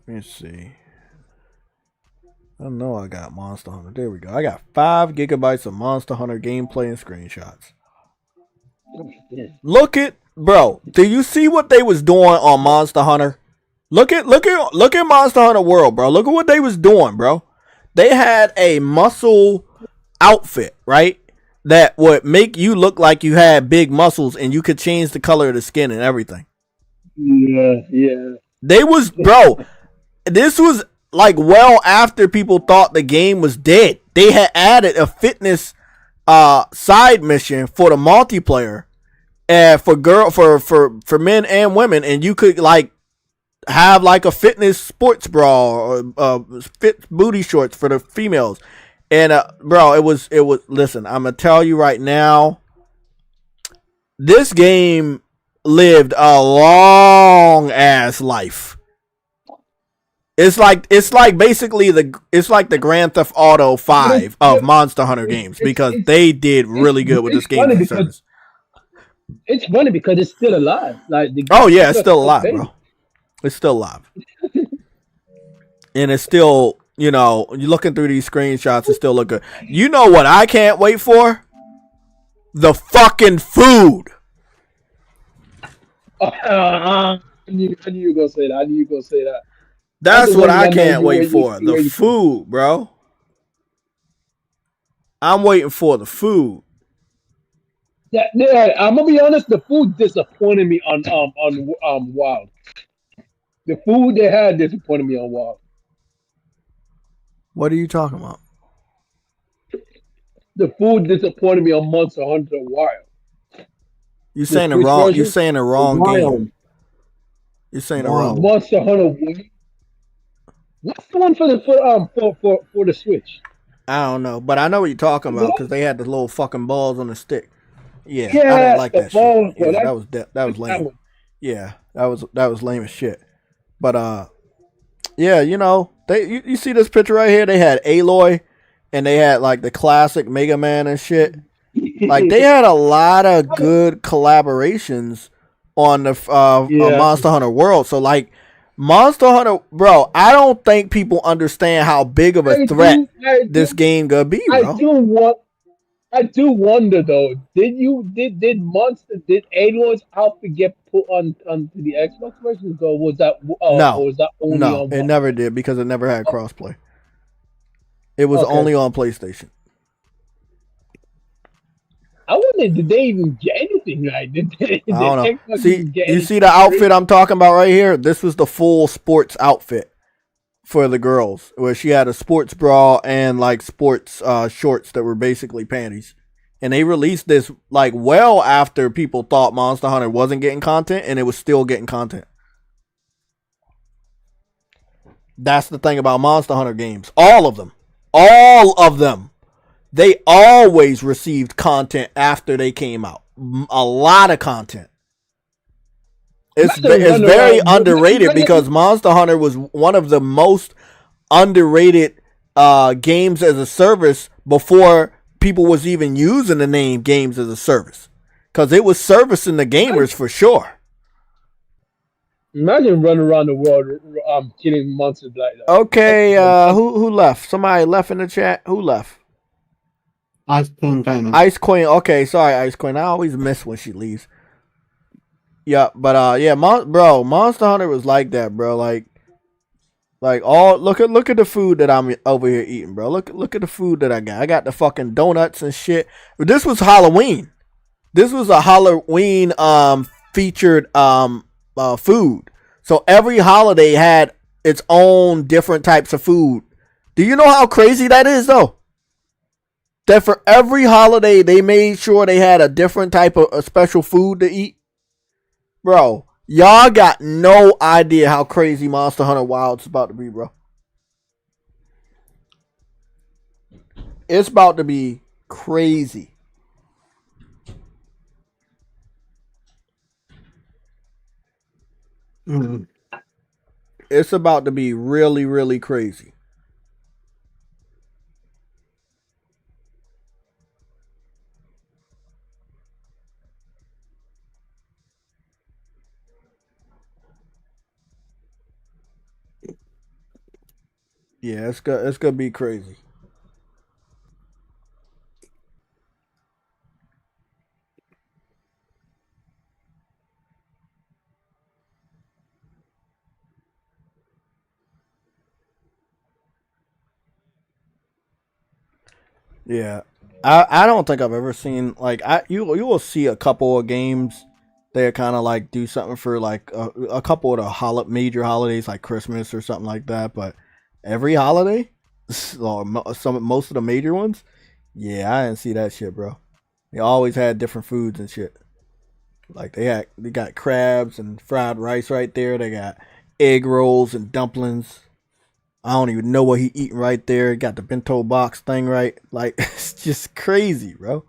Let me see. I know I got Monster Hunter. There we go. I got 5 gigabytes of Monster Hunter gameplay and screenshots. Look at, bro. Do you see what they was doing on Monster Hunter? Look at Monster Hunter World, bro. Look at what they was doing, bro. They had a muscle outfit, right? That would make you look like you had big muscles and you could change the color of the skin and everything. Yeah. They was, bro, this was like well after people thought the game was dead. They had added a fitness side mission for the multiplayer and for men and women, and you could like have like a fitness sports bra or fit booty shorts for the females. And bro, it was listen, I'm gonna tell you right now, this game lived a long ass life. It's like basically the Grand Theft Auto 5 of Monster Hunter games because they did really good with this game service. It's funny because it's still alive. Like it's still alive, bro. It's still alive. And it's still, you're looking through these screenshots, it still look good. You know what I can't wait for? The fucking food. I knew you were gonna say that. That's what I can't wait for. The food, bro. I'm waiting for the food. Yeah, I'm gonna be honest. The food disappointed me on Wild. The food they had disappointed me on Wild. What are you talking about? The food disappointed me on Monster Hunter Wild. You're saying the wrong game. You're saying the wrong. Monster Hunter Wild. What's the one for the Switch? I don't know, but I know what you're talking about because they had the little fucking balls on the stick. Yeah, I didn't like that shit. Yeah, that was lame. Yeah, that was lame as shit. But yeah, you see this picture right here? They had Aloy, and they had like the classic Mega Man and shit. Like they had a lot of good collaborations on the Monster Hunter World. So like Monster Hunter, bro, I don't think people understand how big of a threat this game gonna be, bro. I do wonder though. Did Aloy's outfit get put onto the Xbox version? Or was that only on it never did because it never had crossplay. It was only on PlayStation. I wonder, did they even get anything right? I don't know. See the outfit I'm talking about right here? This was the full sports outfit for the girls, where she had a sports bra and like sports shorts that were basically panties. And they released this like well after people thought Monster Hunter wasn't getting content, and it was still getting content. That's the thing about Monster Hunter games. All of them. They always received content after they came out. A lot of content. It's very underrated because Monster Hunter was one of the most underrated games as a service before people was even using the name games as a service. Because it was servicing the gamers for sure. Imagine running around the world killing monsters like that. Okay, who left? Somebody left in the chat. Who left? Ice Queen Gaming. Ice Queen. Okay, sorry, Ice Queen. I always miss when she leaves. Yeah, but yeah, bro, Monster Hunter was like that, bro. Like all look at the food that I'm over here eating, bro. Look at the food that I got. I got the fucking donuts and shit. But this was Halloween. This was a Halloween featured food. So every holiday had its own different types of food. Do you know how crazy that is though? That for every holiday they made sure they had a different type of a special food to eat. Bro, y'all got no idea how crazy Monster Hunter Wilds is about to be, bro. It's about to be crazy. Mm. It's about to be really, really crazy. Yeah, it's gonna be crazy. Yeah, I don't think I've ever seen like you will see a couple of games that kind of like do something for like a couple of the major holidays like Christmas or something like that, but every holiday or most of the major ones, yeah, I didn't see that shit, bro. They always had different foods and shit. Like they got crabs and fried rice right there. They got egg rolls and dumplings. I don't even know what he eating right there. Got the bento box thing right. Like it's just crazy, bro.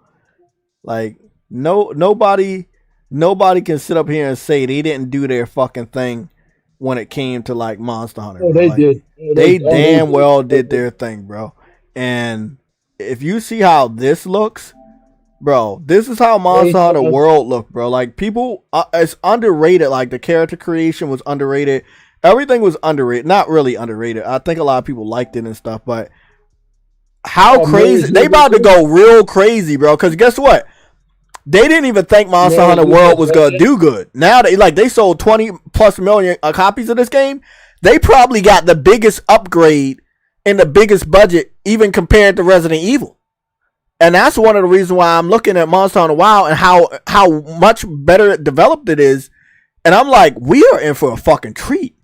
Like nobody can sit up here and say they didn't do their fucking thing when it came to like Monster Hunter. Oh, bro. they Like, did. They damn well did their thing, bro. And if you see how this looks, bro, this is how Monster Hunter World looked, bro. Like people, it's underrated. Like the character creation was underrated. Everything was underrated. Not really underrated. I think a lot of people liked it and stuff, but how crazy. They about to go real crazy, bro. Because guess what? They didn't even think Monster Hunter World was going to do good. Now they sold 20 plus million copies of this game. They probably got the biggest upgrade and the biggest budget even compared to Resident Evil. And that's one of the reasons why I'm looking at Monster Hunter Wild and how much better developed it is. And I'm like, we are in for a fucking treat.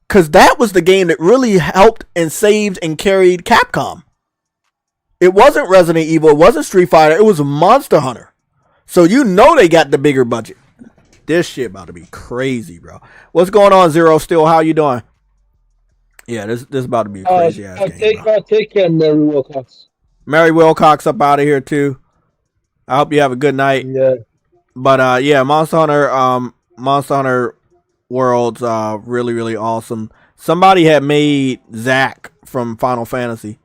Because that was the game that really helped and saved and carried Capcom. It wasn't Resident Evil. It wasn't Street Fighter. It was Monster Hunter. So you know they got the bigger budget. This shit about to be crazy, bro. What's going on, Zero Still? How you doing? Yeah, this about to be a crazy ass game. Take care, Mary Wilcox. Mary Wilcox up out of here too. I hope you have a good night. Yeah. But yeah, Monster Hunter World's really, really awesome. Somebody had made Zack from Final Fantasy.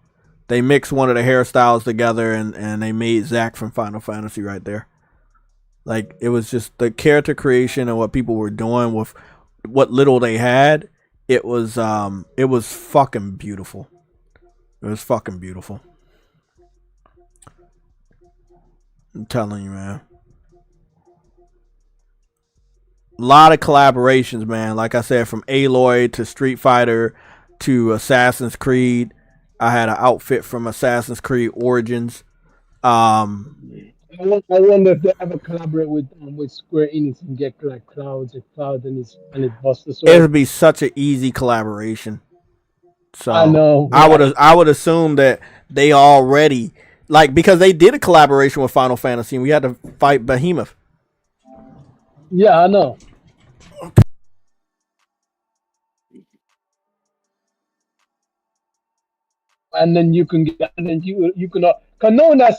They mixed one of the hairstyles together and they made Zack from Final Fantasy right there. Like it was just the character creation and what people were doing with what little they had. It was fucking beautiful. It was fucking beautiful. I'm telling you, man. A lot of collaborations, man. Like I said, from Aloy to Street Fighter to Assassin's Creed. I had an outfit from Assassin's Creed Origins. I wonder if they ever collaborate with Square Enix and get like Cloud and his Buster Sword. It would be such an easy collaboration. So I know. I would assume that they already because they did a collaboration with Final Fantasy and we had to fight Behemoth. Yeah, I know. And then you can get, and then you can, cause knowing that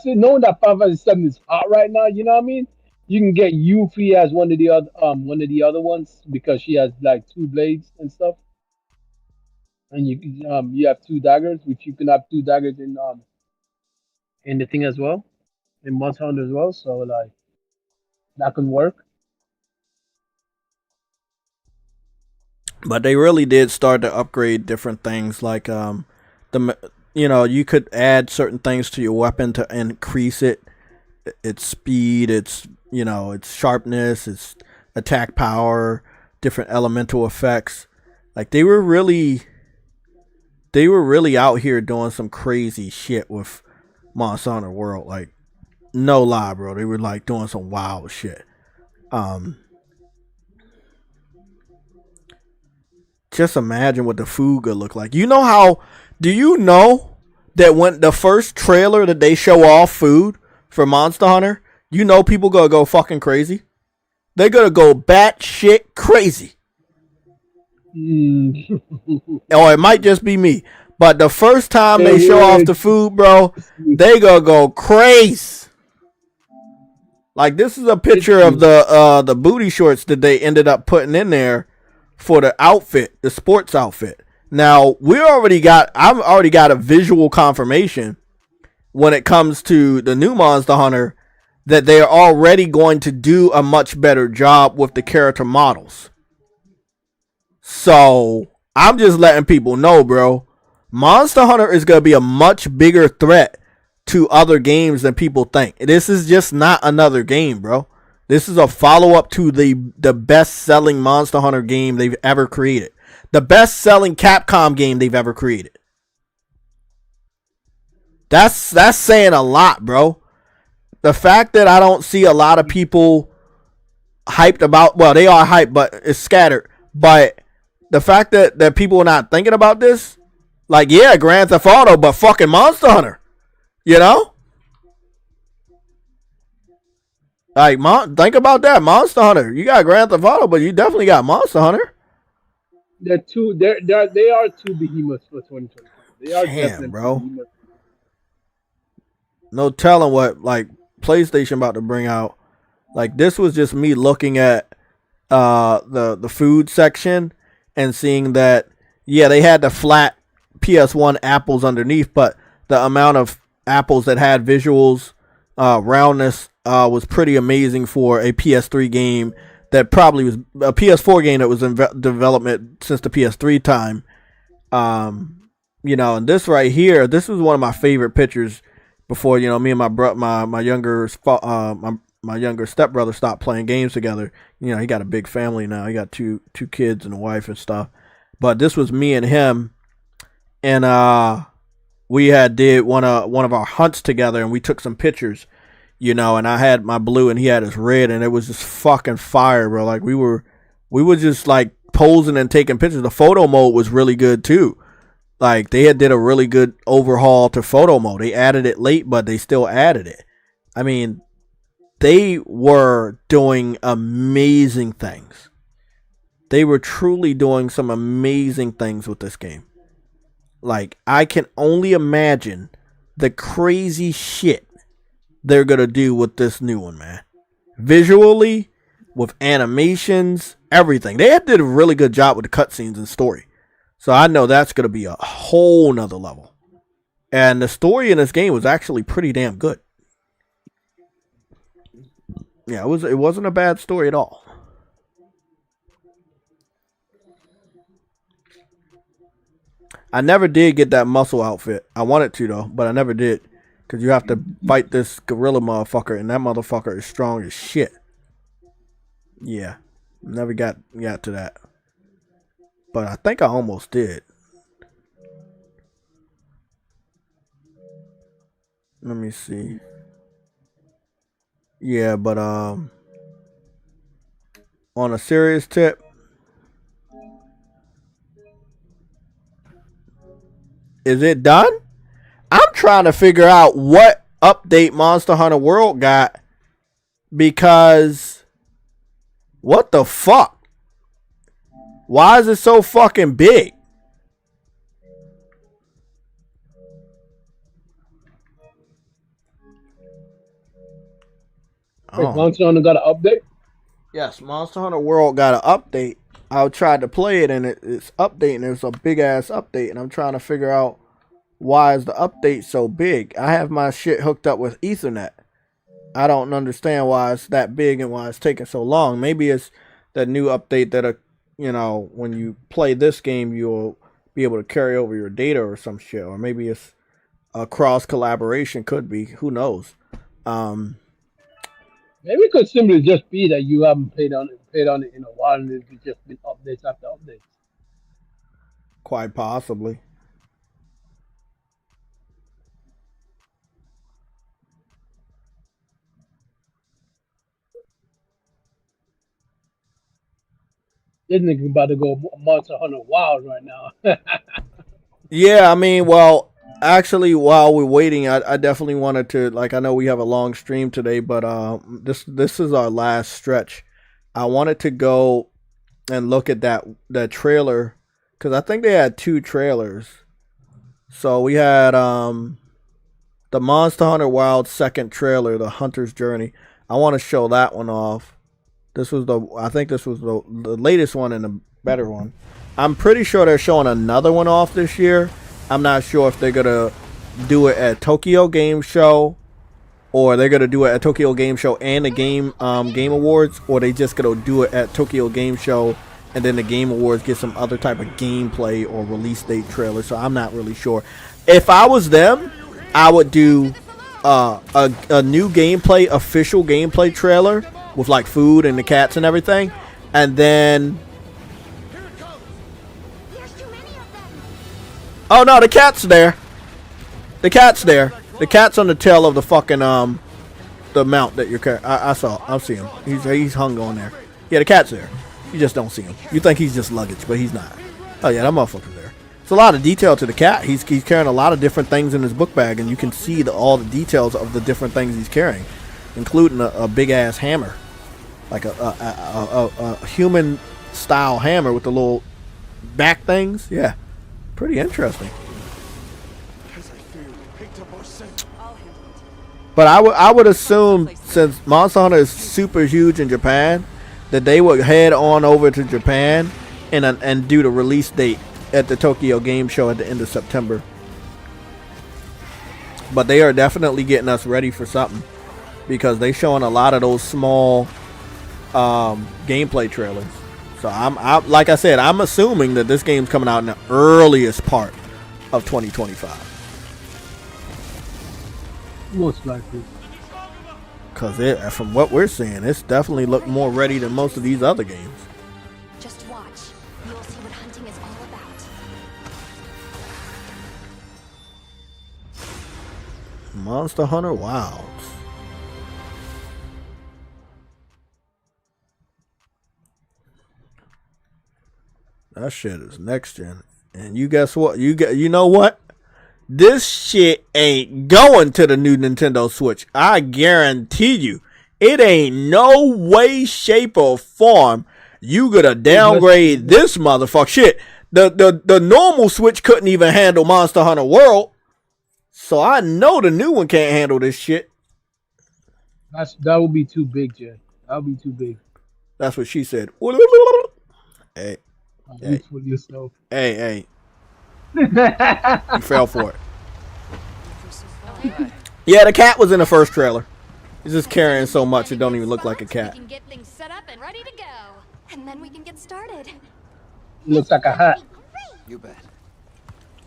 Final Fantasy 7 is hot right now, you know what I mean? You can get Yuffie as one of the other ones because she has like 2 blades and stuff, and you have 2 daggers, which you can have 2 daggers in the thing as well, in Monster Hunter as well. So like that can work. But they really did start to upgrade different things, like you could add certain things to your weapon to increase its speed, its sharpness, its attack power, different elemental effects. Like they were really out here doing some crazy shit with Monster Hunter World. Like, no lie, bro. They were like doing some wild shit. Just imagine what the food could look like. Do you know that when the first trailer that they show off food for Monster Hunter, people gonna go fucking crazy? They're gonna go batshit crazy. Or it might just be me. But the first time they show off the food, bro, they gonna go crazy. Like, this is a picture of the booty shorts that they ended up putting in there for the outfit, the sports outfit. Now, I've already got a visual confirmation when it comes to the new Monster Hunter that they are already going to do a much better job with the character models. So, I'm just letting people know, bro. Monster Hunter is going to be a much bigger threat to other games than people think. This is just not another game, bro. This is a follow-up to the best-selling Monster Hunter game they've ever created. The best-selling Capcom game they've ever created. That's saying a lot, bro. The fact that I don't see a lot of people hyped about... Well, they are hyped, but it's scattered. But the fact that people are not thinking about this... Like, yeah, Grand Theft Auto, but fucking Monster Hunter. You know? Like, think about that. Monster Hunter. You got Grand Theft Auto, but you definitely got Monster Hunter. They are two behemoths for 2025. They are damn, bro. Behemoths. No telling what, like, PlayStation about to bring out. Like, this was just me looking at the food section and seeing that, yeah, they had the flat PS1 apples underneath, but the amount of apples that had visuals, roundness, was pretty amazing for a PS3 game that probably was a PS4 game that was in development since the PS3 time. And this right here, this was one of my favorite pictures before, me and my younger stepbrother stopped playing games together. He got a big family now. He got two kids and a wife and stuff. But this was me and him, and we had did one of our hunts together, and we took some pictures. And I had my blue and he had his red, and it was just fucking fire, bro. Like, we were just like posing and taking pictures. The photo mode was really good too. Like, they did a really good overhaul to photo mode. They added it late, but they still added it. I mean, they were doing amazing things. They were truly doing some amazing things with this game. Like, I can only imagine the crazy shit they're going to do with this new one, man. Visually, with animations, everything. They did a really good job with the cutscenes and story. So I know that's going to be a whole nother level. And the story in this game was actually pretty damn good. Yeah, it wasn't a bad story at all. I never did get that muscle outfit. I wanted to, though, but I never did. Because you have to fight this gorilla motherfucker, and that motherfucker is strong as shit. Yeah. Never got to that. But I think I almost did. Let me see. Yeah, but on a serious tip, is it done? I'm trying to figure out what update Monster Hunter World got, because what the fuck? Why is it so fucking big? Wait, Monster Hunter got an update? Yes, Monster Hunter World got an update. I tried to play it, and it's updating. It's a big ass update, and I'm trying to figure out why is the update so big. I have my shit hooked up with Ethernet. I don't understand why it's that big and why it's taking so long. Maybe it's the new update that you know, when you play this game, you'll be able to carry over your data or some shit, or maybe it's a cross collaboration. Could be. Who knows? Maybe it could simply just be that you haven't played on it in a while, and it's just been updates after updates. Quite possibly. This nigga about to go Monster Hunter Wild right now. Yeah, I mean, well, actually, while we're waiting, I definitely wanted to, like, I know we have a long stream today, but this is our last stretch. I wanted to go and look at that trailer, because I think they had 2 trailers. So we had the Monster Hunter Wild second trailer, The Hunter's Journey. I want to show that one off. I think this was the latest one and the better one. I'm pretty sure they're showing another one off this year. I'm not sure if they're gonna do it at Tokyo Game Show, or they're gonna do it at Tokyo Game Show and the Game Awards, or they just gonna do it at Tokyo Game Show and then the Game Awards get some other type of gameplay or release date trailer. So I'm not really sure. If I was them, I would do a new official gameplay trailer with like food and the cats and everything, and then oh no, the cat's there. The cat's there. The cat's on the tail of the fucking the mount that you're carrying. I see him. He's hung on there. Yeah, the cat's there. You just don't see him. You think he's just luggage, but he's not. Oh yeah, that motherfucker's there. It's a lot of detail to the cat. He's carrying a lot of different things in his book bag, and you can see all the details of the different things he's carrying, including a big ass hammer, like a human style hammer with the little back things. Yeah, pretty interesting. But I would assume, since Monster Hunter is super huge in Japan, that they would head on over to Japan and do the release date at the Tokyo Game Show at the end of September. But they are definitely getting us ready for something, because they showing a lot of those small gameplay trailers. So I'm like I said, I'm assuming that this game's coming out in the earliest part of 2025. Most likely. Because from what we're seeing, it's definitely looked more ready than most of these other games. Just watch. You'll see what hunting is all about. Monster Hunter Wilds. That shit is next gen. And you guess what? You know what? This shit ain't going to the new Nintendo Switch. I guarantee you. It ain't no way, shape, or form you gonna downgrade this motherfucker. Shit. The normal Switch couldn't even handle Monster Hunter World. So I know the new one can't handle this shit. That would be too big, Jay. That would be too big. That's what she said. Hey. Hey. For yourself. Hey. You fell for it. Yeah, the cat was in the first trailer. He's just carrying so much it don't even look like a cat. We can get things set up and ready to go. And then we can get started. Looks like a hat. You bet.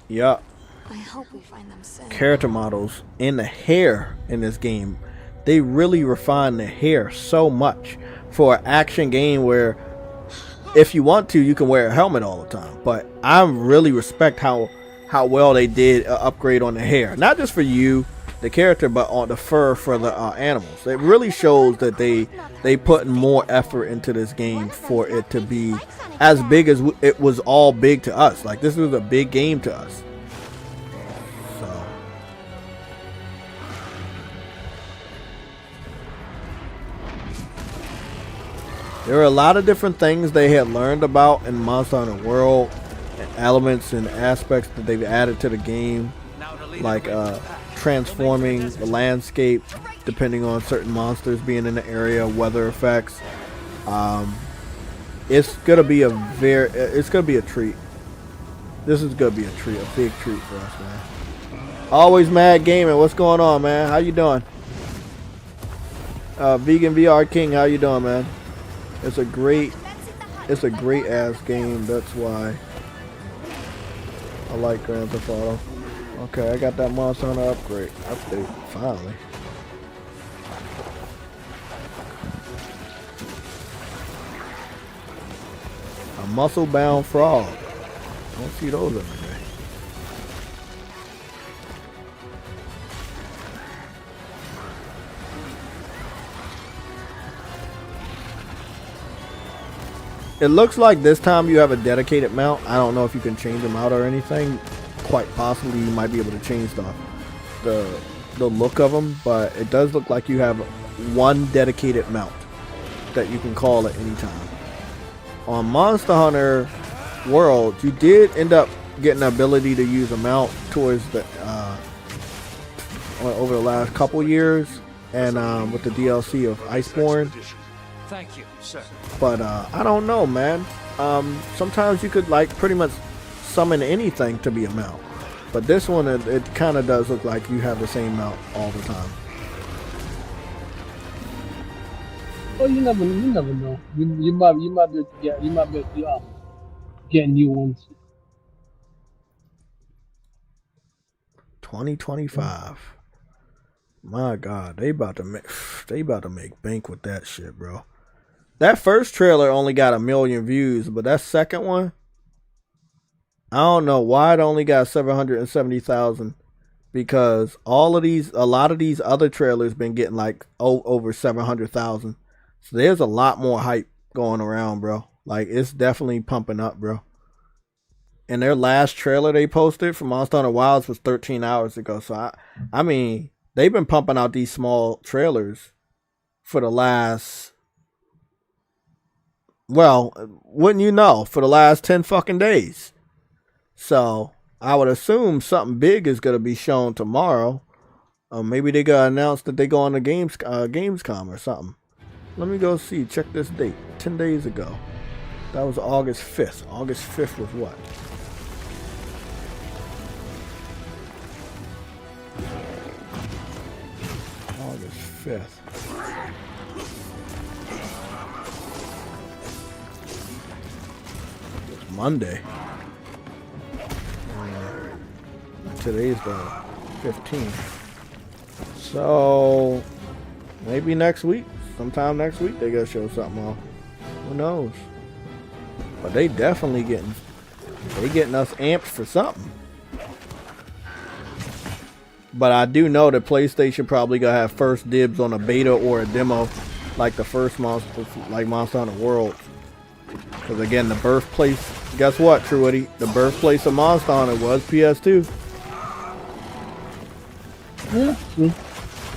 Yup. I hope we find them soon. Character models and the hair in this game. They really refine the hair so much for an action game where if you want to, you can wear a helmet all the time. But I really respect how well they did an upgrade on the hair. Not just for you, the character, but on the fur for the animals. It really shows that they put more effort into this game for it to be as big as it was all big to us. Like, this was a big game to us. So. There are a lot of different things they had learned about in Monster Hunter World, and elements and aspects that they've added to the game, like transforming the landscape depending on certain monsters being in the area, weather effects. It's gonna be a treat. This is gonna be a treat, a big treat for us, man. Always Mad Gaming, what's going on, man? How you doing? Vegan VR King, how you doing, man? It's a great It's a great ass game. That's why I like Grand Theft Auto. Okay, I got that Monster Hunter update finally. A muscle-bound frog. I don't see those every day. It looks like this time you have a dedicated mount. I don't know if you can change them out or anything. Quite possibly you might be able to change the look of them, but it does look like you have one dedicated mount that you can call at any time. On Monster Hunter World, you did end up getting the ability to use a mount towards the over the last couple years, and with the DLC of Iceborne. Thank you, sir. But I don't know, man. Sometimes you could like pretty much summon anything to be a mount, but this one it kind of does look like you have the same mount all the time. Oh, you never know. You might be able to get new ones. 2025. My God, they about to make bank with that shit, bro. That first trailer only got 1 million views, but that second one, I don't know why it only got 770,000. Because a lot of these other trailers been getting like over 700,000. So there's a lot more hype going around, bro. Like, it's definitely pumping up, bro. And their last trailer they posted for Monster Hunter Wilds was 13 hours ago. So I mean, they've been pumping out these small trailers for the last, well, wouldn't you know, for the last 10 fucking days. So I would assume something big is going to be shown tomorrow. Maybe they got announced that they go on the Gamescom or something. Let me go see. Check this date. 10 days ago. That was August 5th. August 5th was what? August 5th. It's Monday. Today's the 15th. So maybe next week, sometime next week, they gotta show something off. Who knows? But they definitely getting us amped for something. But I do know that PlayStation probably gonna have first dibs on a beta or a demo, like the first Monster Hunter World. Because again, the birthplace. Guess what, Truity? The birthplace of Monster Hunter was PS2. Yeah, true.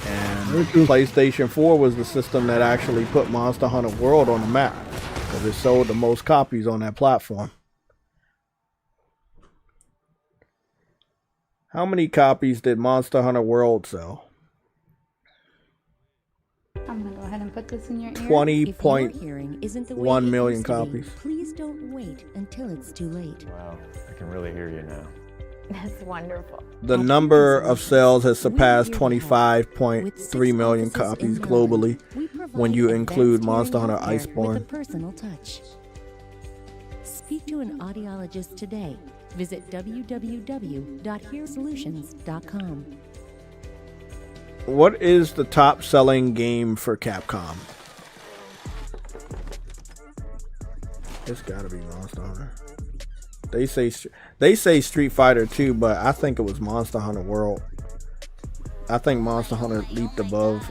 And PlayStation 4 was the system that actually put Monster Hunter World on the map, because it sold the most copies on that platform. How many copies did Monster Hunter World sell? I'm gonna go ahead and put this in your ear. 20.1 million copies. Please don't wait until it's too late. Wow, I can really hear you now. That's wonderful. The number of sales has surpassed 25.3 million copies globally when you include Monster Hunter Iceborne. With a personal touch. Speak to an audiologist today. Visit www.hearsolutions.com. What is the top selling game for Capcom? It's gotta be Monster Hunter. They say Street Fighter 2, but I think it was Monster Hunter World. I think Monster Hunter leaped above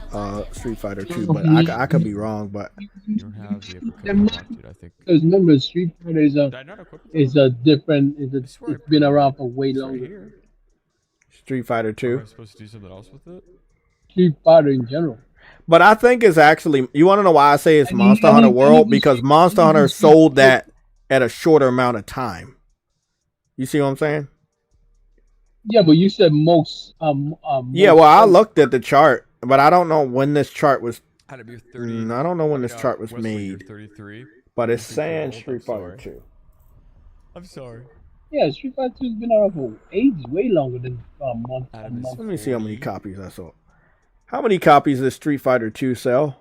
Street Fighter 2, but I could be wrong. But you don't have the uppercut, dude, I think. Because remember, Street Fighter is a different. It's been around for way longer. Street Fighter 2. Am I supposed to do something else with it? Street Fighter in general. But I think it's actually. You want to know why I say it's Monster Hunter World? Because Monster Hunter sold that at a shorter amount of time. You see what I'm saying? Yeah, but you said most. Yeah, well, I looked at the chart, but I don't know when this chart was. I don't know when this chart was made. 33. But it's saying Street Fighter 2. I'm sorry. Yeah, Street Fighter 2 has been around for ages, way longer than a month. Let me see how many copies I saw. How many copies does Street Fighter 2 sell?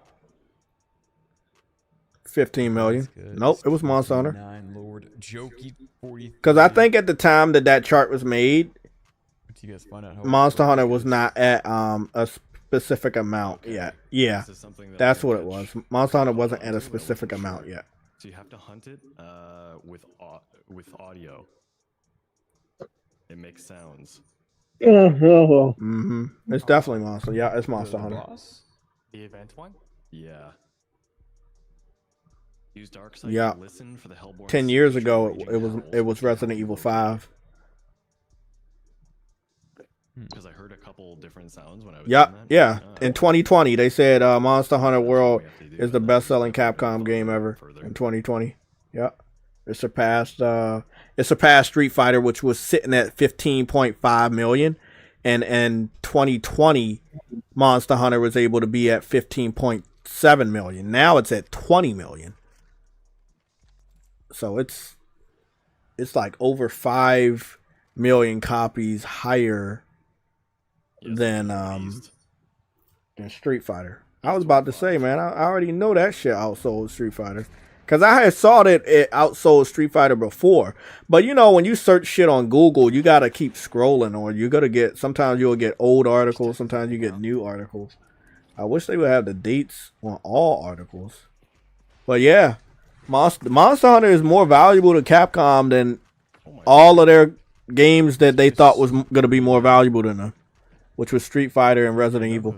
15 million. Nope, it was Monster Hunter. 9 Lord Jokey 40. Because I think at the time that chart was made, You guys find out how Monster Hunter was not at a specific amount yet. Yeah, that's what it was. Monster Hunter wasn't at a specific amount yet. So you have to hunt it with audio. It makes sounds. Mm-hmm. It's definitely Monster. Yeah, it's Monster Hunter. The event one? Yeah. Use Darkseid Yeah. to listen for the Hellborn 10 years ago, it was Resident Evil 5. Because I heard a couple different sounds when I was Yeah, doing that. yeah. In 2020, they said Monster Hunter World is the best-selling Capcom game ever in 2020. Yeah, it surpassed Street Fighter, which was sitting at 15.5 million, and in 2020, Monster Hunter was able to be at 15.7 million. Now it's at 20 million. So it's like over 5 million copies higher than Street Fighter. I was about to say, man, I already know that shit outsold Street Fighter. Because I had saw that it outsold Street Fighter before. But, you know, when you search shit on Google, you got to keep scrolling, or you're going to get, sometimes you'll get old articles, sometimes you get new articles. I wish they would have the dates on all articles. But, yeah, Monster Hunter is more valuable to Capcom than all of their games that they thought was going to be more valuable than them, which was Street Fighter and Resident Evil,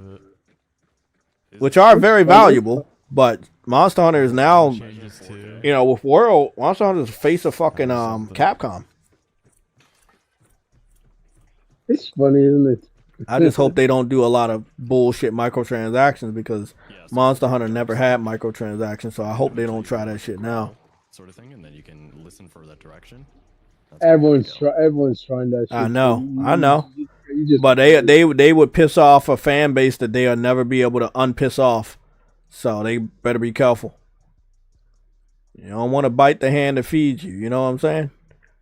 which are very valuable. But Monster Hunter is now, you know, with World, Monster Hunter is the face of fucking Capcom. It's funny, isn't it? I just hope they don't do a lot of bullshit microtransactions, because Monster Hunter never had microtransactions, so I hope they don't try that shit now. Sort of thing, and then you can listen for that direction. Everyone's trying that shit. I know. But they would piss off a fan base that they'll never be able to unpiss off. So they better be careful. You don't want to bite the hand that feeds you. You know what I'm saying?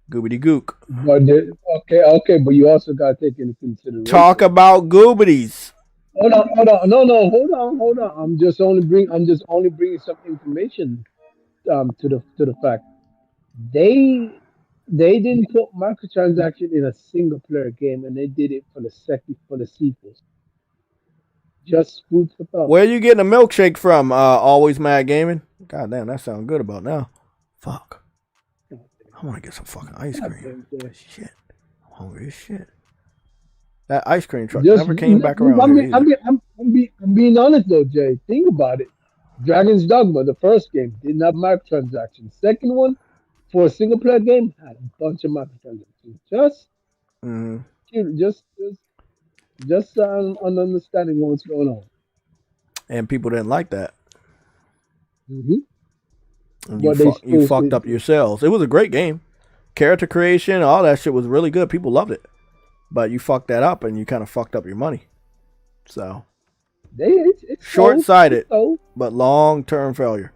Goobity gook. But okay, but you also got to take into consideration. Talk about goobities. Hold on. Hold on. I'm just only bringing some information to the fact they didn't put microtransaction in a single player game, and they did it for the sequels. Just food for thought. Where you getting a milkshake from? Always Mad Gaming. God damn, that sounds good about now. Fuck. I want to get some fucking ice cream. Shit. I'm hungry as shit. That ice cream truck never came back around. I'm being honest though, Jay. Think about it. Dragon's Dogma, the first game, didn't have microtransactions. Second one, for a single player game, had a bunch of microtransactions. Just on understanding what's going on. And people didn't like that. Mm-hmm. You fucked up yourselves. It was a great game. Character creation, all that shit was really good. People loved it. But you fucked that up, and you kind of fucked up your money. So, it's short-sighted, but long-term failure.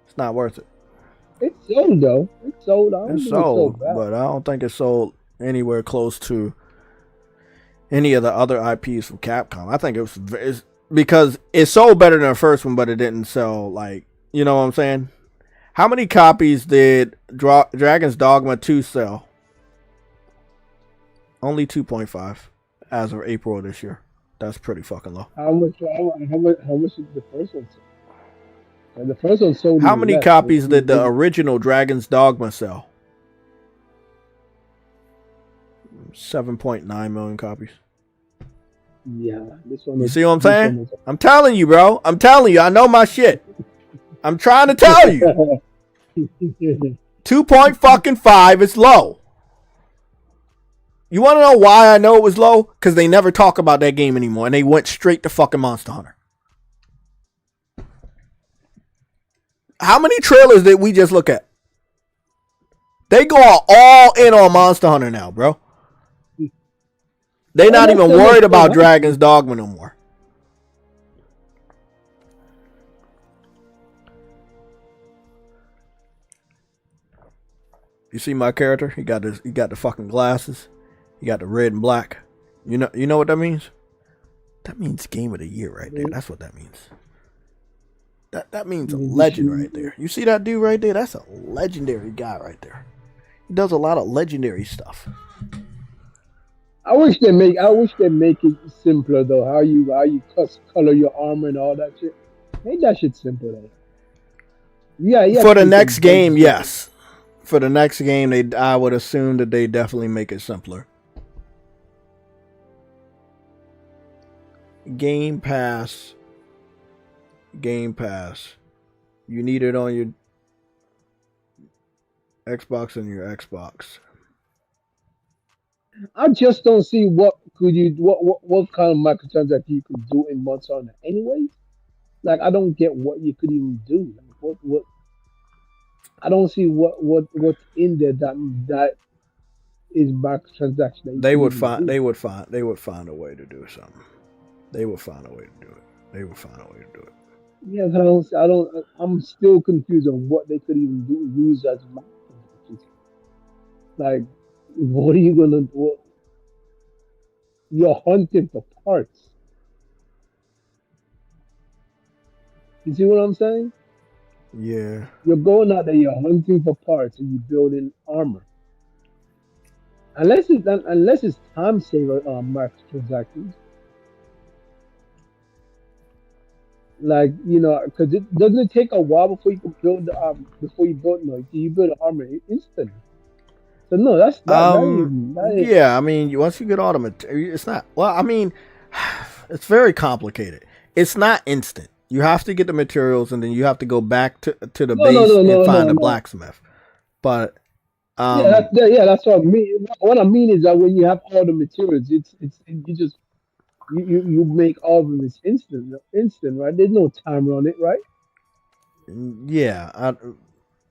It's not worth it. It's sold, though. It's sold. It's sold, but I don't think it's sold anywhere close to any of the other IPs from Capcom. I think it's because it sold better than the first one, but it didn't sell, like, you know what I'm saying? How many copies did Dragon's Dogma 2 sell? Only 2.5 as of April of this year. That's pretty fucking low. How much did the first one sell? And the first one sold. How many copies did the original Dragon's Dogma sell? 7.9 million copies. Yeah, this one. You see what I'm saying? I'm telling you, bro. I'm telling you. I know my shit. I'm trying to tell you. 2.5 is low. You want to know why I know it was low? Because they never talk about that game anymore, and they went straight to fucking Monster Hunter. How many trailers did we just look at? They go all in on Monster Hunter now, bro. They're not even worried about Dragon's Dogma no more. You see my character? He got the fucking glasses. He got the red and black. You know what that means? That means game of the year right there. That's what that means. That means a legend right there. You see that dude right there? That's a legendary guy right there. He does a lot of legendary stuff. I wish they make it simpler though. How you color your armor and all that shit. Make that shit simple though. Yeah. For the next game, yes. For the next game, I would assume that they definitely make it simpler. Game Pass. You need it on your Xbox and your Xbox. I just don't see what kind of microtransaction you could do in months on it anyways. Like I don't get what you could even do. Like, what I don't see what's in there that is microtransaction. They would find a way to do something. They would find a way to do it. Yeah, I'm still confused on what they could even use as microtransactions. Like, what are you gonna do? You're hunting for parts. You see what I'm saying? Yeah. You're going out there, you're hunting for parts, and you're building armor. Unless it's time saver microtransactions. Like, because it doesn't take a while before you can build you build an armor instantly. So no, that's yeah. I mean, once you get all the material, it's not. Well, I mean, it's very complicated. It's not instant. You have to get the materials, and then you have to go back to the base and find a blacksmith. But that's what I mean. What I mean is that when you have all the materials, you make all of this instant, right? There's no timer on it, right? Yeah.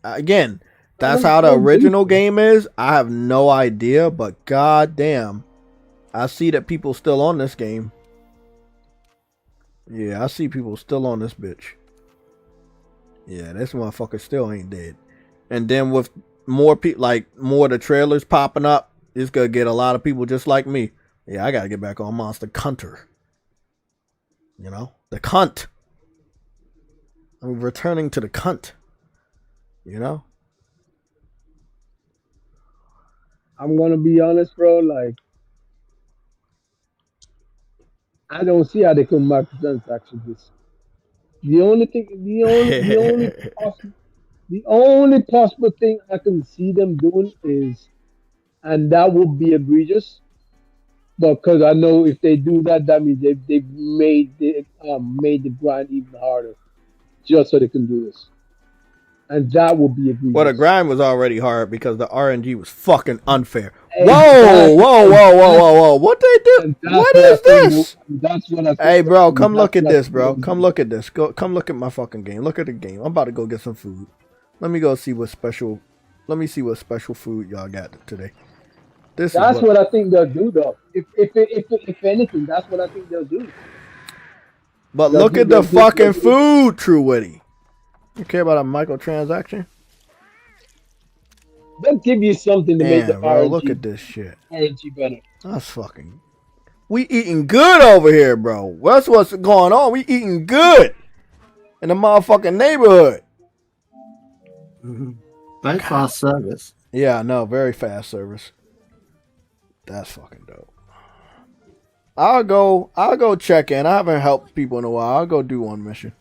Again, that's how the original game is. I have no idea, but goddamn, I see that people still on this game. Yeah, I see people still on this bitch. Yeah, this motherfucker still ain't dead. And then with more people, like more of the trailers popping up, it's gonna get a lot of people just like me. Yeah, I gotta get back on Monster Hunter. The cunt. I'm returning to the cunt. I'm gonna be honest, bro. Like, I don't see how they could microtransaction this. The only possible thing I can see them doing is, and that would be egregious. Because I know if they do that, that means they've made the grind even harder, just so they can do this, and that would be egregious. Well, the grind was already hard because the RNG was fucking unfair. Whoa! What they do? What is this? That's what I think. Hey, bro, come look at this, bro. Come look at this. Come look at my fucking game. Look at the game. I'm about to go get some food. Let me go see what special. Let me see what special food y'all got today. That's what I think they'll do, though. If anything, that's what I think they'll do. But look at the fucking food, True Witty. You care about a microtransaction? They'll give you something to make the RNG. Look at this shit. RNG better. That's fucking. We eating good over here, bro. That's what's going on. We eating good in the motherfucking neighborhood. Very fast service. Yeah, no, very fast service. That's fucking dope. I'll go check in. I haven't helped people in a while. I'll go do one mission.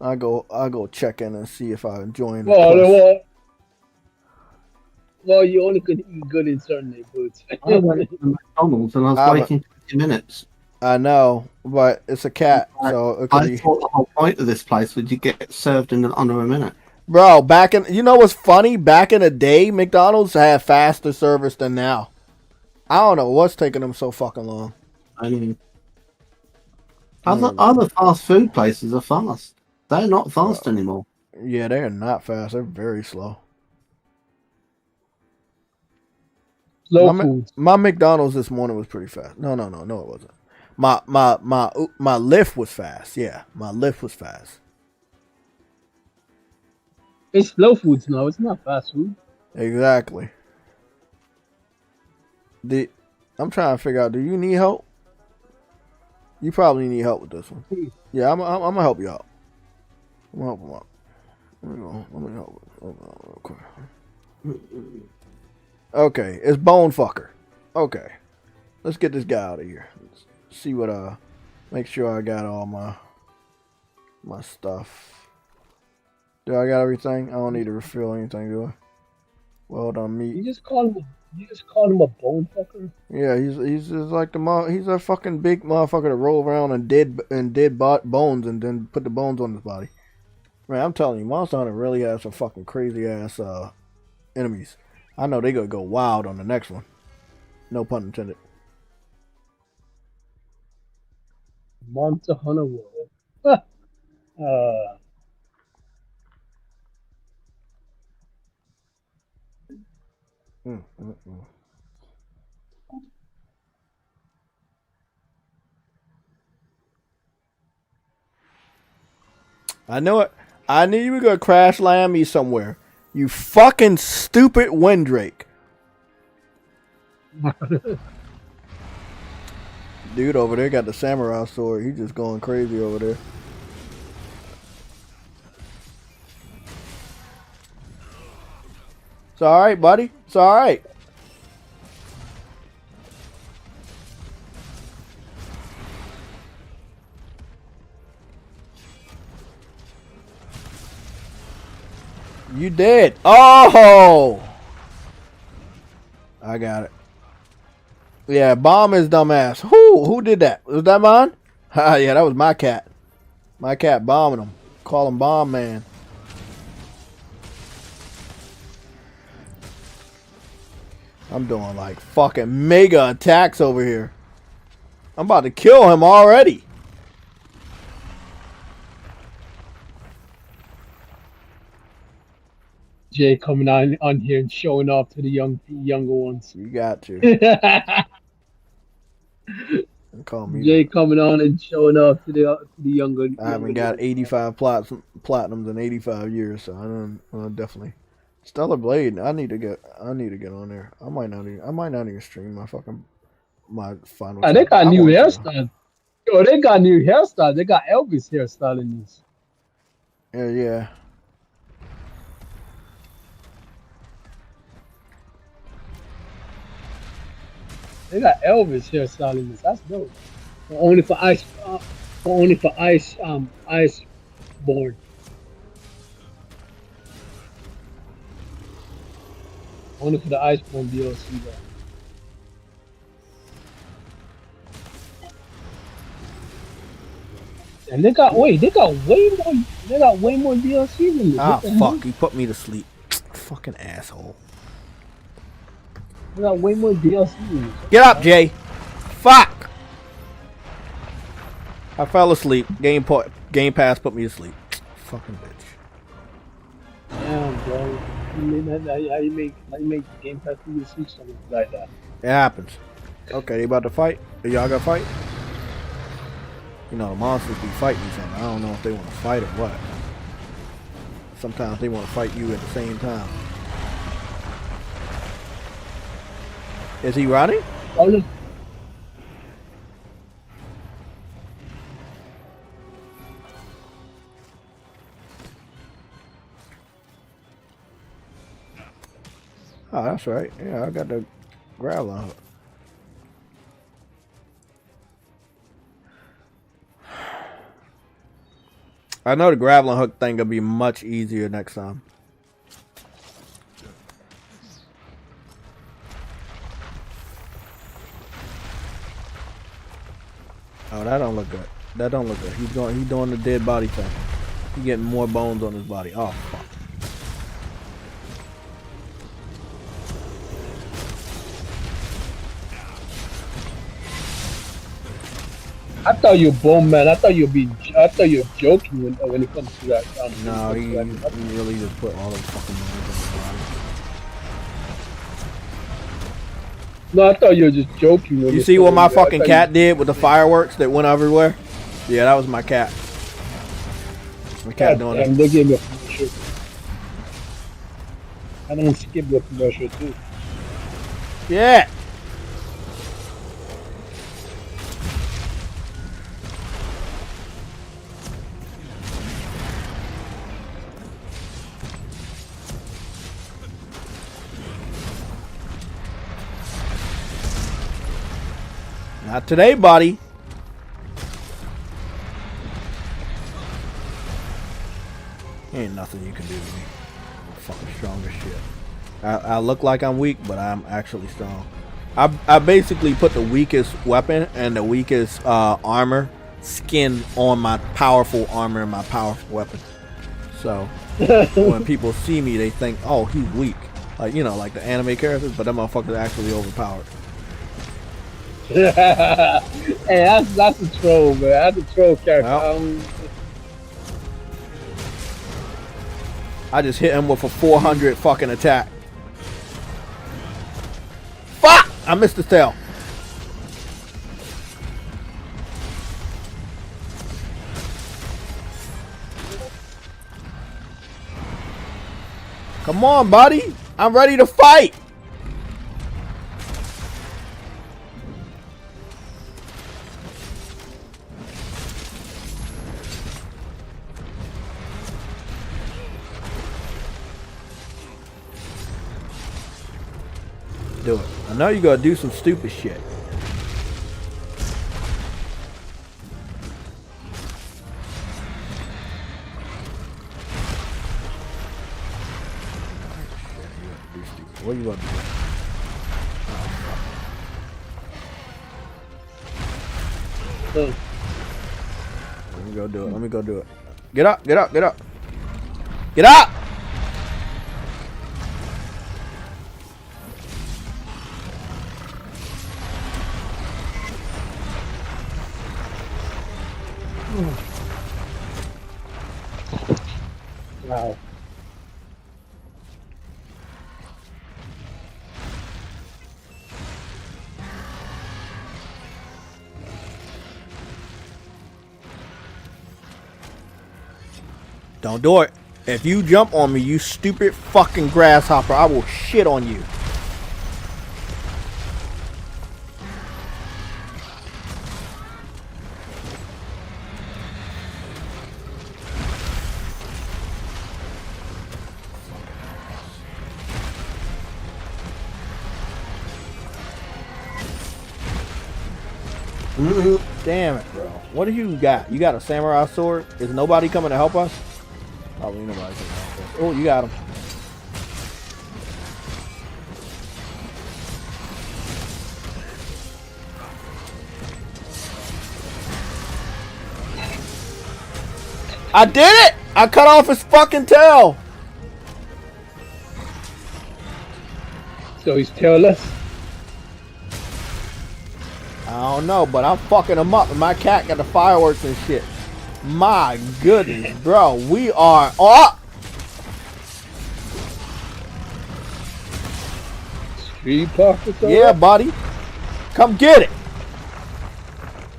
I'll go check in and see if I join. Well, you only could eat good in certain neighborhoods. I went to McDonald's and I was waiting 20 minutes. I know, but it's a cat, so I thought the whole point of this place would you get served in under a minute. Bro, you know what's funny? Back in the day, McDonald's had faster service than now. I don't know what's taking them so fucking long. I mean, other fast food places are fast. They're not fast anymore. Yeah, they're not fast. They're very slow. My McDonald's this morning was pretty fast. No, it wasn't. My Lyft was fast. Yeah, my Lyft was fast. It's slow foods now. It's not fast food. Exactly. I'm trying to figure out. Do you need help? You probably need help with this one. Yeah, I'm gonna help you out. Come on. Let me go real quick. Okay, it's Bone Fucker. Okay. Let's get this guy out of here. Let's see what make sure I got all my stuff. Do I got everything? I don't need to refill anything, do I? Well done, meat. You just call him a bone fucker? Yeah, he's just like he's a fucking big motherfucker that roll around and dead bones and then put the bones on his body. Man, I'm telling you, Monster Hunter really has some fucking crazy ass enemies. I know they gonna go wild on the next one. No pun intended. Monster Hunter World. I know it. I knew you were gonna crash land me somewhere. You fucking stupid Windrake. Dude over there got the samurai sword. He's just going crazy over there. It's alright, buddy. It's alright. You did. Oh! I got it. Yeah, bomb his dumbass. Who did that? Was that mine? Yeah, that was my cat. My cat bombing him. Call him Bomb Man. I'm doing like fucking mega attacks over here. I'm about to kill him already. Jay coming on here and showing off to the younger ones. You got to. Call me. Jay coming on and showing off to the younger. I haven't got 85 platinums in 85 years, so I don't definitely. Stellar Blade. I need to get on there. I might not even stream my final. They got new hairstyles. Yo, they got new hairstyles. They got Elvis hairstyle in this. Yeah. They got Elvis hairstyle in this. That's dope. Only for Iceborne. Only for the Iceborne DLC though. And they got way more DLC than this. Ah, fuck! You put me to sleep. Fucking asshole. They got way more DLC than this. Get up, Jay. Fuck! I fell asleep. Game Pass put me to sleep. Fucking bitch. Damn, bro. How you make Game Pass put you to sleep something like that? It happens. Okay, they about to fight? Y'all gonna fight? You know, the monsters be fighting each other. I don't know if they want to fight or what. Sometimes they want to fight you at the same time. Is he running? Oh, that's right. Yeah, I got the grappling hook. I know the grappling hook thing gonna be much easier next time. Oh, that don't look good. That don't look good. He's doing the dead body thing. He's getting more bones on his body. Oh fuck. I thought you were Bone Man. I thought you were joking when it comes to that. No, he really just put all those fucking bones on his body. No, I thought you were just joking. You see what my fucking cat did with the fireworks that went everywhere? Yeah, that was my cat. My cat doing it. They gave me a commercial. I don't skip the commercial too. Yeah. Not today, buddy. Ain't nothing you can do to me. I'm fucking strong as shit. I look like I'm weak, but I'm actually strong. I basically put the weakest weapon and the weakest armor skin on my powerful armor and my powerful weapon. So when people see me, they think, oh, he's weak. Like, you know, like the anime characters, but that motherfucker's actually overpowered. Hey, that's a troll, man. That's a troll character. Well, I just hit him with a 400 fucking attack. Fuck! I missed his tail. Come on, buddy. I'm ready to fight. Do it. I know you gotta do some stupid shit. What are you gonna do? Let me go do it. Let me go do it. Get up, get up, get up. Get up! Wow. Don't do it. If you jump on me, you stupid fucking grasshopper, I will shit on you. Damn it, bro. What do you got? You got a samurai sword? Is nobody coming to help us? Probably nobody coming to help us. Oh, you got him. I did it! I cut off his fucking tail! So he's tailless? I don't know, but I'm fucking him up, and my cat got the fireworks and shit. My goodness, bro, we are up. Street pockets. Yeah, buddy, come get it.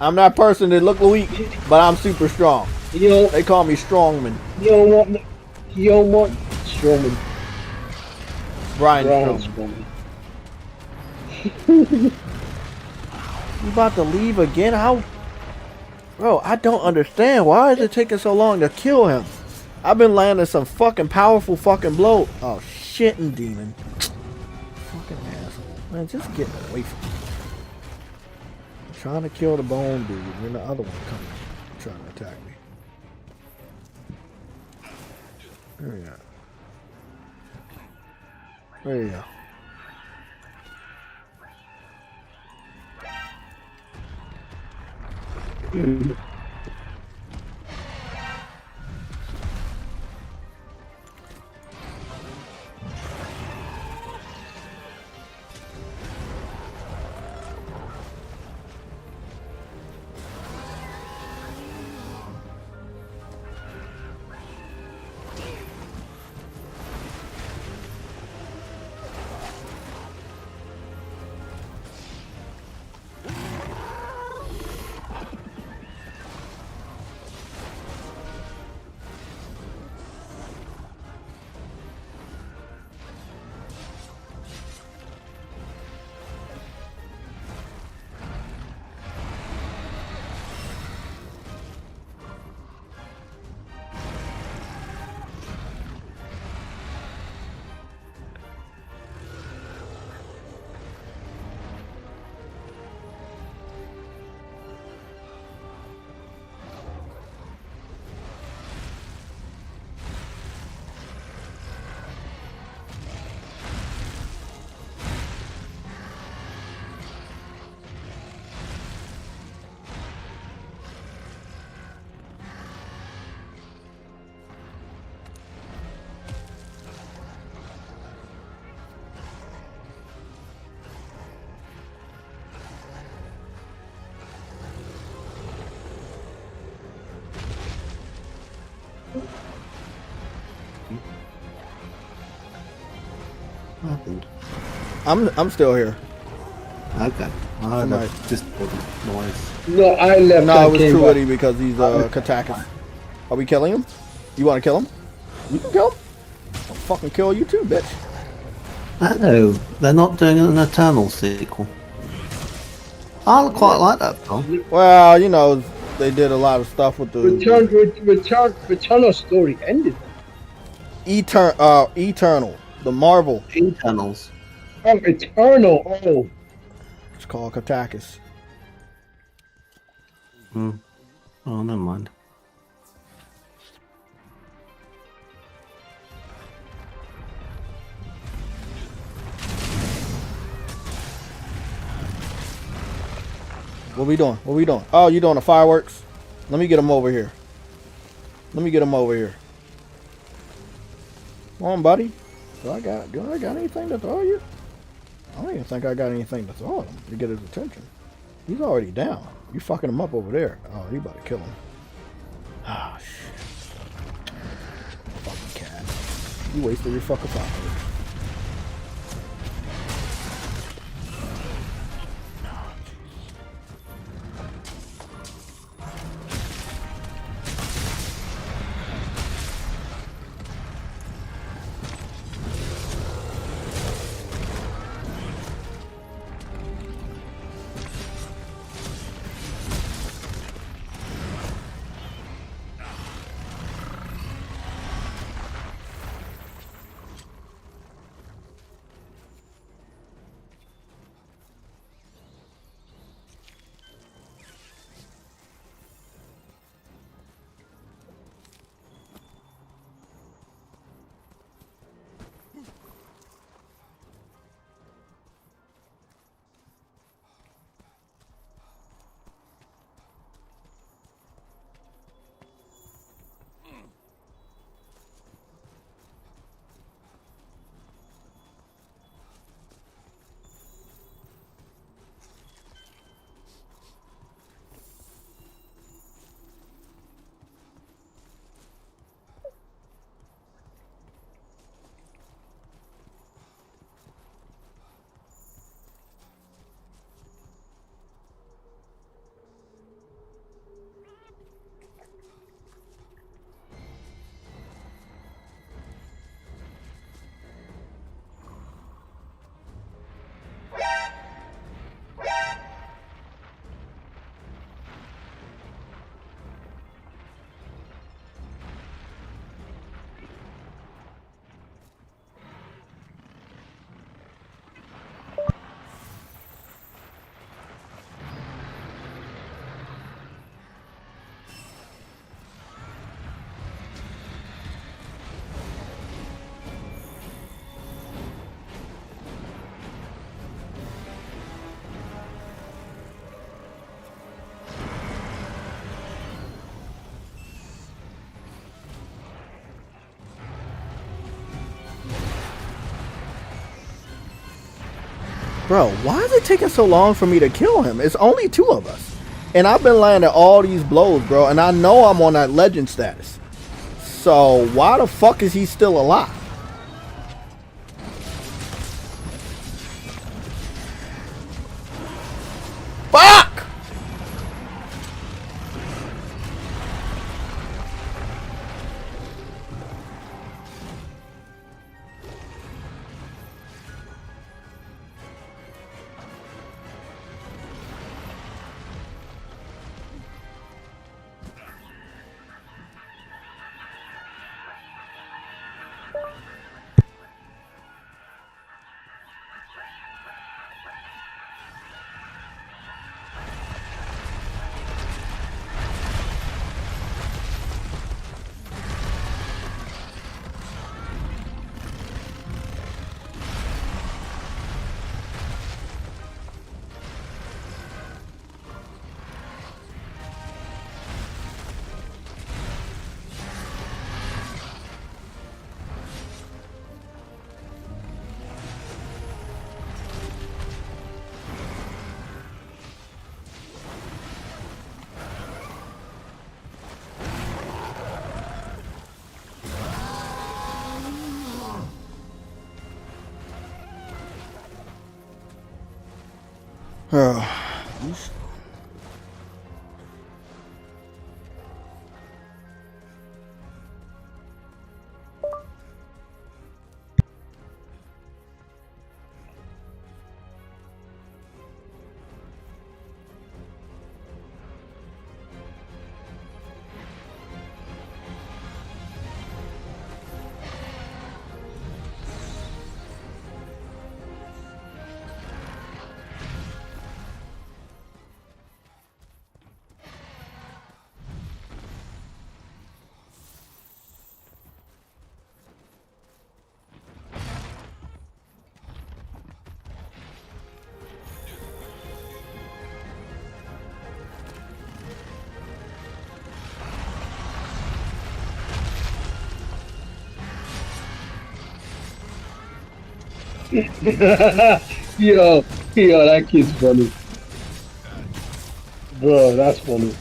I'm that person that look weak, but I'm super strong. They call me Strongman. You don't want Strongman. Brian Strongman. You about to leave again? How? Bro, I don't understand. Why is it taking so long to kill him? I've been landing some fucking powerful fucking blow. Oh, shitting demon. Fucking asshole. Man, just get away from me. I'm trying to kill the bone dude, and then the other one coming trying to attack me. There you go. There you go. What happened? I'm still here. Okay. I heard a Discord noise. No, I left. No, it was Truity because he's Katakis. Are we killing him? You want to kill him? You can kill him. I'll fucking kill you too, bitch. No, they're not doing an Eternal sequel. I quite like that film. Well, you know, they did a lot of stuff with the Returnal story ended. Eternal, the Marvel. Eternals. Oh, Eternal. Oh. It's called Katakis. Hmm. Oh, never mind. What we doing? What we doing? Oh, you doing the fireworks? Let me get them over here. Let me get them over here. Come on, buddy. Do I got anything to throw you? I don't even think I got anything to throw him to get his attention. He's already down. You fucking him up over there. Oh, you about to kill him. Ah, shit. Fucking cat. You wasted your fucking fireworks. Bro, why is it taking so long for me to kill him? It's only 2 of us. And I've been landing all these blows, bro. And I know I'm on that legend status. So why the fuck is he still alive? Fuck! Yo, that kid's funny. Bro, that's funny.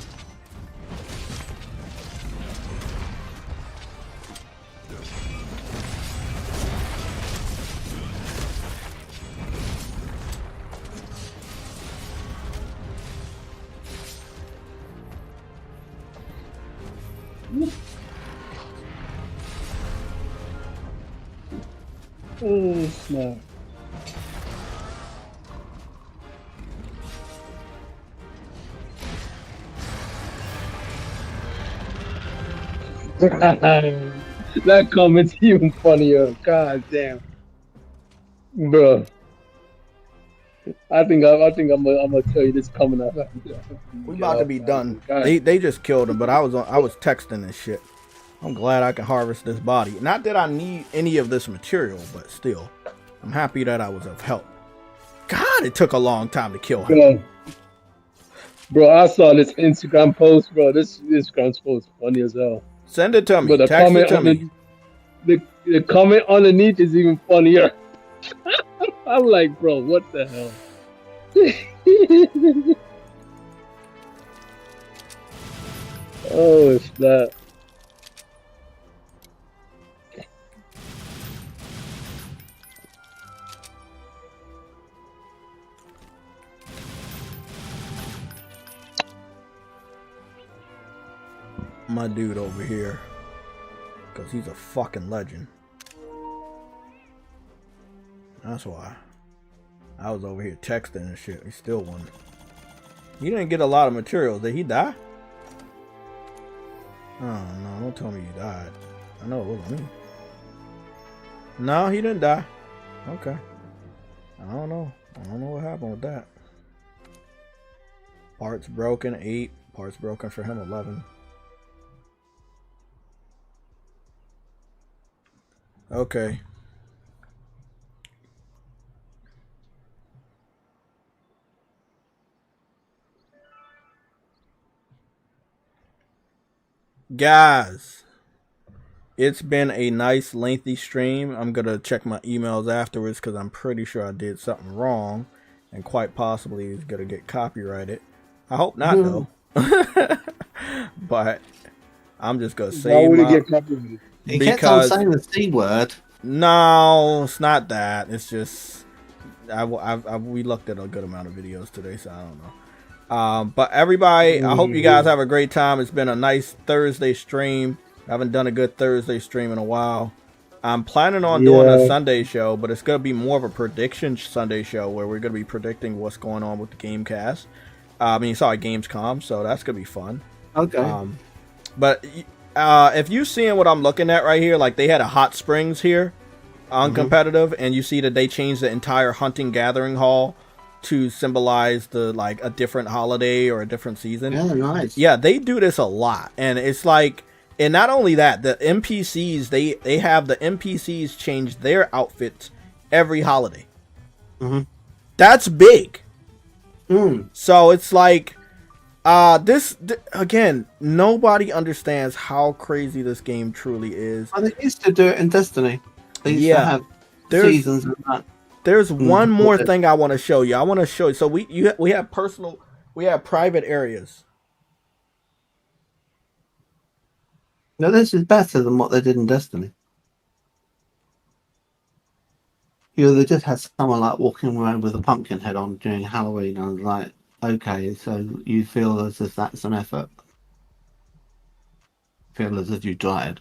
Oh, snap. That comment's even funnier. God damn, bro. I think I'm gonna tell you this coming up. We about to be done. They just killed him, but I was texting and shit. I'm glad I can harvest this body. Not that I need any of this material, but still, I'm happy that I was of help. God, it took a long time to kill him. Bro, I saw this Instagram post, bro. This Instagram post is funny as hell. Send it to me. But the Text comment it to me. The comment underneath is even funnier. I'm like, bro, what the hell? Oh, it's that. My dude over here, because he's a fucking legend. That's why I was over here texting and shit. He still won. He didn't get a lot of materials. Did he die? Oh no, don't tell me he died. I know it wasn't me. No, he didn't die. Okay. I don't know what happened with that. Parts broken 8. Parts broken for him 11. Okay. Guys, it's been a nice lengthy stream. I'm gonna check my emails afterwards because I'm pretty sure I did something wrong and quite possibly is gonna get copyrighted. I hope not though. But I'm just gonna say why would it get copyrighted? He kept on saying the C word. No, it's not that. It's just we looked at a good amount of videos today, so I don't know. But everybody, I hope you guys have a great time. It's been a nice Thursday stream. I haven't done a good Thursday stream in a while. I'm planning on doing a Sunday show, but it's going to be more of a prediction Sunday show where we're going to be predicting what's going on with the Gamecast. Gamescom, so that's going to be fun. Okay. But if you seeing what I'm looking at right here, like they had a hot springs here on competitive, and you see that they changed the entire hunting gathering hall to symbolize a different holiday or a different season. Yeah, nice. Yeah, they do this a lot, and it's like, and not only that, the NPCs they have the NPCs change their outfits every holiday. That's big. So it's like, again, nobody understands how crazy this game truly is. They used to do it in Destiny. They used to have seasons and that. There's one more thing I want to show you. I want to show you. So we have private areas. No, this is better than what they did in Destiny. You know, they just had someone like walking around with a pumpkin head on during Halloween. I was like, okay, so you feel as if that's an effort. Feel as if you tried.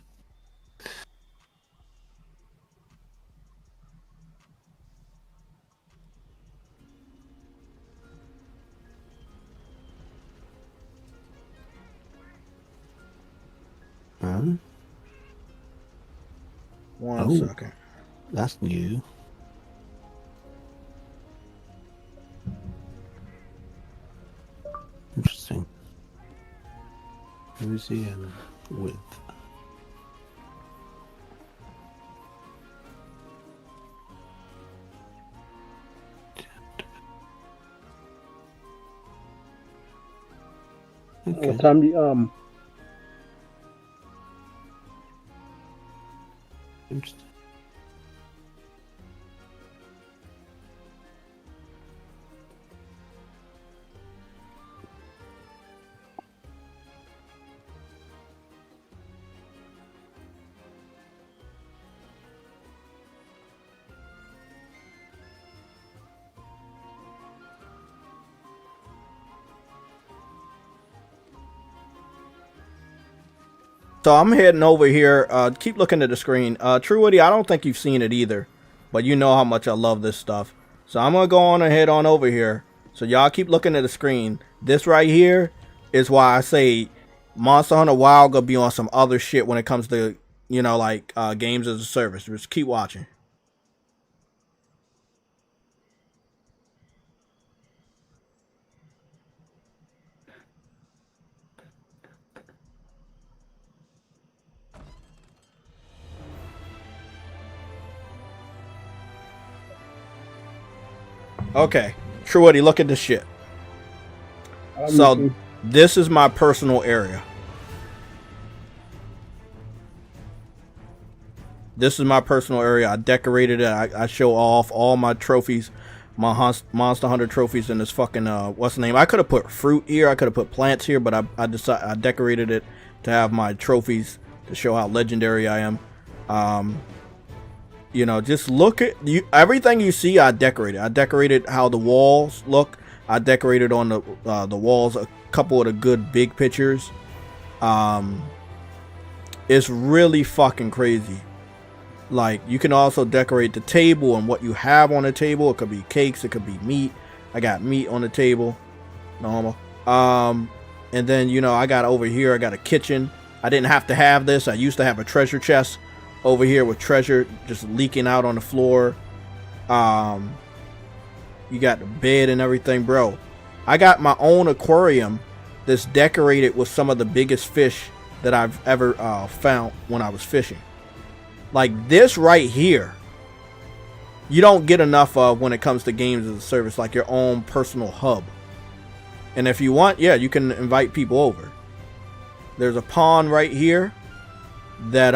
Huh? One second. That's new. Interesting. Museum with. Okay. Time the Interesting. So I'm heading over here. Keep looking at the screen. True Woody, I don't think you've seen it either, but you know how much I love this stuff. So I'm gonna go on and head on over here. So y'all keep looking at the screen. This right here is why I say Monster Hunter Wild gonna be on some other shit when it comes to, you know, like games as a service. Just keep watching. Okay, True Woody, look at this shit. So this is my personal area. This is my personal area. I decorated it. I show off all my trophies, my Monster Hunter trophies in this fucking what's the name? I could have put fruit here. I could have put plants here, but I decided I decorated it to have my trophies to show how legendary I am. You know, just look at you. Everything you see, I decorated. I decorated how the walls look. I decorated on the walls a couple of the good big pictures. It's really fucking crazy. Like, you can also decorate the table and what you have on the table. It could be cakes. It could be meat. I got meat on the table. Normal. And then, you know, I got over here, I got a kitchen. I didn't have to have this. I used to have a treasure chest over here with treasure just leaking out on the floor. You got the bed and everything, bro. I got my own aquarium that's decorated with some of the biggest fish that I've ever found when I was fishing. Like this right here, you don't get enough of when it comes to games as a service, like your own personal hub. And if you want, yeah, you can invite people over. There's a pond right here that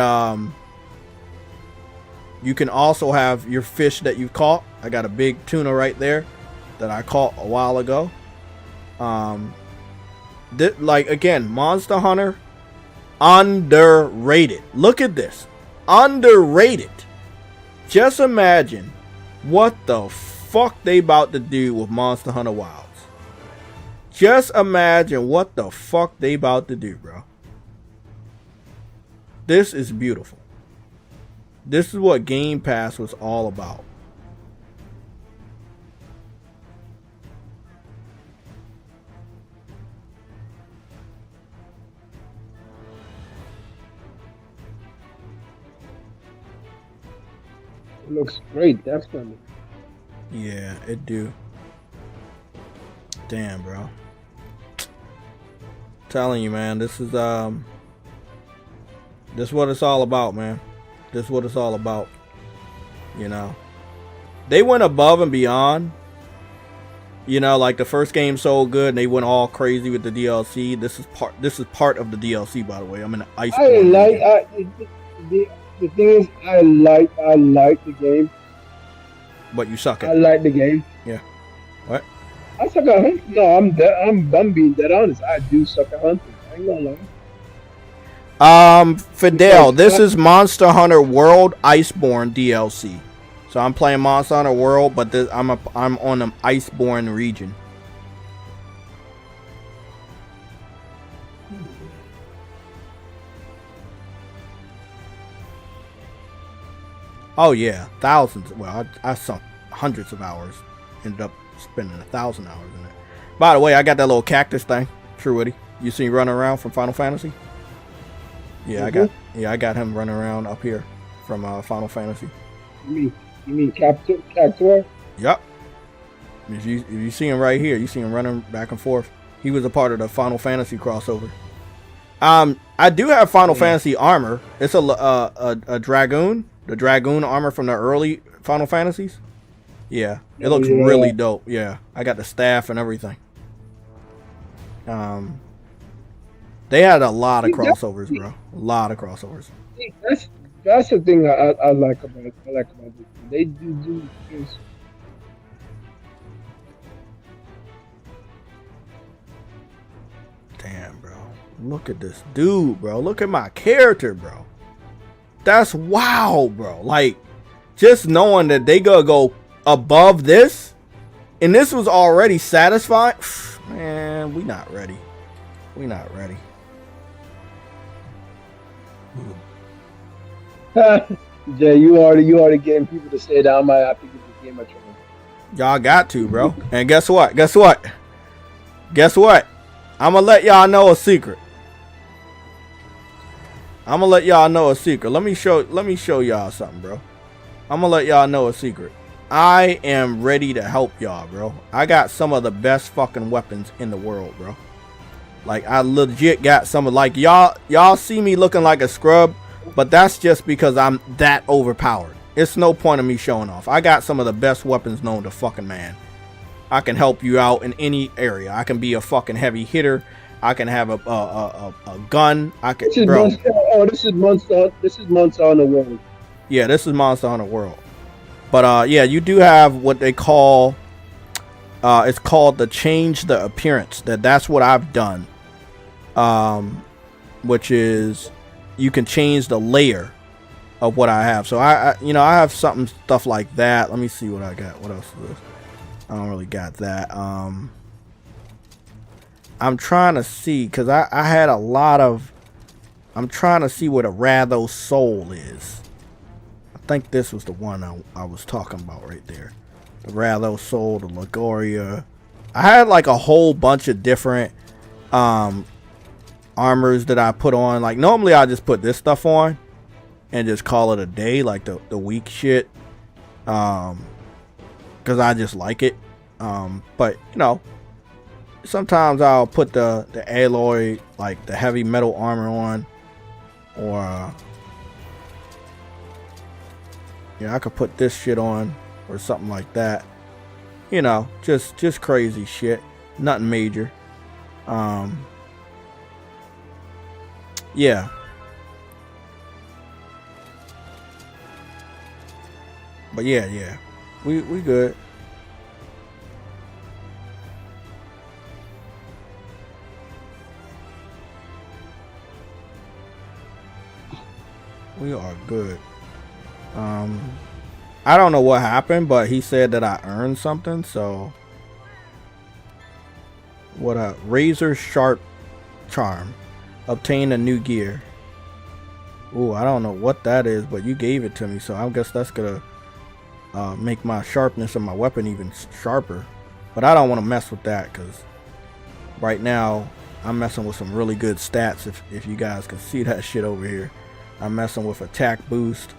you can also have your fish that you caught. I got a big tuna right there that I caught a while ago. Like, again, Monster Hunter, underrated. Look at this. Underrated. Just imagine what the fuck they about to do with Monster Hunter Wilds. Just imagine what the fuck they about to do, bro. This is beautiful. This is what Game Pass was all about. It looks great, definitely. Yeah, it do. Damn, bro. Telling you, man, this is what it's all about, man. This is what it's all about. You know, they went above and beyond. You know, like the first game sold good, and they went all crazy with the DLC. This is part of the DLC, by the way. I'm in ice. The thing is, I like the game. But you suck at it. I like the game. Yeah. What? I suck at hunting. No, I'm being dead honest. I do suck at hunting. I ain't gonna lie. Fidel, this is Monster Hunter World Iceborne DLC. So I'm playing Monster Hunter World, but I'm on the Iceborne region. Oh yeah, thousands. Well, I sunk hundreds of hours. Ended up spending 1,000 hours in it. By the way, I got that little cactus thing. True Witty. You seen running around from Final Fantasy? Yeah, I got him running around up here from Final Fantasy. You mean Cactuar? Yep. If you see him right here, you see him running back and forth. He was a part of the Final Fantasy crossover. I do have Final Fantasy armor. It's a dragoon, the dragoon armor from the early Final Fantasies. Yeah, it looks really dope. Yeah, I got the staff and everything. They had a lot of crossovers, bro. A lot of crossovers. That's the thing I like about it. They do things. Damn, bro. Look at this dude, bro. Look at my character, bro. That's wow, bro. Like, just knowing that they gonna go above this, and this was already satisfying. Man, we not ready. We not ready. Jay, you already getting people to say that I might have to give this game a try. Y'all got to, bro. And guess what? Guess what? Guess what? I'm gonna let y'all know a secret. I'm gonna let y'all know a secret. Let me show y'all something, bro. I'm gonna let y'all know a secret. I am ready to help y'all, bro. I got some of the best fucking weapons in the world, bro. Like, I legit got some of, like, y'all see me looking like a scrub, but that's just because I'm that overpowered. It's no point in me showing off. I got some of the best weapons known to fucking man. I can help you out in any area. I can be a fucking heavy hitter. I can have a gun. I can. This is Monster Hunter World. Yeah, this is Monster Hunter World. But yeah, you do have what they call. It's called the change the appearance. That's what I've done. Which is you can change the layer of what I have. So I have stuff like that. Let me see what I got. What else is this? I don't really got that. I'm trying to see, because I had a lot of. I'm trying to see what a Ratho Soul is. I think this was the one I was talking about right there. The Ratho Soul, the Lagoria. I had like a whole bunch of different armors that I put on. Like, normally I just put this stuff on and just call it a day, like the weak shit. Because I just like it. But, you know, sometimes I'll put the alloy, like the heavy metal armor on. Or, yeah, I could put this shit on or something like that. You know, just crazy shit. Nothing major. Yeah. But yeah. We good. We are good. I don't know what happened, but he said that I earned something, so what a razor sharp charm. Obtain a new gear. Ooh, I don't know what that is, but you gave it to me, so I guess that's gonna make my sharpness of my weapon even sharper. But I don't want to mess with that, because right now I'm messing with some really good stats. If you guys can see that shit over here, I'm messing with attack boost.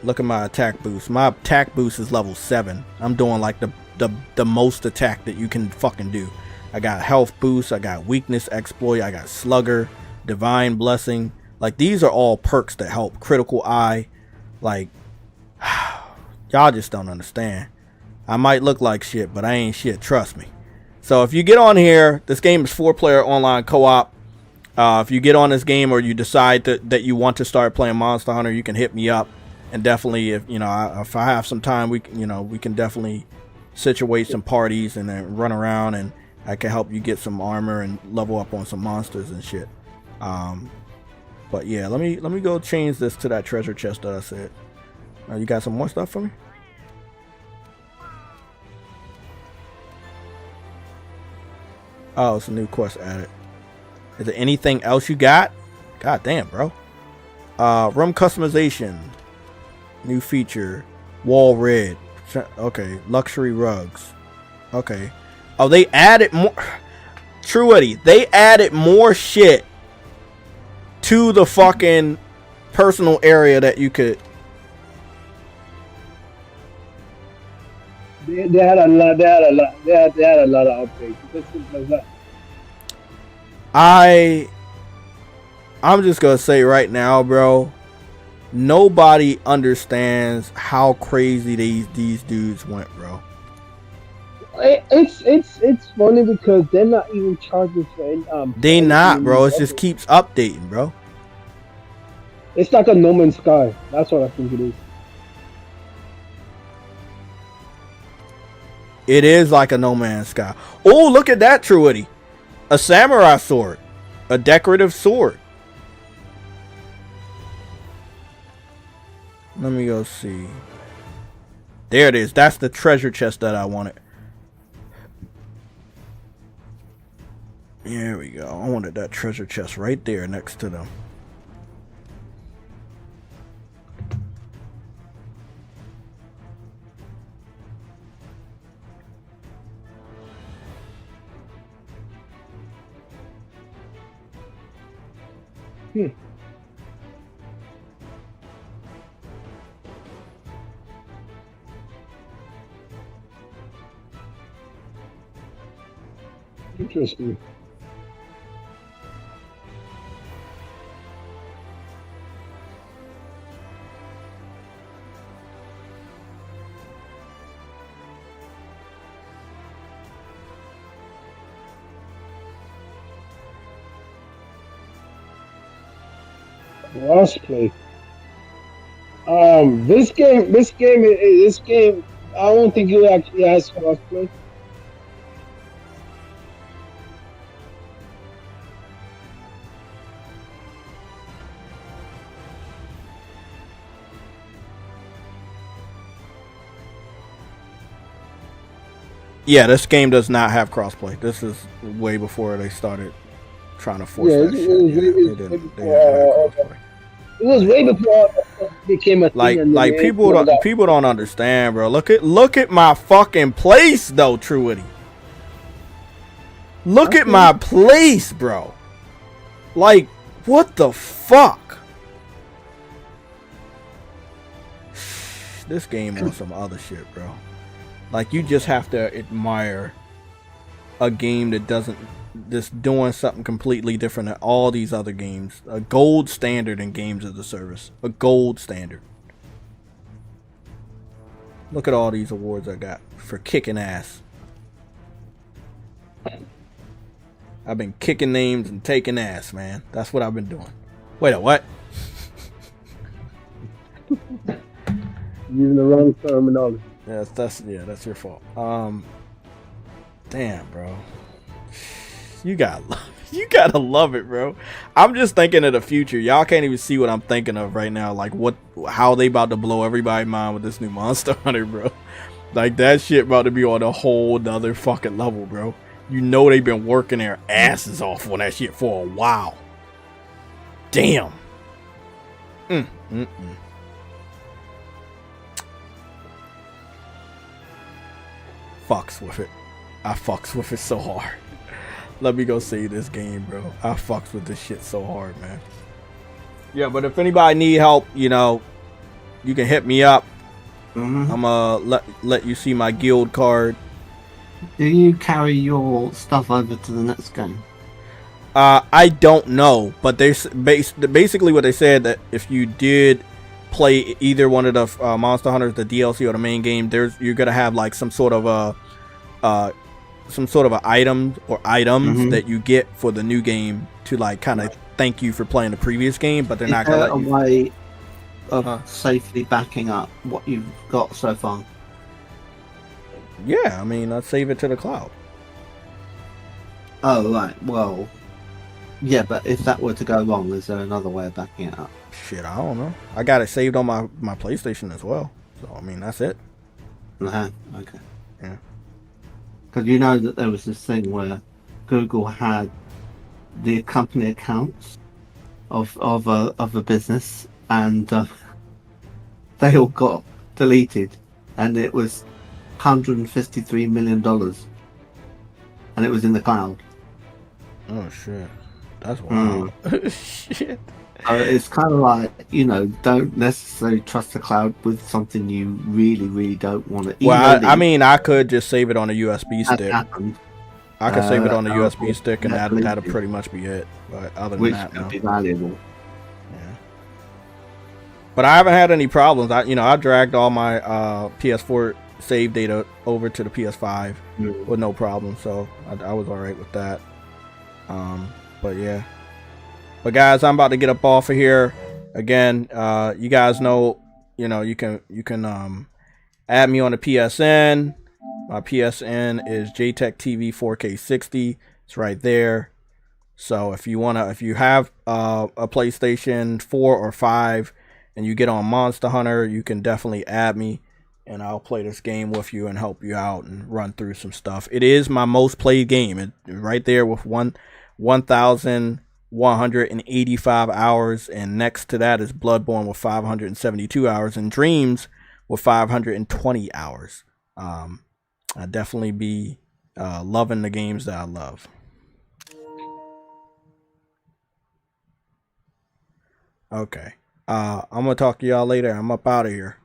Look at my attack boost. My attack boost is level 7. I'm doing like the most attack that you can fucking do. I got health boost, I got weakness exploit, I got slugger, divine blessing. Like, these are all perks that help. Critical eye. Like, y'all just don't understand. I might look like shit, but I ain't shit, trust me. So if you get on here, this game is 4-player online co-op. If you get on this game or you decide that you want to start playing Monster Hunter, you can hit me up. And definitely, if I have some time, we can definitely situate some parties and then run around, and I can help you get some armor and level up on some monsters and shit. But yeah, let me go change this to that treasure chest that I said. You got some more stuff for me? Oh, it's a new quest added. Is there anything else you got? God damn, bro. Room customization. New feature. Wall red. Okay. Luxury rugs. Okay. Oh, they added more. True Eddie. They added more shit to the fucking personal area that you could. They had a lot. They had a lot of updates. Just simple as that. I'm just gonna say right now, bro. Nobody understands how crazy these dudes went, bro. It's funny because they're not even charging for They not, bro. It just keeps updating, bro. It's like a No Man's Sky. That's what I think it is. It is like a No Man's Sky. Oh, look at that, Truity. A samurai sword. A decorative sword. Let me go see. There it is. That's the treasure chest that I wanted. There we go. I wanted that treasure chest right there next to them. Interesting. Crossplay. This game. I don't think it actually has crossplay. Yeah, this game does not have crossplay. This is way before they started trying to force that shit. It was way before it became a thing. Like people don't understand, bro. Look at my fucking place though, Truity. Look at my place, bro. Like, what the fuck? This game on some other shit, bro. Like, you just have to admire a game that doesn't just doing something completely different than all these other games. A gold standard in games as a service. A gold standard. Look at all these awards I got for kicking ass. I've been kicking names and taking ass, man. That's what I've been doing. Wait a what? Using the wrong terminology. That's your fault. Damn, bro. You gotta love it, bro. I'm just thinking of the future. Y'all can't even see what I'm thinking of right now. Like how they about to blow everybody's mind with this new Monster Hunter, bro. Like, that shit about to be on a whole nother fucking level, bro. You know they've been working their asses off on that shit for a while. Damn. Fucks with it. I fucks with it so hard. Let me go see this game, bro. I fucks with this shit so hard, man. Yeah, but if anybody need help, you know, you can hit me up. I'm gonna let you see my guild card. Do you carry your stuff over to the next game? I don't know, but there's basically what they said, that if you did play either one of the Monster Hunters, the DLC or the main game, you're gonna have like some sort of a item or items that you get for the new game to like kind of thank you for playing the previous game, but they're not gonna let you. Way of safely backing up what you've got so far. Yeah, I mean, I'd save it to the cloud. Oh, right. Well, yeah, but if that were to go wrong, is there another way of backing it up? Shit, I don't know. I got it saved on my PlayStation as well. So, I mean, that's it. Okay. Yeah. Because you know that there was this thing where Google had the company accounts of the business, and they all got deleted, and it was $153 million, and it was in the cloud. Oh shit, that's wild. Shit. It's kind of like, you know, don't necessarily trust the cloud with something you really don't want to. Well, I mean, I could just save it on a USB stick. Happened. I could save it on a USB stick, and that'd pretty much be it. But other than Which that, could no. be valuable. Yeah. But I haven't had any problems. I dragged all my PS4 save data over to the PS5 with no problem, so I was all right with that. But yeah. But guys, I'm about to get up off of here. Again, you guys know, you can add me on the PSN. My PSN is JayTechTV 4K60. It's right there. So if you have a PlayStation 4 or 5 and you get on Monster Hunter, you can definitely add me, and I'll play this game with you and help you out and run through some stuff. It is my most played game. It's right there with 1,185 hours, and next to that is Bloodborne with 572 hours, and Dreams with 520 hours. I definitely be loving the games that I love. Okay. I'm gonna talk to y'all later. I'm up out of here.